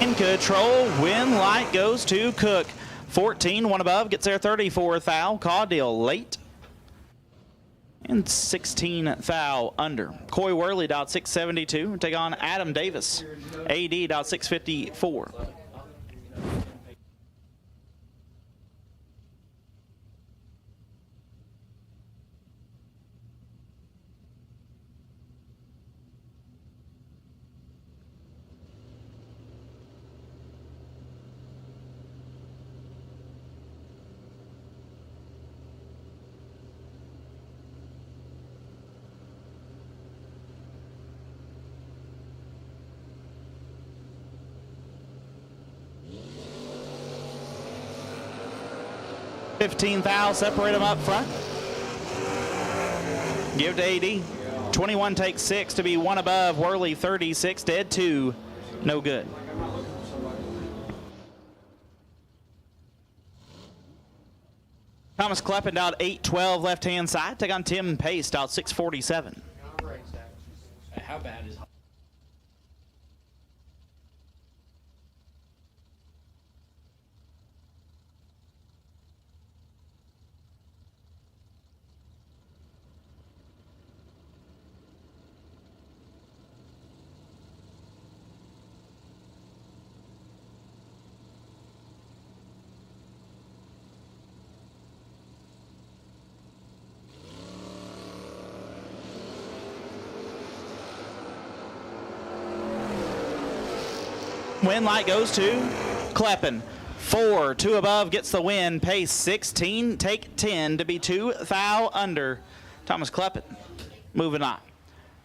In control, win light goes to Cook. 14, one above, gets there 34 thou. Caudill late. And 16 thou under. Coy Worley dialed 672. Take on Adam Davis. AD dialed 654. $15,000, separate them up front. Give to AD. 21 takes 6 to be one above. Worley 36, dead 2, no good. Thomas Kleppen out 8-12 left hand side. Take on Tim Pace out 647. How bad is Win light goes to Kleppen. 4, 2 above, gets the win. Pace 16, take 10 to be 2 thou under. Thomas Kleppen moving on.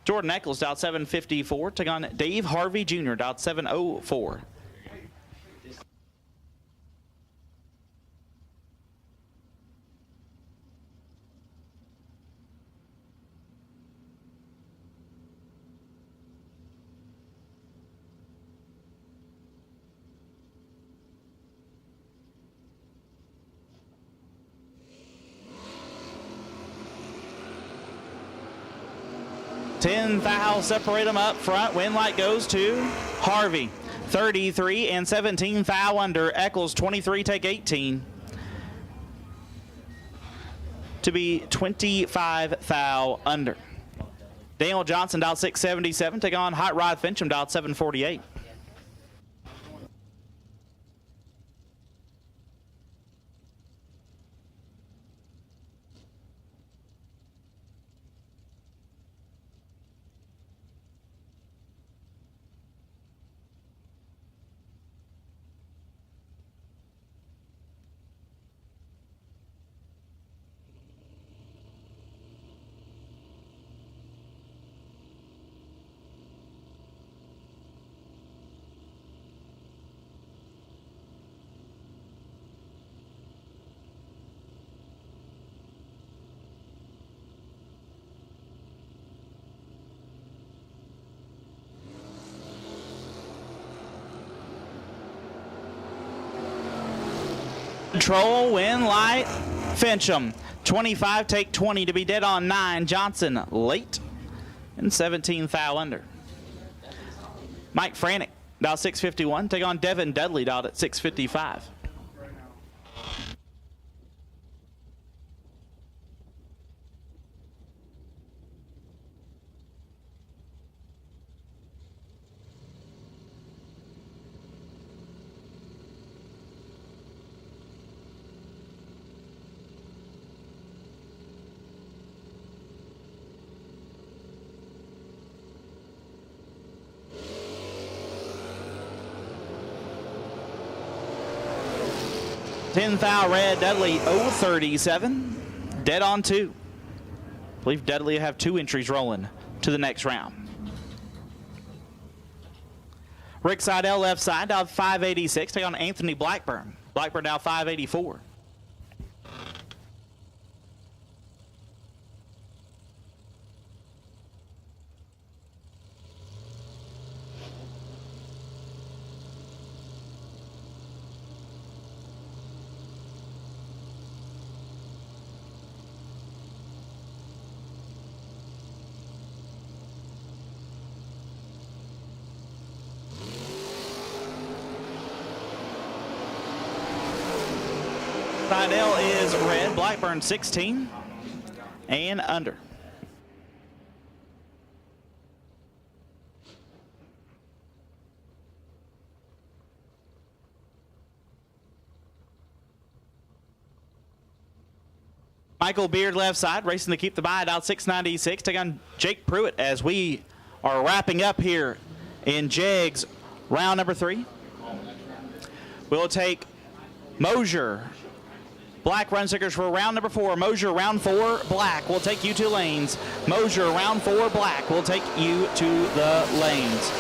Jordan Eccles dialed 754. Take on Dave Harvey Jr. dialed 704. $10,000, separate them up front. Win light goes to Harvey. 33 and 17 thou under. Eccles 23, take 18 to be 25 thou under. Daniel Johnson dialed 677. Take on Hot Rod Fincham dialed 748. Control, win light, Fincham. 25, take 20 to be dead on 9. Johnson late and 17 thou under. Mike Franick dialed 651. Take on Devin Dudley dialed at 655. 10 thou red, Dudley 037. Dead on 2. I believe Dudley will have 2 entries rolling to the next round. Rick Seidel left side, down 586. Take on Anthony Blackburn. Blackburn now 584. Seidel is red, Blackburn 16 and under. Michael Beard left side, racing to keep the bide out 696. Take on Jake Pruitt as we are wrapping up here in Jegs round number 3. We'll take Mosier. Black run stickers for round number 4. Mosier, round 4, black. We'll take you to lanes. Mosier, round 4, black. We'll take you to the lanes.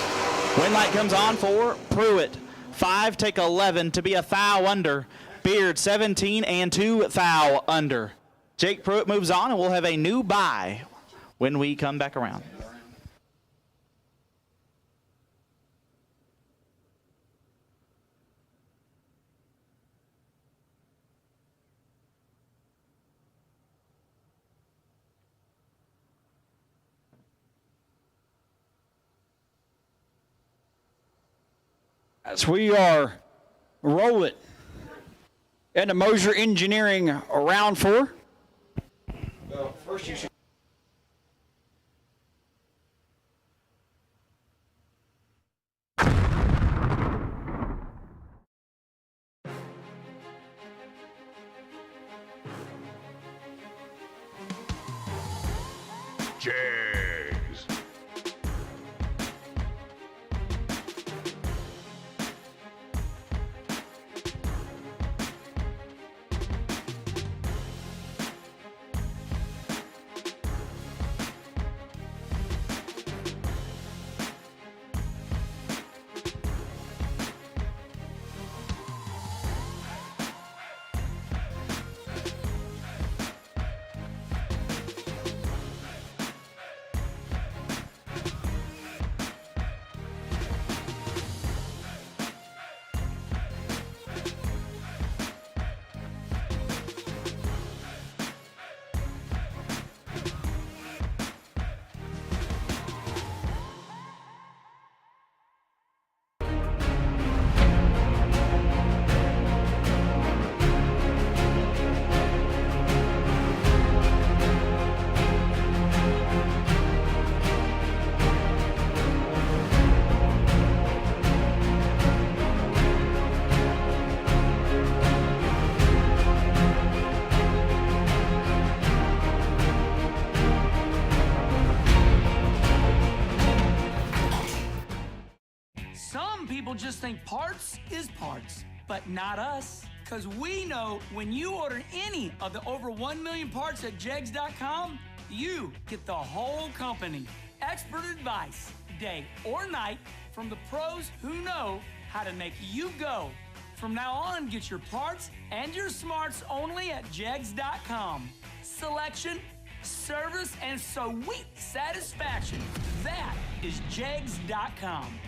Win light comes on for Pruitt. 5, take 11 to be a thou under. Beard, 17 and 2 thou under. Jake Pruitt moves on, and we'll have a new bye when we come back around. As we are rolling into Mosier Engineering round 4. Well, first you should. Jags. Just think parts is parts, but not us. Because we know when you order any of the over 1 million parts at jegs.com, you get the whole company. Expert advice, day or night, from the pros who know how to make you go. From now on, get your parts and your smarts only at jegs.com. Selection, service, and sweet satisfaction. That is jegs.com.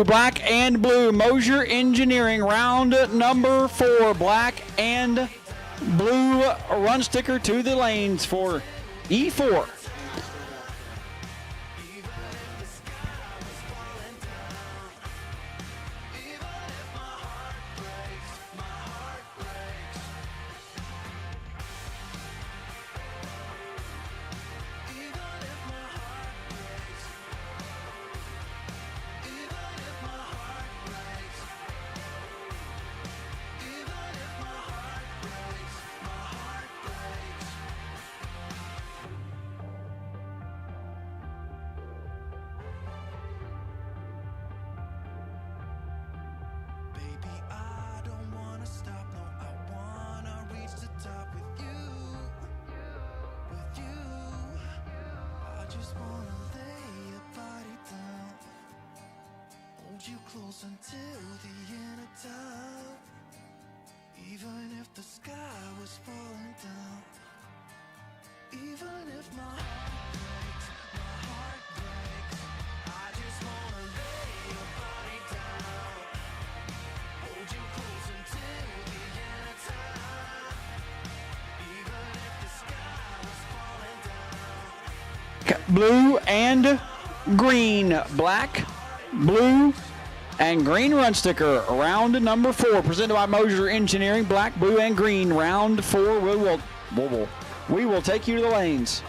black and blue. Mosier Engineering, round number 4. Black and blue run sticker to the lanes for E4. Close until the end of time. Even if the sky was falling down. Even if my heart breaks, I just wanna lay your body down. Hold you close until the end of time. Even if the sky was falling down. Blue and green, black, blue, and green run sticker, round number 4, presented by Mosier Engineering. Black, blue, and green, round 4. We will take you to the lanes.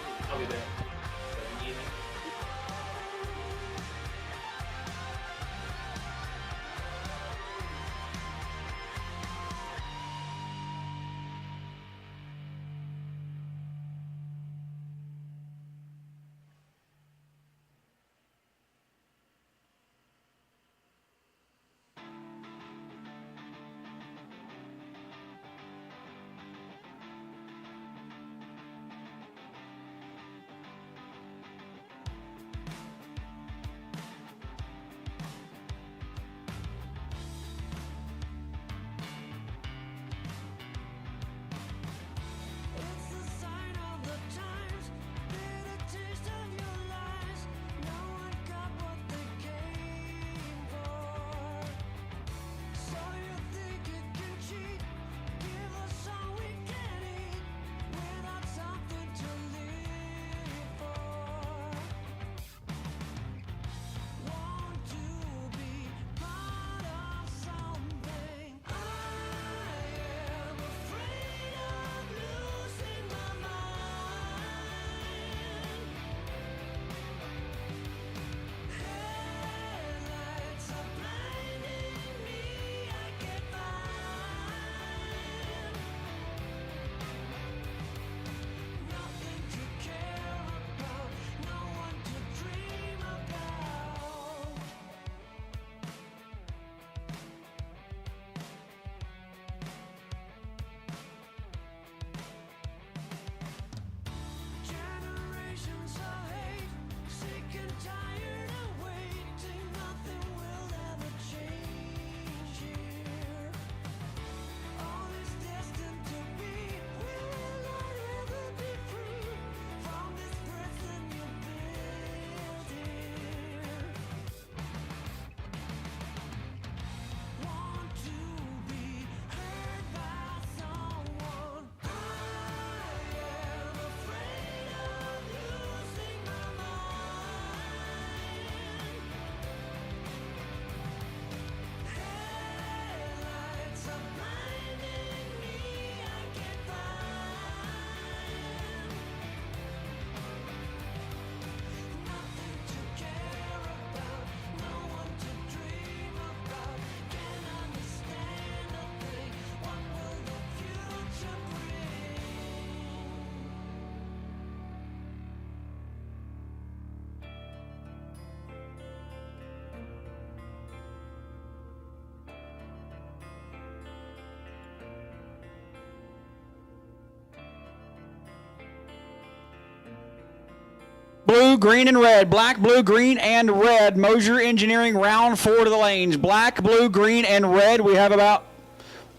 Blue, green, and red. Black, blue, green, and red. Mosier Engineering, round 4 to the lanes. Black, blue, green, and red. We have about,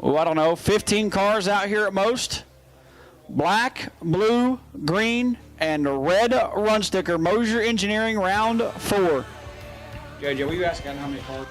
15 cars out here at most. Black, blue, green, and red run sticker. Mosier Engineering, round 4. JJ, were you asking how many cars?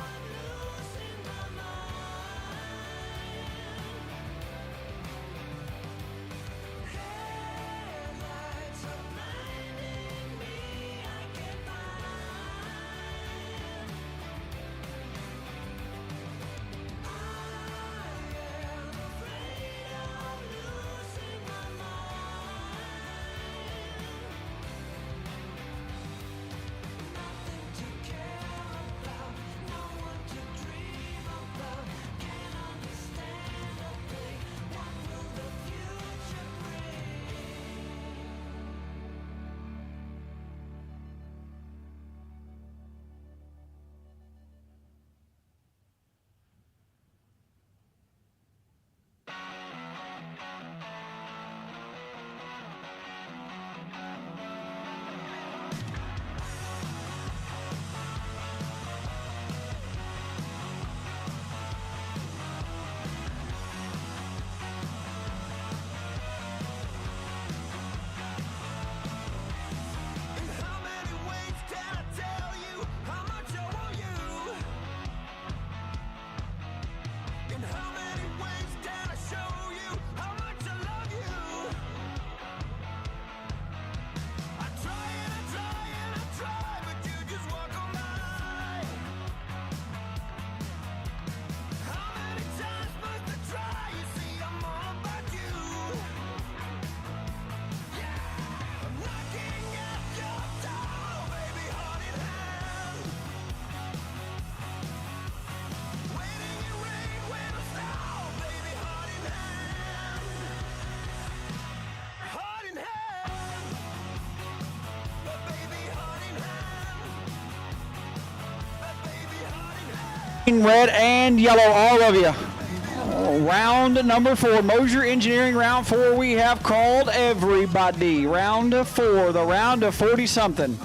Red and yellow, all of you. Round number 4, Mosier Engineering round 4. We have called everybody. Round 4, the round of 40-something.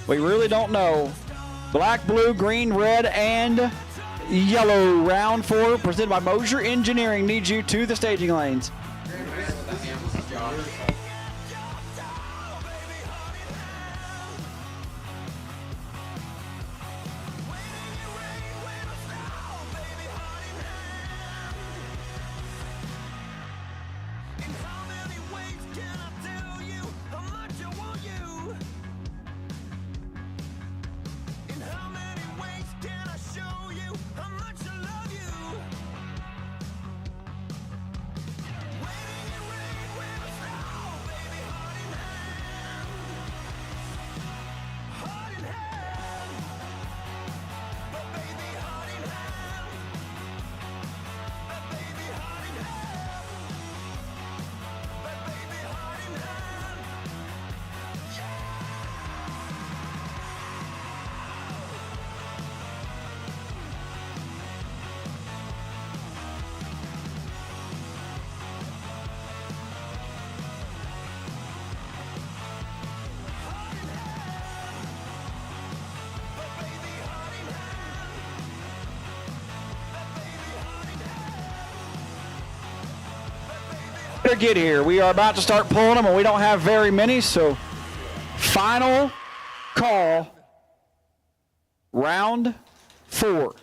We really don't know. Black, blue, green, red, and yellow. Round 4, presented by Mosier Engineering. Needs you to the staging lanes. Get here. We are about to start pulling them, and we don't have very many, so final call, round 4.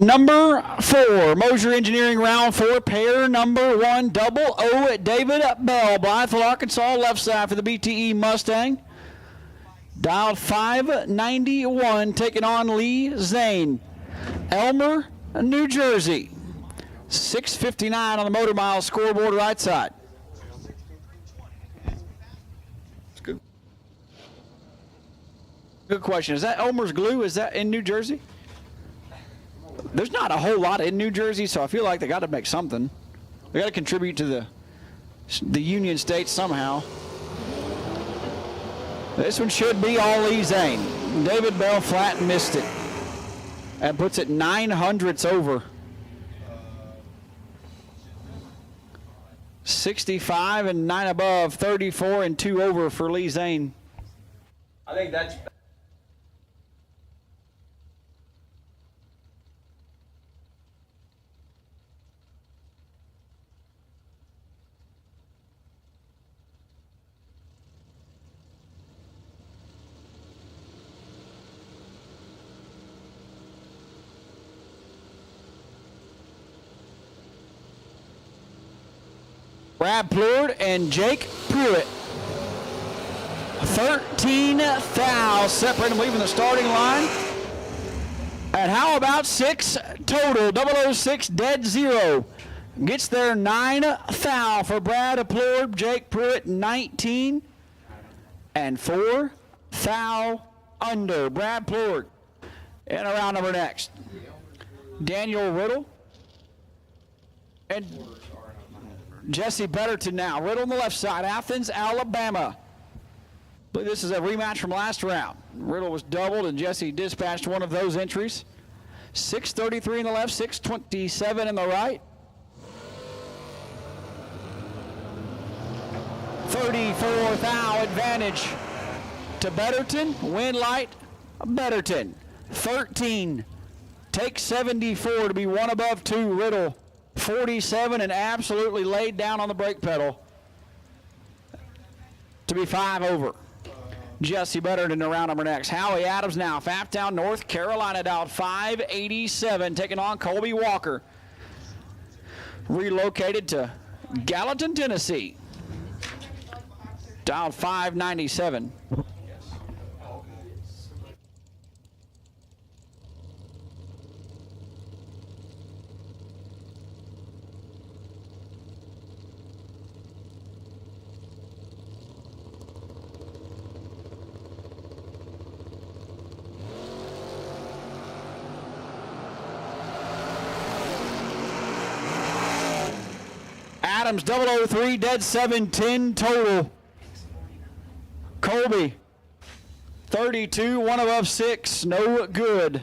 Number 4, Mosier Engineering round 4, pair number 1, double O, David Bell, Blytheville, Arkansas, left side for the BTE Mustang. Dialed 591, taking on Lee Zane. Elmer, New Jersey. 6:59 on the Motor Mile scoreboard right side. That's good. Good question. Is that Elmer's Glue? Is that in New Jersey? There's not a whole lot in New Jersey, so I feel like they got to make something. They got to contribute to the Union States somehow. This one should be all Lee Zane. David Bell flat missed it. And puts it 900ths over. 65 and 9 above, 34 and 2 over for Lee Zane. I think that's... Brad Pollard and Jake Pruitt. 13 fouls separate them leaving the starting line. And how about 6 total? 006 dead 0. Gets their 9 foul for Brad Pollard, Jake Pruitt 19. And 4 foul under. Brad Pollard in a round number next. Daniel Riddle and Jesse Betterton now. Riddle on the left side, Athens, Alabama. I believe this is a rematch from last round. Riddle was doubled and Jesse dispatched one of those entries. 6:33 in the left, 6:27 in the right. 34 foul advantage to Betterton. Win light, Betterton. 13. Take 74 to be 1 above 2. Riddle 47 and absolutely laid down on the brake pedal to be 5 over. Jesse Betterton around number next. Howie Adams now, Pfafftown, North Carolina, dialed 587, taking on Colby Walker. Relocated to Gallatin, Tennessee. Dialed 597. Adams 003, dead 710 total. Colby 32, 1 above 6, no good.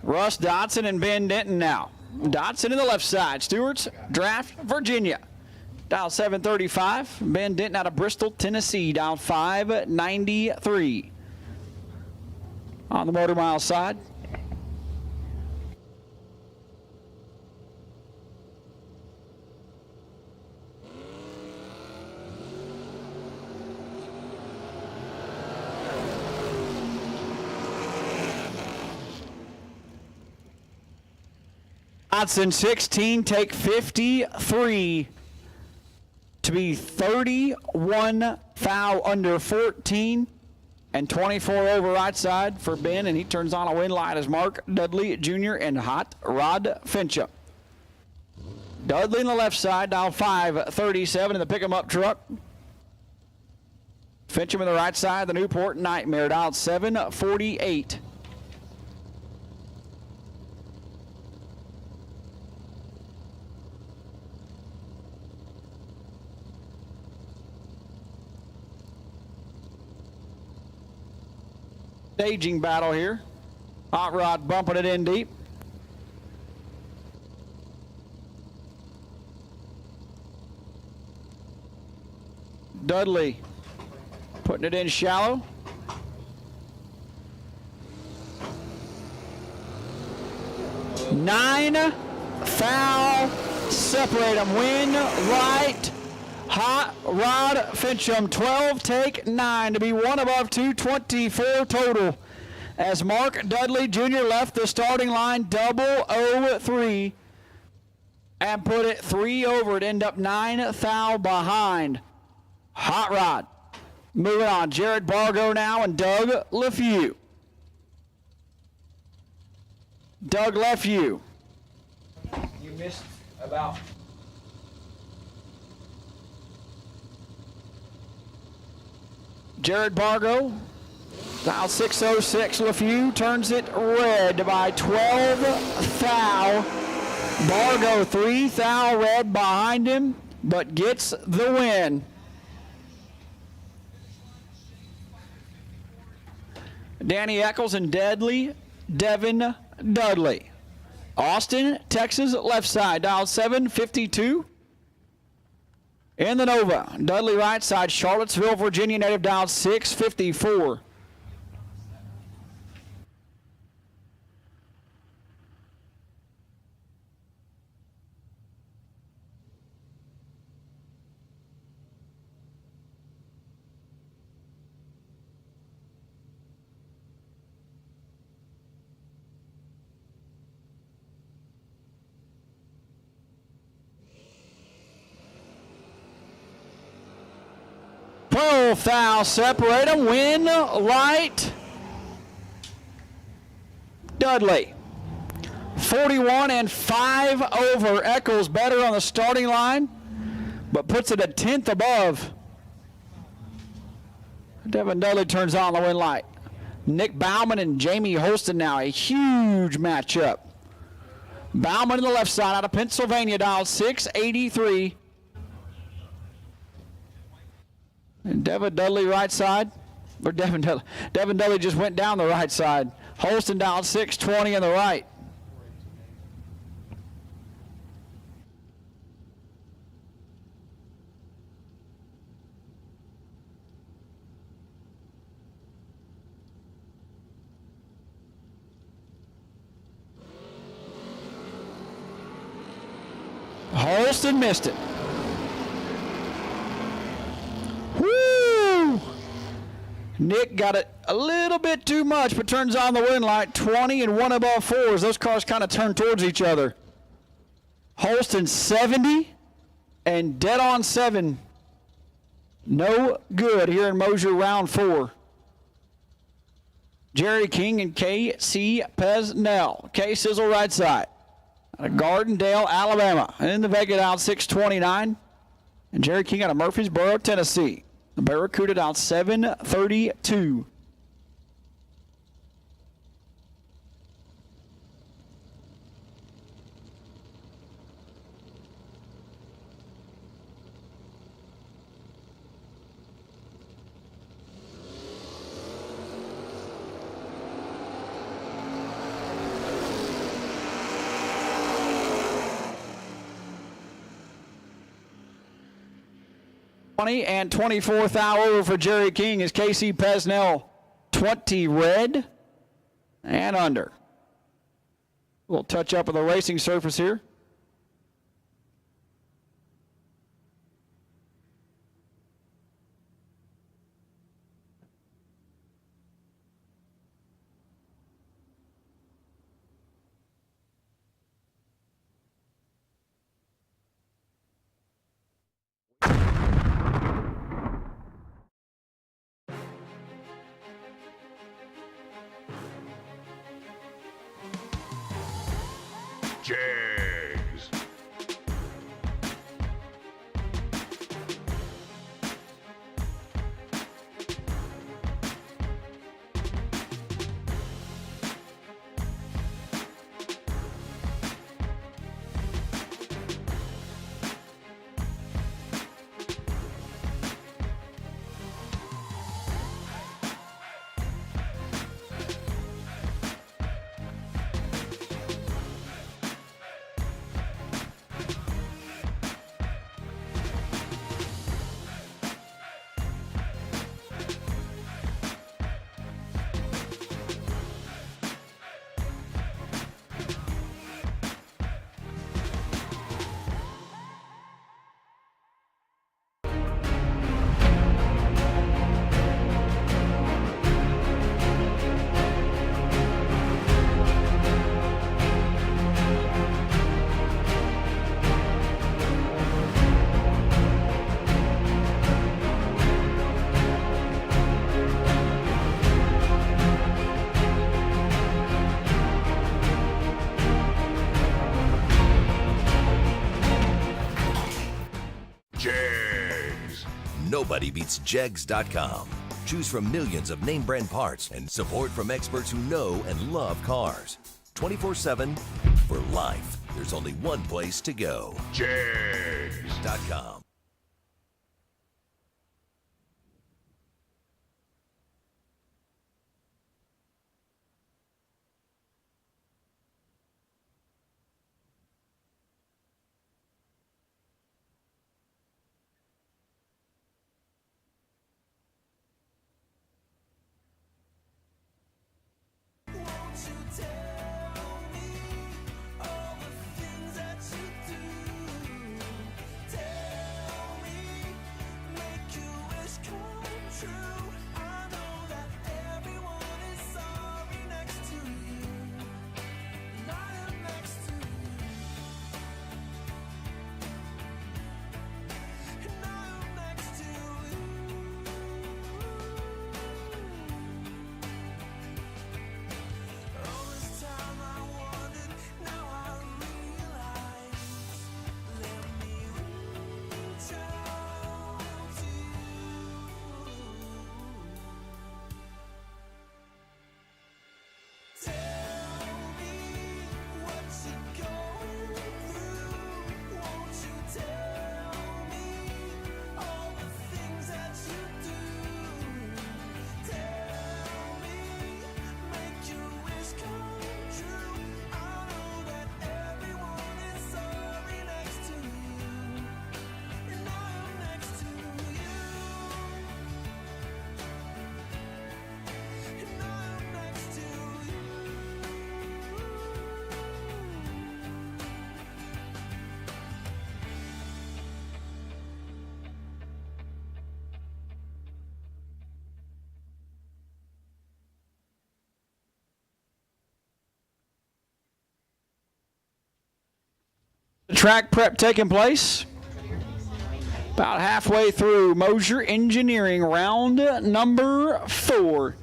Russ Dotson and Ben Denton now. Dotson in the left side. Stewart's Draft, Virginia. Dial 735. Ben Denton out of Bristol, Tennessee. Dial 593. On the Motor Mile side. Dotson 16, take 53. To be 31 foul under 14 and 24 over right side for Ben, and he turns on a win light as Mark Dudley Jr. and Hot Rod Fincham. Dudley on the left side, dial 537 in the pick-em-up truck. Fincham on the right side, the Newport Nightmare, dial 748. Staging battle here. Hot Rod bumping it in deep. Dudley putting it in shallow. Nine foul. Separate them. Win, right. Hot Rod Fincham, 12, take 9 to be one above 224 total. As Mark Dudley Jr. left the starting line 003 and put it 3 over. It ended up 9 thou behind. Hot Rod. Moving on, Jared Bargo now and Doug LeFew. Doug LeFew. You missed about... Jared Bargo, dial 606 LeFew, turns it red by 12 thou. Bargo 3 thou red behind him, but gets the win. Danny Eccles and Devin Dudley. Austin, Texas, left side, dial 752. In the Nova, Dudley right side, Charlottesville, Virginia native, dial 654. Foul, separate them, win, light, Dudley. 41 and 5 over. Eccles better on the starting line, but puts it a tenth above. Devin Dudley turns on the win light. Nick Bauman and Jamie Holston now, a huge matchup. Bauman on the left side out of Pennsylvania, dial 683. And Devin Dudley right side, or Devin Dudley just went down the right side. Holston down 620 on the right. Holston missed it. Woo! Nick got it a little bit too much, but turns on the win light. 20 and 1 above 4s. Those cars kind of turn towards each other. Holston 70 and dead on 7. No good here in Mosier round 4. Jerry King and K.C. Pesnell. K. Sizzle right side. Gardendale, Alabama. In the Vega out 629. And Jerry King out of Murfreesboro, Tennessee. The Barracuda out 732. And 24th hour for Jerry King is Casey Pesnell. 20 red and under. We'll touch up with the racing surface here. Jags. Nobody beats Jegs.com. Choose from millions of name brand parts and support from experts who know and love cars. 24/7 for life. There's only one place to go. Jegs.com. Track prep taking place. About halfway through Mosier Engineering round number 4.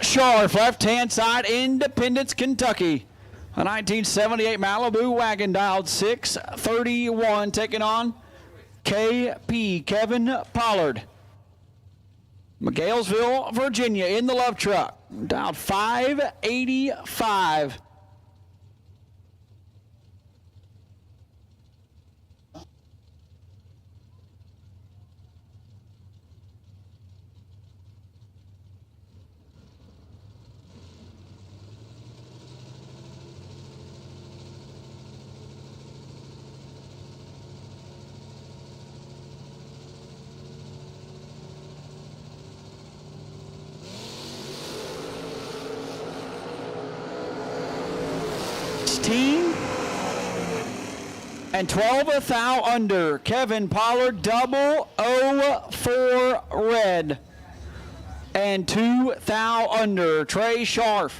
Sharp, left-hand side, Independence, Kentucky. A 1978 Malibu wagon, dialed 631, taking on KP, Kevin Pollard. McGalesville, Virginia, in the love truck, dialed 585. And 12 thou under. Kevin Pollard, 004 red. And 2 thou under. Trey Sharp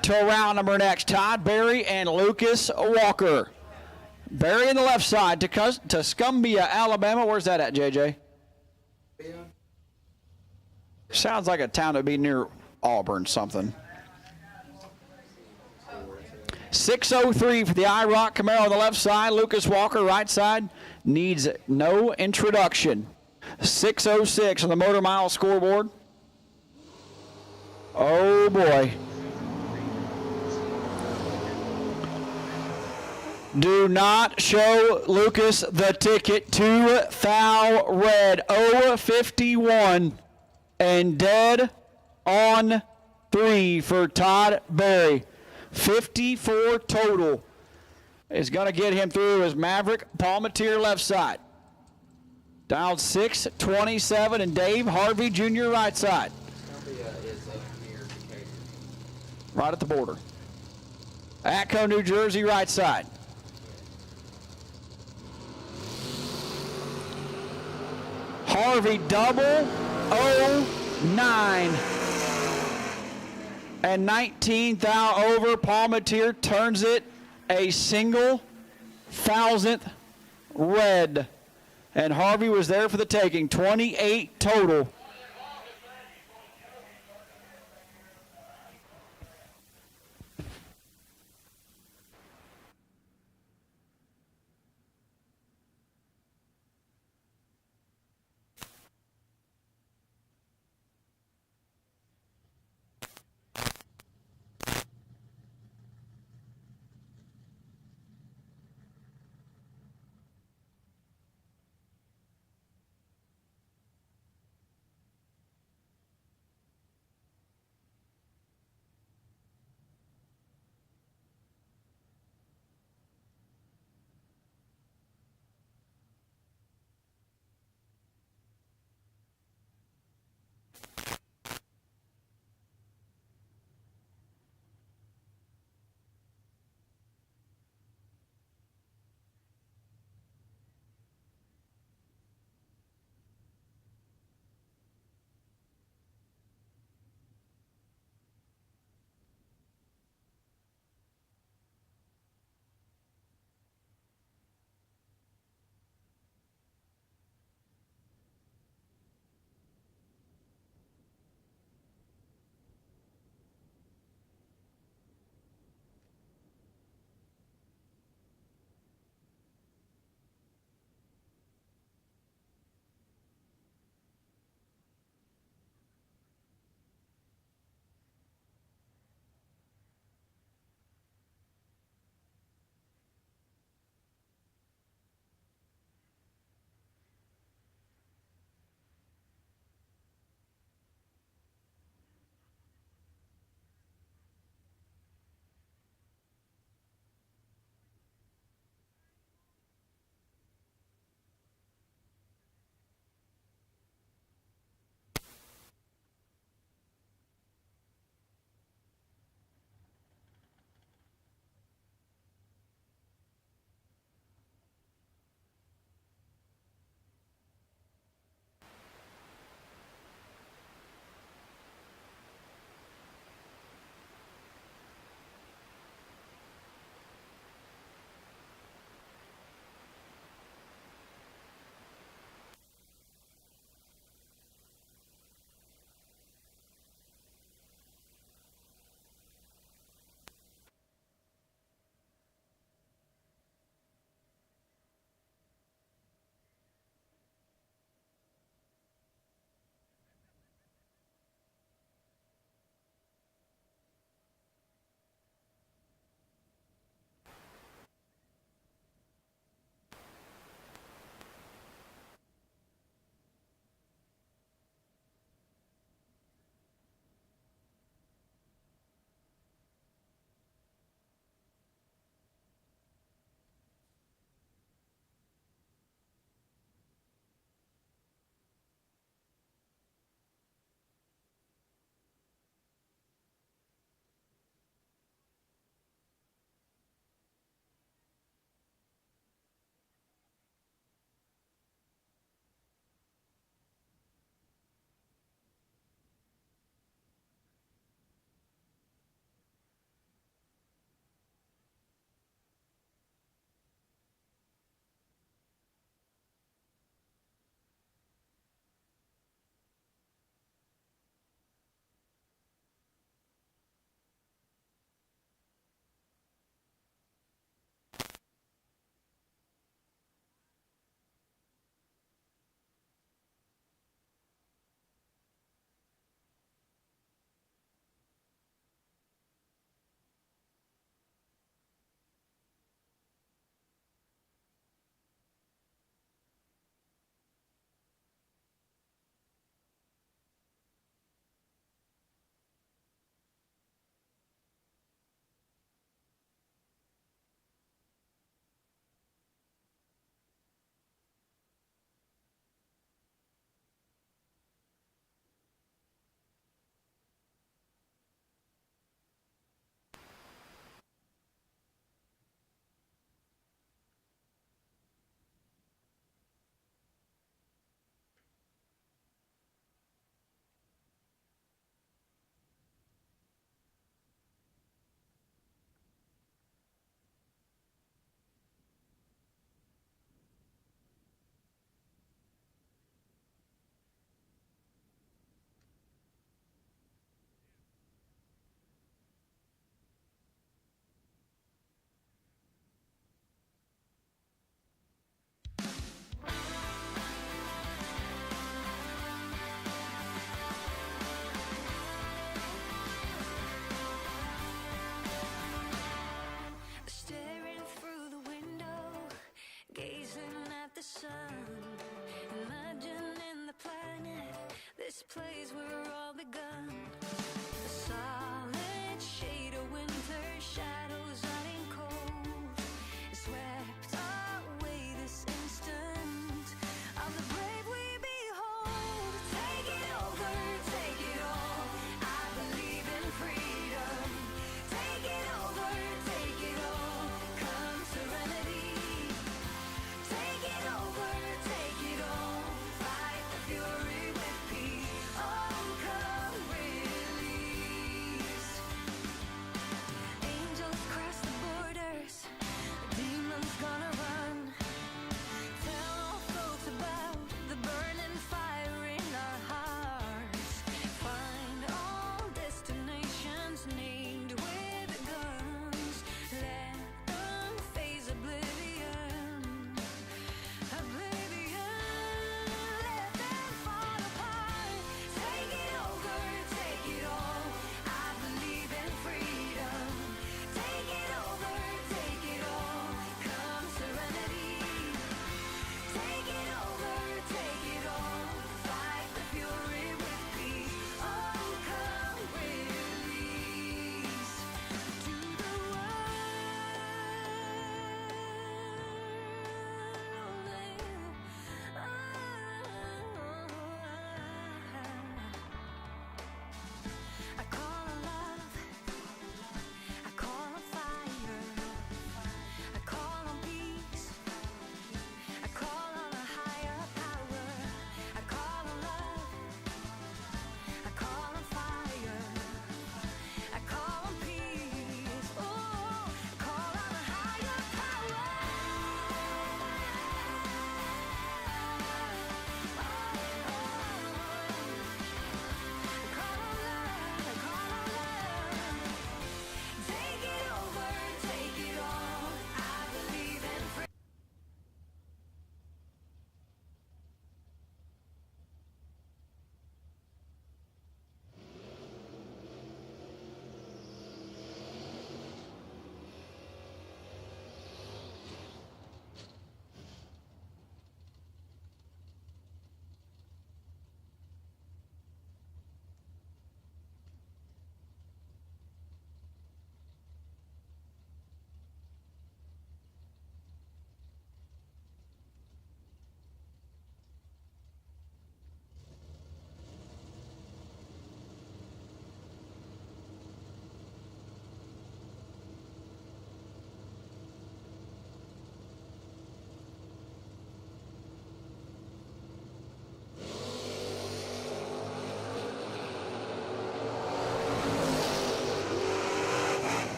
to round number next. Todd Berry and Lucas Walker. Berry in the left side to Tuscumbia, Alabama. Where's that at, JJ? Sounds like a town that'd be near Auburn something. 603 for the IROC Camaro on the left side. Lucas Walker, right side, needs no introduction. 606 on the Motor Mile scoreboard. Oh, boy. Do not show Lucas the ticket. 2 thou red. 051. And dead on 3 for Todd Berry. 54 total is going to get him through his Maverick Palmatier left side. Dialed 627 and Dave Harvey Jr. right side. Right at the border. Atco, New Jersey right side. Harvey 004. 9, and 19 thou over. Palmatier turns it a single thousandth red. And Harvey was there for the taking. 28 total.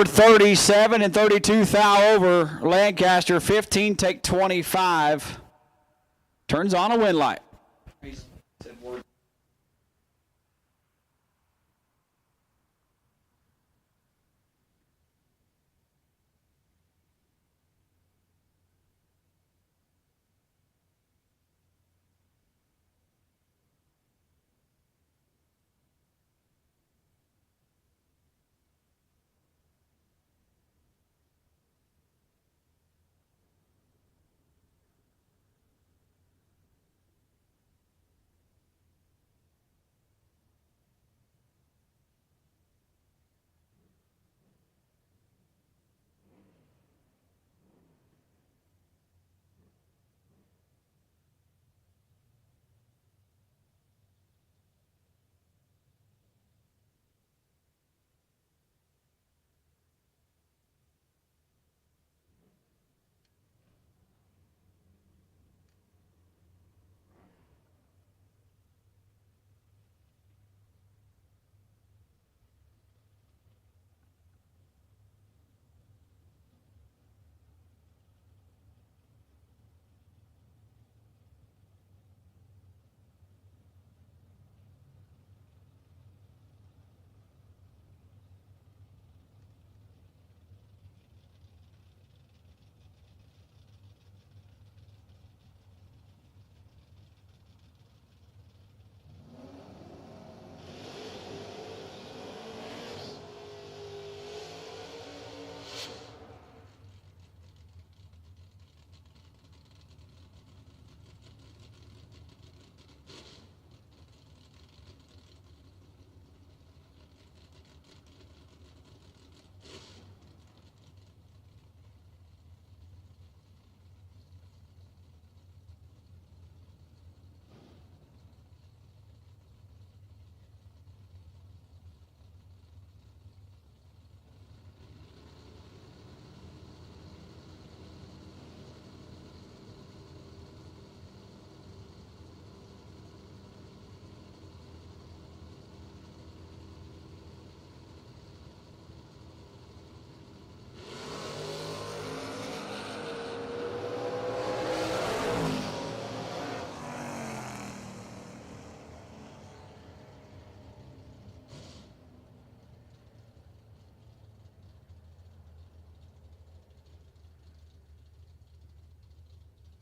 37 and 32 thou over Lancaster. 15 take 25. Turns on a wind light.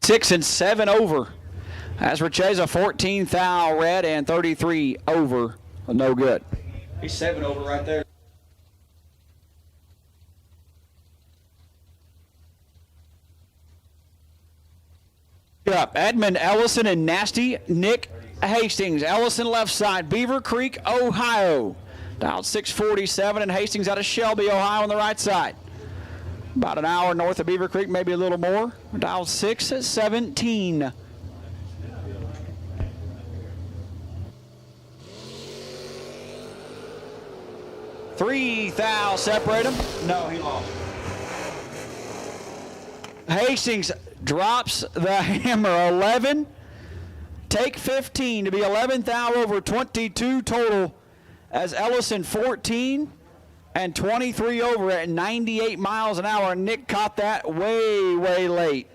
Six and 7 over. As Richest, 14 thou red and 33 over. No good. He's 7 over right there. Up, Edmund Ellison and Nasty Nick Hastings. Ellison left side, Beaver Creek, Ohio. Down 647, and Hastings out of Shelby, Ohio on the right side. About an hour north of Beaver Creek, maybe a little more. Dial 617. Three thou separate him. No, he lost. Hastings drops the hammer. 11. Take 15 to be 11 thou over 22 total, as Ellison 14 and 23 over at 98 miles an hour. Nick caught that way, way late.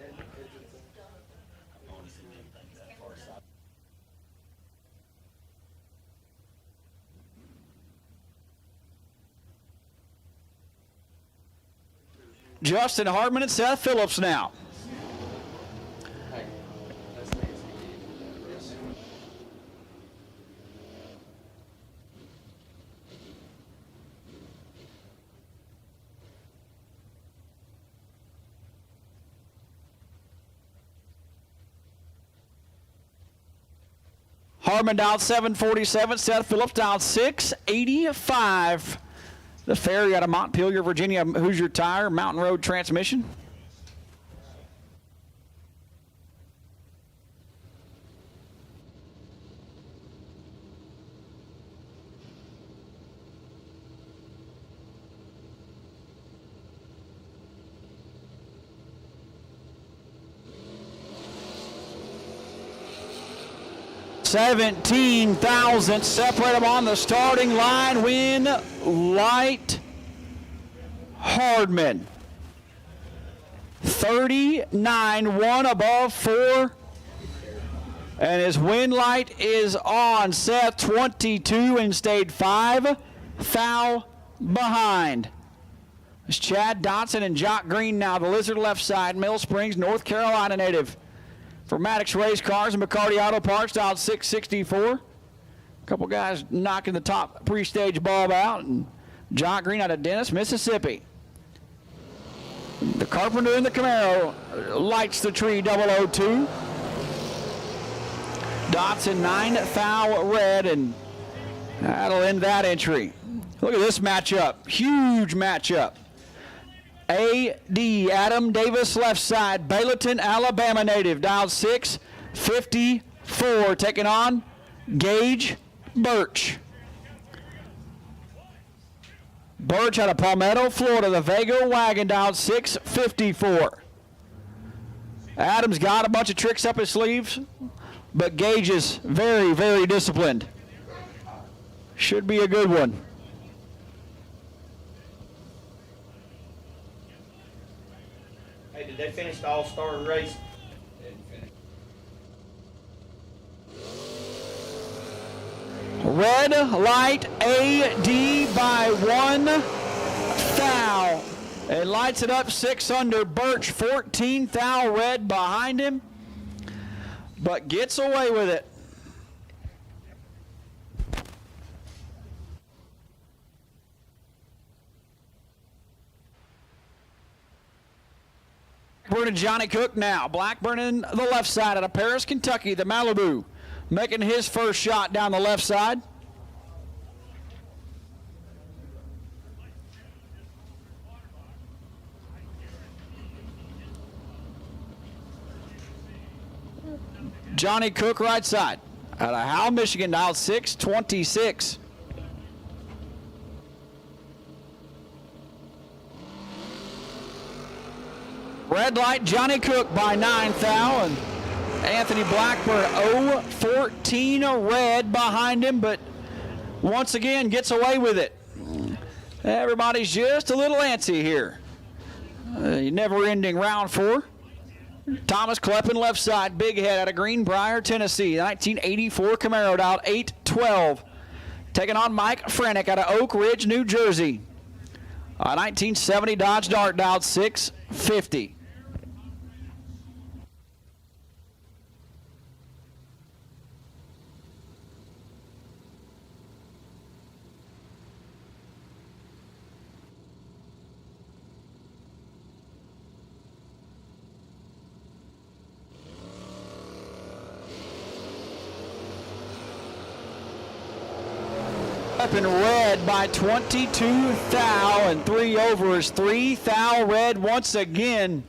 Justin Hardman and Seth Phillips now. Hardman down 747, Seth Phillips down 685. The ferry out of Montpelier, Virginia. Hoosier Tire, Mountain Road transmission. $17,000. Separate them on the starting line. Win light. Hardman. 39, 1 above 4. And his win light is on. Seth 22 and stayed 5 foul behind. It's Chad Dotson and Jock Green now, the Lizard left side, Mill Springs, North Carolina native. For Maddox Race Cars and McCarty Auto Parts, dialed 664. A couple guys knocking the top pre-stage bulb out. And Jock Green out of Dennis, Mississippi. The Carpenter in the Camaro lights the tree 002. Dotson 9 foul red, and that'll end that entry. Look at this matchup. Huge matchup. A.D. Adam Davis left side, Bayleton, Alabama native, dialed 654, taking on Gage Birch. Birch out of Palmetto, Florida, the Vago wagon, dialed 654. Adam's got a bunch of tricks up his sleeves, but Gage is very, very disciplined. Should be a good one. Hey, did they finish the all-star race? Red light A.D. by 1 foul. It lights it up 6 under. Birch 14 foul red behind him, but gets away with it. Blackburn and Johnny Cook now. Blackburn in the left side out of Paris, Kentucky, the Malibu, making his first shot down the left side. Johnny Cook right side out of Howell, Michigan, dialed 626. Red light, Johnny Cook by 9 foul, and Anthony Blackburn 0-14 red behind him, but once again gets away with it. Everybody's just a little antsy here. Never-ending round 4. Thomas Kleppen left side, big head out of Greenbrier, Tennessee, 1984 Camaro, dialed 812. Taking on Mike Frenick out of Oak Ridge, New Jersey. 1970 Dodge Dart, dialed 650. Up in red by 22 thou, and 3 over is 3 thou red once again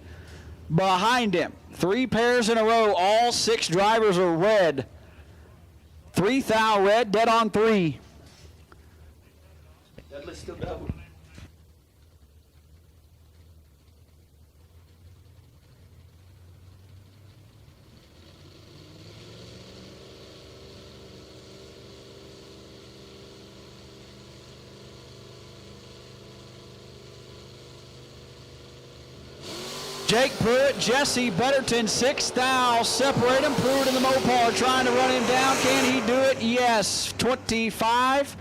behind him. 3 pairs in a row, all 6 drivers are red. 3 thou red, dead on 3. Dudley still double. Jake Pruitt, Jesse Betterton, 6 thou, separate him. Pruitt in the Mopar trying to run him down. Can he do it? Yes, 25.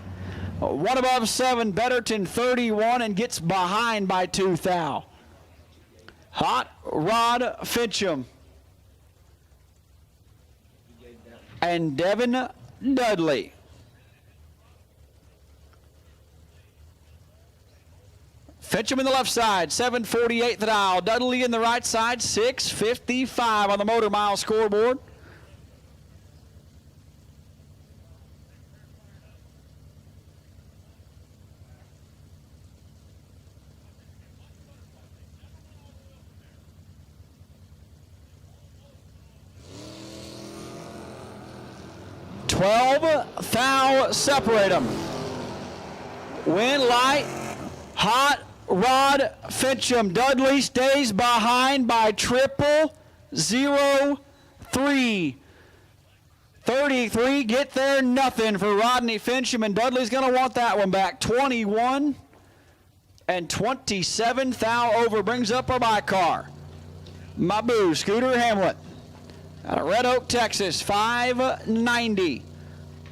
1 above 7, Betterton 31, and gets behind by 2 thou. Hot Rod Fincham and Devin Dudley. Fincham in the left side, 748 the dial. Dudley in the right side, 655 on the Motor Mile scoreboard. Thou separate them. Win light, hot Rod Fincham. Dudley stays behind by 0.003. 33, get there, nothing for Rodney Fincham, and Dudley's going to want that one back. 21, thou over brings up our bike car. My boo, Scooter Hamlet out of Red Oak, Texas, 590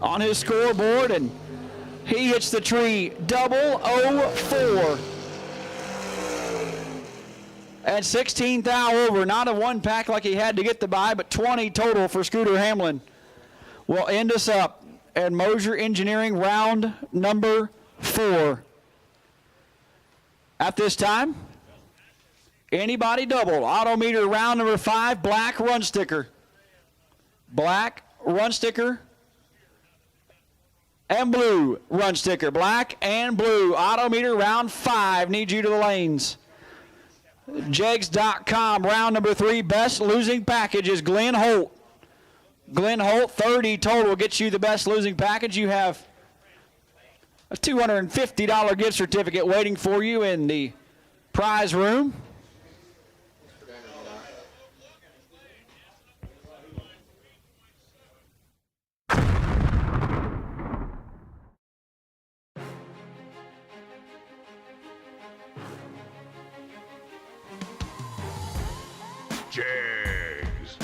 on his scoreboard, and he hits the tree 004. And 16 thou over, not a one pack like he had to get the bye, but 20 total for Scooter Hamlin. Will end us up at Mosier Engineering round number 4. At this time, anybody double. Autometer round number 5, black run sticker. Black run sticker and blue run sticker. Black and blue. Autometer round 5. Need you to the lanes. Jegs.com round number 3. Best losing package is Glenn Holt. Glenn Holt, 30 total gets you the best losing package. You have a $250 gift certificate waiting for you in the prize room. Jags.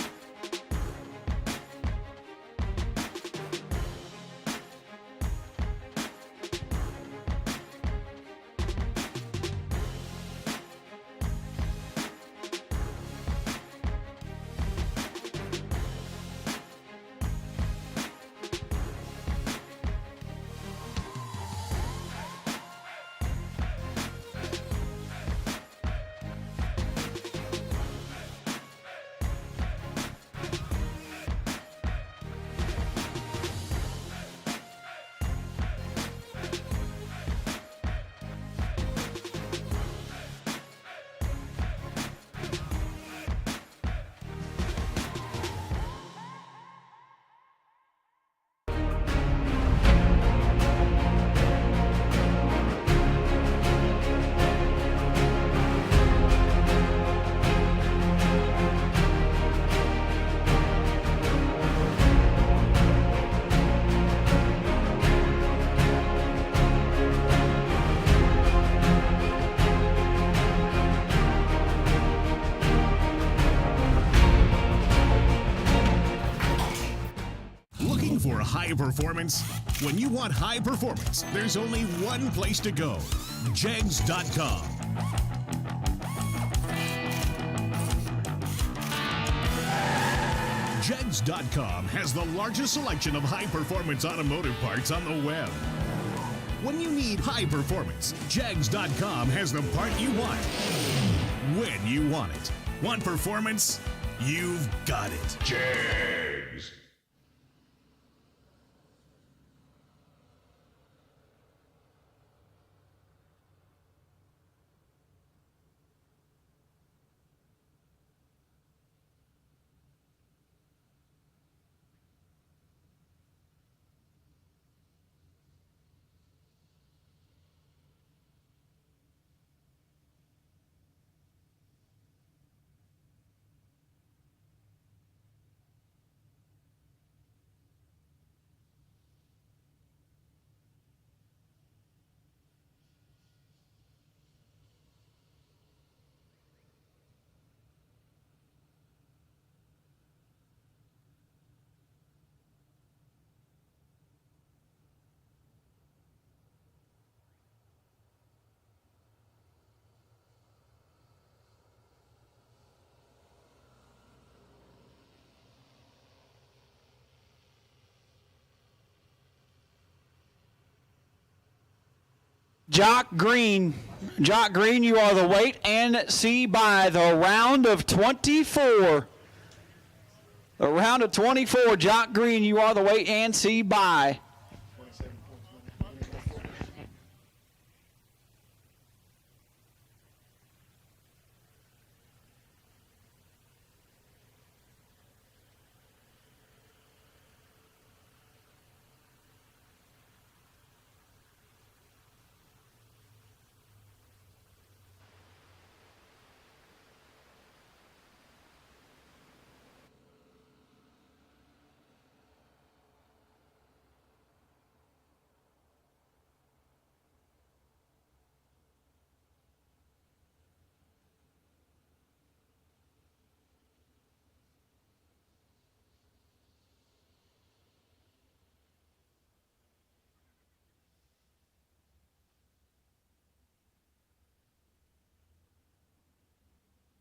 For high performance? When you want high performance, there's only one place to go. Jegs.com. Jegs.com has the largest selection of high-performance automotive parts on the web. When you need high performance, Jegs.com has the part you want, when you want it. Want performance? You've got it. Jegs. Jock Green, you are the wait and see by the round of 24. The round of 24, Jock Green, you are the wait and see by.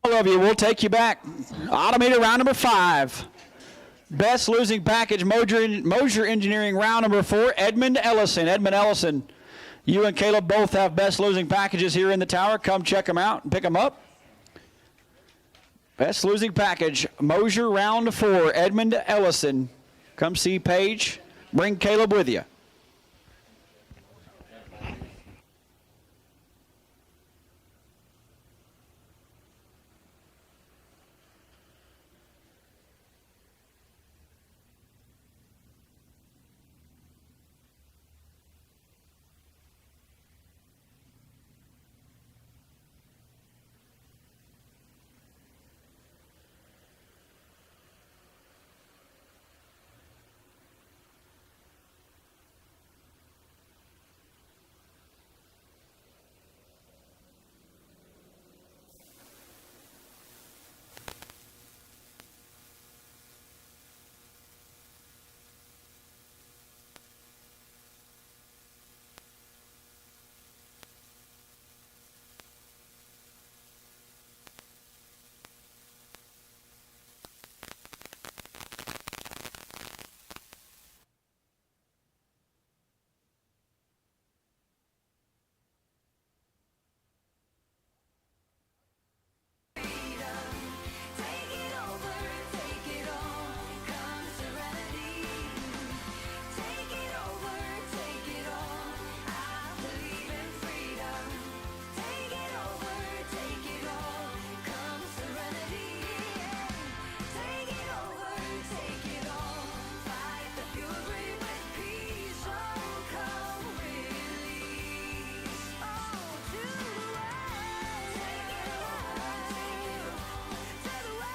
All of you, we'll take you back. Autometer round number 5. Best losing package, Mosier Engineering round number 4, Edmund Ellison. Edmund Ellison, you and Caleb both have best losing packages here in the tower. Come check them out and pick them up. Best losing package, Mosier round 4, Edmund Ellison. Come see Paige. Bring Caleb with you.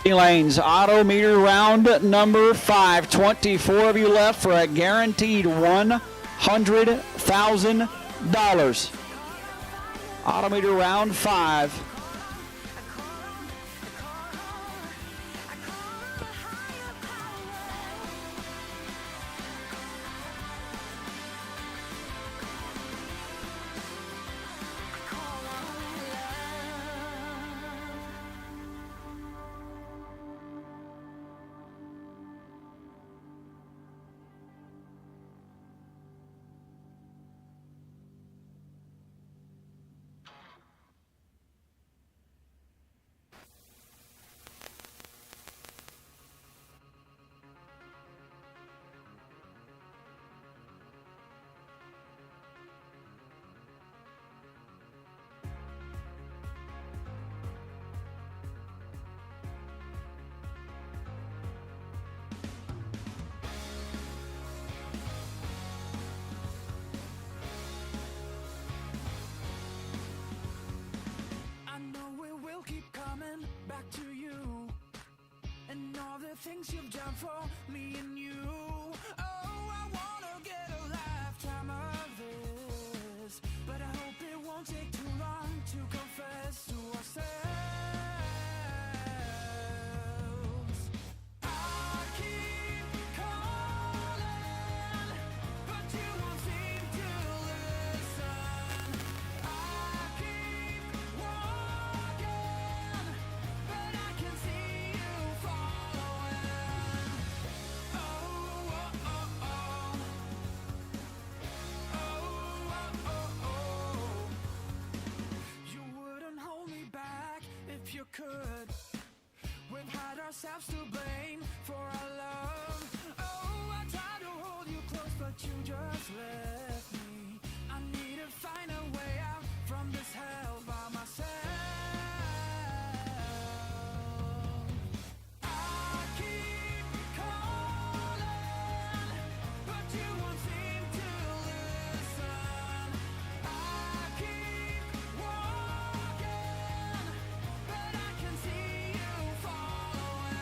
Lanes, auto meter round number 5. 24 of you left for a guaranteed $100,000. Auto meter round 5. Things you've done for me and you. Oh, I wanna get a lifetime of this, but I hope it won't take too long to confess to ourselves. I keep calling, but you won't seem to listen. I keep walking, but I can see you fall. You could. We've had ourselves to blame for our love. Oh, I tried to hold you close, but you just left me. I need to find a way out from this hell by myself. I keep calling, but you won't seem to listen. I keep walking, but I can see you following.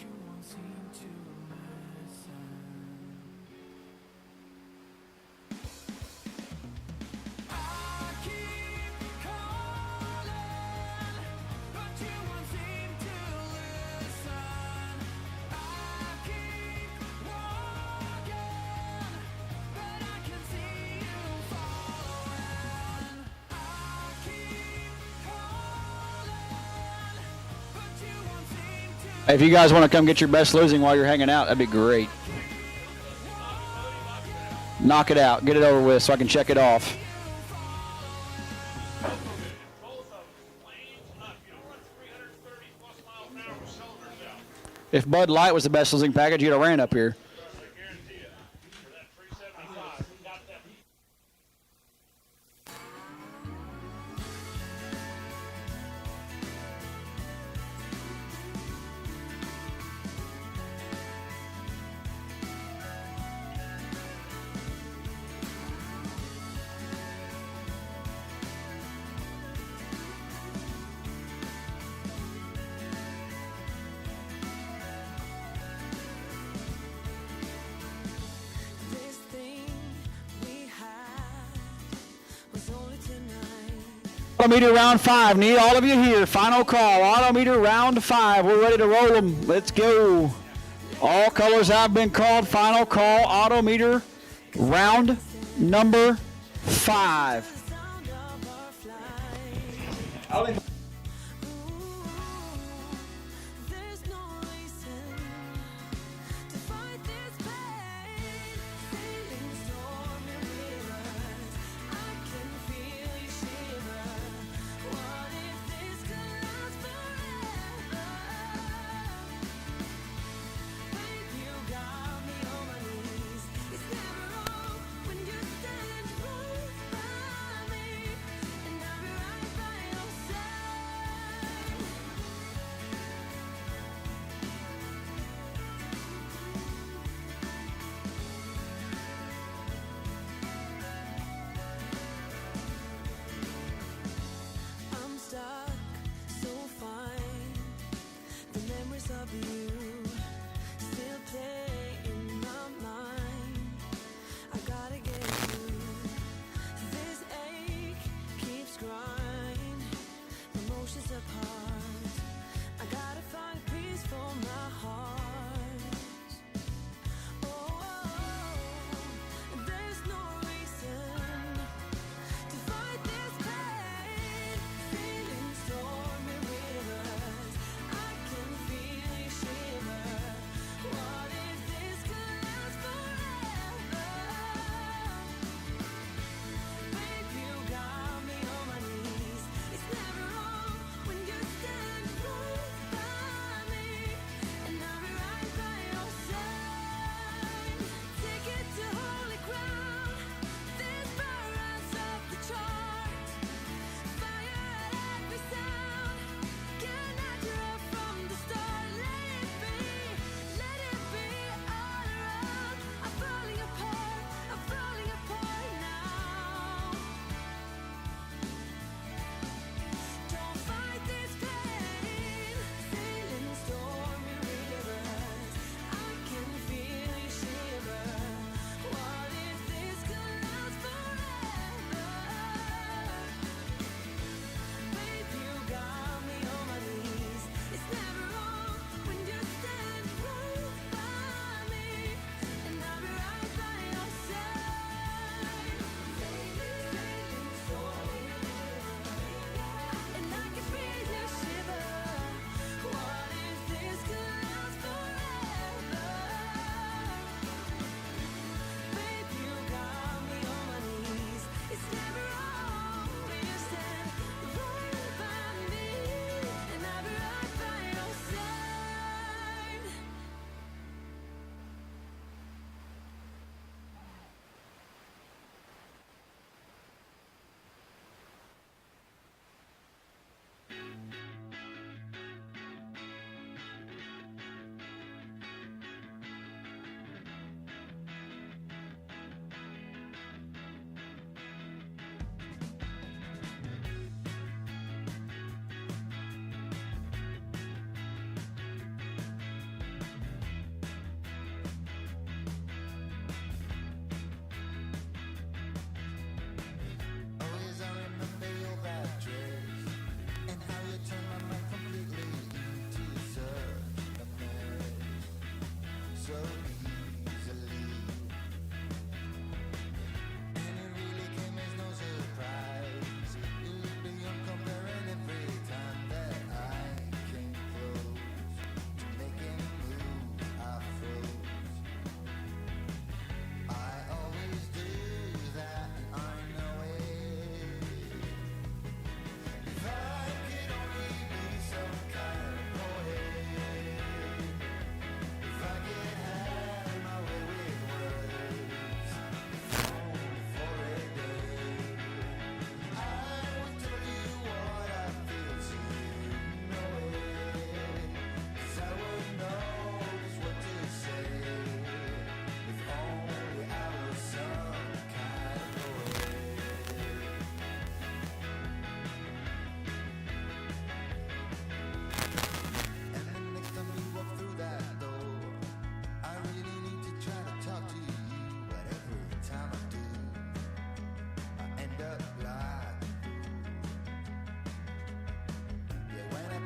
you won't seem to listen. I keep calling, but you won't seem to listen. I keep walking, but I can see you following. I keep calling, but you won't seem to. Hey, if you guys want to come get your best losing while you're hanging out, that'd be great. Knock it out. Get it over with so I can check it off. If Bud Light was the best losing package, you'd have ran up here. This thing we had was only tonight. Autometer round 5. Need all of you here. Final call. Autometer round 5. We're ready to roll them. Let's go. All colors have been called. Final call. Autometer round number 5. There's no reason to fight this pain. Feeling stormy rivers, I can feel you shiver. What if this could last forever? Babe, you got me on my knees. It's never wrong when you stand close by me, and I'll be right by your side.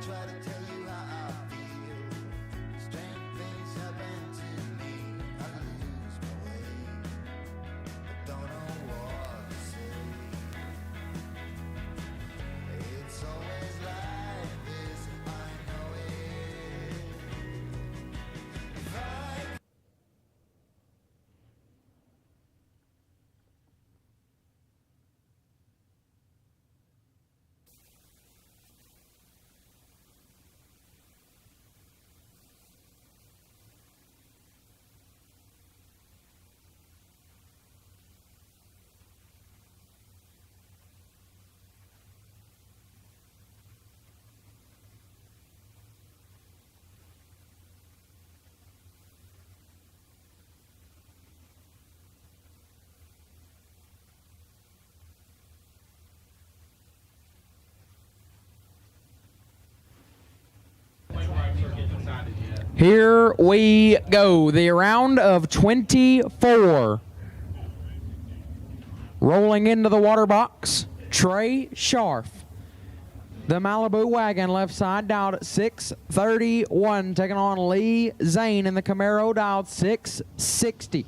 try to tell you how I feel. Strange things happen to me. I lose my way. I don't know what to say. It's always like this. I know it. If I Here we go, the round of 24. Rolling into the water box, Trey Scharf. The Malibu wagon left side dialed at 631, taking on Lee Zane in the Camaro dialed 660.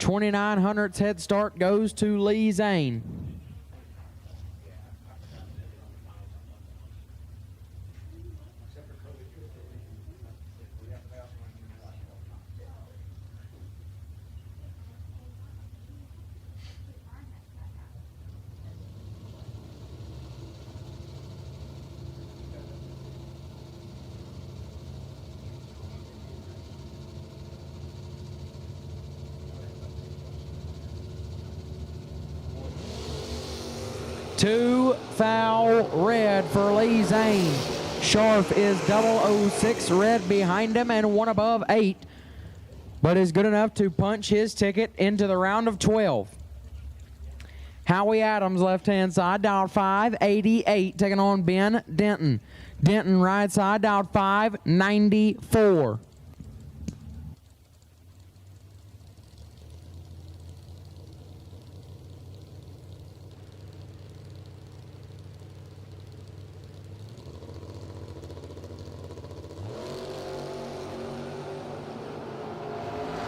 $2,900's head start goes to Lee Zane. Two foul red for Lee Zane. Scharf is 006 red behind him and one above 8, but is good enough to punch his ticket into the round of 12. Howie Adams left-hand side dialed 588, taking on Ben Denton. Denton right side dialed 594.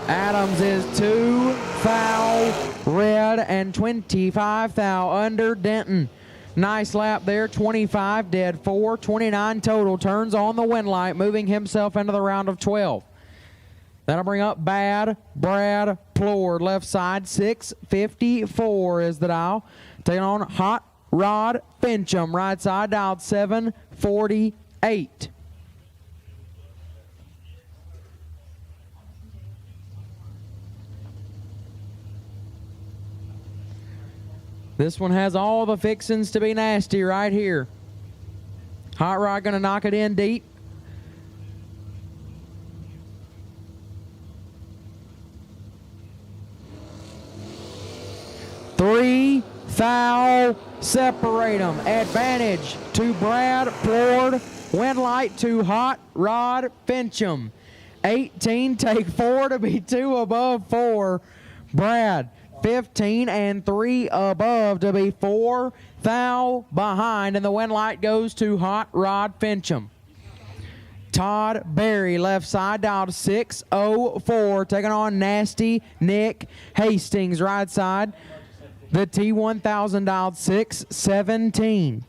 Adams is 2 foul red and 25 foul under Denton. Nice lap there, 25 dead, 4, 29 total. Turns on the win light, moving himself into the round of 12. That'll bring up Bad Brad Pollard, left side, 654 is the dial. Taking on Hot Rod Fincham, right side, dialed 748. This one has all the fixings to be nasty right here. Hot Rod gonna knock it in deep. Three foul separate them. Advantage to Brad Pollard. Win light to Hot Rod Fincham. 18 take 4 to be 2 above 4. Brad 15 and 3 above to be 4 foul behind, and the win light goes to Hot Rod Fincham. Todd Berry left side dialed 604, taking on Nasty Nick Hastings right side. The T1000 dialed 617.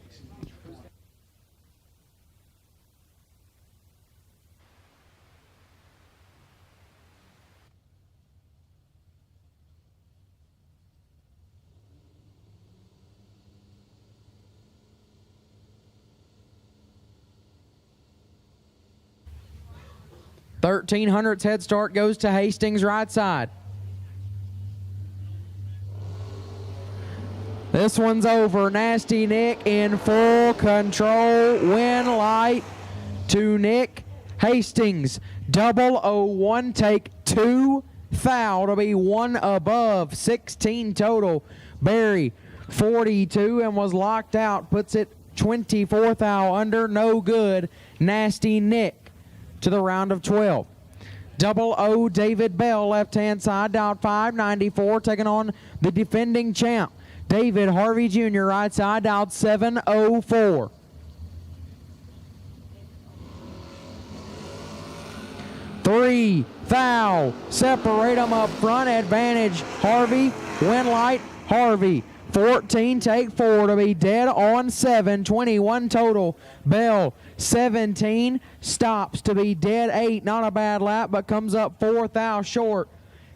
$1,300's head start goes to Hastings right side. This one's over. Nasty Nick in full control. Win light to Nick Hastings. 001 take 2 thou to be one above, 16 total. Barry, 42 and was locked out, puts it 24 thou under, no good. Nasty Nick to the round of 12. Double O David Bell, left-hand side, down 594, taking on the defending champ, David Harvey Jr., right side, down 704. Three, thou, separate them up front, advantage Harvey, win light Harvey. 14, take 4 to be dead on 7, 21 total. Bell, 17, stops to be dead 8, not a bad lap, but comes up 4 thou short.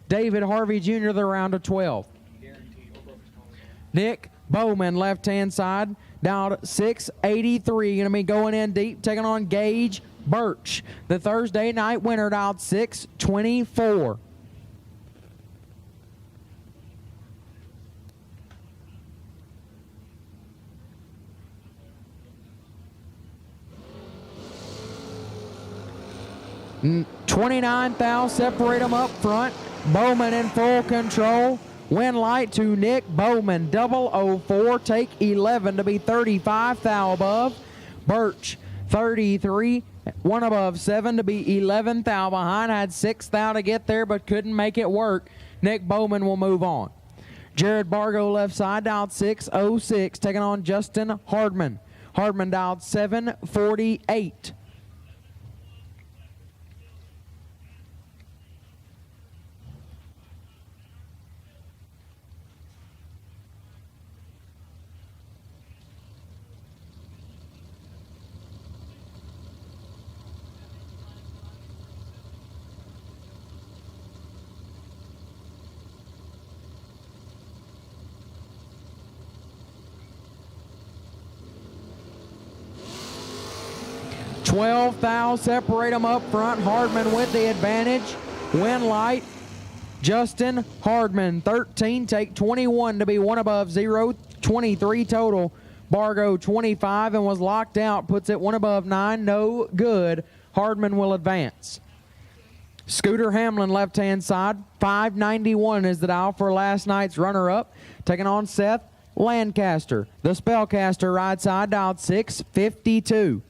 David Harvey Jr. the round of 12. Nick Bowman, left-hand side, down 683, going to be going in deep, taking on Gage Birch, the Thursday night winner, out 624. Mm, 29 thou, separate them up front. Bowman in full control. Win light to Nick Bowman, 004, take 11 to be 35 thou above. Birch, 33, one above 7 to be 11 thou behind. Had 6 thou to get there, but couldn't make it work. Nick Bowman will move on. Jared Bargo, left side, dialed 606, taking on Justin Hardman. Hardman dialed 748. Thou, separate them up front. Hardman with the advantage. Win light, Justin Hardman. 13, take 21 to be one above 0. 23 total. Bargo 25 and was locked out. Puts it one above 9. No good. Hardman will advance. Scooter Hamlin, left-hand side. 591 is the dial for last night's runner-up. Taking on Seth Lancaster. The Spellcaster, right side, dialed 652.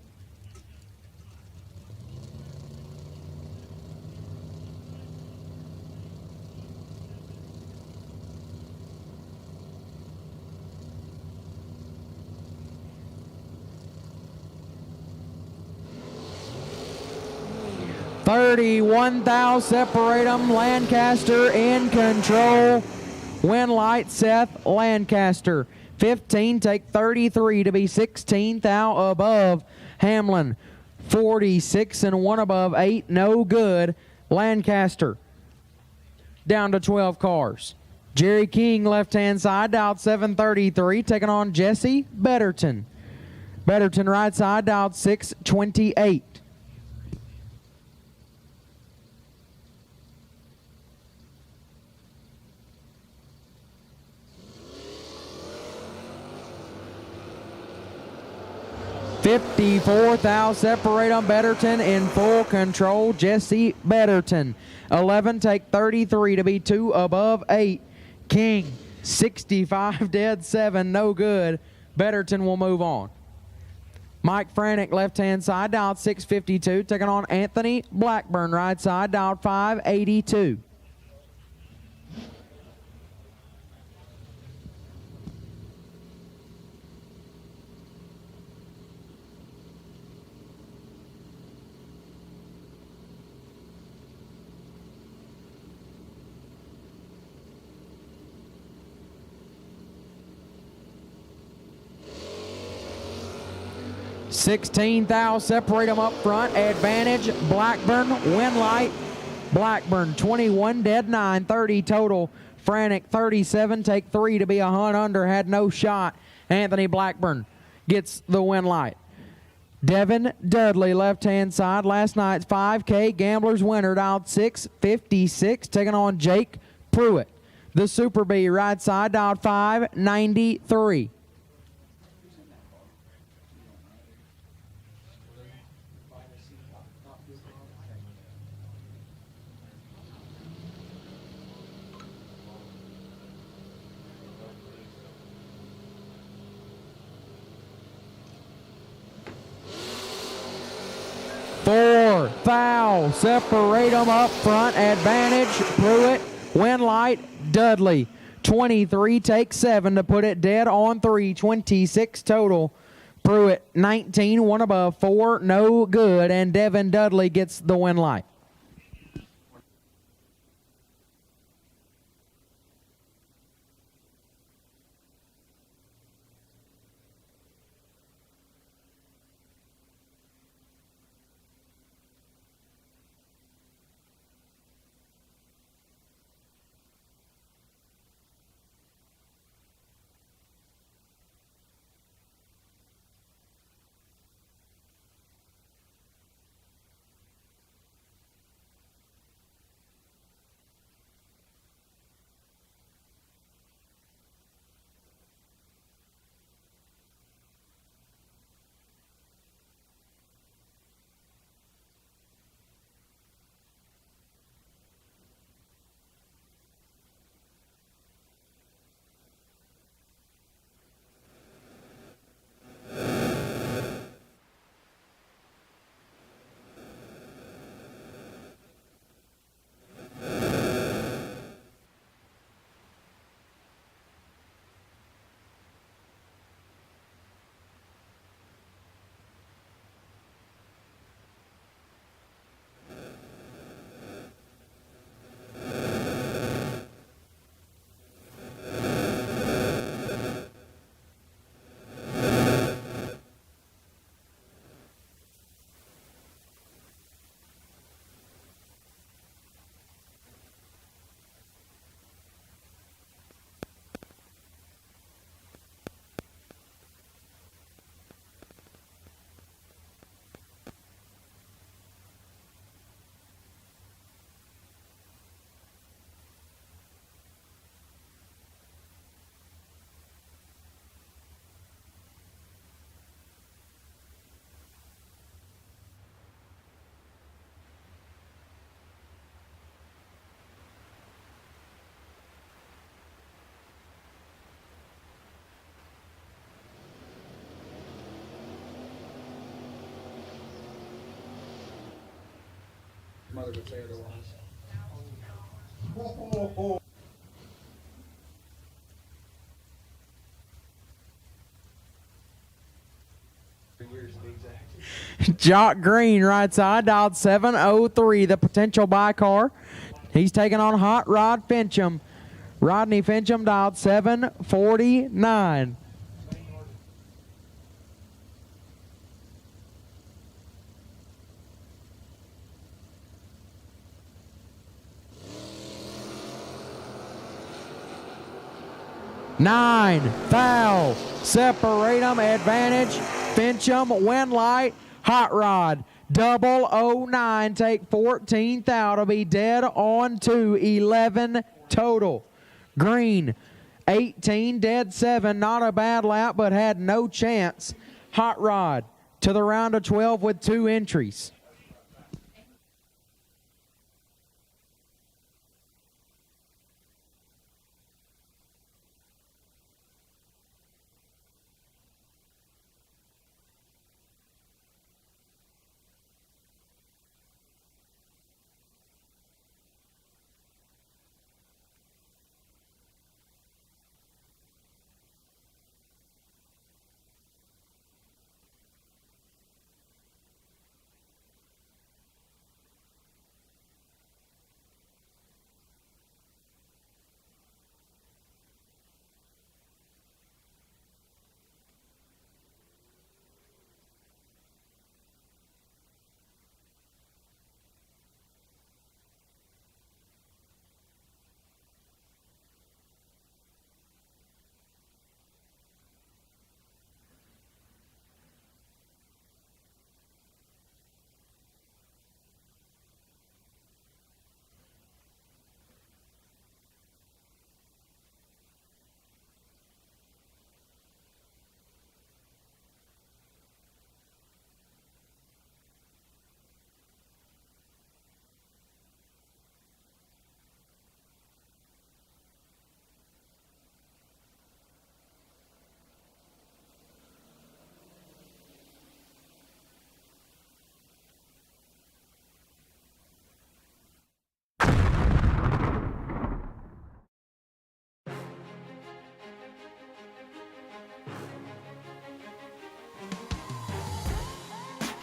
$31,000, separate them. Lancaster in control. Win light, Seth Lancaster. 15, take 33 to be 16 thou above. Hamlin, 46 and 1 above 8, no good. Lancaster down to 12 cars. Jerry King, left-hand side, dialed 733, taking on Jesse Betterton. Betterton, right side, dialed 628. $54,000, separate them. Betterton in full control. Jesse Betterton. 11, take 33 to be 2 above 8. King, 65 dead 7, no good. Betterton will move on. Mike Franick, left-hand side, dialed 652, taking on Anthony Blackburn, right side, dialed 582. $16,000, separate them up front. Advantage, Blackburn, win light. Blackburn, 21, dead 9, 30 total. Franick, 37, take 3 to be a hunt under, had no shot. Anthony Blackburn gets the win light. Devin Dudley, left-hand side, last night's 5K Gamblers winner, dialed 656, taking on Jake Pruitt. The Super B, right side, dialed 593. 4 foul. Separate them up front. Advantage, Pruitt. Win light, Dudley. 23 takes 7 to put it dead on 3. 26 total. Pruitt 19, one above, 4 no good, and Devin Dudley gets the win light. Mother would say otherwise. Jock Green, right side, dialed 703, the potential buy car. He's taking on Hot Rod Fincham. Rodney Fincham dialed 749. Nine, foul, separate them, advantage, Fincham, win light, Hot Rod, 009, take 14 thou to be dead on 2, 11 total. Green, 18, dead 7, not a bad lap, but had no chance. Hot Rod to the round of 12 with 2 entries.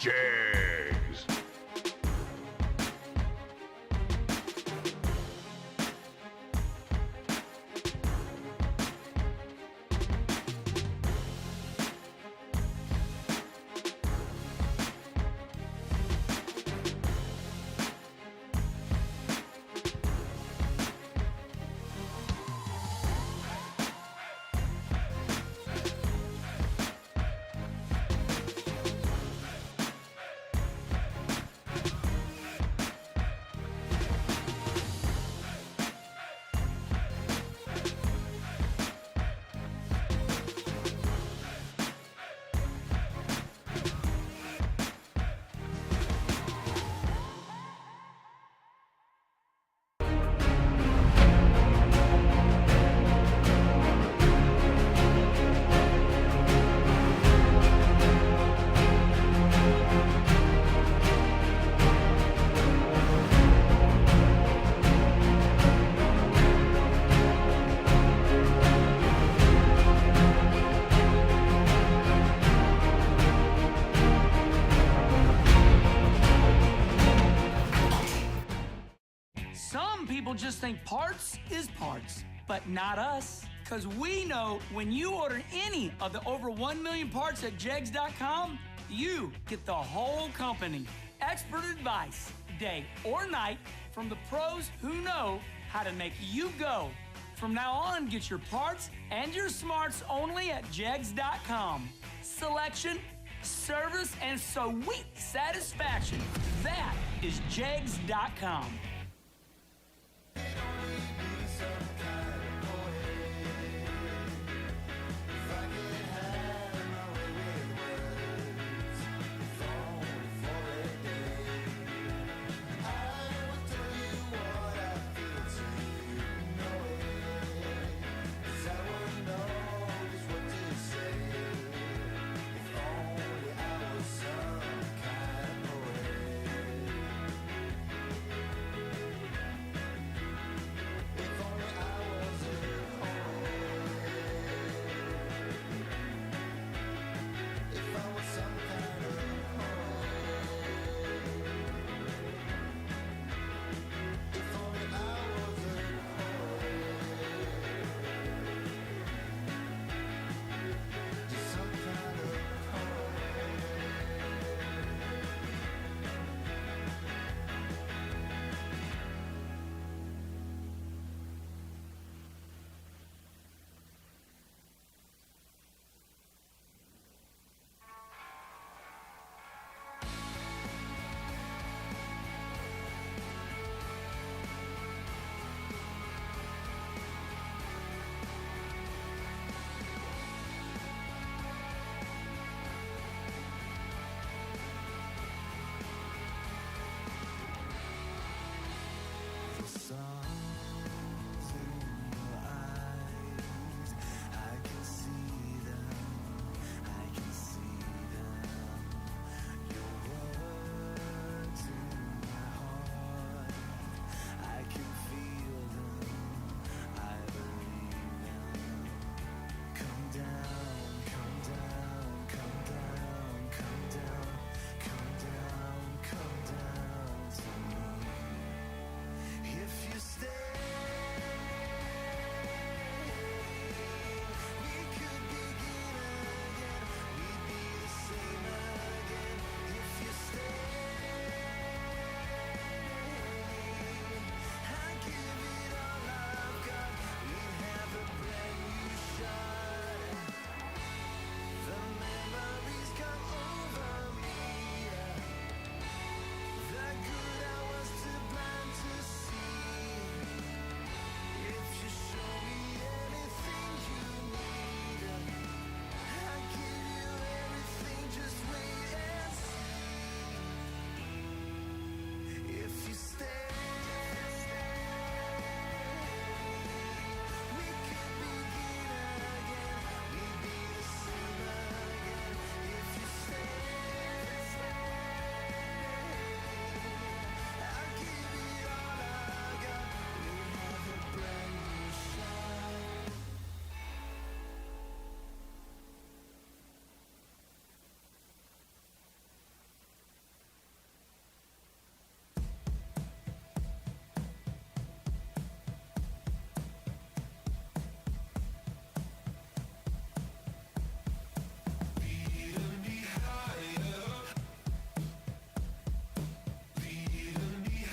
Jags. Some people just think parts is parts, but not us. Because we know when you order any of the over 1 million parts at jegs.com, you get the whole company. Expert advice, day or night, from the pros who know how to make you go. From now on, get your parts and your smarts only at jegs.com. Selection, service, and sweet satisfaction. That is jegs.com.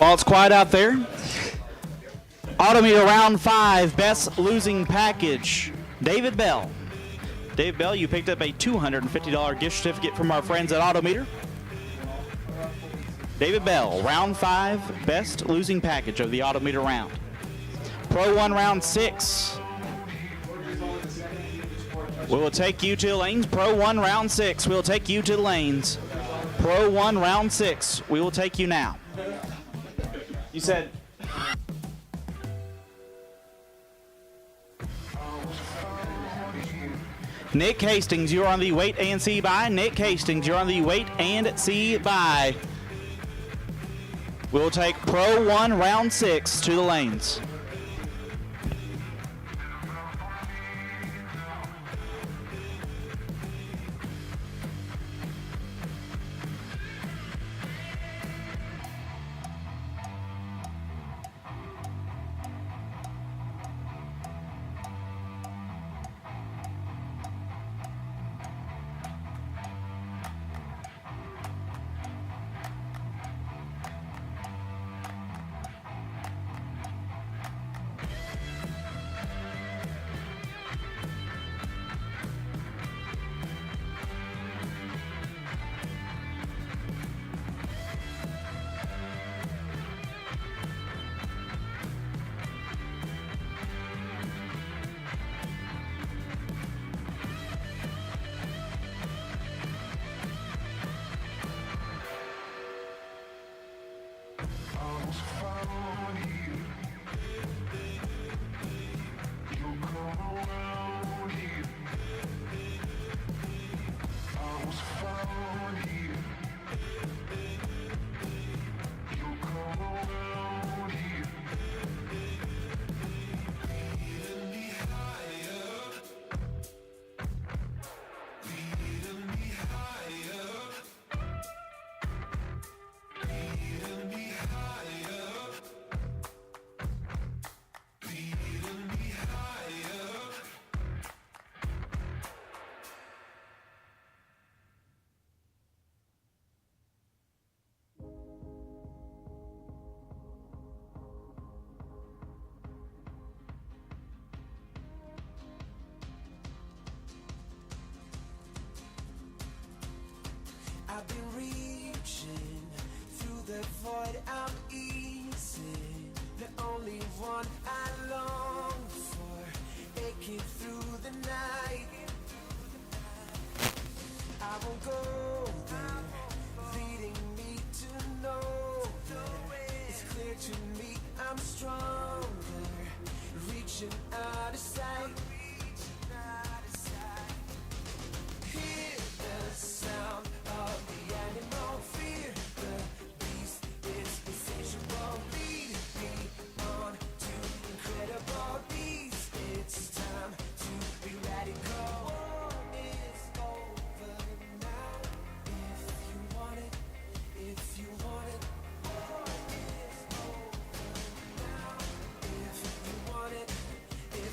While it's quiet out there, Autometer round 5, best losing package, David Bell. Dave Bell, you picked up a $250 gift certificate from our friends at Autometer. David Bell, round 5, best losing package of the Autometer round. Pro 1 round 6. We will take you to the lanes. Pro 1 round 6. We will take you to the lanes. Pro 1 round 6. We will take you now. You said... Nick Hastings, you're on the wait and see by. Nick Hastings, you're on the wait and see by. We'll take Pro 1 round 6 to the lanes. I've been reaching through the void out easy. The only one I long for, aching through the night. I won't go there, leading me to know that it's clear to me I'm stronger, reaching out of sight. Hear the sound of the animal fear. The beast is insatiable. Lead me on to incredible beats. It's time to be radical. War is over now. If you want it, if you want it. War is over now. If you want it, if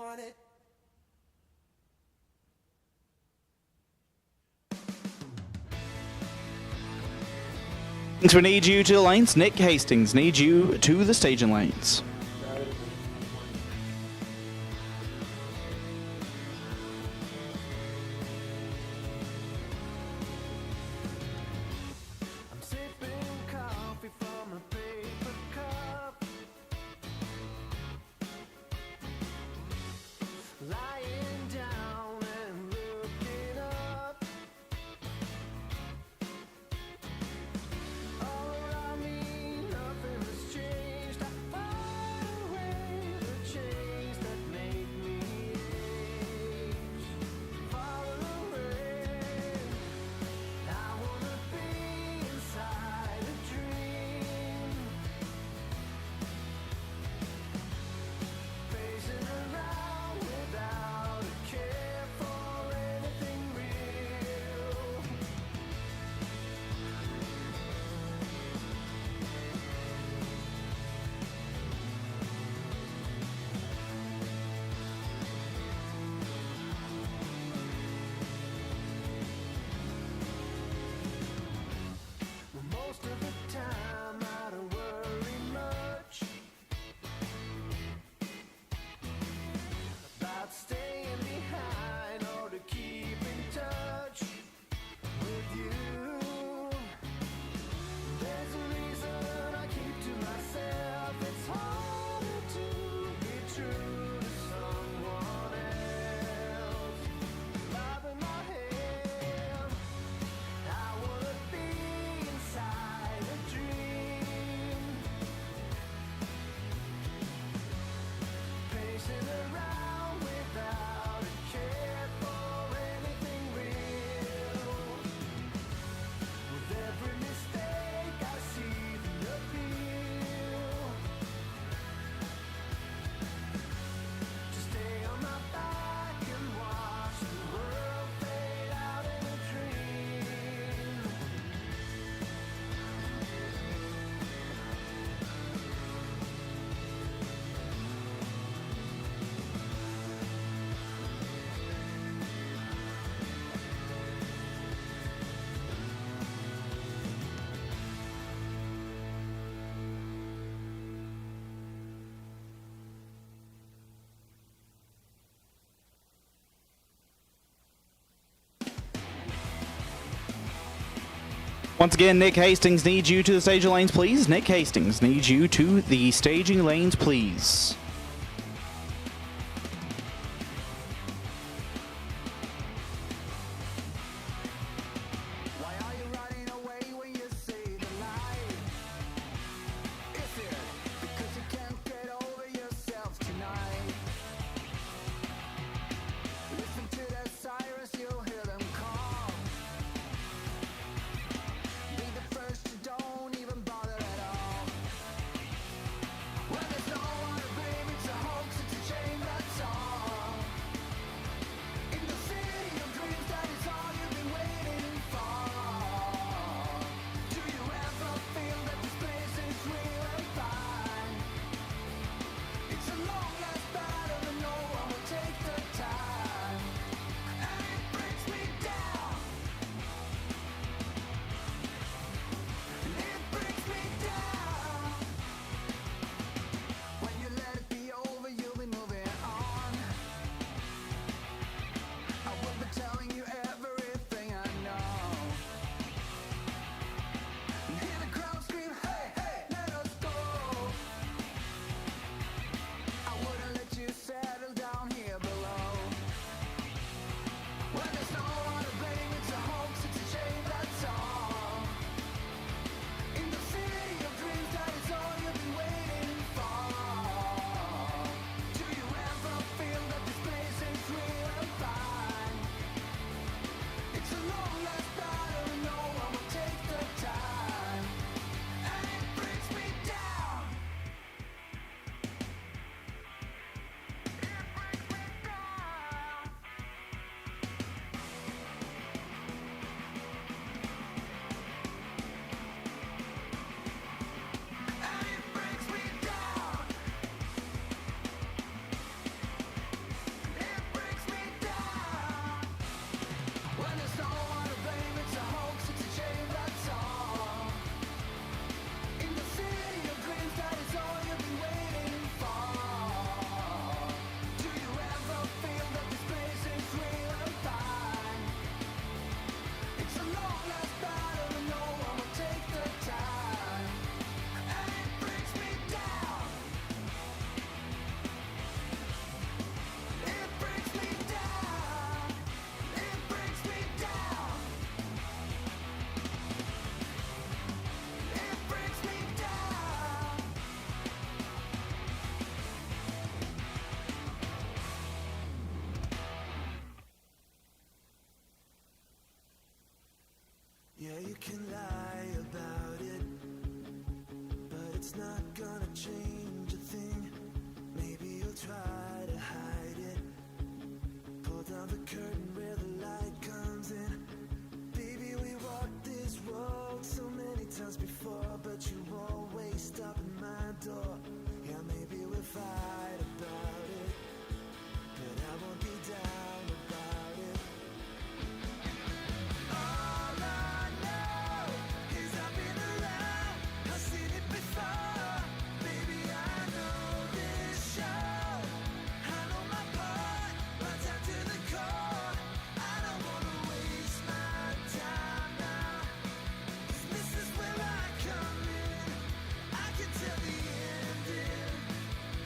want it. We need you to the lanes. Nick Hastings needs you to the staging lanes. I'm sipping coffee from a paper cup, lying down and looking up. All around me, nothing has changed. I find away the chains that make me age. Far away, I wanna be inside a dream, pacing around without a care for anything real. Most of the time I don't worry much about staying behind or to keep in touch with you. There's a reason I keep to myself. It's harder to be true to someone else. Bobbing my head, I wanna be inside a dream, pacing around without a care for anything real. With every mistake I see the appeal to stay on my back and watch the world fade out in a dream. Once again, Nick Hastings needs you to the staging lanes, please. Nick Hastings needs you to the staging lanes, please. Why are you running away when you see the light? Is it because you can't get over yourself tonight? Listen to the sirens, you'll hear them call. Be the first to don't even bother at all. When there's no one to blame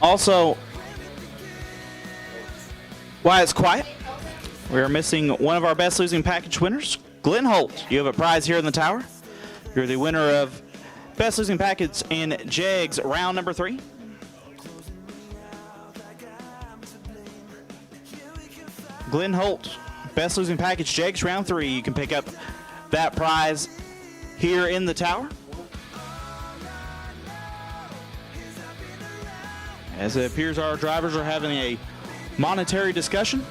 Also, why it's quiet, we are missing one of our best losing package winners, Glenn Holt. You have a prize here in the tower. You're the winner of best losing package in Jegs round number 3. Glenn Holt, best losing package Jegs round 3. You can pick up that prize here in the tower. As it appears our drivers are having a monetary discussion,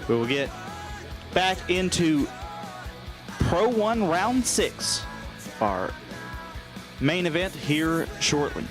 we will get back into Pro 1 round 6, our main event, here shortly.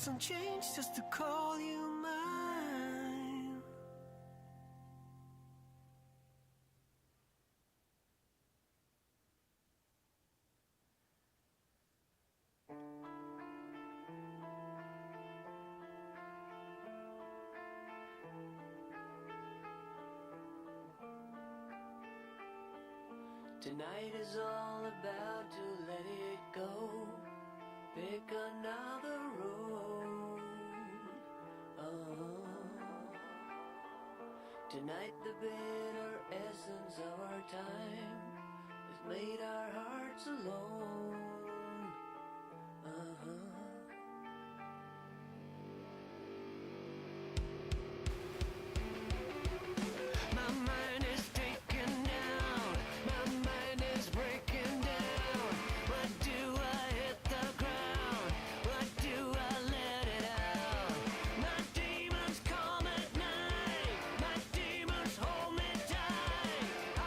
some change just to call you mine. Tonight is all about to let it go. Pick another road. Tonight the bitter essence of our time has made our hearts alone. My mind is taken down. My mind is breaking down. What do I hit the ground? What do I let it out? My demons come at night. My demons hold me tight. I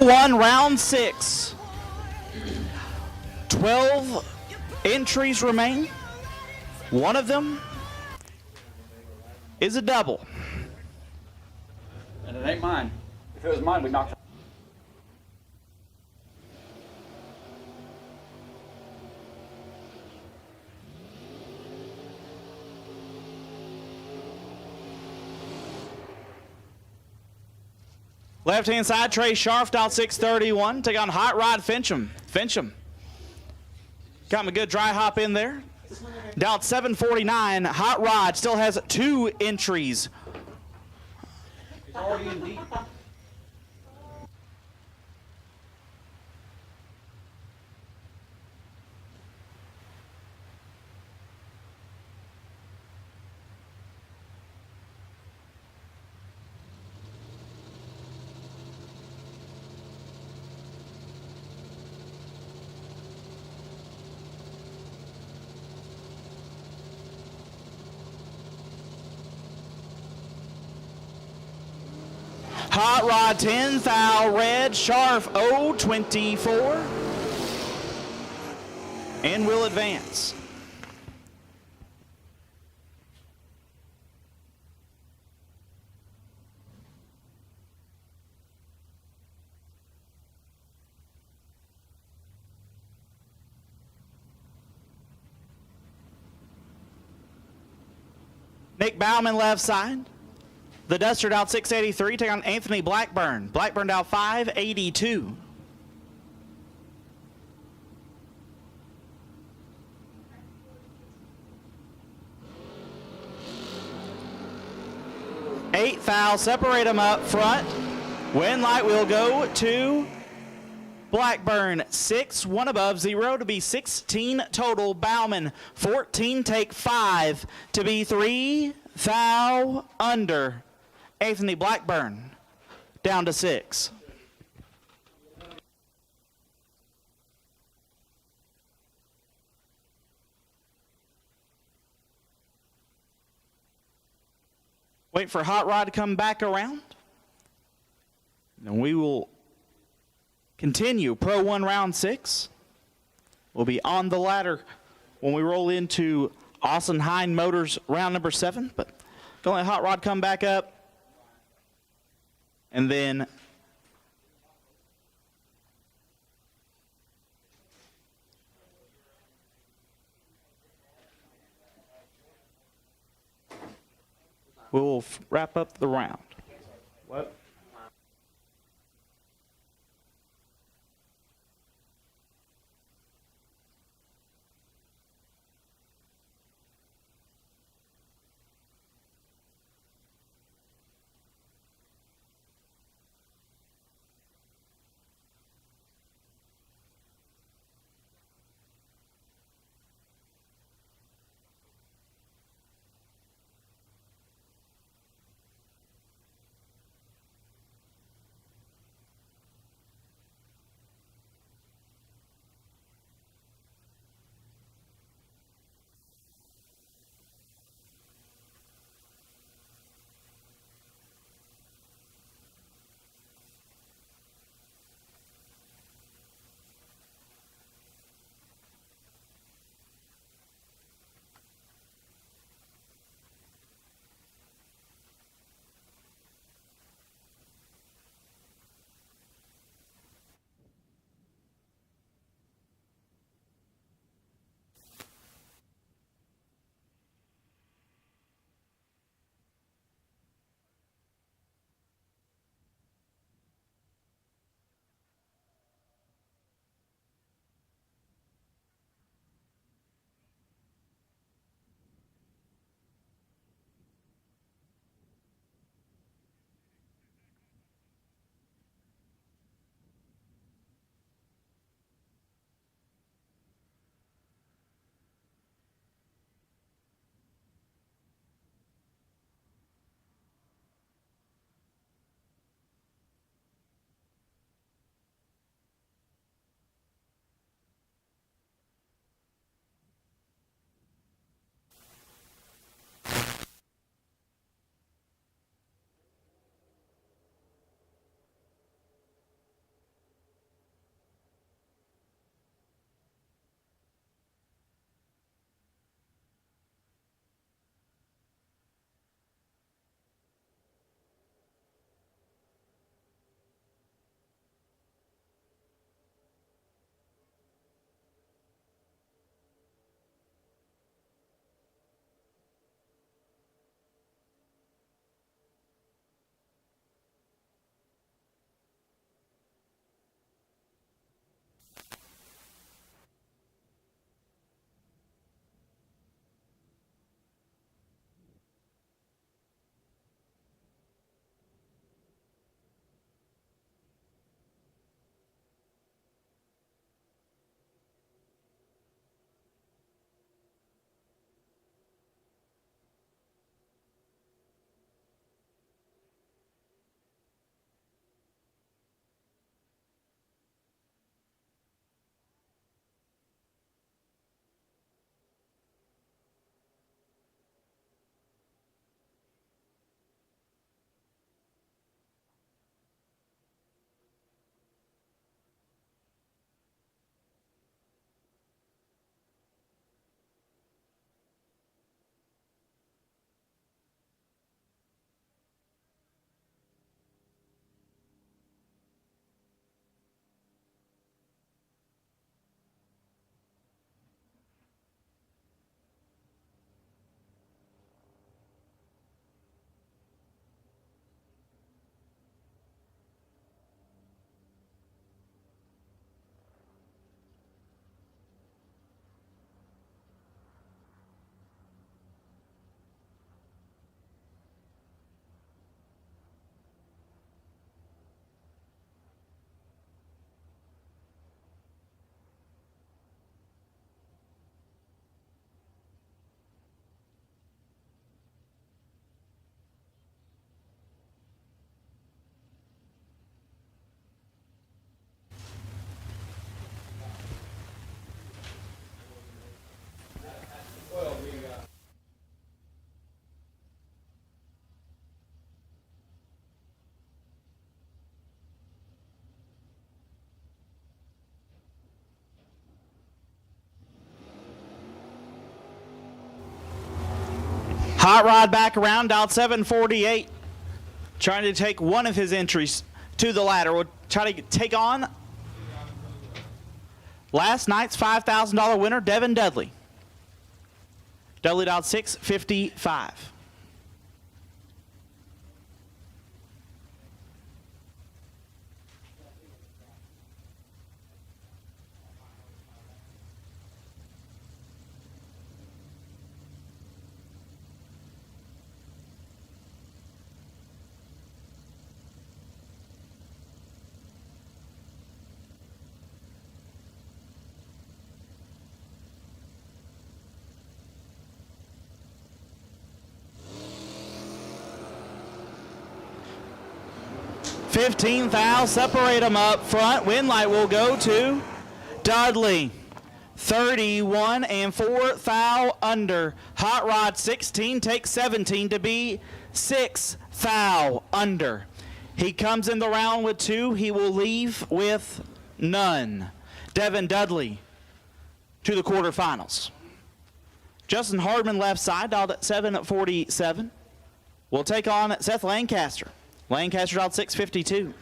1, round 6. 12 entries remain. One of them is a double. And it ain't mine. If it was mine, we'd knock it. Left-hand side, Trey Scharf, dial 631. Take on Hot Rod Fincham. Fincham. Got him a good dry hop in there. Dial 749. Hot Rod still has 2 entries. It's already in deep. Hot Rod 10 thou red, Scharf 024. And will advance. Nick Bauman left side. The Duster out 683, take on Anthony Blackburn. Blackburn out 582. Eight foul, separate them up front. Win light will go to Blackburn. 6, 1 above, 0 to be 16 total. Bauman, 14, take 5 to be 3 foul under. Anthony Blackburn down to 6. Wait for Hot Rod to come back around. And we will continue Pro 1 round 6. We'll be on the ladder when we roll into Austin Hine Motors round number 7. But gonna let Hot Rod come back up. And then we'll wrap up the round. What? Hot Rod back around, dialed 748. Trying to take one of his entries to the ladder. We'll try to take on last night's $5,000 winner, Devin Dudley. Dudley dialed 655. $15,000, separate them up front. Win light will go to Dudley. 31 and 4 thou under. Hot Rod 16 takes 17 to be 6 thou under. He comes in the round with 2. He will leave with none. Devin Dudley to the quarterfinals. Justin Hardman left side, dialed at 747. Will take on Seth Lancaster. Lancaster dialed 652.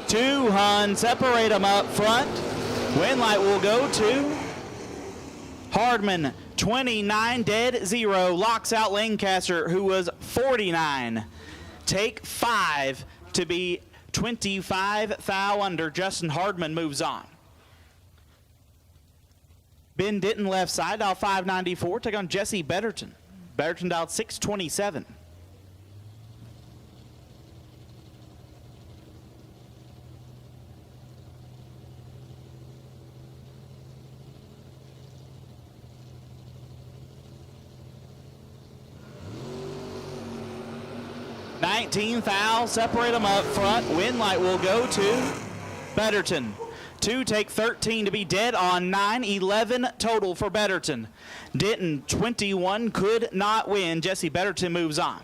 Two Hun, separate them up front. Win light will go to Hardman. 29 dead 0 locks out Lancaster, who was 49. Take 5 to be 25 thou under. Justin Hardman moves on. Ben Ditton left side, dial 594. Take on Jesse Betterton. Betterton dialed 627. $19,000, separate them up front. Win light will go to Betterton. 2 take 13 to be dead on 9. 11 total for Betterton. Denton 21 could not win. Jesse Betterton moves on.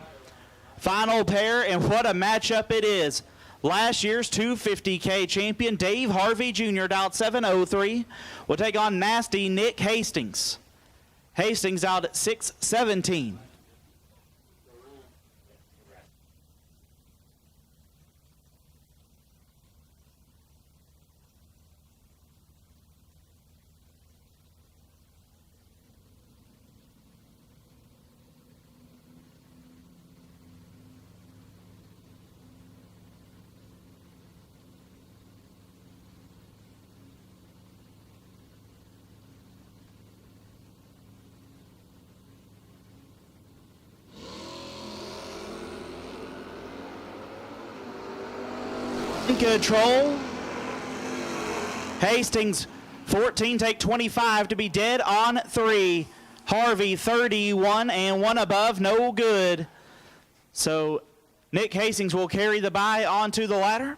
Final pair, and what a matchup it is. Last year's 250K champion Dave Harvey Jr. dialed 703 will take on nasty Nick Hastings. Hastings dialed at 617. Control. Hastings 14 take 25 to be dead on 3. Harvey 31 and 1 above, no good. So Nick Hastings will carry the bye onto the ladder.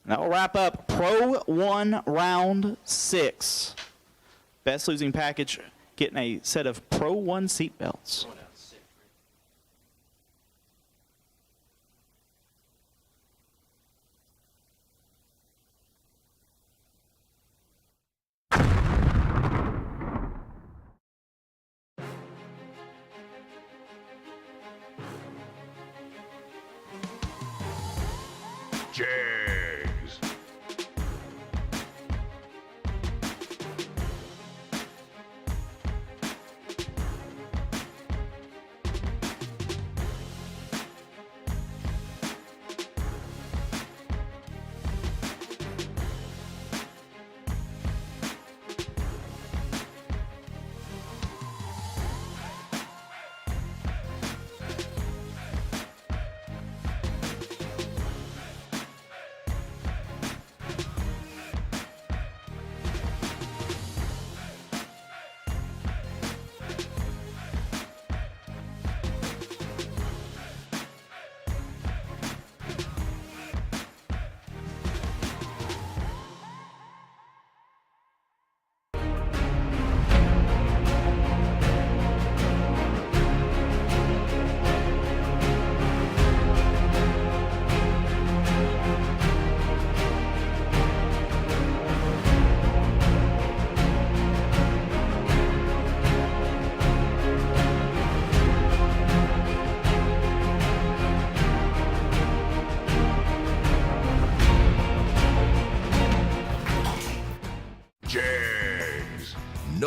That will wrap up Pro 1 round 6. Best losing package getting a set of Pro 1 seat belts. Jags.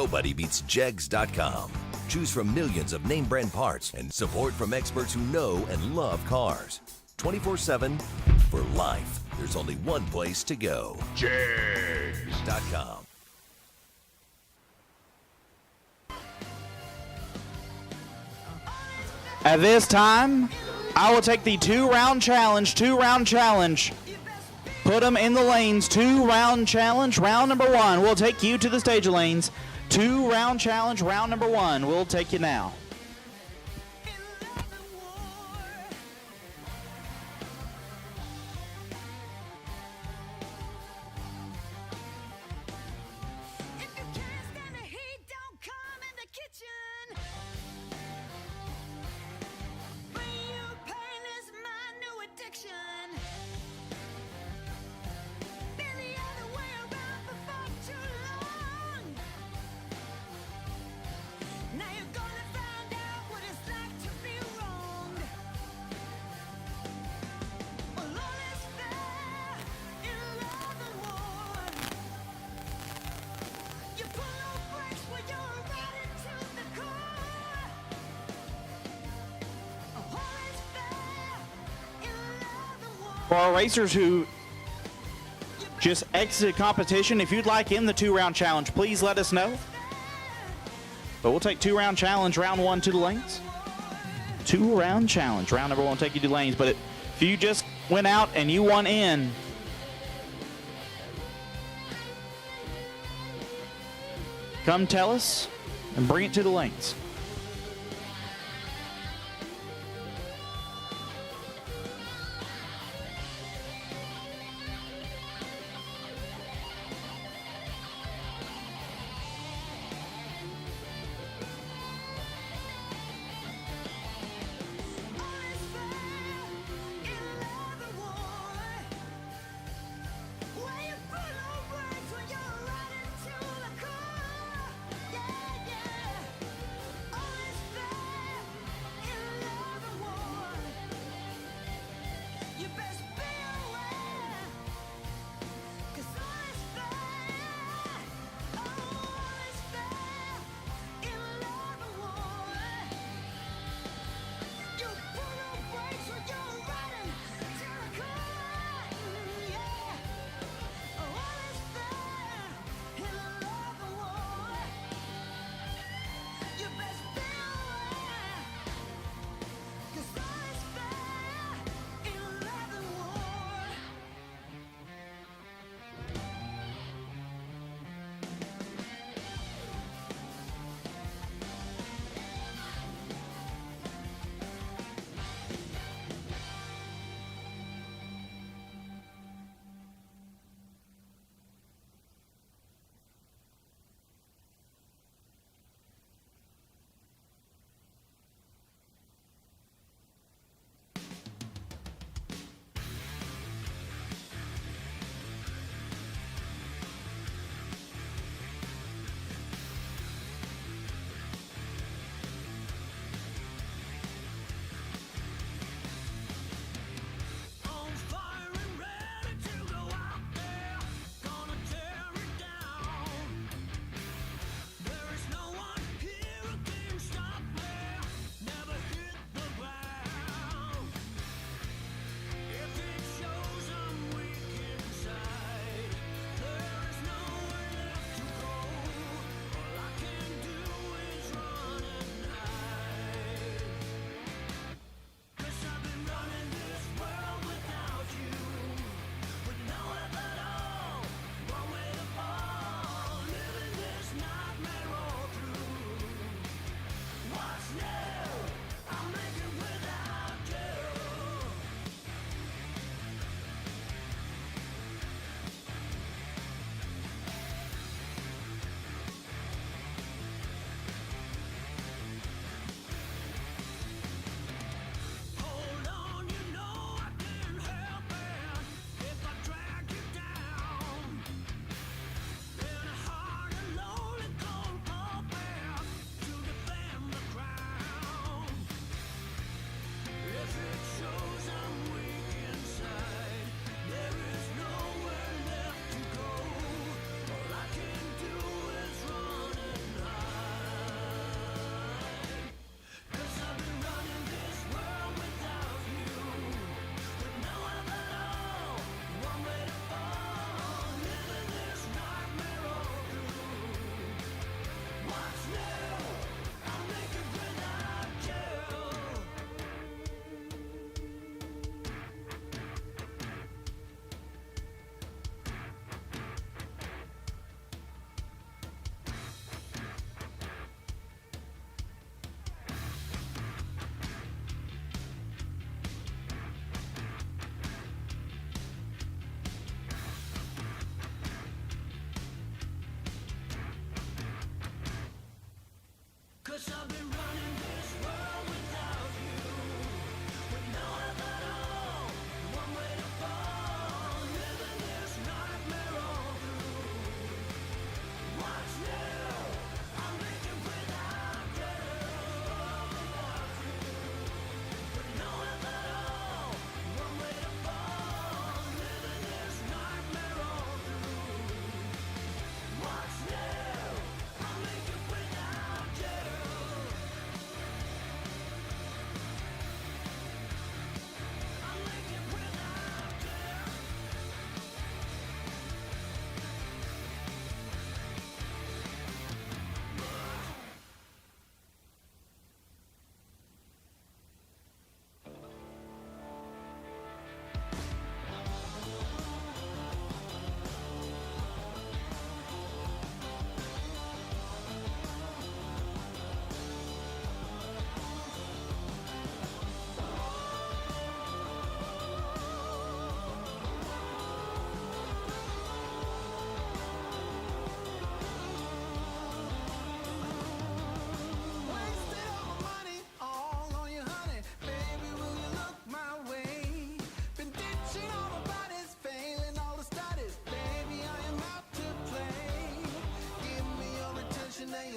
Nobody beats Jegs.com. Choose from millions of name brand parts and support from experts who know and love cars. 24/7 for life. There's only one place to go. Jegs.com. At this time, I will take the two-round challenge. Put them in the lanes. Two-round challenge. Round number one. We'll take you to the stage lanes. Two-round challenge. Round number one. We'll take you now. For our racers who just exited competition, if you'd like in the two-round challenge, please let us know. But we'll take two-round challenge, round one to the lanes. Two-round challenge, round number one will take you to the lanes. But if you just went out and you won in, come tell us and bring it to the lanes.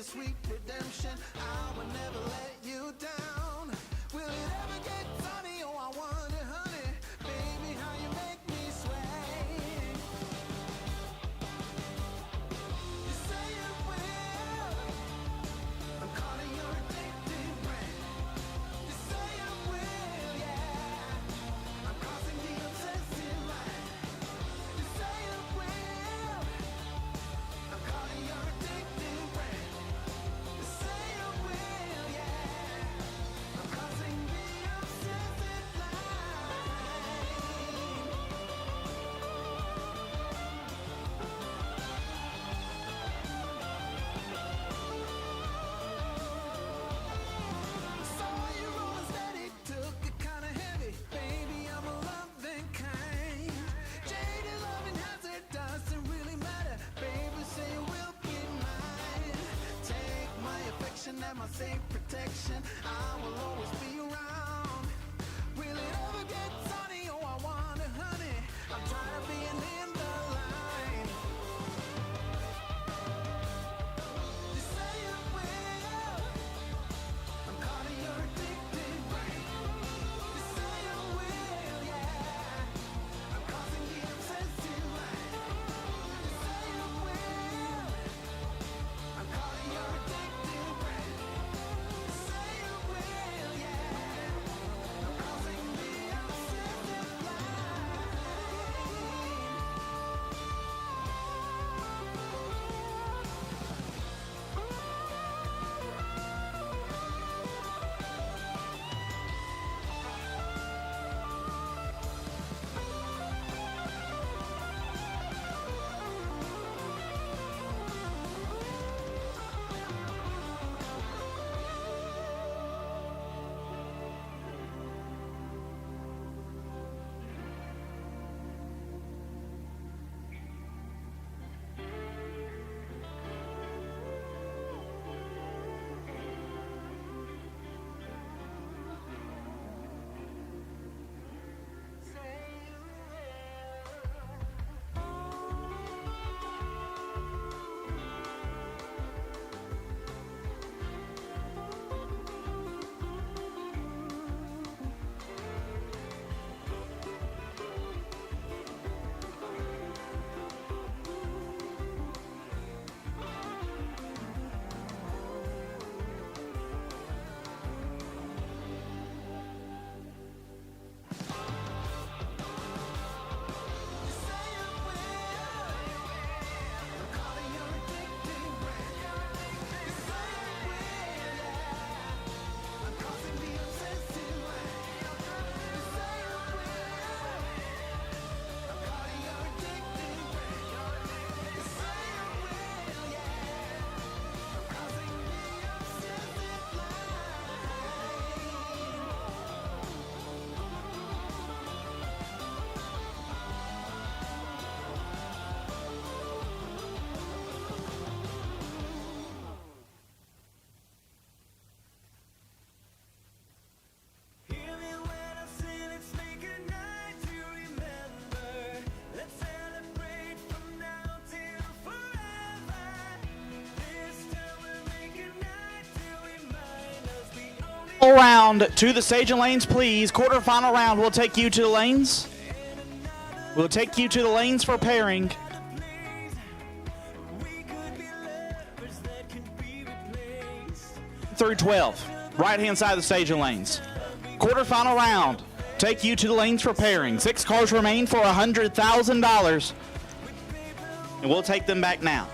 bittersweet redemption. I will never let you down. Will it ever get sunny? Oh, I wonder, honey, baby, how you make me sway. You say it will. I'm calling your addictive brand. You say it will, yeah. I'm crossing the obsessive line. You say it will. I'm calling your addictive brand. You say it will, yeah. I'm crossing the obsessive line. Saw you rolling steady, took it kinda heavy. Baby, I'm a loving kind. Jaded loving hazard doesn't really matter. Baby, say you will be mine. Take my affection and my safe protection. I will always be around. Will it ever get sunny? Oh, I wonder, honey. I'm tired of being in the line. You say it will. I'm calling your addictive brain. You say it will, yeah. I'm crossing the obsessive line. You say it will. I'm calling your addictive brain. You say it will, yeah. I'm crossing the obsessive line. Hear me when I say let's make a night to remember. Let's celebrate from now till forever. This time we'll make a night to remind us the only Full round to the stage and lanes, please. Quarterfinal round. We'll take you to the lanes. We'll take you to the lanes for pairing. Through 12. Right hand side of the stage and lanes. Quarterfinal round. Take you to the lanes for pairing. 6 cars remain for $100,000. And we'll take them back now.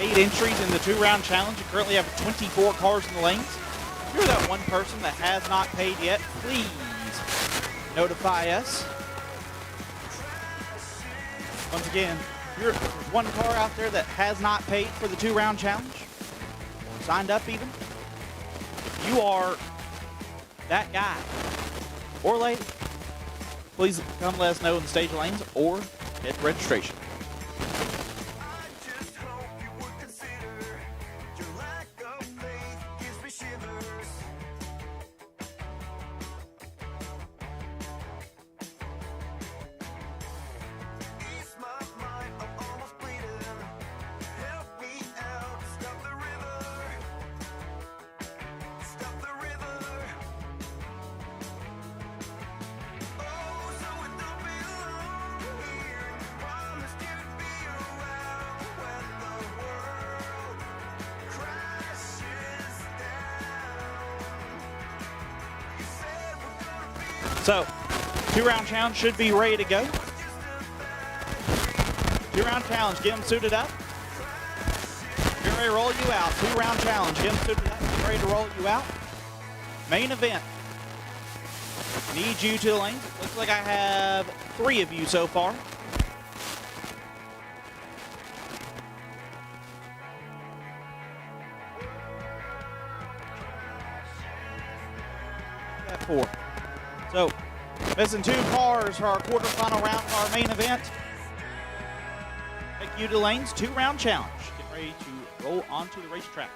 8 entries in the 2-round challenge. You currently have 24 cars in the lanes. If you're that one person that has not paid yet, please notify us. Once again, if there's one car out there that has not paid for the 2-round challenge, or signed up even, you are that guy or lady. Please come let us know in the stage lanes or at registration. So, 2-round challenge should be ready to go. 2-round challenge, get them suited up. Get ready to roll you out. 2-round challenge, get them suited up. Get ready to roll you out. Main event. Need you to the lanes. Looks like I have 3 of you so far. Got 4. So, missing 2 cars for our quarterfinal round of our main event. Take you to the lanes, 2-round challenge. Get ready to roll onto the racetrack.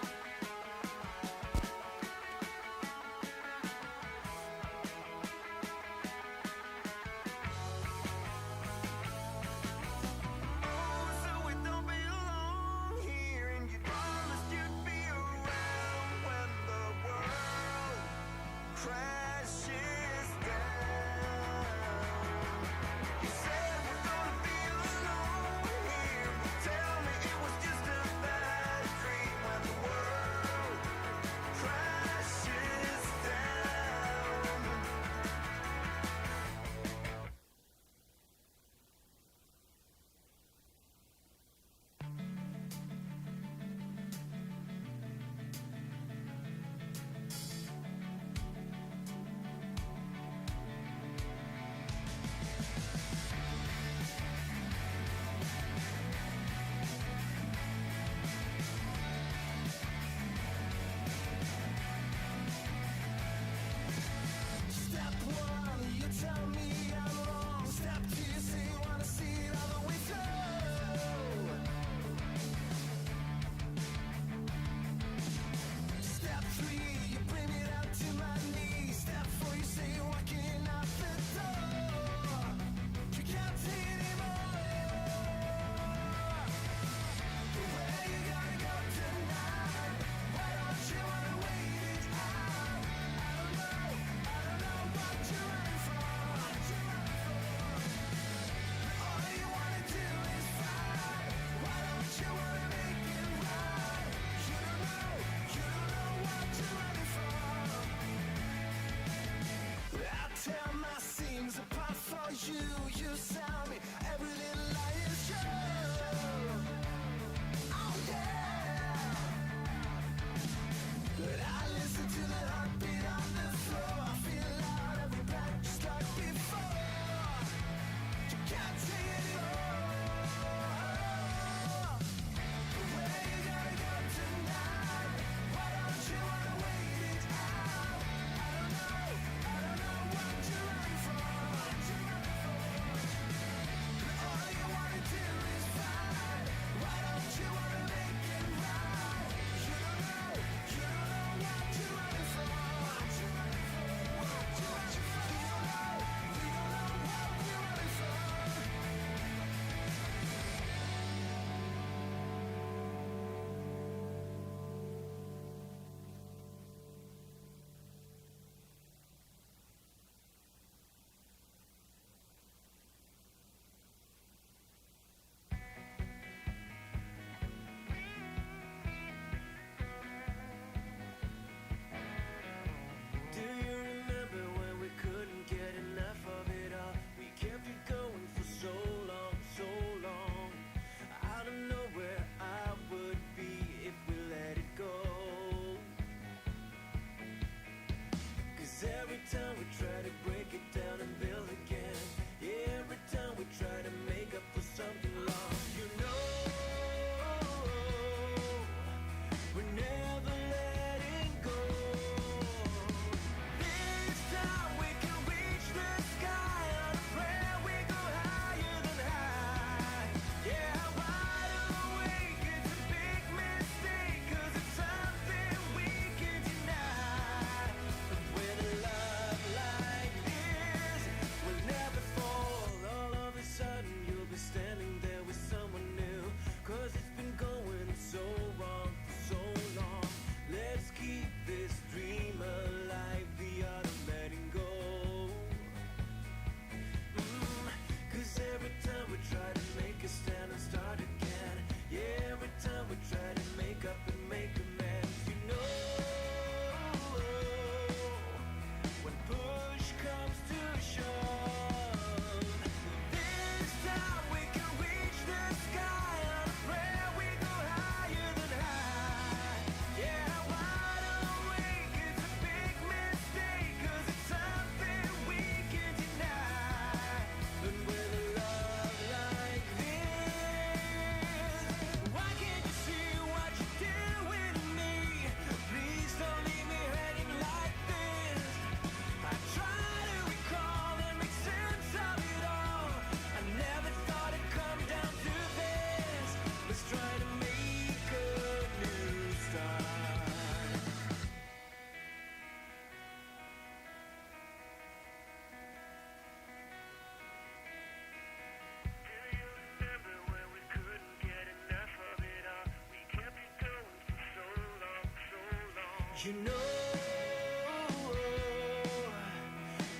You know,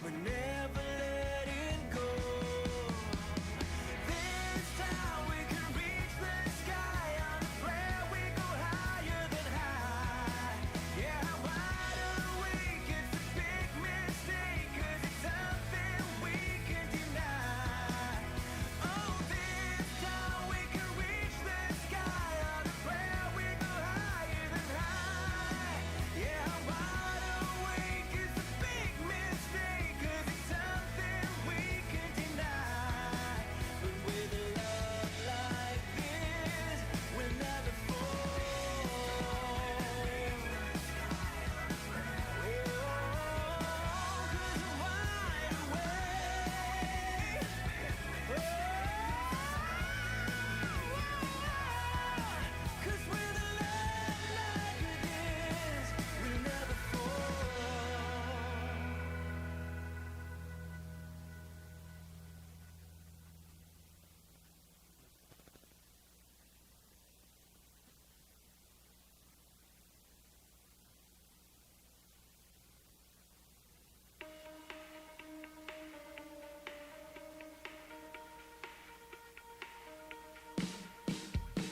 we're never letting go. This time we can reach the sky. On a prayer we go higher than high. Yeah, wide awake, it's a big mistake, 'cause it's something we can deny. Oh, this time we can reach the sky. On a prayer we go higher than high. Yeah, wide awake, it's a big mistake, 'cause it's something we can deny. But with a love like this, we'll never fall. 'Cause I'm wide awake. 'Cause with a love like this, we'll never fall.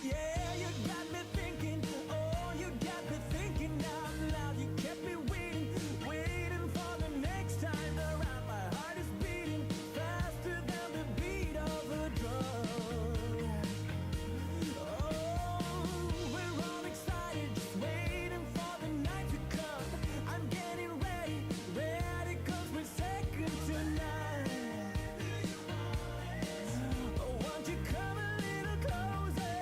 Yeah, you got me thinking, oh, you got me thinking out loud. You kept me waiting, waiting for the next time around. My heart is beating faster than the beat of a drum. Oh, we're all excited, just waiting for the night to come. I'm getting ready, ready, 'cause we're second tonight. Oh, won't you come a little closer?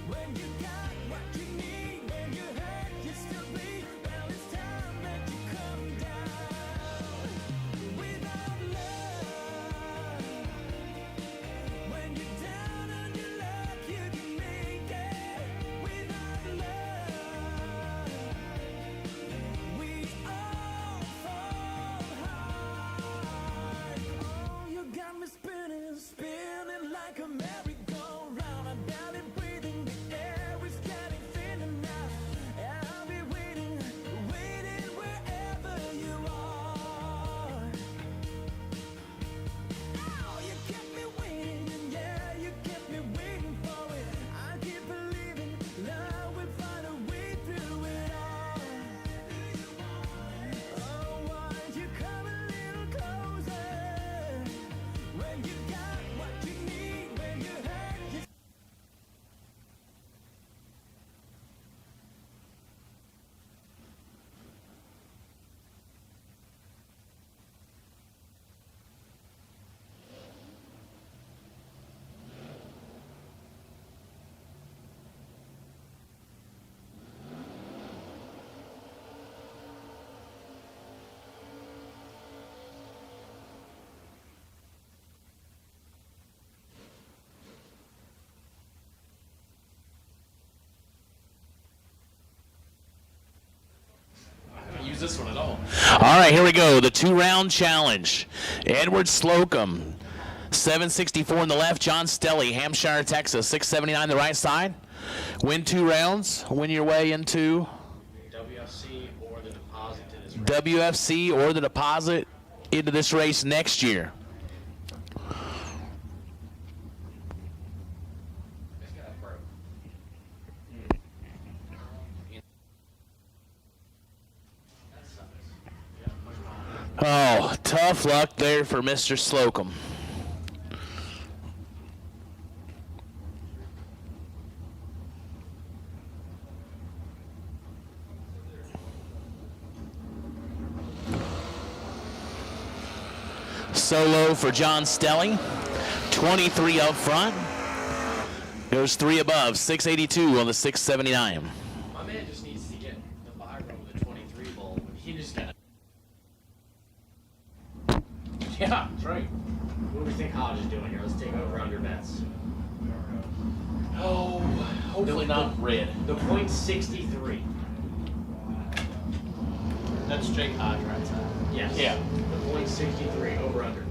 When you got what you need, when you hurt, you still bleed. Well, it's time that you come down. Without love, when you're down on your luck, you can make it. Without love, we all fall hard. Oh, you got me spinning, spinning like a merry-go-round. I'm barely breathing, the air is getting thinner now. I'll be waiting, waiting wherever you are. Oh, you kept me waiting, and yeah, you kept me waiting for it. I keep believing love will find a way through it all. Oh, won't you come a little closer? When you got what you need, when you hurt, you Use this one at all. All right, here we go. The 2-round challenge. Edward Slocum, 764 on the left. John Stelly, Hampshire, Texas, 679 the right side. Win 2 rounds. Win your way into WFC or the deposit to this race. WFC or the deposit into this race next year. This guy broke. That sucks. Yeah, much longer. Oh, tough luck there for Mr. Slocum. Solo for John Stelly, 23 up front. Goes 3 above, 682 on the 679. My man just needs to get the buy row with a 23 bowl. He just got. Yeah, that's right. What do we think Hodge is doing here? Let's take over under bets. Oh, hopefully not red. The point 63. That's Jake Hodge right side. Yes. Yeah. The point 63 over under.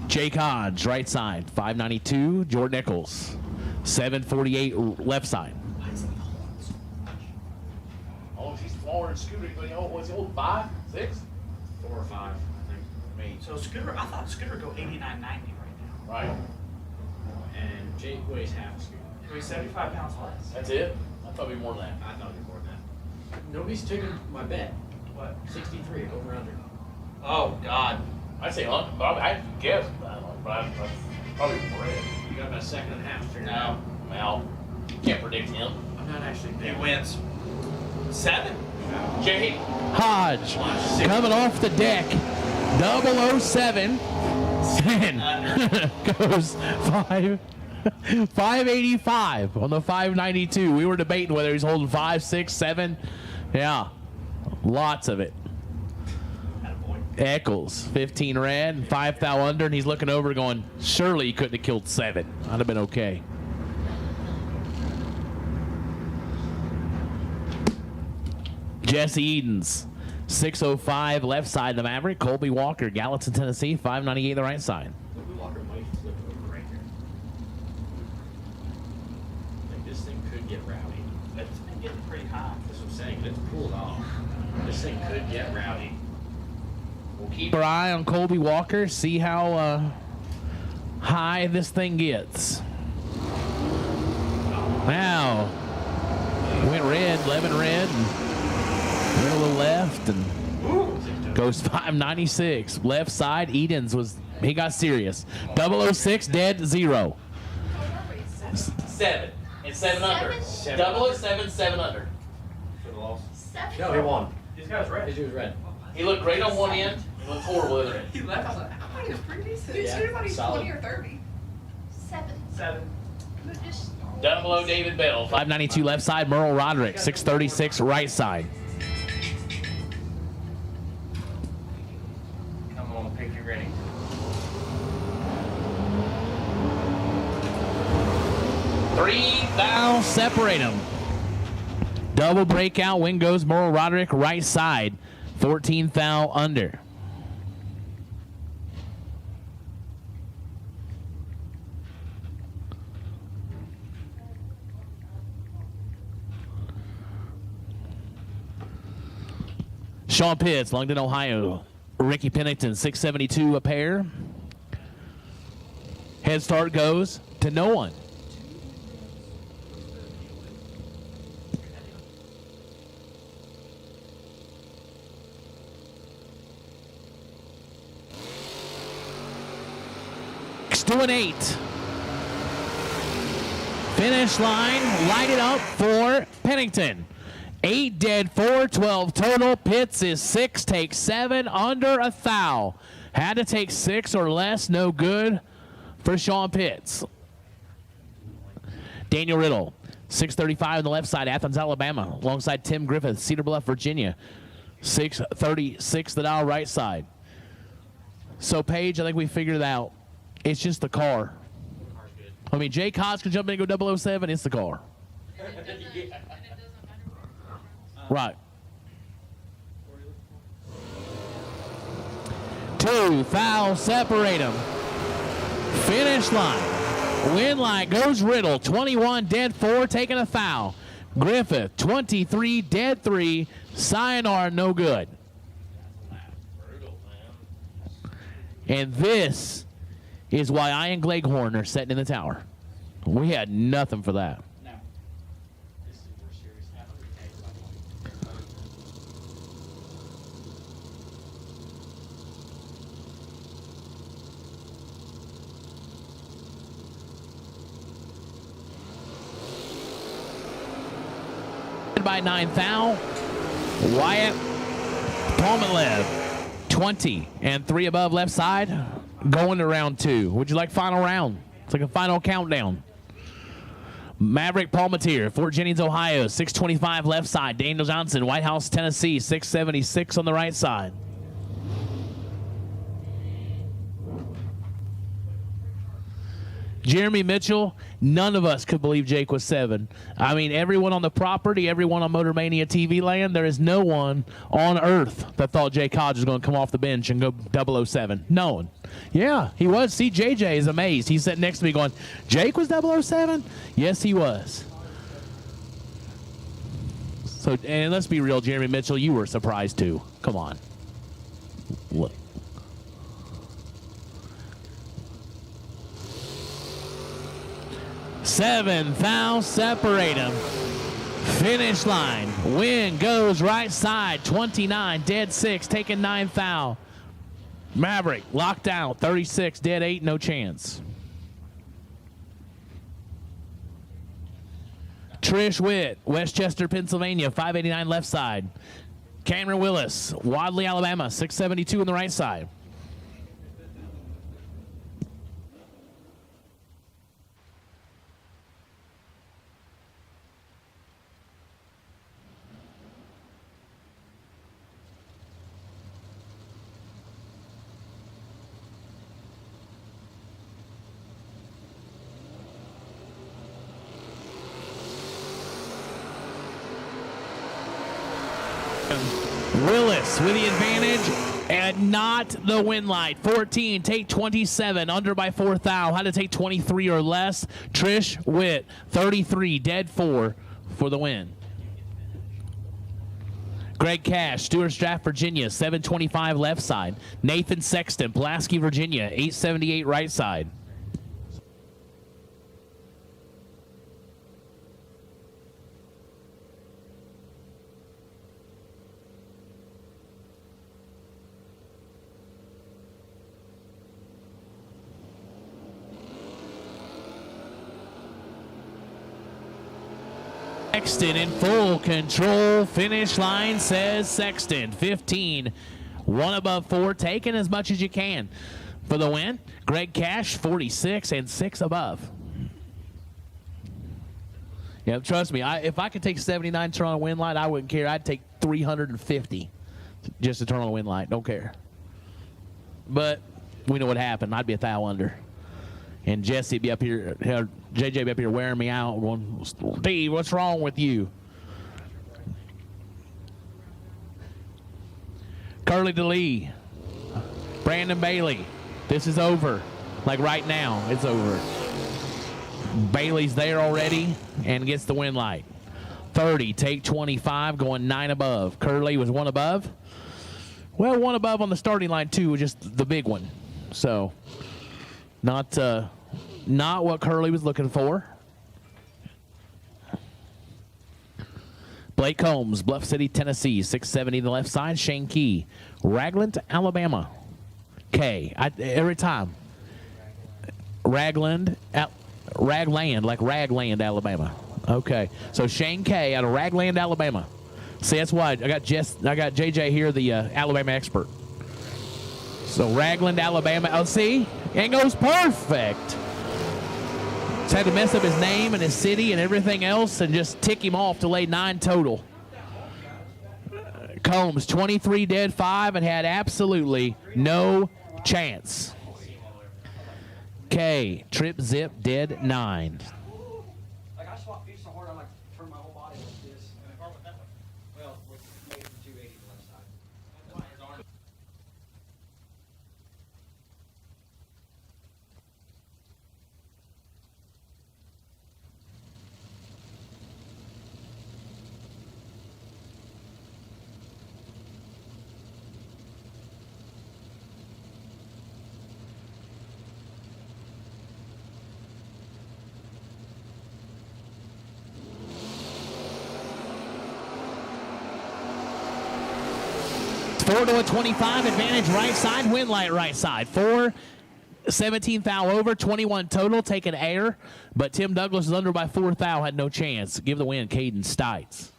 Jake Hodge, right side, 592. Jordan Nichols, 748 left side. smaller than Scooter. But was he holding 5, 6? 4 or 5, I think. So Scooter, I thought Scooter go 89.90 right now. Right. And Jake weighs half a Scooter. He weighs 75 pounds less. That's it? I thought it'd be more than that. I thought it'd be more than that. Nobody's taken my bet. What? 63 over under. Oh God. I'd say 100, but I guess, but I probably red. You got about a second and a half to figure it No, out. well, can't predict him. I'm not actually He betting. wins. 7. Jay, Hodge coming off the deck. 007. And goes 585 on the 592. We were debating whether he's holding 5, 6, 7. Yeah, lots of it. Eccles, 15 red and 5 thou under, and he's looking over going, surely he couldn't have killed 7. I'd have been okay. Jesse Edens, 605 left side of the Maverick. Colby Walker, Gallatin, Tennessee, 598 the right side. Colby Walker might flip over right here. Like this thing could get rowdy. It's been getting pretty high. That's what I'm saying. It's cooled off. This thing could get rowdy. We'll keep our eye on Colby Walker, see how high this thing gets. Now, went red, 11 red, and went a little left, and goes 596. Left side, Edens he got serious. 006, dead, 0. 7 and 7 under. 007, 7 under. For the loss. 7. No, he won. These guys red. He was red. He looked great on one end. He looked horrible the other end. He left. I was like, I thought he was pretty decent. Yeah, Scooter thought he was solid. 20 or 30. 7. 7. But just Down below David Bell. 592 left side, Merle Roderick, 636 right side. Come on, pick your ready. Thou separate them. Double breakout, win goes Merle Roderick, right side, 14 thou under. Sean Pitts, Longdon, Ohio. Ricky Pennington, 672 a pair. Head start goes to no one. Doing 8. Finish line, light it up for Pennington. 8 dead, 4, 12 total. Pitts is 6, takes 7, under a thou. Had to take 6 or less, no good for Sean Pitts. Daniel Riddle, 635 on the left side, Athens, Alabama, alongside Tim Griffith, Cedar Bluff, Virginia. 636 the dial right side. So, Paige, I think we figured it out. It's just the car. I mean, Jake Hodge can jump in and go 007. It's the car. Right. 2 foul, separate them. Finish line. Win line goes Riddle. 21 dead 4, taking a foul. Griffith 23 dead 3. Sayonara, no good. And this is why I and Gleghorn are sitting in the tower. We had nothing for that. No. This is more serious. By 9 thou. Wyatt Palmalev, 20 and 3 above left side. Going to round 2. Would you like final round? It's like a final countdown. Maverick Palmatier, Fort Jennings, Ohio, 625 left side. Daniel Johnson, White House, Tennessee, 676 on the right side. Jeremy Mitchell, none of us could believe Jake was 7. I mean, everyone on the property, everyone on Motor Mania TV land, there is no one on earth that thought Jake Hodge was going to come off the bench and go 007. No one. Yeah, he was. See, JJ is amazed. He's sitting next to me going, Jake was 007? Yes, he was. So, and let's be real, Jeremy Mitchell, you were surprised too. Come on. Look. Seven thou separate them. Finish line. Wind goes right side. 29, dead 6, taking 9 thou. Maverick locked out. 36, dead 8, no chance. Trish Witt, Westchester, Pennsylvania, 589 left side. Cameron Willis, Wadley, Alabama, 672 on the right side. Willis with the advantage and not the win light. 14, take 27, under by 4 thou. Had to take 23 or less. Trish Witt, 33, dead 4 for the win. Greg Cash, Stuart Straff, Virginia, 725 left side. Nathan Sexton, Pulaski, Virginia, 878 right side. Sexton in full control. Finish line says Sexton. 15, 1 above 4, taking as much as you can for the win. Greg Cash, 46 and 6 above. Yeah, trust me, if I could take 79 turn on a win light, I wouldn't care. I'd take 350 just to turn on a win light. Don't care. But we know what happened. I'd be a thou under. And Jesse be up here, JJ be up here wearing me out, going, Steve, what's wrong with you? Curly DeLee, Brandon Bailey, this is over. Like right now, it's over. Bailey's there already and gets the win light. 30, take 25, going 9 above. Curly was 1 above. Well, 1 above on the starting line too, just the big one. So, not what Curly was looking for. Blake Combs, Bluff City, Tennessee, 670 to the left side. Shane Key, Ragland, Alabama. Every time. Ragland, like Ragland, Alabama. Okay, so Shane K out of Ragland, Alabama. See, that's why I got JJ here, the Alabama expert. So Ragland, Alabama. Oh, see, it goes perfect. Just had to mess up his name and his city and everything else and just tick him off to lay 9 total. Combs, 23 dead 5 and had absolutely no chance. K, trip zip dead 9. Like I swap feet so hard, I like turn my whole body like this. Well, with maybe 280 to the left side. That's why his arm. Four to a 25 advantage right side, win light right side. 4, 17 thou over, 21 total, taking air. But Tim Douglas is under by 4 thou, had no chance. Give the win, Caden Stites.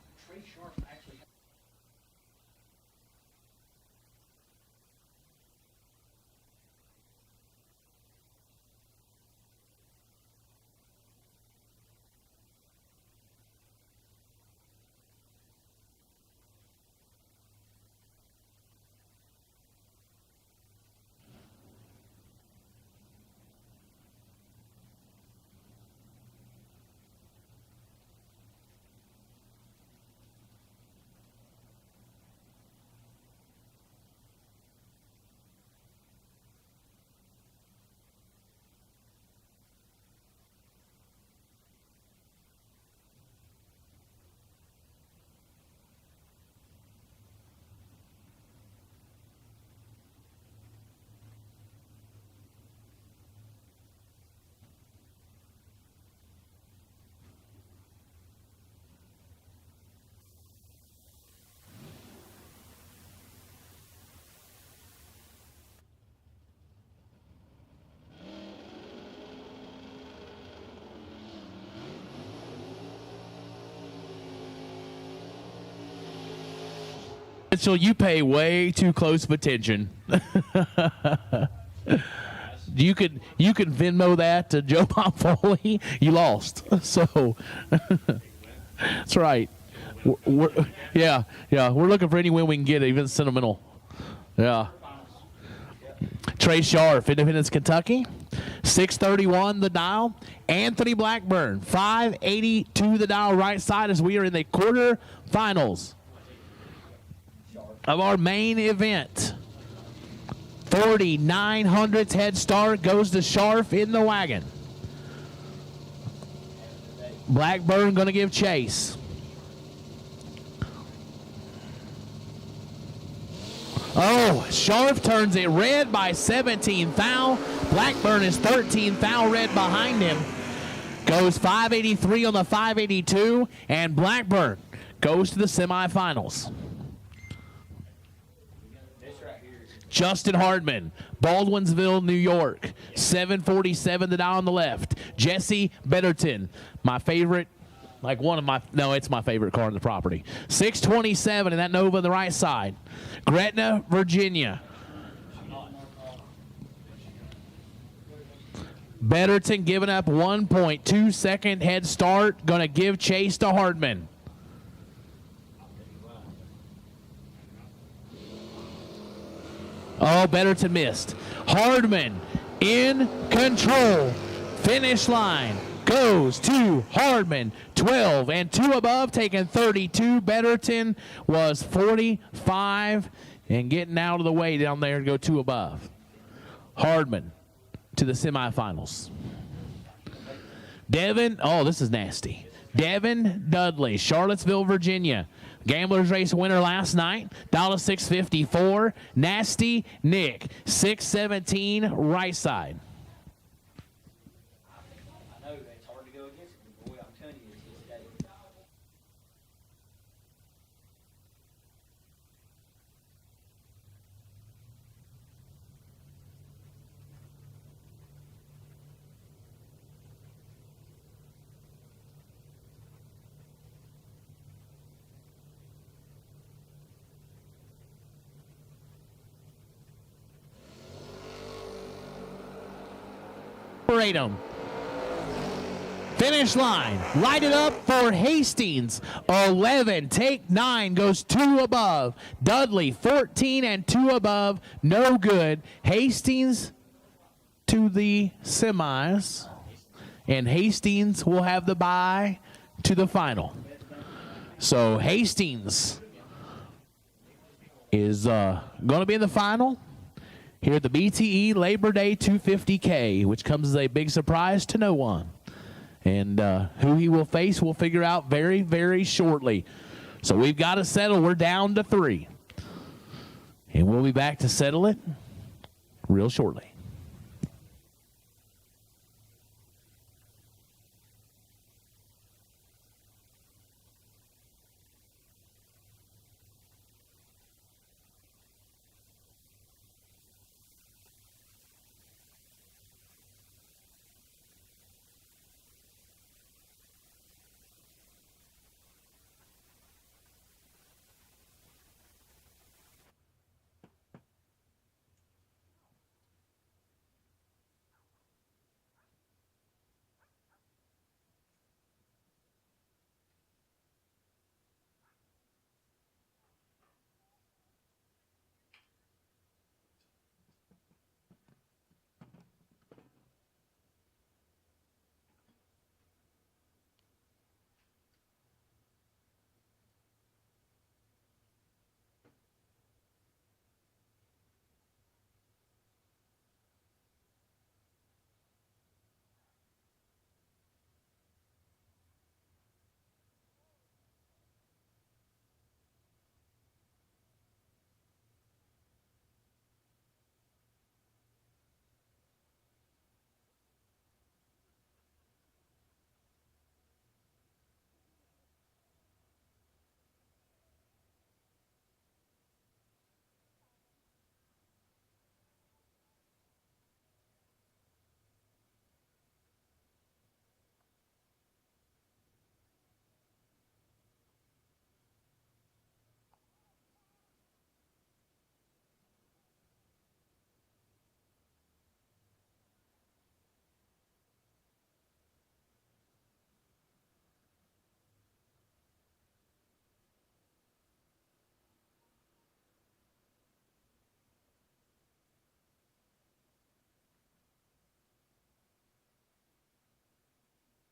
Mitchell, you pay way too close of attention. You could Venmo that to Joe Bob Foley. You lost. So that's right. We're looking for any win we can get, even sentimental. Yeah. Trey Sharf, Independence, Kentucky. 631 the dial. Anthony Blackburn, 582 the dial right side as we are in the quarterfinals of our main event. 4900th head start goes to Sharf in the wagon. Blackburn going to give chase. Oh, Sharf turns it red by 17 thou. Blackburn is 13 thou red behind him. Goes 583 on the 582, and Blackburn goes to the semifinals. Justin Hardman, Baldwinsville, New York, 747 the dial on the left. Jesse Betterton, my favorite, it's my favorite car on the property. 627 in that Nova on the right side. Gretna, Virginia. Betterton giving up 1.2 second head start, going to give chase to Hardman. Oh, Betterton missed. Hardman in control. Finish line goes to Hardman. 12 and 2 above, taking 32. Betterton was 45 and getting out of the way down there to go 2 above. Hardman to the semifinals. Devin, oh, this is nasty. Devin Dudley, Charlottesville, Virginia. Gamblers Race winner last night, $654. Nasty Nick, 617 right side. I know it's hard to go against him, but boy, I'm telling you, it's his day. Separate them. Finish line. Light it up for Hastings. 11. Take 9. Goes 2 above. Dudley, 14 and 2 above. No good. Hastings to the semis. And Hastings will have the bye to the final. So Hastings is going to be in the final here at the BTE Labor Day 250K, which comes as a big surprise to no one. And who he will face, we'll figure out very, very shortly. So we've got to settle. We're down to 3. And we'll be back to settle it real shortly.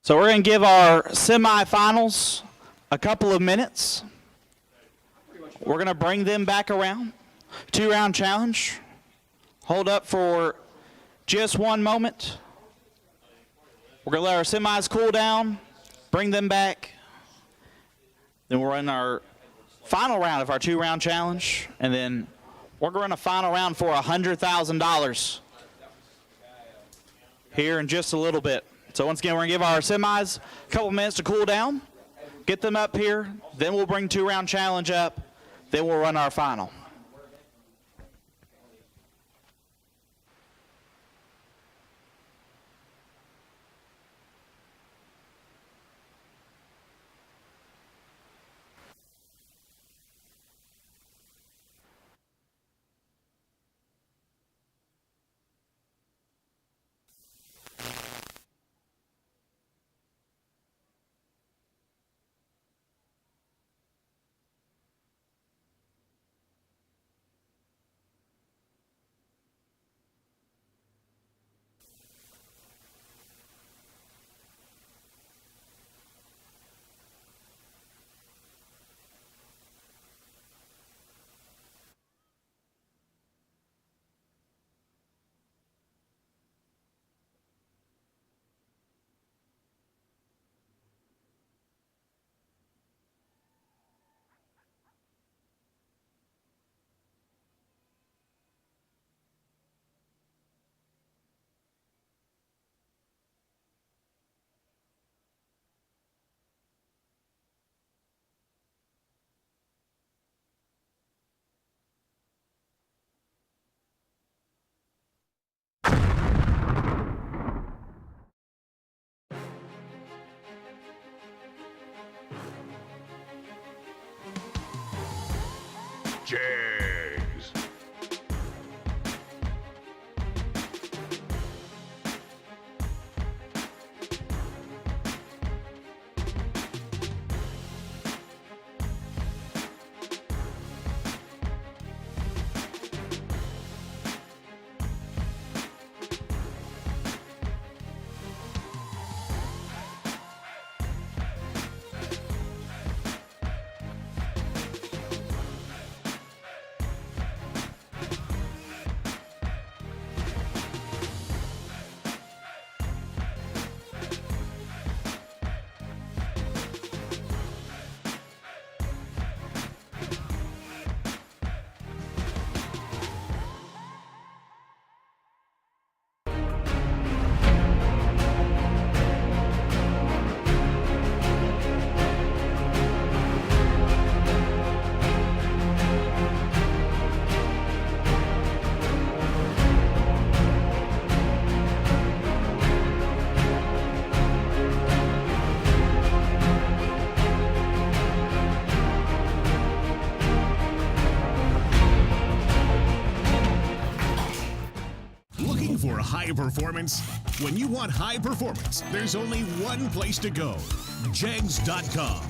So we're going to give our semifinals a couple of minutes. We're going to bring them back around. 2-round challenge. Hold up for just one moment. We're going to let our semis cool down, bring them back. Then we'll run our final round of our 2-round challenge, and then we're going to run a final round for $100,000 here in just a little bit. So once again, we're going to give our semis a couple minutes to cool down, get them up here, then we'll bring 2-round challenge up, then we'll run our final. Jags. For high performance? When you want high performance, there's only one place to go. Jags.com.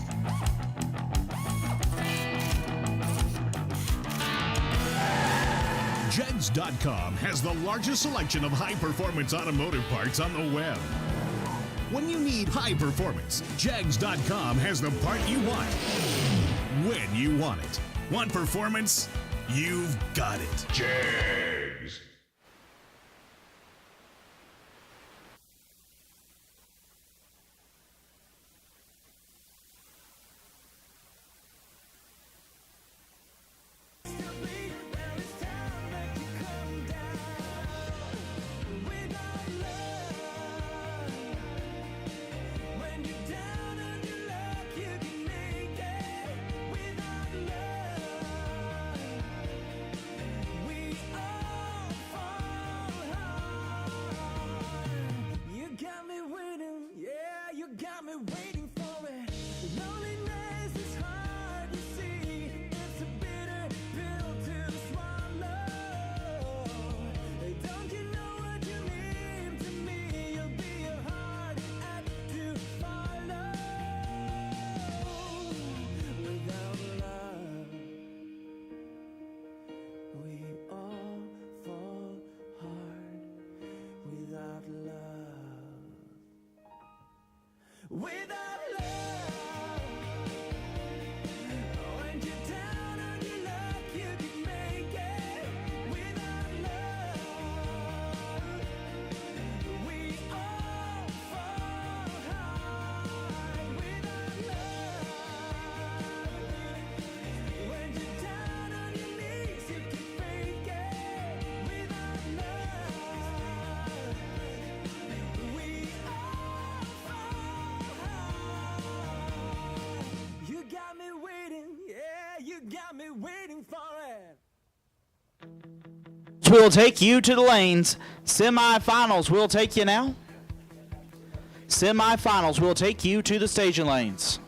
Jags.com has the largest selection of high performance automotive parts on the web. When you need high performance, Jags.com has the part you want when you want it. Want performance? You've got it. Jags. We are got me waiting for it. We'll take you to the lanes. Semifinals will take you now. Semifinals will take you to the staging lanes.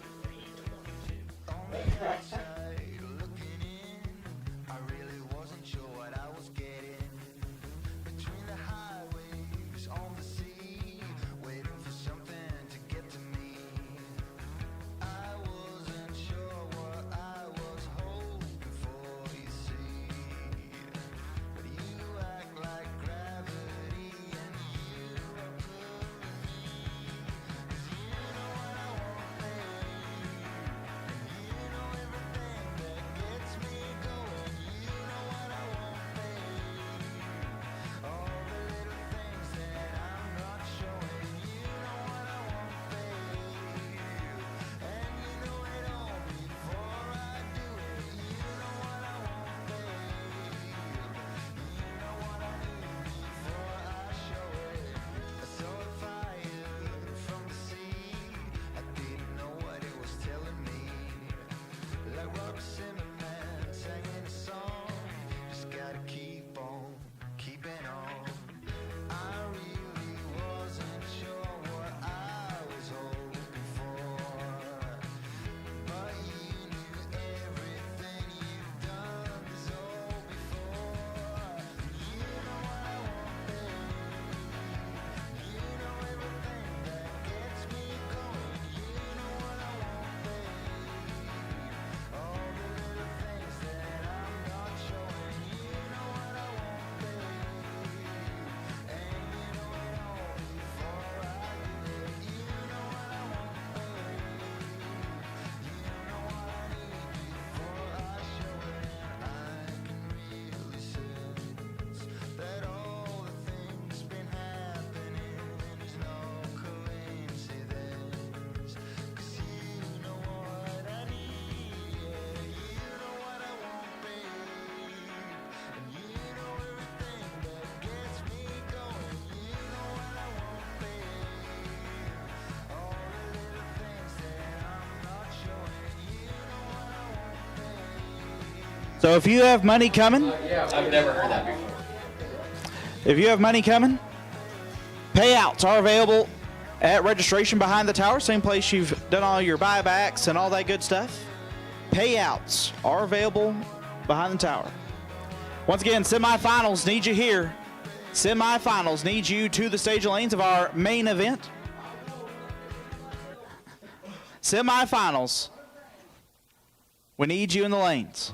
So if you have money coming, I've never heard that before. if you have money coming, payouts are available at registration behind the tower, same place you've done all your buybacks and all that good stuff. Payouts are available behind the tower. Once again, semifinals need you here. Semifinals need you to the stage lanes of our main event. Semifinals, we need you in the lanes.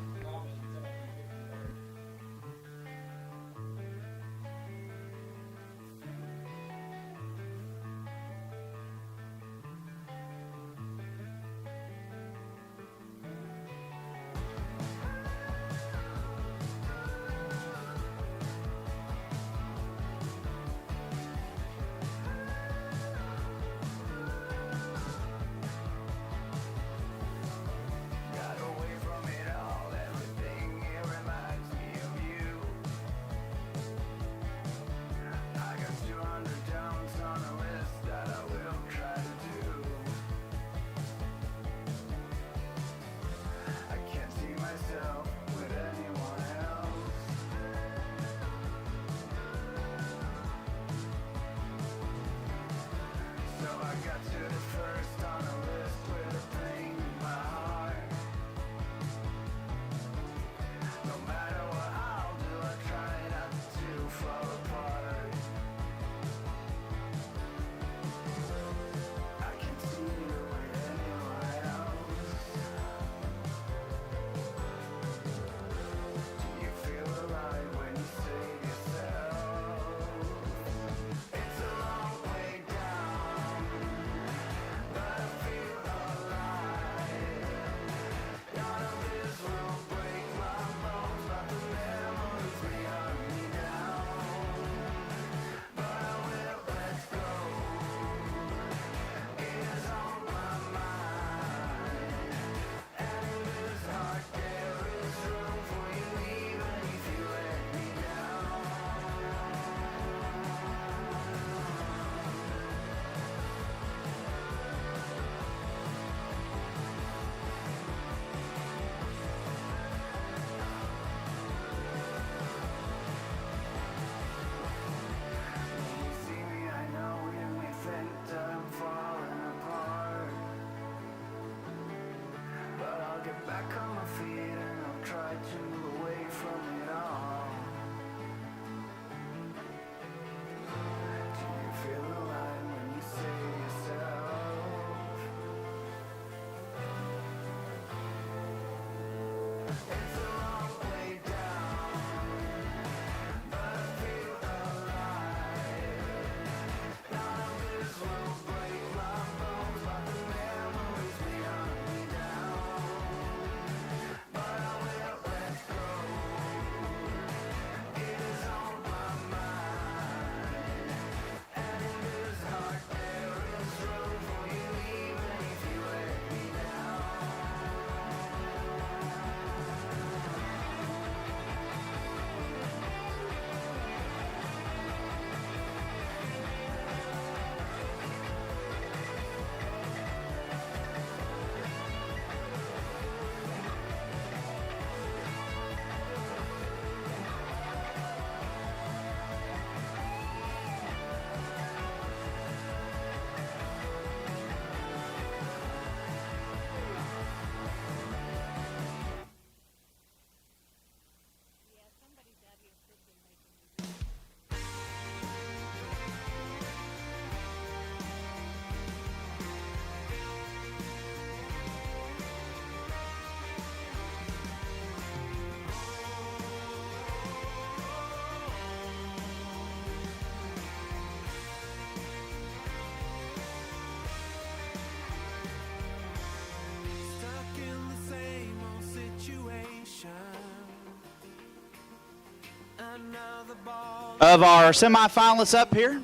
of our semifinalists up here.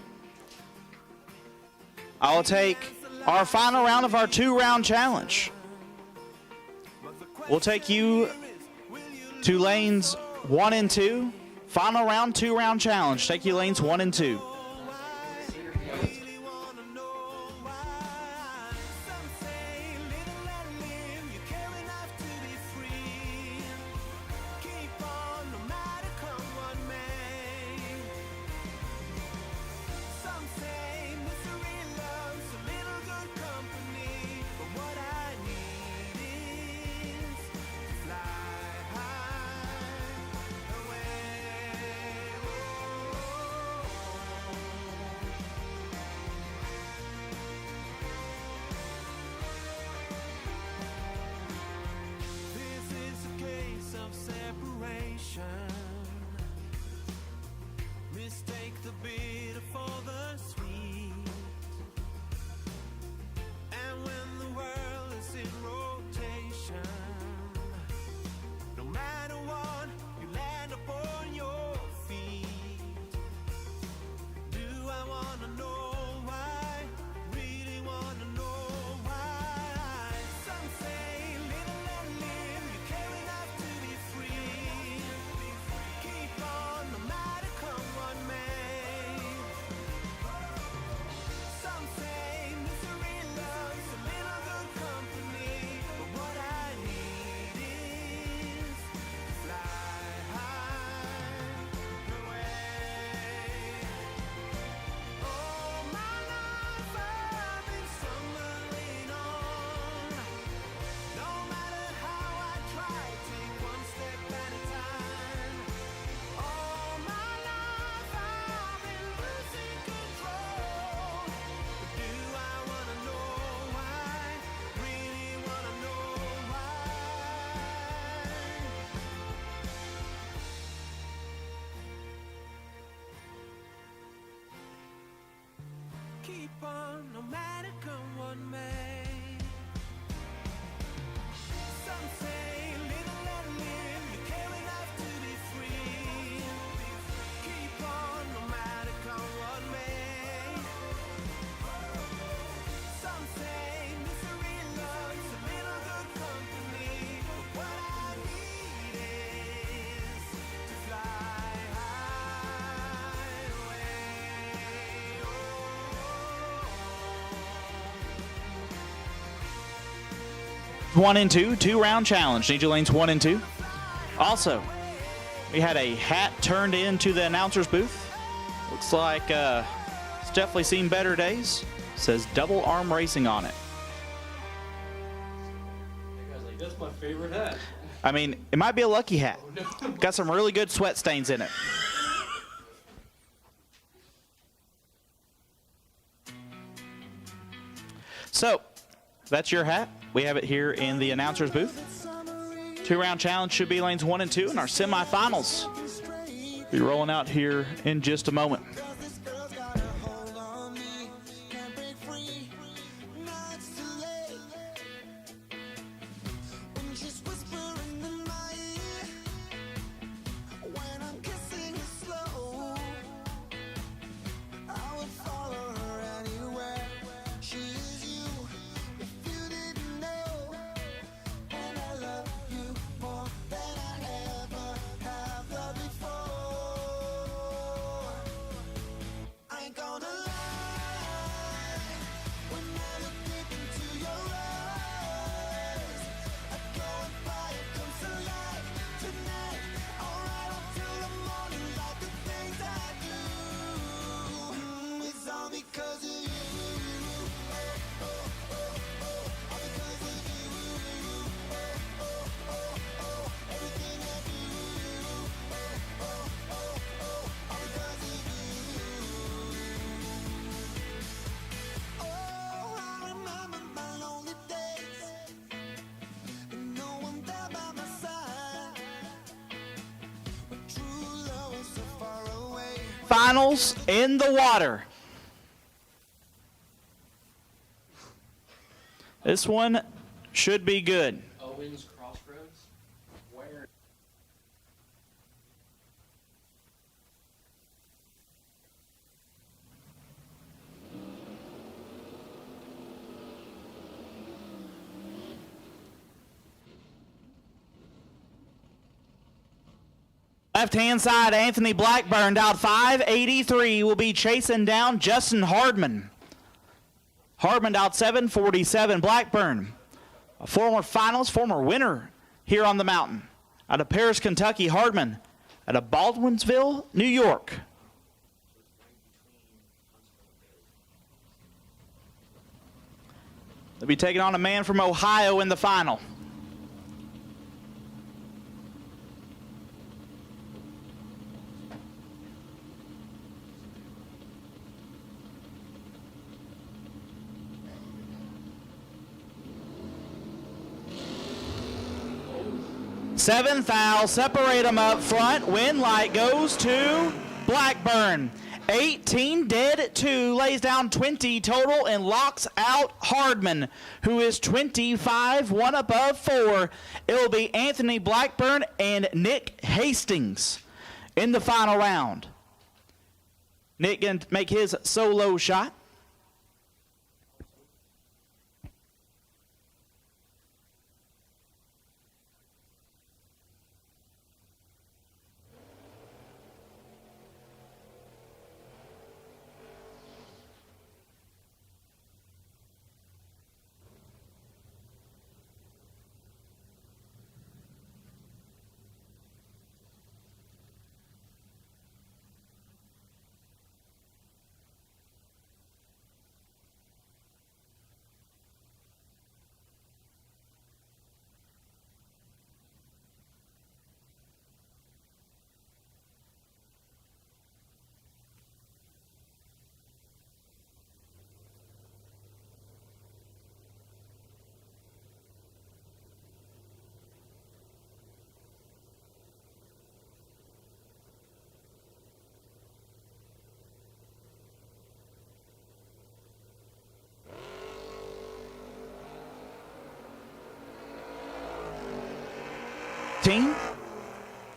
I will take our final round of our 2-round challenge. We'll take you to lanes 1 and 2. Final round, 2-round challenge. Take you lanes 1 and 2. Mistake the bitter for the sweet. And when the world is in rotation, no matter what, you land upon your feet. Do I wanna know why? Really wanna know why? Some say live and let live. You care enough to be free. Keep on no matter come what may. Some say misery loves a little good company, but what I need is to fly high away. All my life I've been stumbling on. No matter how I try, take one step at a time. All my life I've been losing control. But do I wanna know why? Really wanna know why? Keep on no matter come what may. Some say live and let live. You care enough to be free. Keep on no matter come what may. Some say misery loves a little good company, but what I need is to fly high away. Oh. 1 and 2, 2-round challenge. Need you lanes 1 and 2. Also, we had a hat turned into the announcer's booth. Looks like it's definitely seen better days. Says Double Arm Racing on it. That's my favorite hat. I mean, it might be a lucky hat. Got some really good sweat stains in it. So, that's your hat. We have it here in the announcer's booth. 2-round challenge should be lanes 1 and 2 in our semifinals. Be rolling out here in just a moment. Finals in the water. This one should be good. Owens Crossroads. Where? Left-hand side, Anthony Blackburn out 583 will be chasing down Justin Hardman. Hardman out 747. Blackburn, a former finalist, former winner here on the mountain. Out of Paris, Kentucky, Hardman out of Baldwinsville, New York. They'll be taking on a man from Ohio in the final. Seventh foul, separate them up front. Win light goes to Blackburn. 18 dead at 2, lays down 20 total and locks out Hardman, who is 25, 1 above 4. It will be Anthony Blackburn and Nick Hastings in the final round. Nick going to make his solo shot.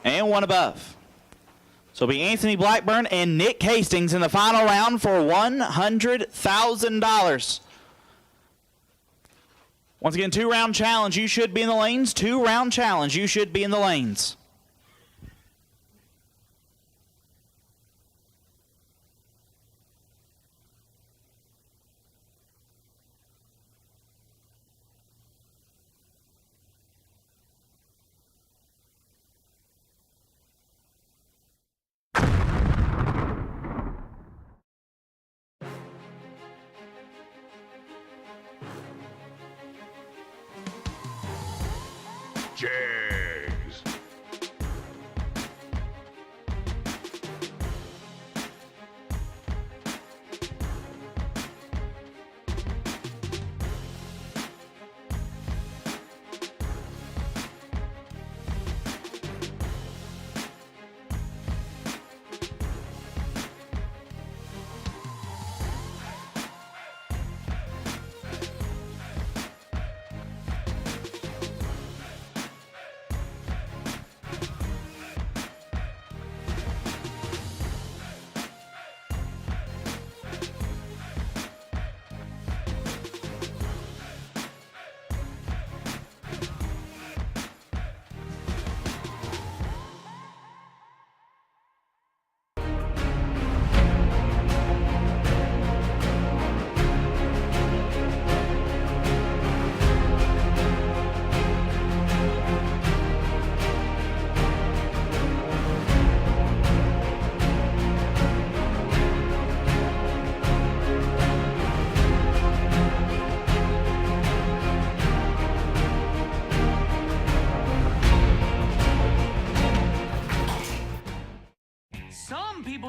And 1 above. So it'll be Anthony Blackburn and Nick Hastings in the final round for $100,000. Once again, 2-round challenge. You should be in the lanes. 2-round challenge. You should be in the lanes. Jags.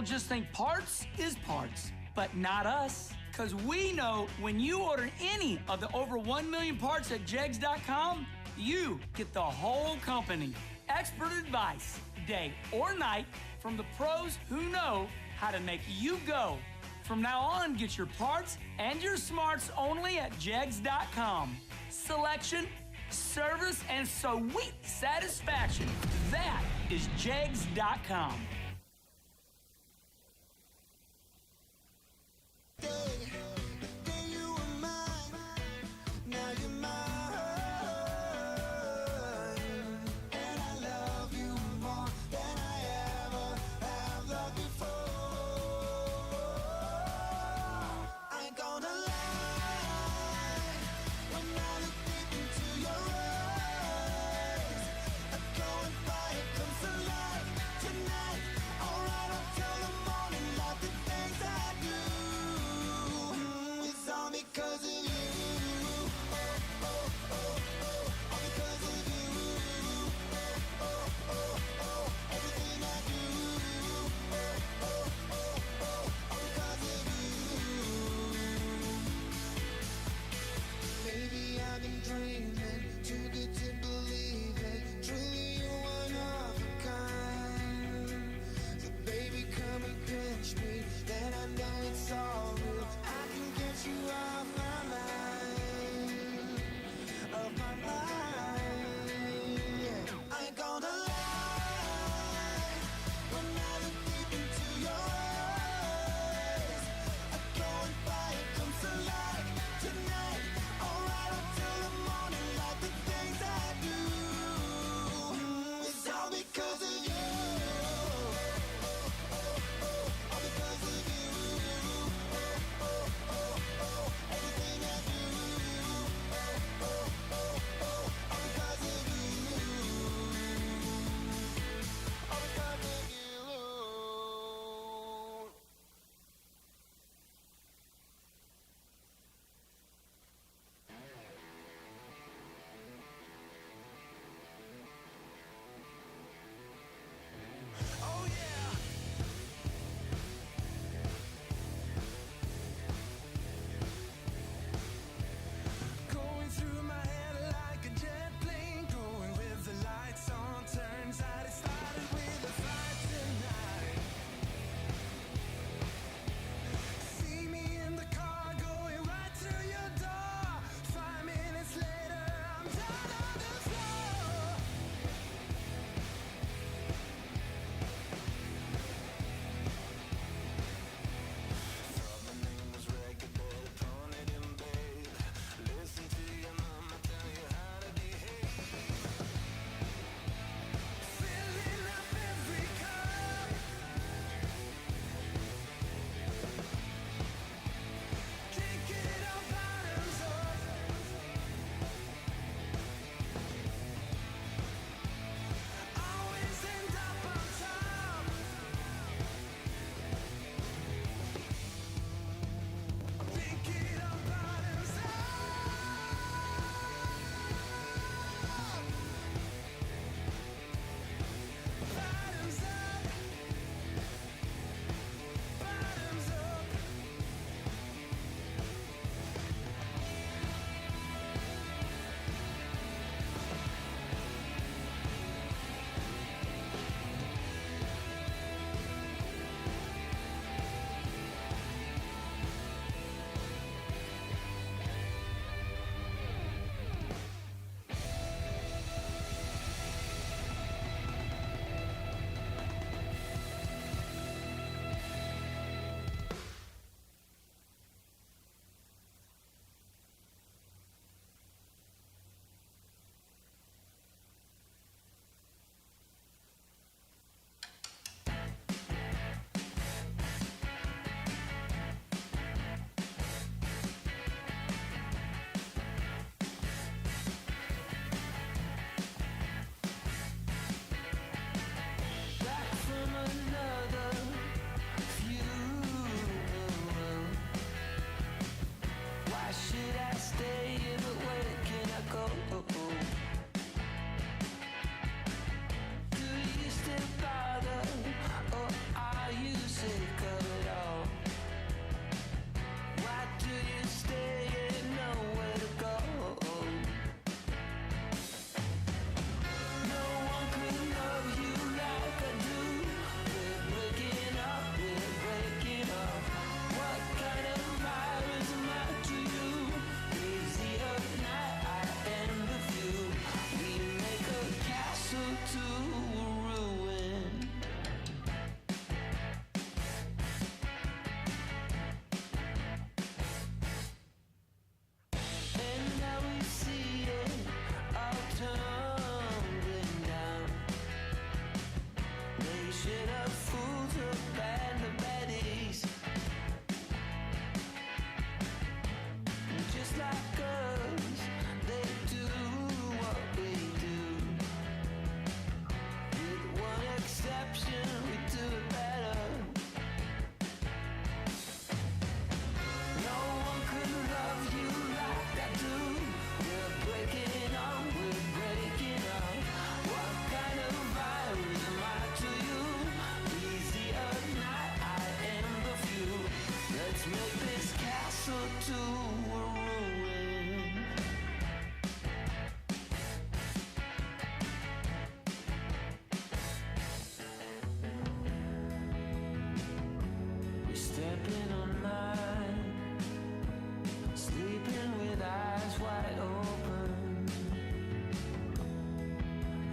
Just think parts is parts, but not us. Because we know when you order any of the over 1 million parts at jegs.com, you get the whole company. Expert advice, day or night, from the pros who know how to make you go. From now on, get your parts and your smarts only at jegs.com. Selection, service, and sweet satisfaction. That is jegs.com. mind, sleeping with eyes wide open,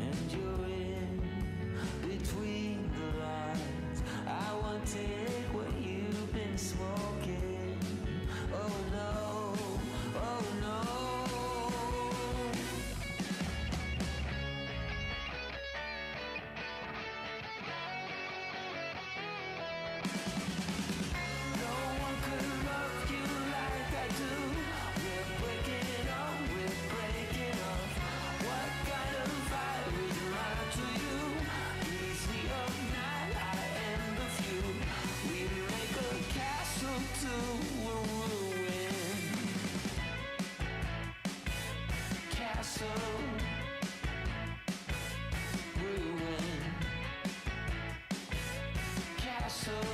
and you're in between the lines. I won't take what you've been smoking. Oh no, oh no. No one could love you like I do. We're breaking up, we're breaking up. What kind of fire is mine to you? Easy of night, I am the few. We make a castle to ruin. Castle, ruin. Castle.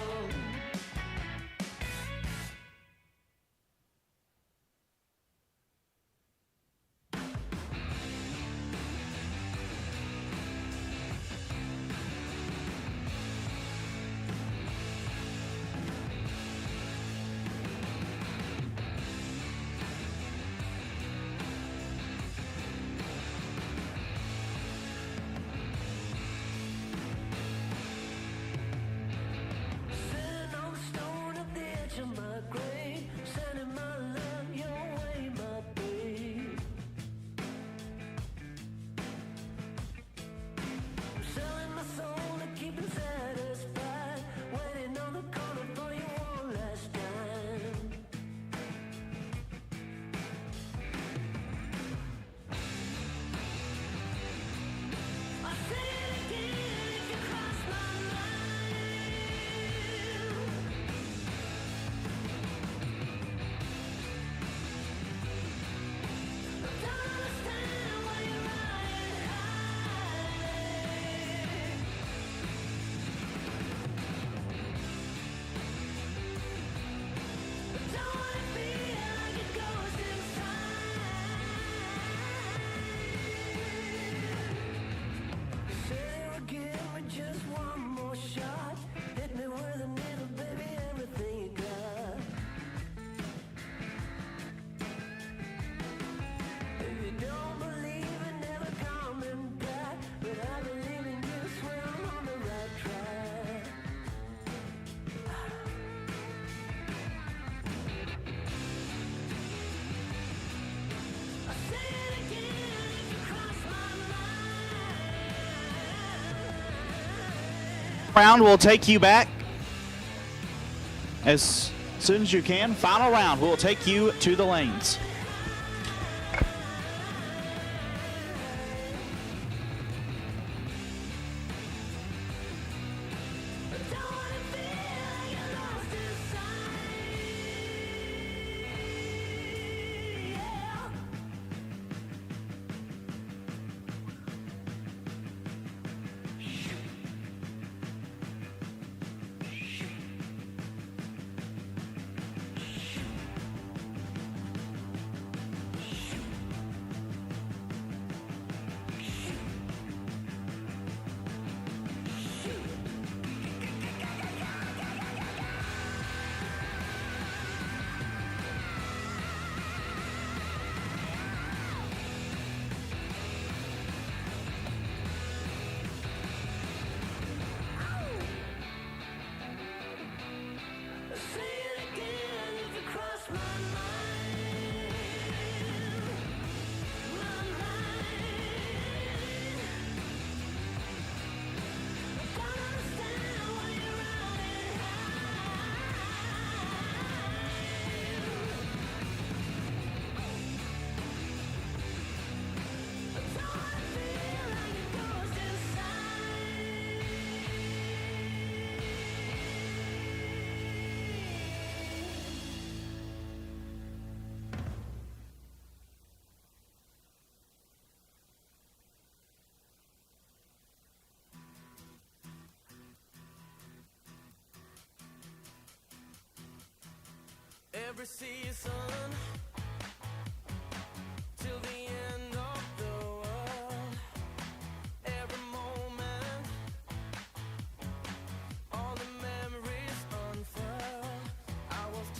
Sitting on the stone at the edge of my grave, sending my love your way, my babe. I'm selling my soul to keep it satisfied, waiting on the corner for you one last time. I say it again if you cross my mind. I don't understand why you're riding high. I don't wanna feel like it goes inside. Say you'll give me just one more shot. Hit me with a needle, baby, everything you got. If you don't believe in never coming back, but I believe in you, swear I'm on the right track. I say it again if you cross my mind. Round will take you back as soon as you can. Final round will take you to the lanes. Every sea is sun till the end of the world. Every moment, all the memories unfurl. I was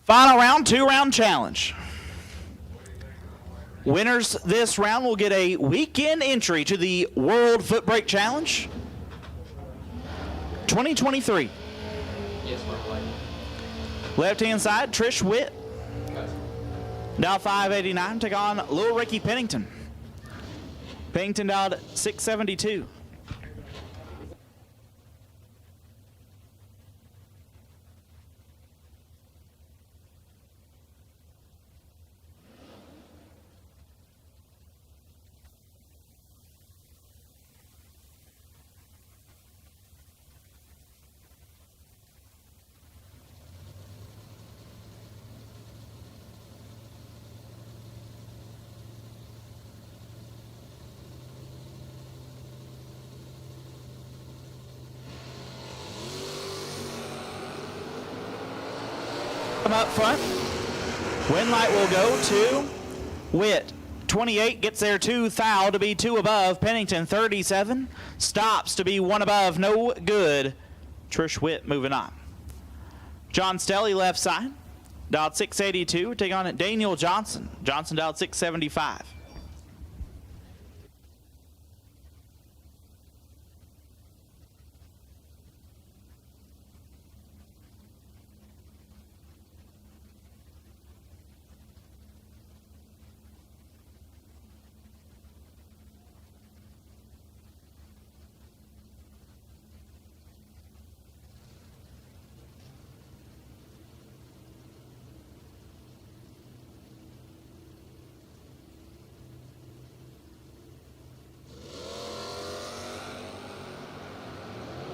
Final round, 2-round challenge. Winners this round will get a weekend entry to the World Foot Brake Challenge 2023. Yes, my Left-hand side, Trish Witt. Dialed 589, take on Lil Ricky Pennington. Pennington dialed 672. Up front. Win light will go to Witt. 28 gets there to Thou to be 2 above. Pennington 37 stops to be 1 above. No good. Trish Witt moving on. John Stelly left side. Dialed 682. Take on Daniel Johnson. Johnson dialed 675.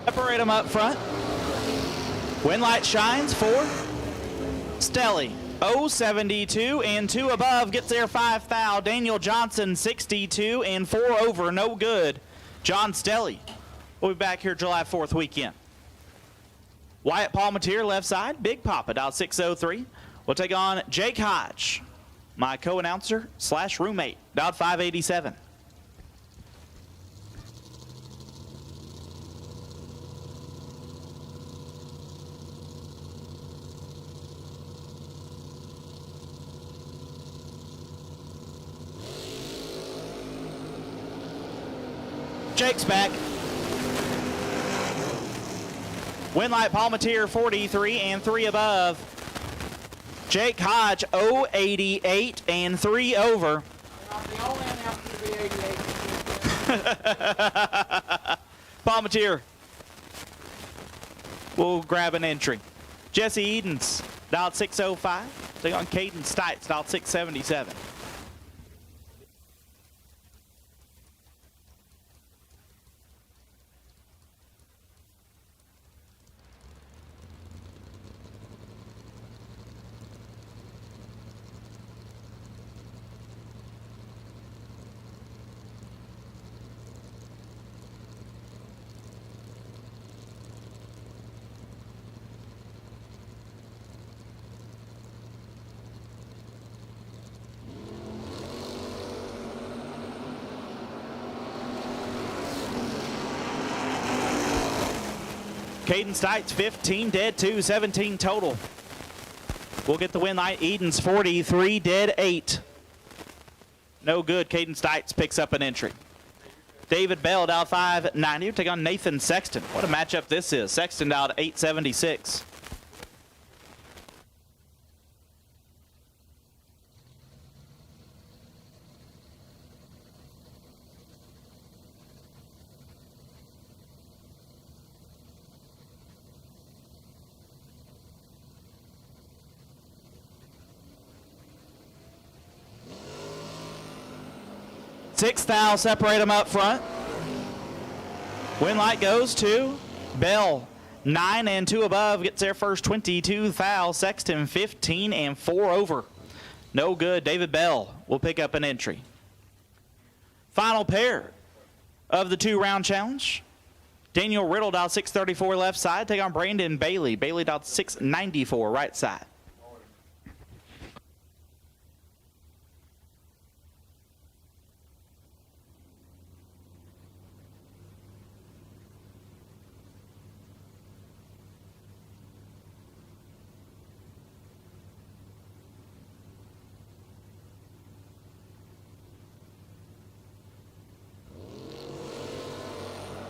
Separate them up front. Win light shines for Stelly. 072 and 2 above gets there 5 thou. Daniel Johnson 62 and 4 over. No good. John Stelly. We'll be back here July 4th weekend. Wyatt Palmatier left side. Big Papa dialed 603. We'll take on Jake Hodge, my co-announcer / roommate, dialed 587. Jake's back. Win light Palmatier 43 and 3 above. Jake Hodge 088 and 3 over. Palmatier will grab an entry. Jesse Edens dialed 605. Take on Caden Stites dialed 677. Caden Stites 15 dead 2, 17 total. We'll get the win light. Edens 43 dead 8. No good. Caden Stites picks up an entry. David Bell dialed 590. Take on Nathan Sexton. What a matchup this is. Sexton dialed 876. Six thou separate them up front. Win light goes to Bell. 9 and 2 above gets their first 22 thou. Sexton 15 and 4 over. No good. David Bell will pick up an entry. Final pair of the 2-round challenge. Daniel Riddle dialed 634 left side. Take on Brandon Bailey. Bailey dialed 694 right side.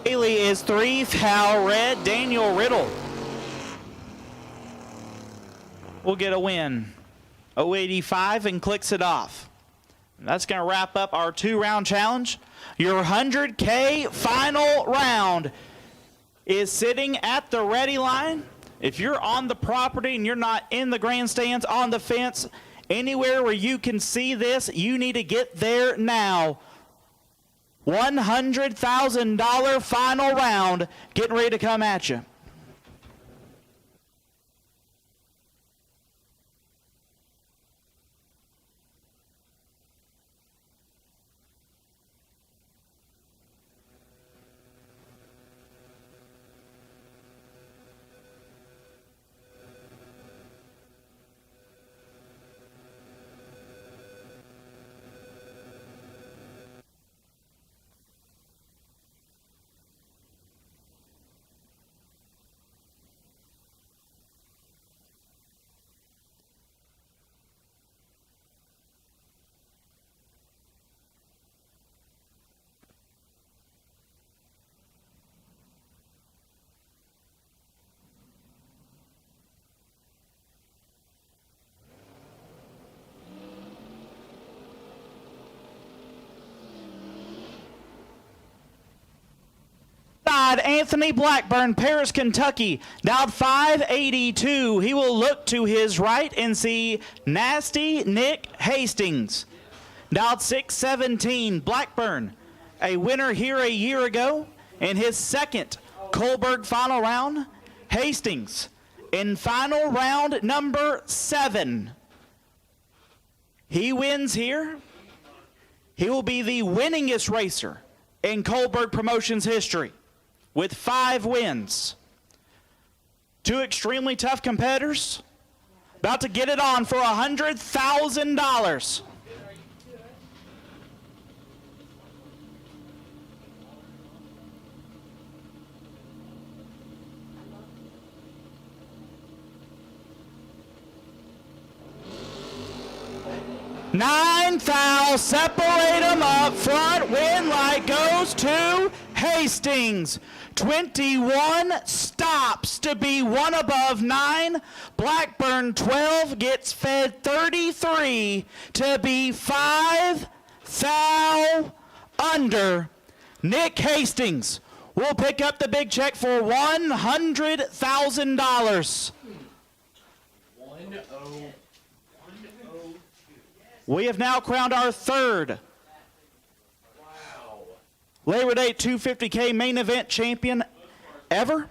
Haley is 3, foul red. Daniel Riddle will get a win. 085 and clicks it off. And that's going to wrap up our 2-round challenge. Your 100K final round is sitting at the ready line. If you're on the property and you're not in the grandstands, on the fence, anywhere where you can see this, you need to get there now. $100,000 final round getting ready to come at you. Anthony Blackburn, Paris, Kentucky, dialed 582. He will look to his right and see Nasty Nick Hastings, dialed 617. Blackburn, a winner here a year ago in his second Kohlberg final round. Hastings in final round number 7. He wins here. He will be the winningest racer in Kohlberg Promotions history, with 5 wins. 2 extremely tough competitors about to get it on for $100,000. Nine foul, separate them up front. Win light goes to Hastings. 21 stops to be 1 above 9. Blackburn 12 gets fed 33 to be 5 foul under. Nick Hastings will pick up the big check for $100,000. We have now crowned our 3rd Labor Day 250K main event champion ever.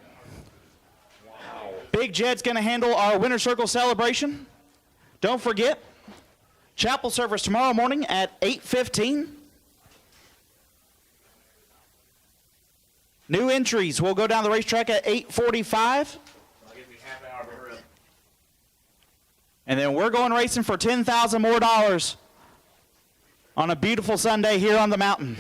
Big Jed's going to handle our winner circle celebration. Don't forget, chapel service tomorrow morning at 8:15. New entries will go down the racetrack at 8:45. And then we're going racing for $10,000 more on a beautiful Sunday here on the mountain.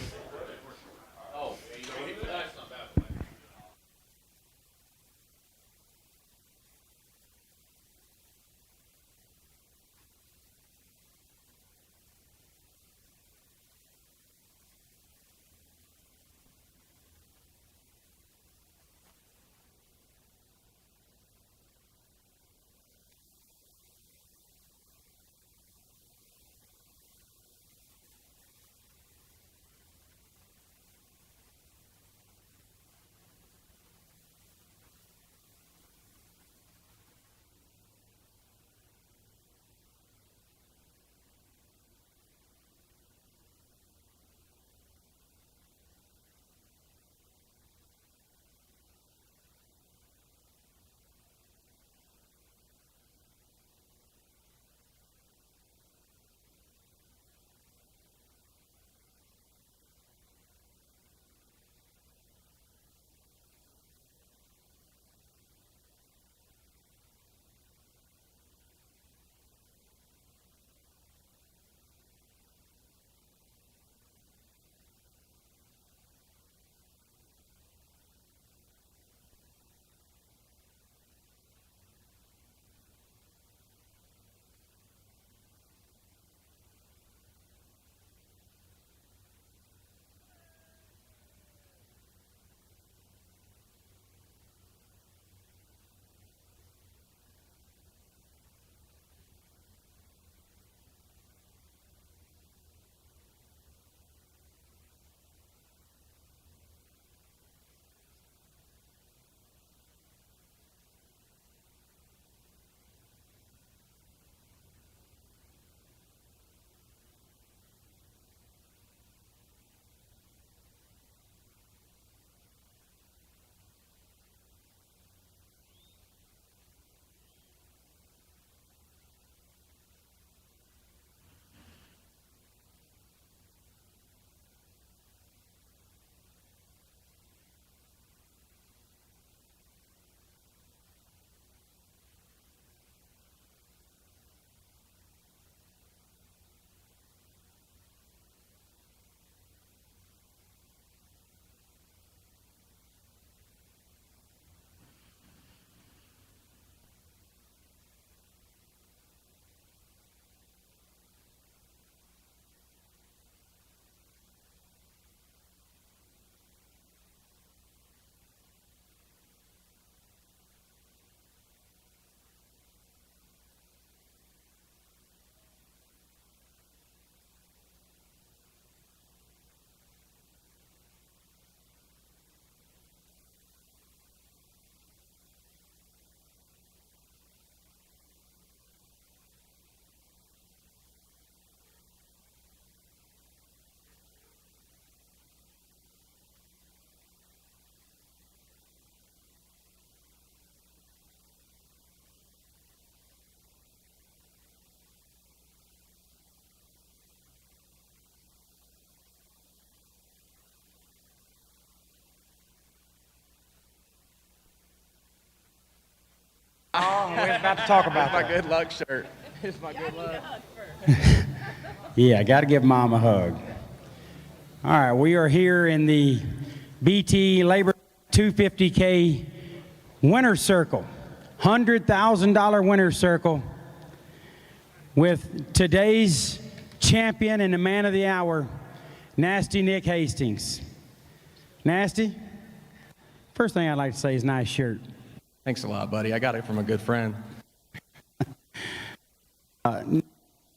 was about to talk about my good luck shirt. It's my good luck. Yeah, I got to give Mom a hug. All right, we are here in the BTE Labor 250K winner's circle, $100,000 winner's circle, with today's champion and the man of the hour, Nasty Nick Hastings. Nasty, first thing I'd like to say is nice shirt. Thanks a lot, buddy. I got it from a good friend.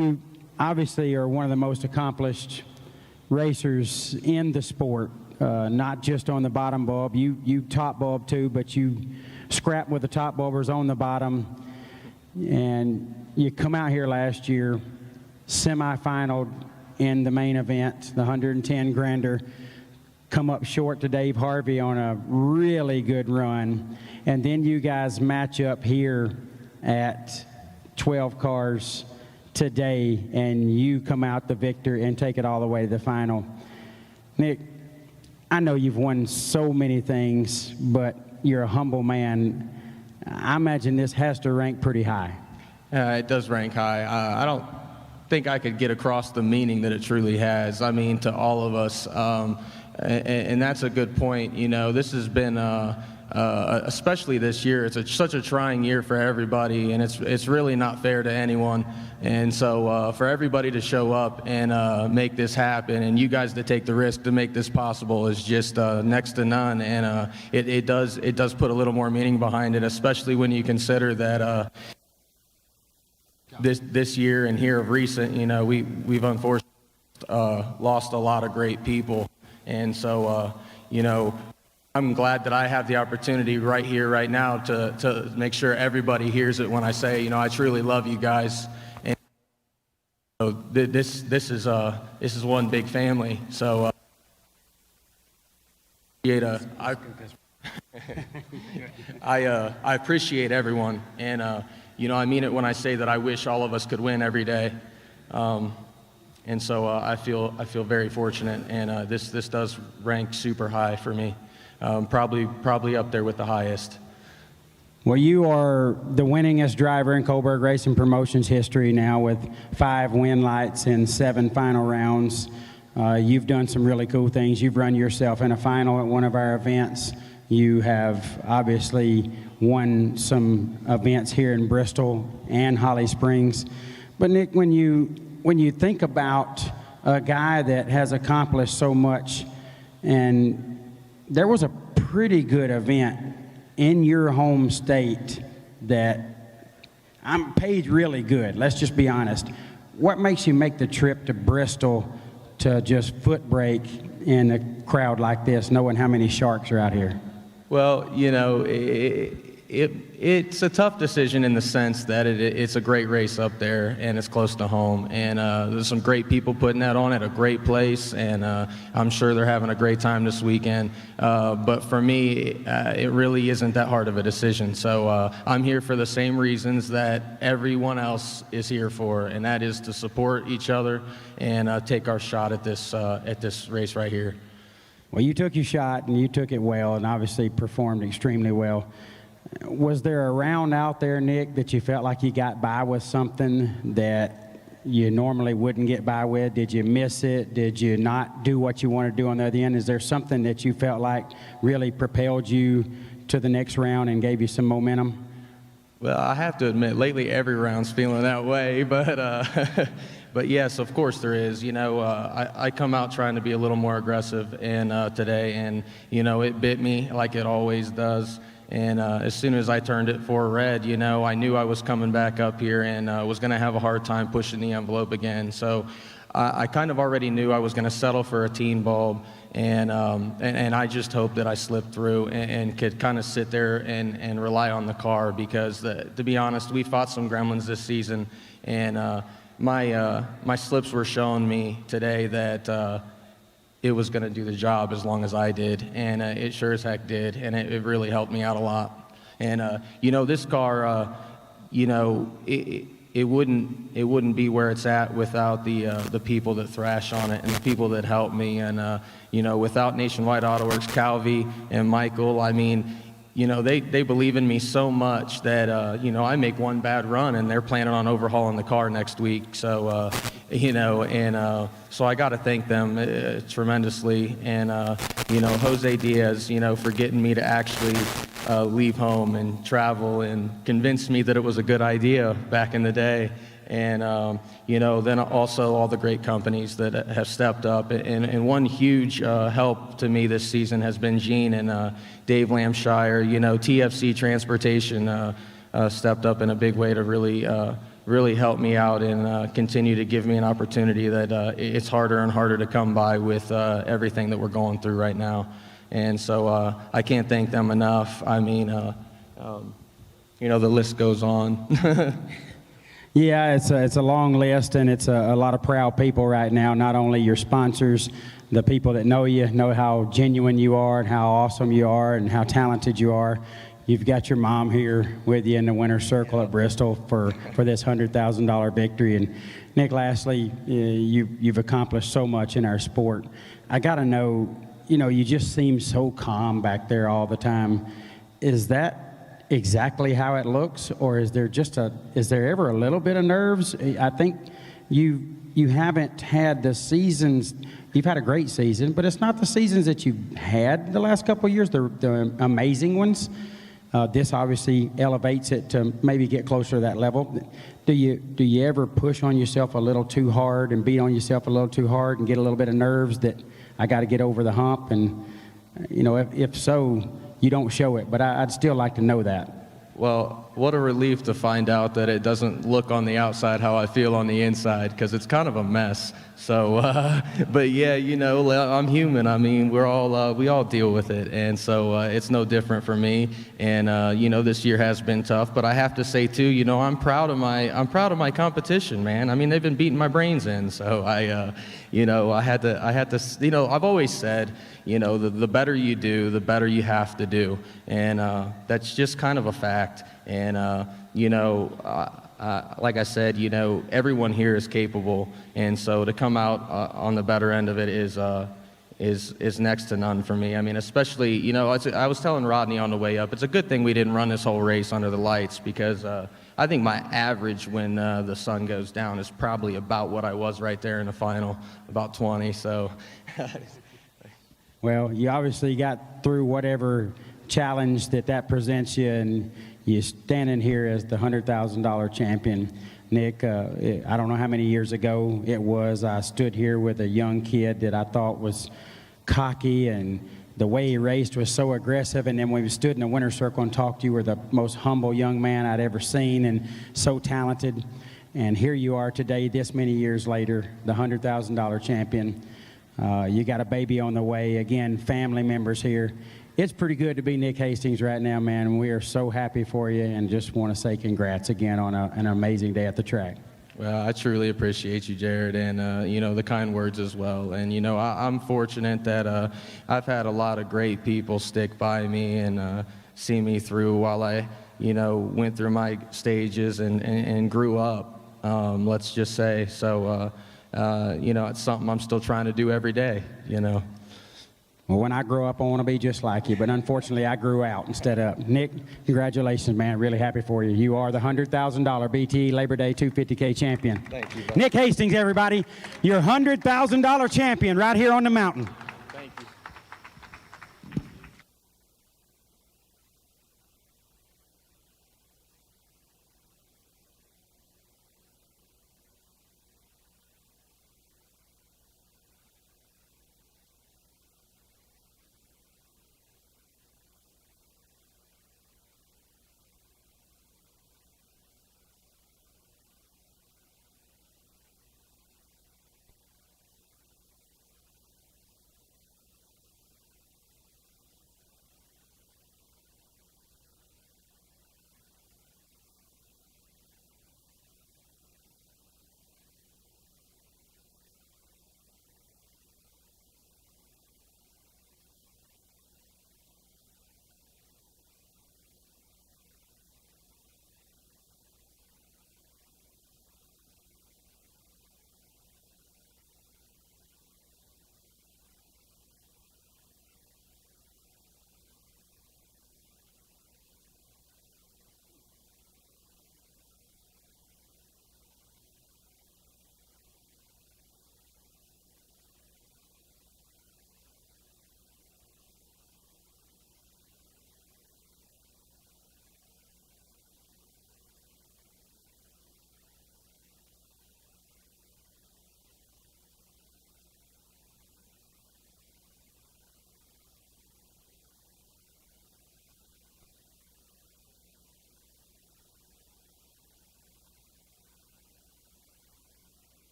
You obviously are one of the most accomplished racers in the sport, not just on the bottom bulb. You top bulb too, but you scrap with the top bulbers on the bottom. And you come out here last year, semifinal in the main event, the 110 grander, come up short to Dave Harvey on a really good run. And then you guys match up here at 12 cars today, and you come out the victor and take it all the way to the final. Nick, I know you've won so many things, but you're a humble man. I imagine this has to rank pretty high. It does rank high. I don't think I could get across the meaning that it truly has. I mean, to all of us, and that's a good point. You know, this has been, especially this year, it's such a trying year for everybody, and it's really not fair to anyone. And so for everybody to show up and make this happen, and you guys to take the risk to make this possible is just next to none. And it does put a little more meaning behind it, especially when you consider that this year and here of recent, you know, we've unfortunately lost a lot of great people. And so, you know, I'm glad that I have the opportunity right here, right now, to make sure everybody hears it when I say, you know, I truly love you guys. And so this is one big family. So I appreciate everyone, and you know, I mean it when I say that I wish all of us could win every day. And so I feel very fortunate, and this does rank super high for me, probably up there with the highest. Well, you are the winningest driver in Coburg Racing Promotions history now, with 5 win lights and 7 final rounds. You've done some really cool things. You've run yourself in a final at one of our events. You have obviously won some events here in Bristol and Holly Springs. But Nick, when you think about a guy that has accomplished so much, and there was a pretty good event in your home state that I'm paid really good, let's just be honest. What makes you make the trip to Bristol to just foot brake in a crowd like this, knowing how many sharks are out here? Well, you know, it's a tough decision in the sense that it's a great race up there, and it's close to home, and there's some great people putting that on at a great place, and I'm sure they're having a great time this weekend. But for me, it really isn't that hard of a decision. So I'm here for the same reasons that everyone else is here for, and that is to support each other and take our shot at this race right here. Well, you took your shot, and you took it well, and obviously performed extremely well. Was there a round out there, Nick, that you felt like you got by with something that you normally wouldn't get by with? Did you miss it? Did you not do what you wanted to do on the other end? Is there something that you felt like really propelled you to the next round and gave you some momentum? Well, I have to admit, lately every round's feeling that way, but but yes, of course there is. You know, I come out trying to be a little more aggressive, and today, and you know, it bit me like it always does. And as soon as I turned it 4 red, you know, I knew I was coming back up here and was going to have a hard time pushing the envelope again. So I kind of already knew I was going to settle for a teen bulb, and I just hoped that I slipped through and could kind of sit there and rely on the car, because to be honest, we fought some gremlins this season, and my slips were showing me today that it was going to do the job as long as I did, and it sure as heck did, and it really helped me out a lot. And you know, this car, you know, it wouldn't be where it's at without the people that thrash on it and the people that help me, and you know, without Nationwide Auto Works, Calvi and Michael, I mean, they believe in me so much that, I make one bad run and they're planning on overhauling the car next week. So, so I got to thank them tremendously. And, Jose Diaz, for getting me to actually leave home and travel and convince me that it was a good idea back in the day. And, then also all the great companies that have stepped up. And one huge help to me this season has been Gene and Dave Lamshire. TFC Transportation stepped up in a big way to really help me out and continue to give me an opportunity that it's harder and harder to come by with everything that we're going through right now. And so I can't thank them enough. I mean, the list goes on. Yeah, it's a long list, and it's a lot of proud people right now. Not only your sponsors, the people that know you, know how genuine you are and how awesome you are and how talented you are. You've got your mom here with you in the winner's circle at Bristol for this $100,000 victory. And Nick, lastly, you've accomplished so much in our sport. I got to know, you just seem so calm back there all the time. Is that exactly how it looks, or is there ever a little bit of nerves? I think you haven't had the seasons. You've had a great season, but it's not the seasons that you had the last couple of years, the amazing ones. This obviously elevates it to maybe get closer to that level. Do you ever push on yourself a little too hard and beat on yourself a little too hard and get a little bit of nerves that I got to get over the hump? And if so, you don't show it, but I'd still like to know that. Well, what a relief to find out that it doesn't look on the outside how I feel on the inside, because it's kind of a mess. So, but yeah, I'm human. I mean, we all deal with it, and so it's no different for me. And this year has been tough, but I have to say too, I'm proud of my competition, man. I mean, they've been beating my brains in, so I had to. I've always said, the better you do, the better you have to do, and that's just kind of a fact. And like I said, everyone here is capable, and so to come out on the better end of it is next to none for me. I mean, especially, I was telling Rodney on the way up, it's a good thing we didn't run this whole race under the lights, because I think my average when the sun goes down is probably about what I was right there in the final, about 20. So. Well, you obviously got through whatever challenge that presents you, and you're standing here as the $100,000 champion. Nick, I don't know how many years ago it was, I stood here with a young kid that I thought was cocky, and the way he raced was so aggressive, and then when we stood in the winner's circle and talked, you were the most humble young man I'd ever seen and so talented. And here you are today, this many years later, the $100,000 champion. You got a baby on the way. Again, family members here. It's pretty good to be Nick Hastings right now, man. We are so happy for you, and just want to say congrats again on an amazing day at the track. Well, I truly appreciate you, Jared, and the kind words as well. And I'm fortunate that I've had a lot of great people stick by me and see me through while I went through my stages and grew up. Let's just say so. It's something I'm still trying to do every day. Well, when I grow up, I want to be just like you, but unfortunately, I grew out instead of. Nick, congratulations, man. Really happy for you. You are the $100,000 BTE Labor Day 250K champion. Thank you. Nick Hastings, everybody, your $100,000 champion right here on the mountain. Thank you.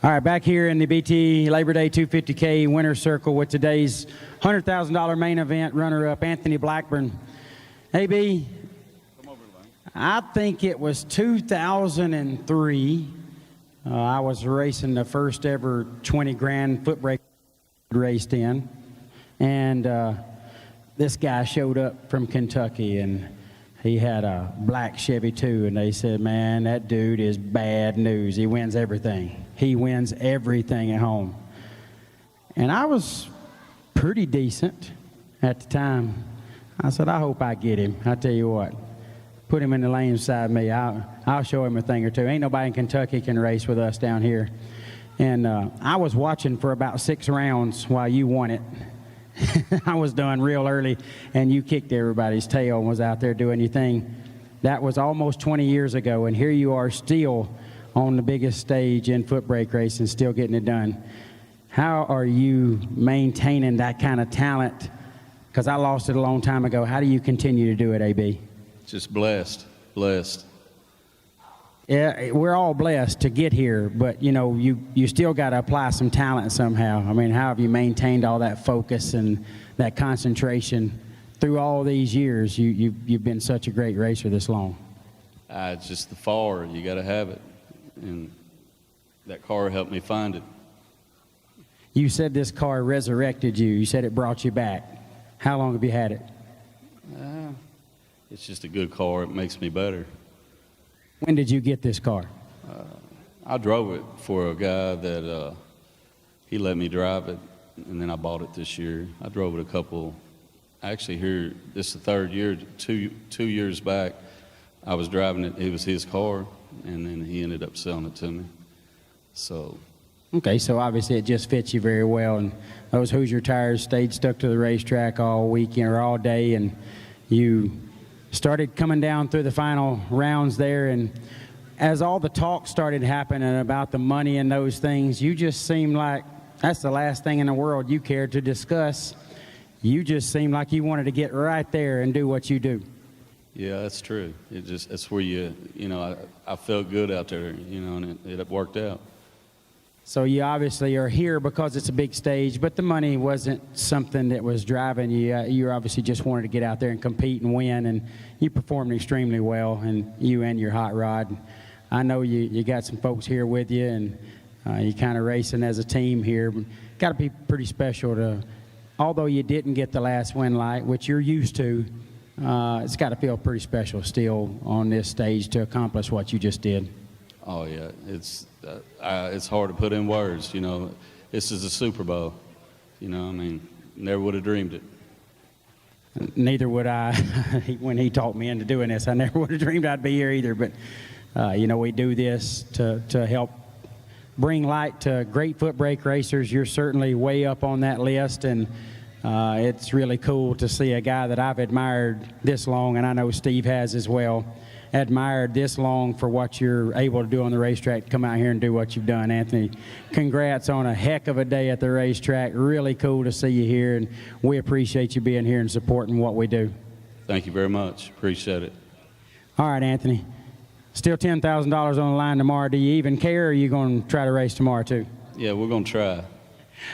All right, back here in the BTE Labor Day 250K winner's circle with today's $100,000 main event runner-up, Anthony Blackburn. AB, I think it was 2003. I was racing the first ever 20 grand foot brake raced in, and this guy showed up from Kentucky, and he had a black Chevy too, and they said, man, that dude is bad news. He wins everything. He wins everything at home. And I was pretty decent at the time. I said, I hope I get him. I tell you what, put him in the lane beside me. I'll show him a thing or two. Ain't nobody in Kentucky can race with us down here. And I was watching for about 6 rounds while you won it. I was done real early, and you kicked everybody's tail and was out there doing your thing. That was almost 20 years ago, and here you are still on the biggest stage in foot brake racing, still getting it done. How are you maintaining that kind of talent? Because I lost it a long time ago. How do you continue to do it, AB? Just blessed. Yeah, we're all blessed to get here, but you know, you still got to apply some talent somehow. I mean, how have you maintained all that focus and that concentration through all these years? You've been such a great racer this long. It's just the far. You got to have it, and that car helped me find it. You said this car resurrected you. You said it brought you back. How long have you had it? It's just a good car. It makes me better. When did you get this car? I drove it for a guy that he let me drive it, and then I bought it this year. I drove it a couple, actually here, this is the third year, two years back, I was driving it. It was his car, and then he ended up selling it to me. So. Okay, so obviously it just fits you very well, and those Hoosier tires stayed stuck to the racetrack all weekend or all day, and you started coming down through the final rounds there, and as all the talk started happening about the money and those things, you just seemed like that's the last thing in the world you cared to discuss. You just seemed like you wanted to get right there and do what you do. Yeah, that's true. That's where you know, I felt good out there, you know, and it worked out. So you obviously are here because it's a big stage, but the money wasn't something that was driving you. You obviously just wanted to get out there and compete and win, and you performed extremely well, and you and your hot rod. I know you got some folks here with you, and you kind of racing as a team here. Got to be pretty special to, although you didn't get the last win light, which you're used to, it's got to feel pretty special still on this stage to accomplish what you just did. Oh yeah, it's hard to put in words. You know, this is a Super Bowl. You know, I mean, never would have dreamed it. Neither would I. When he talked me into doing this, I never would have dreamed I'd be here either. But you know, we do this to help bring light to great foot brake racers. You're certainly way up on that list, and it's really cool to see a guy that I've admired this long, and I know Steve has as well, admired this long for what you're able to do on the racetrack, to come out here and do what you've done. Anthony, congrats on a heck of a day at the racetrack. Really cool to see you here, and we appreciate you being here and supporting what we do. Thank you very much. Appreciate it. All right, Anthony. Still $10,000 on the line tomorrow. Do you even care, or are you going to try to race tomorrow too? Yeah, we're going to try.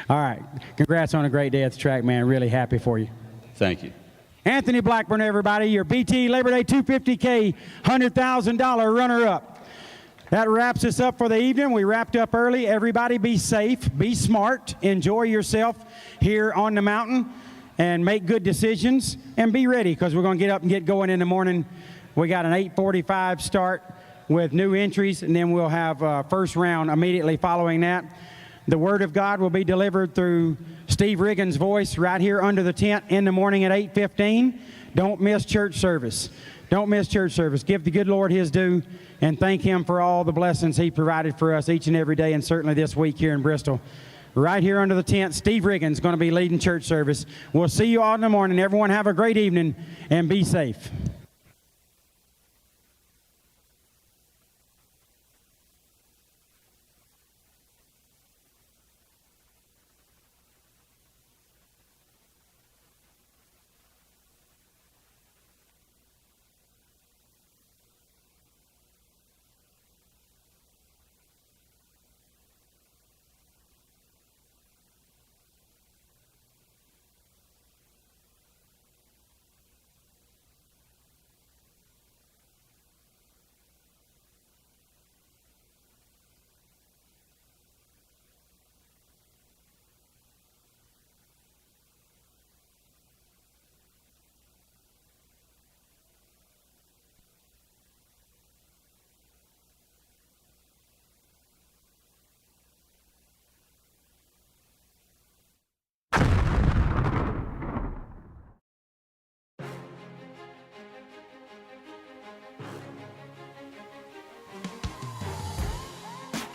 All right. Congrats on a great day at the track, man. Really happy for you. Thank you. Anthony Blackburn, everybody, your BTE Labor Day 250K $100,000 runner-up. That wraps us up for the evening. We wrapped up early. Everybody be safe, be smart, enjoy yourself here on the mountain, and make good decisions, and be ready, because we're going to get up and get going in the morning. We got an 8:45 start with new entries, and then we'll have first round immediately following that. The Word of God will be delivered through Steve Riggins' voice right here under the tent in the morning at 8:15. Don't miss church service. Don't miss church service. Give the good Lord His due and thank Him for all the blessings He provided for us each and every day, and certainly this week here in Bristol. Right here under the tent, Steve Riggins is going to be leading church service. We'll see you all in the morning. Everyone have a great evening and be safe.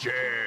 Jag.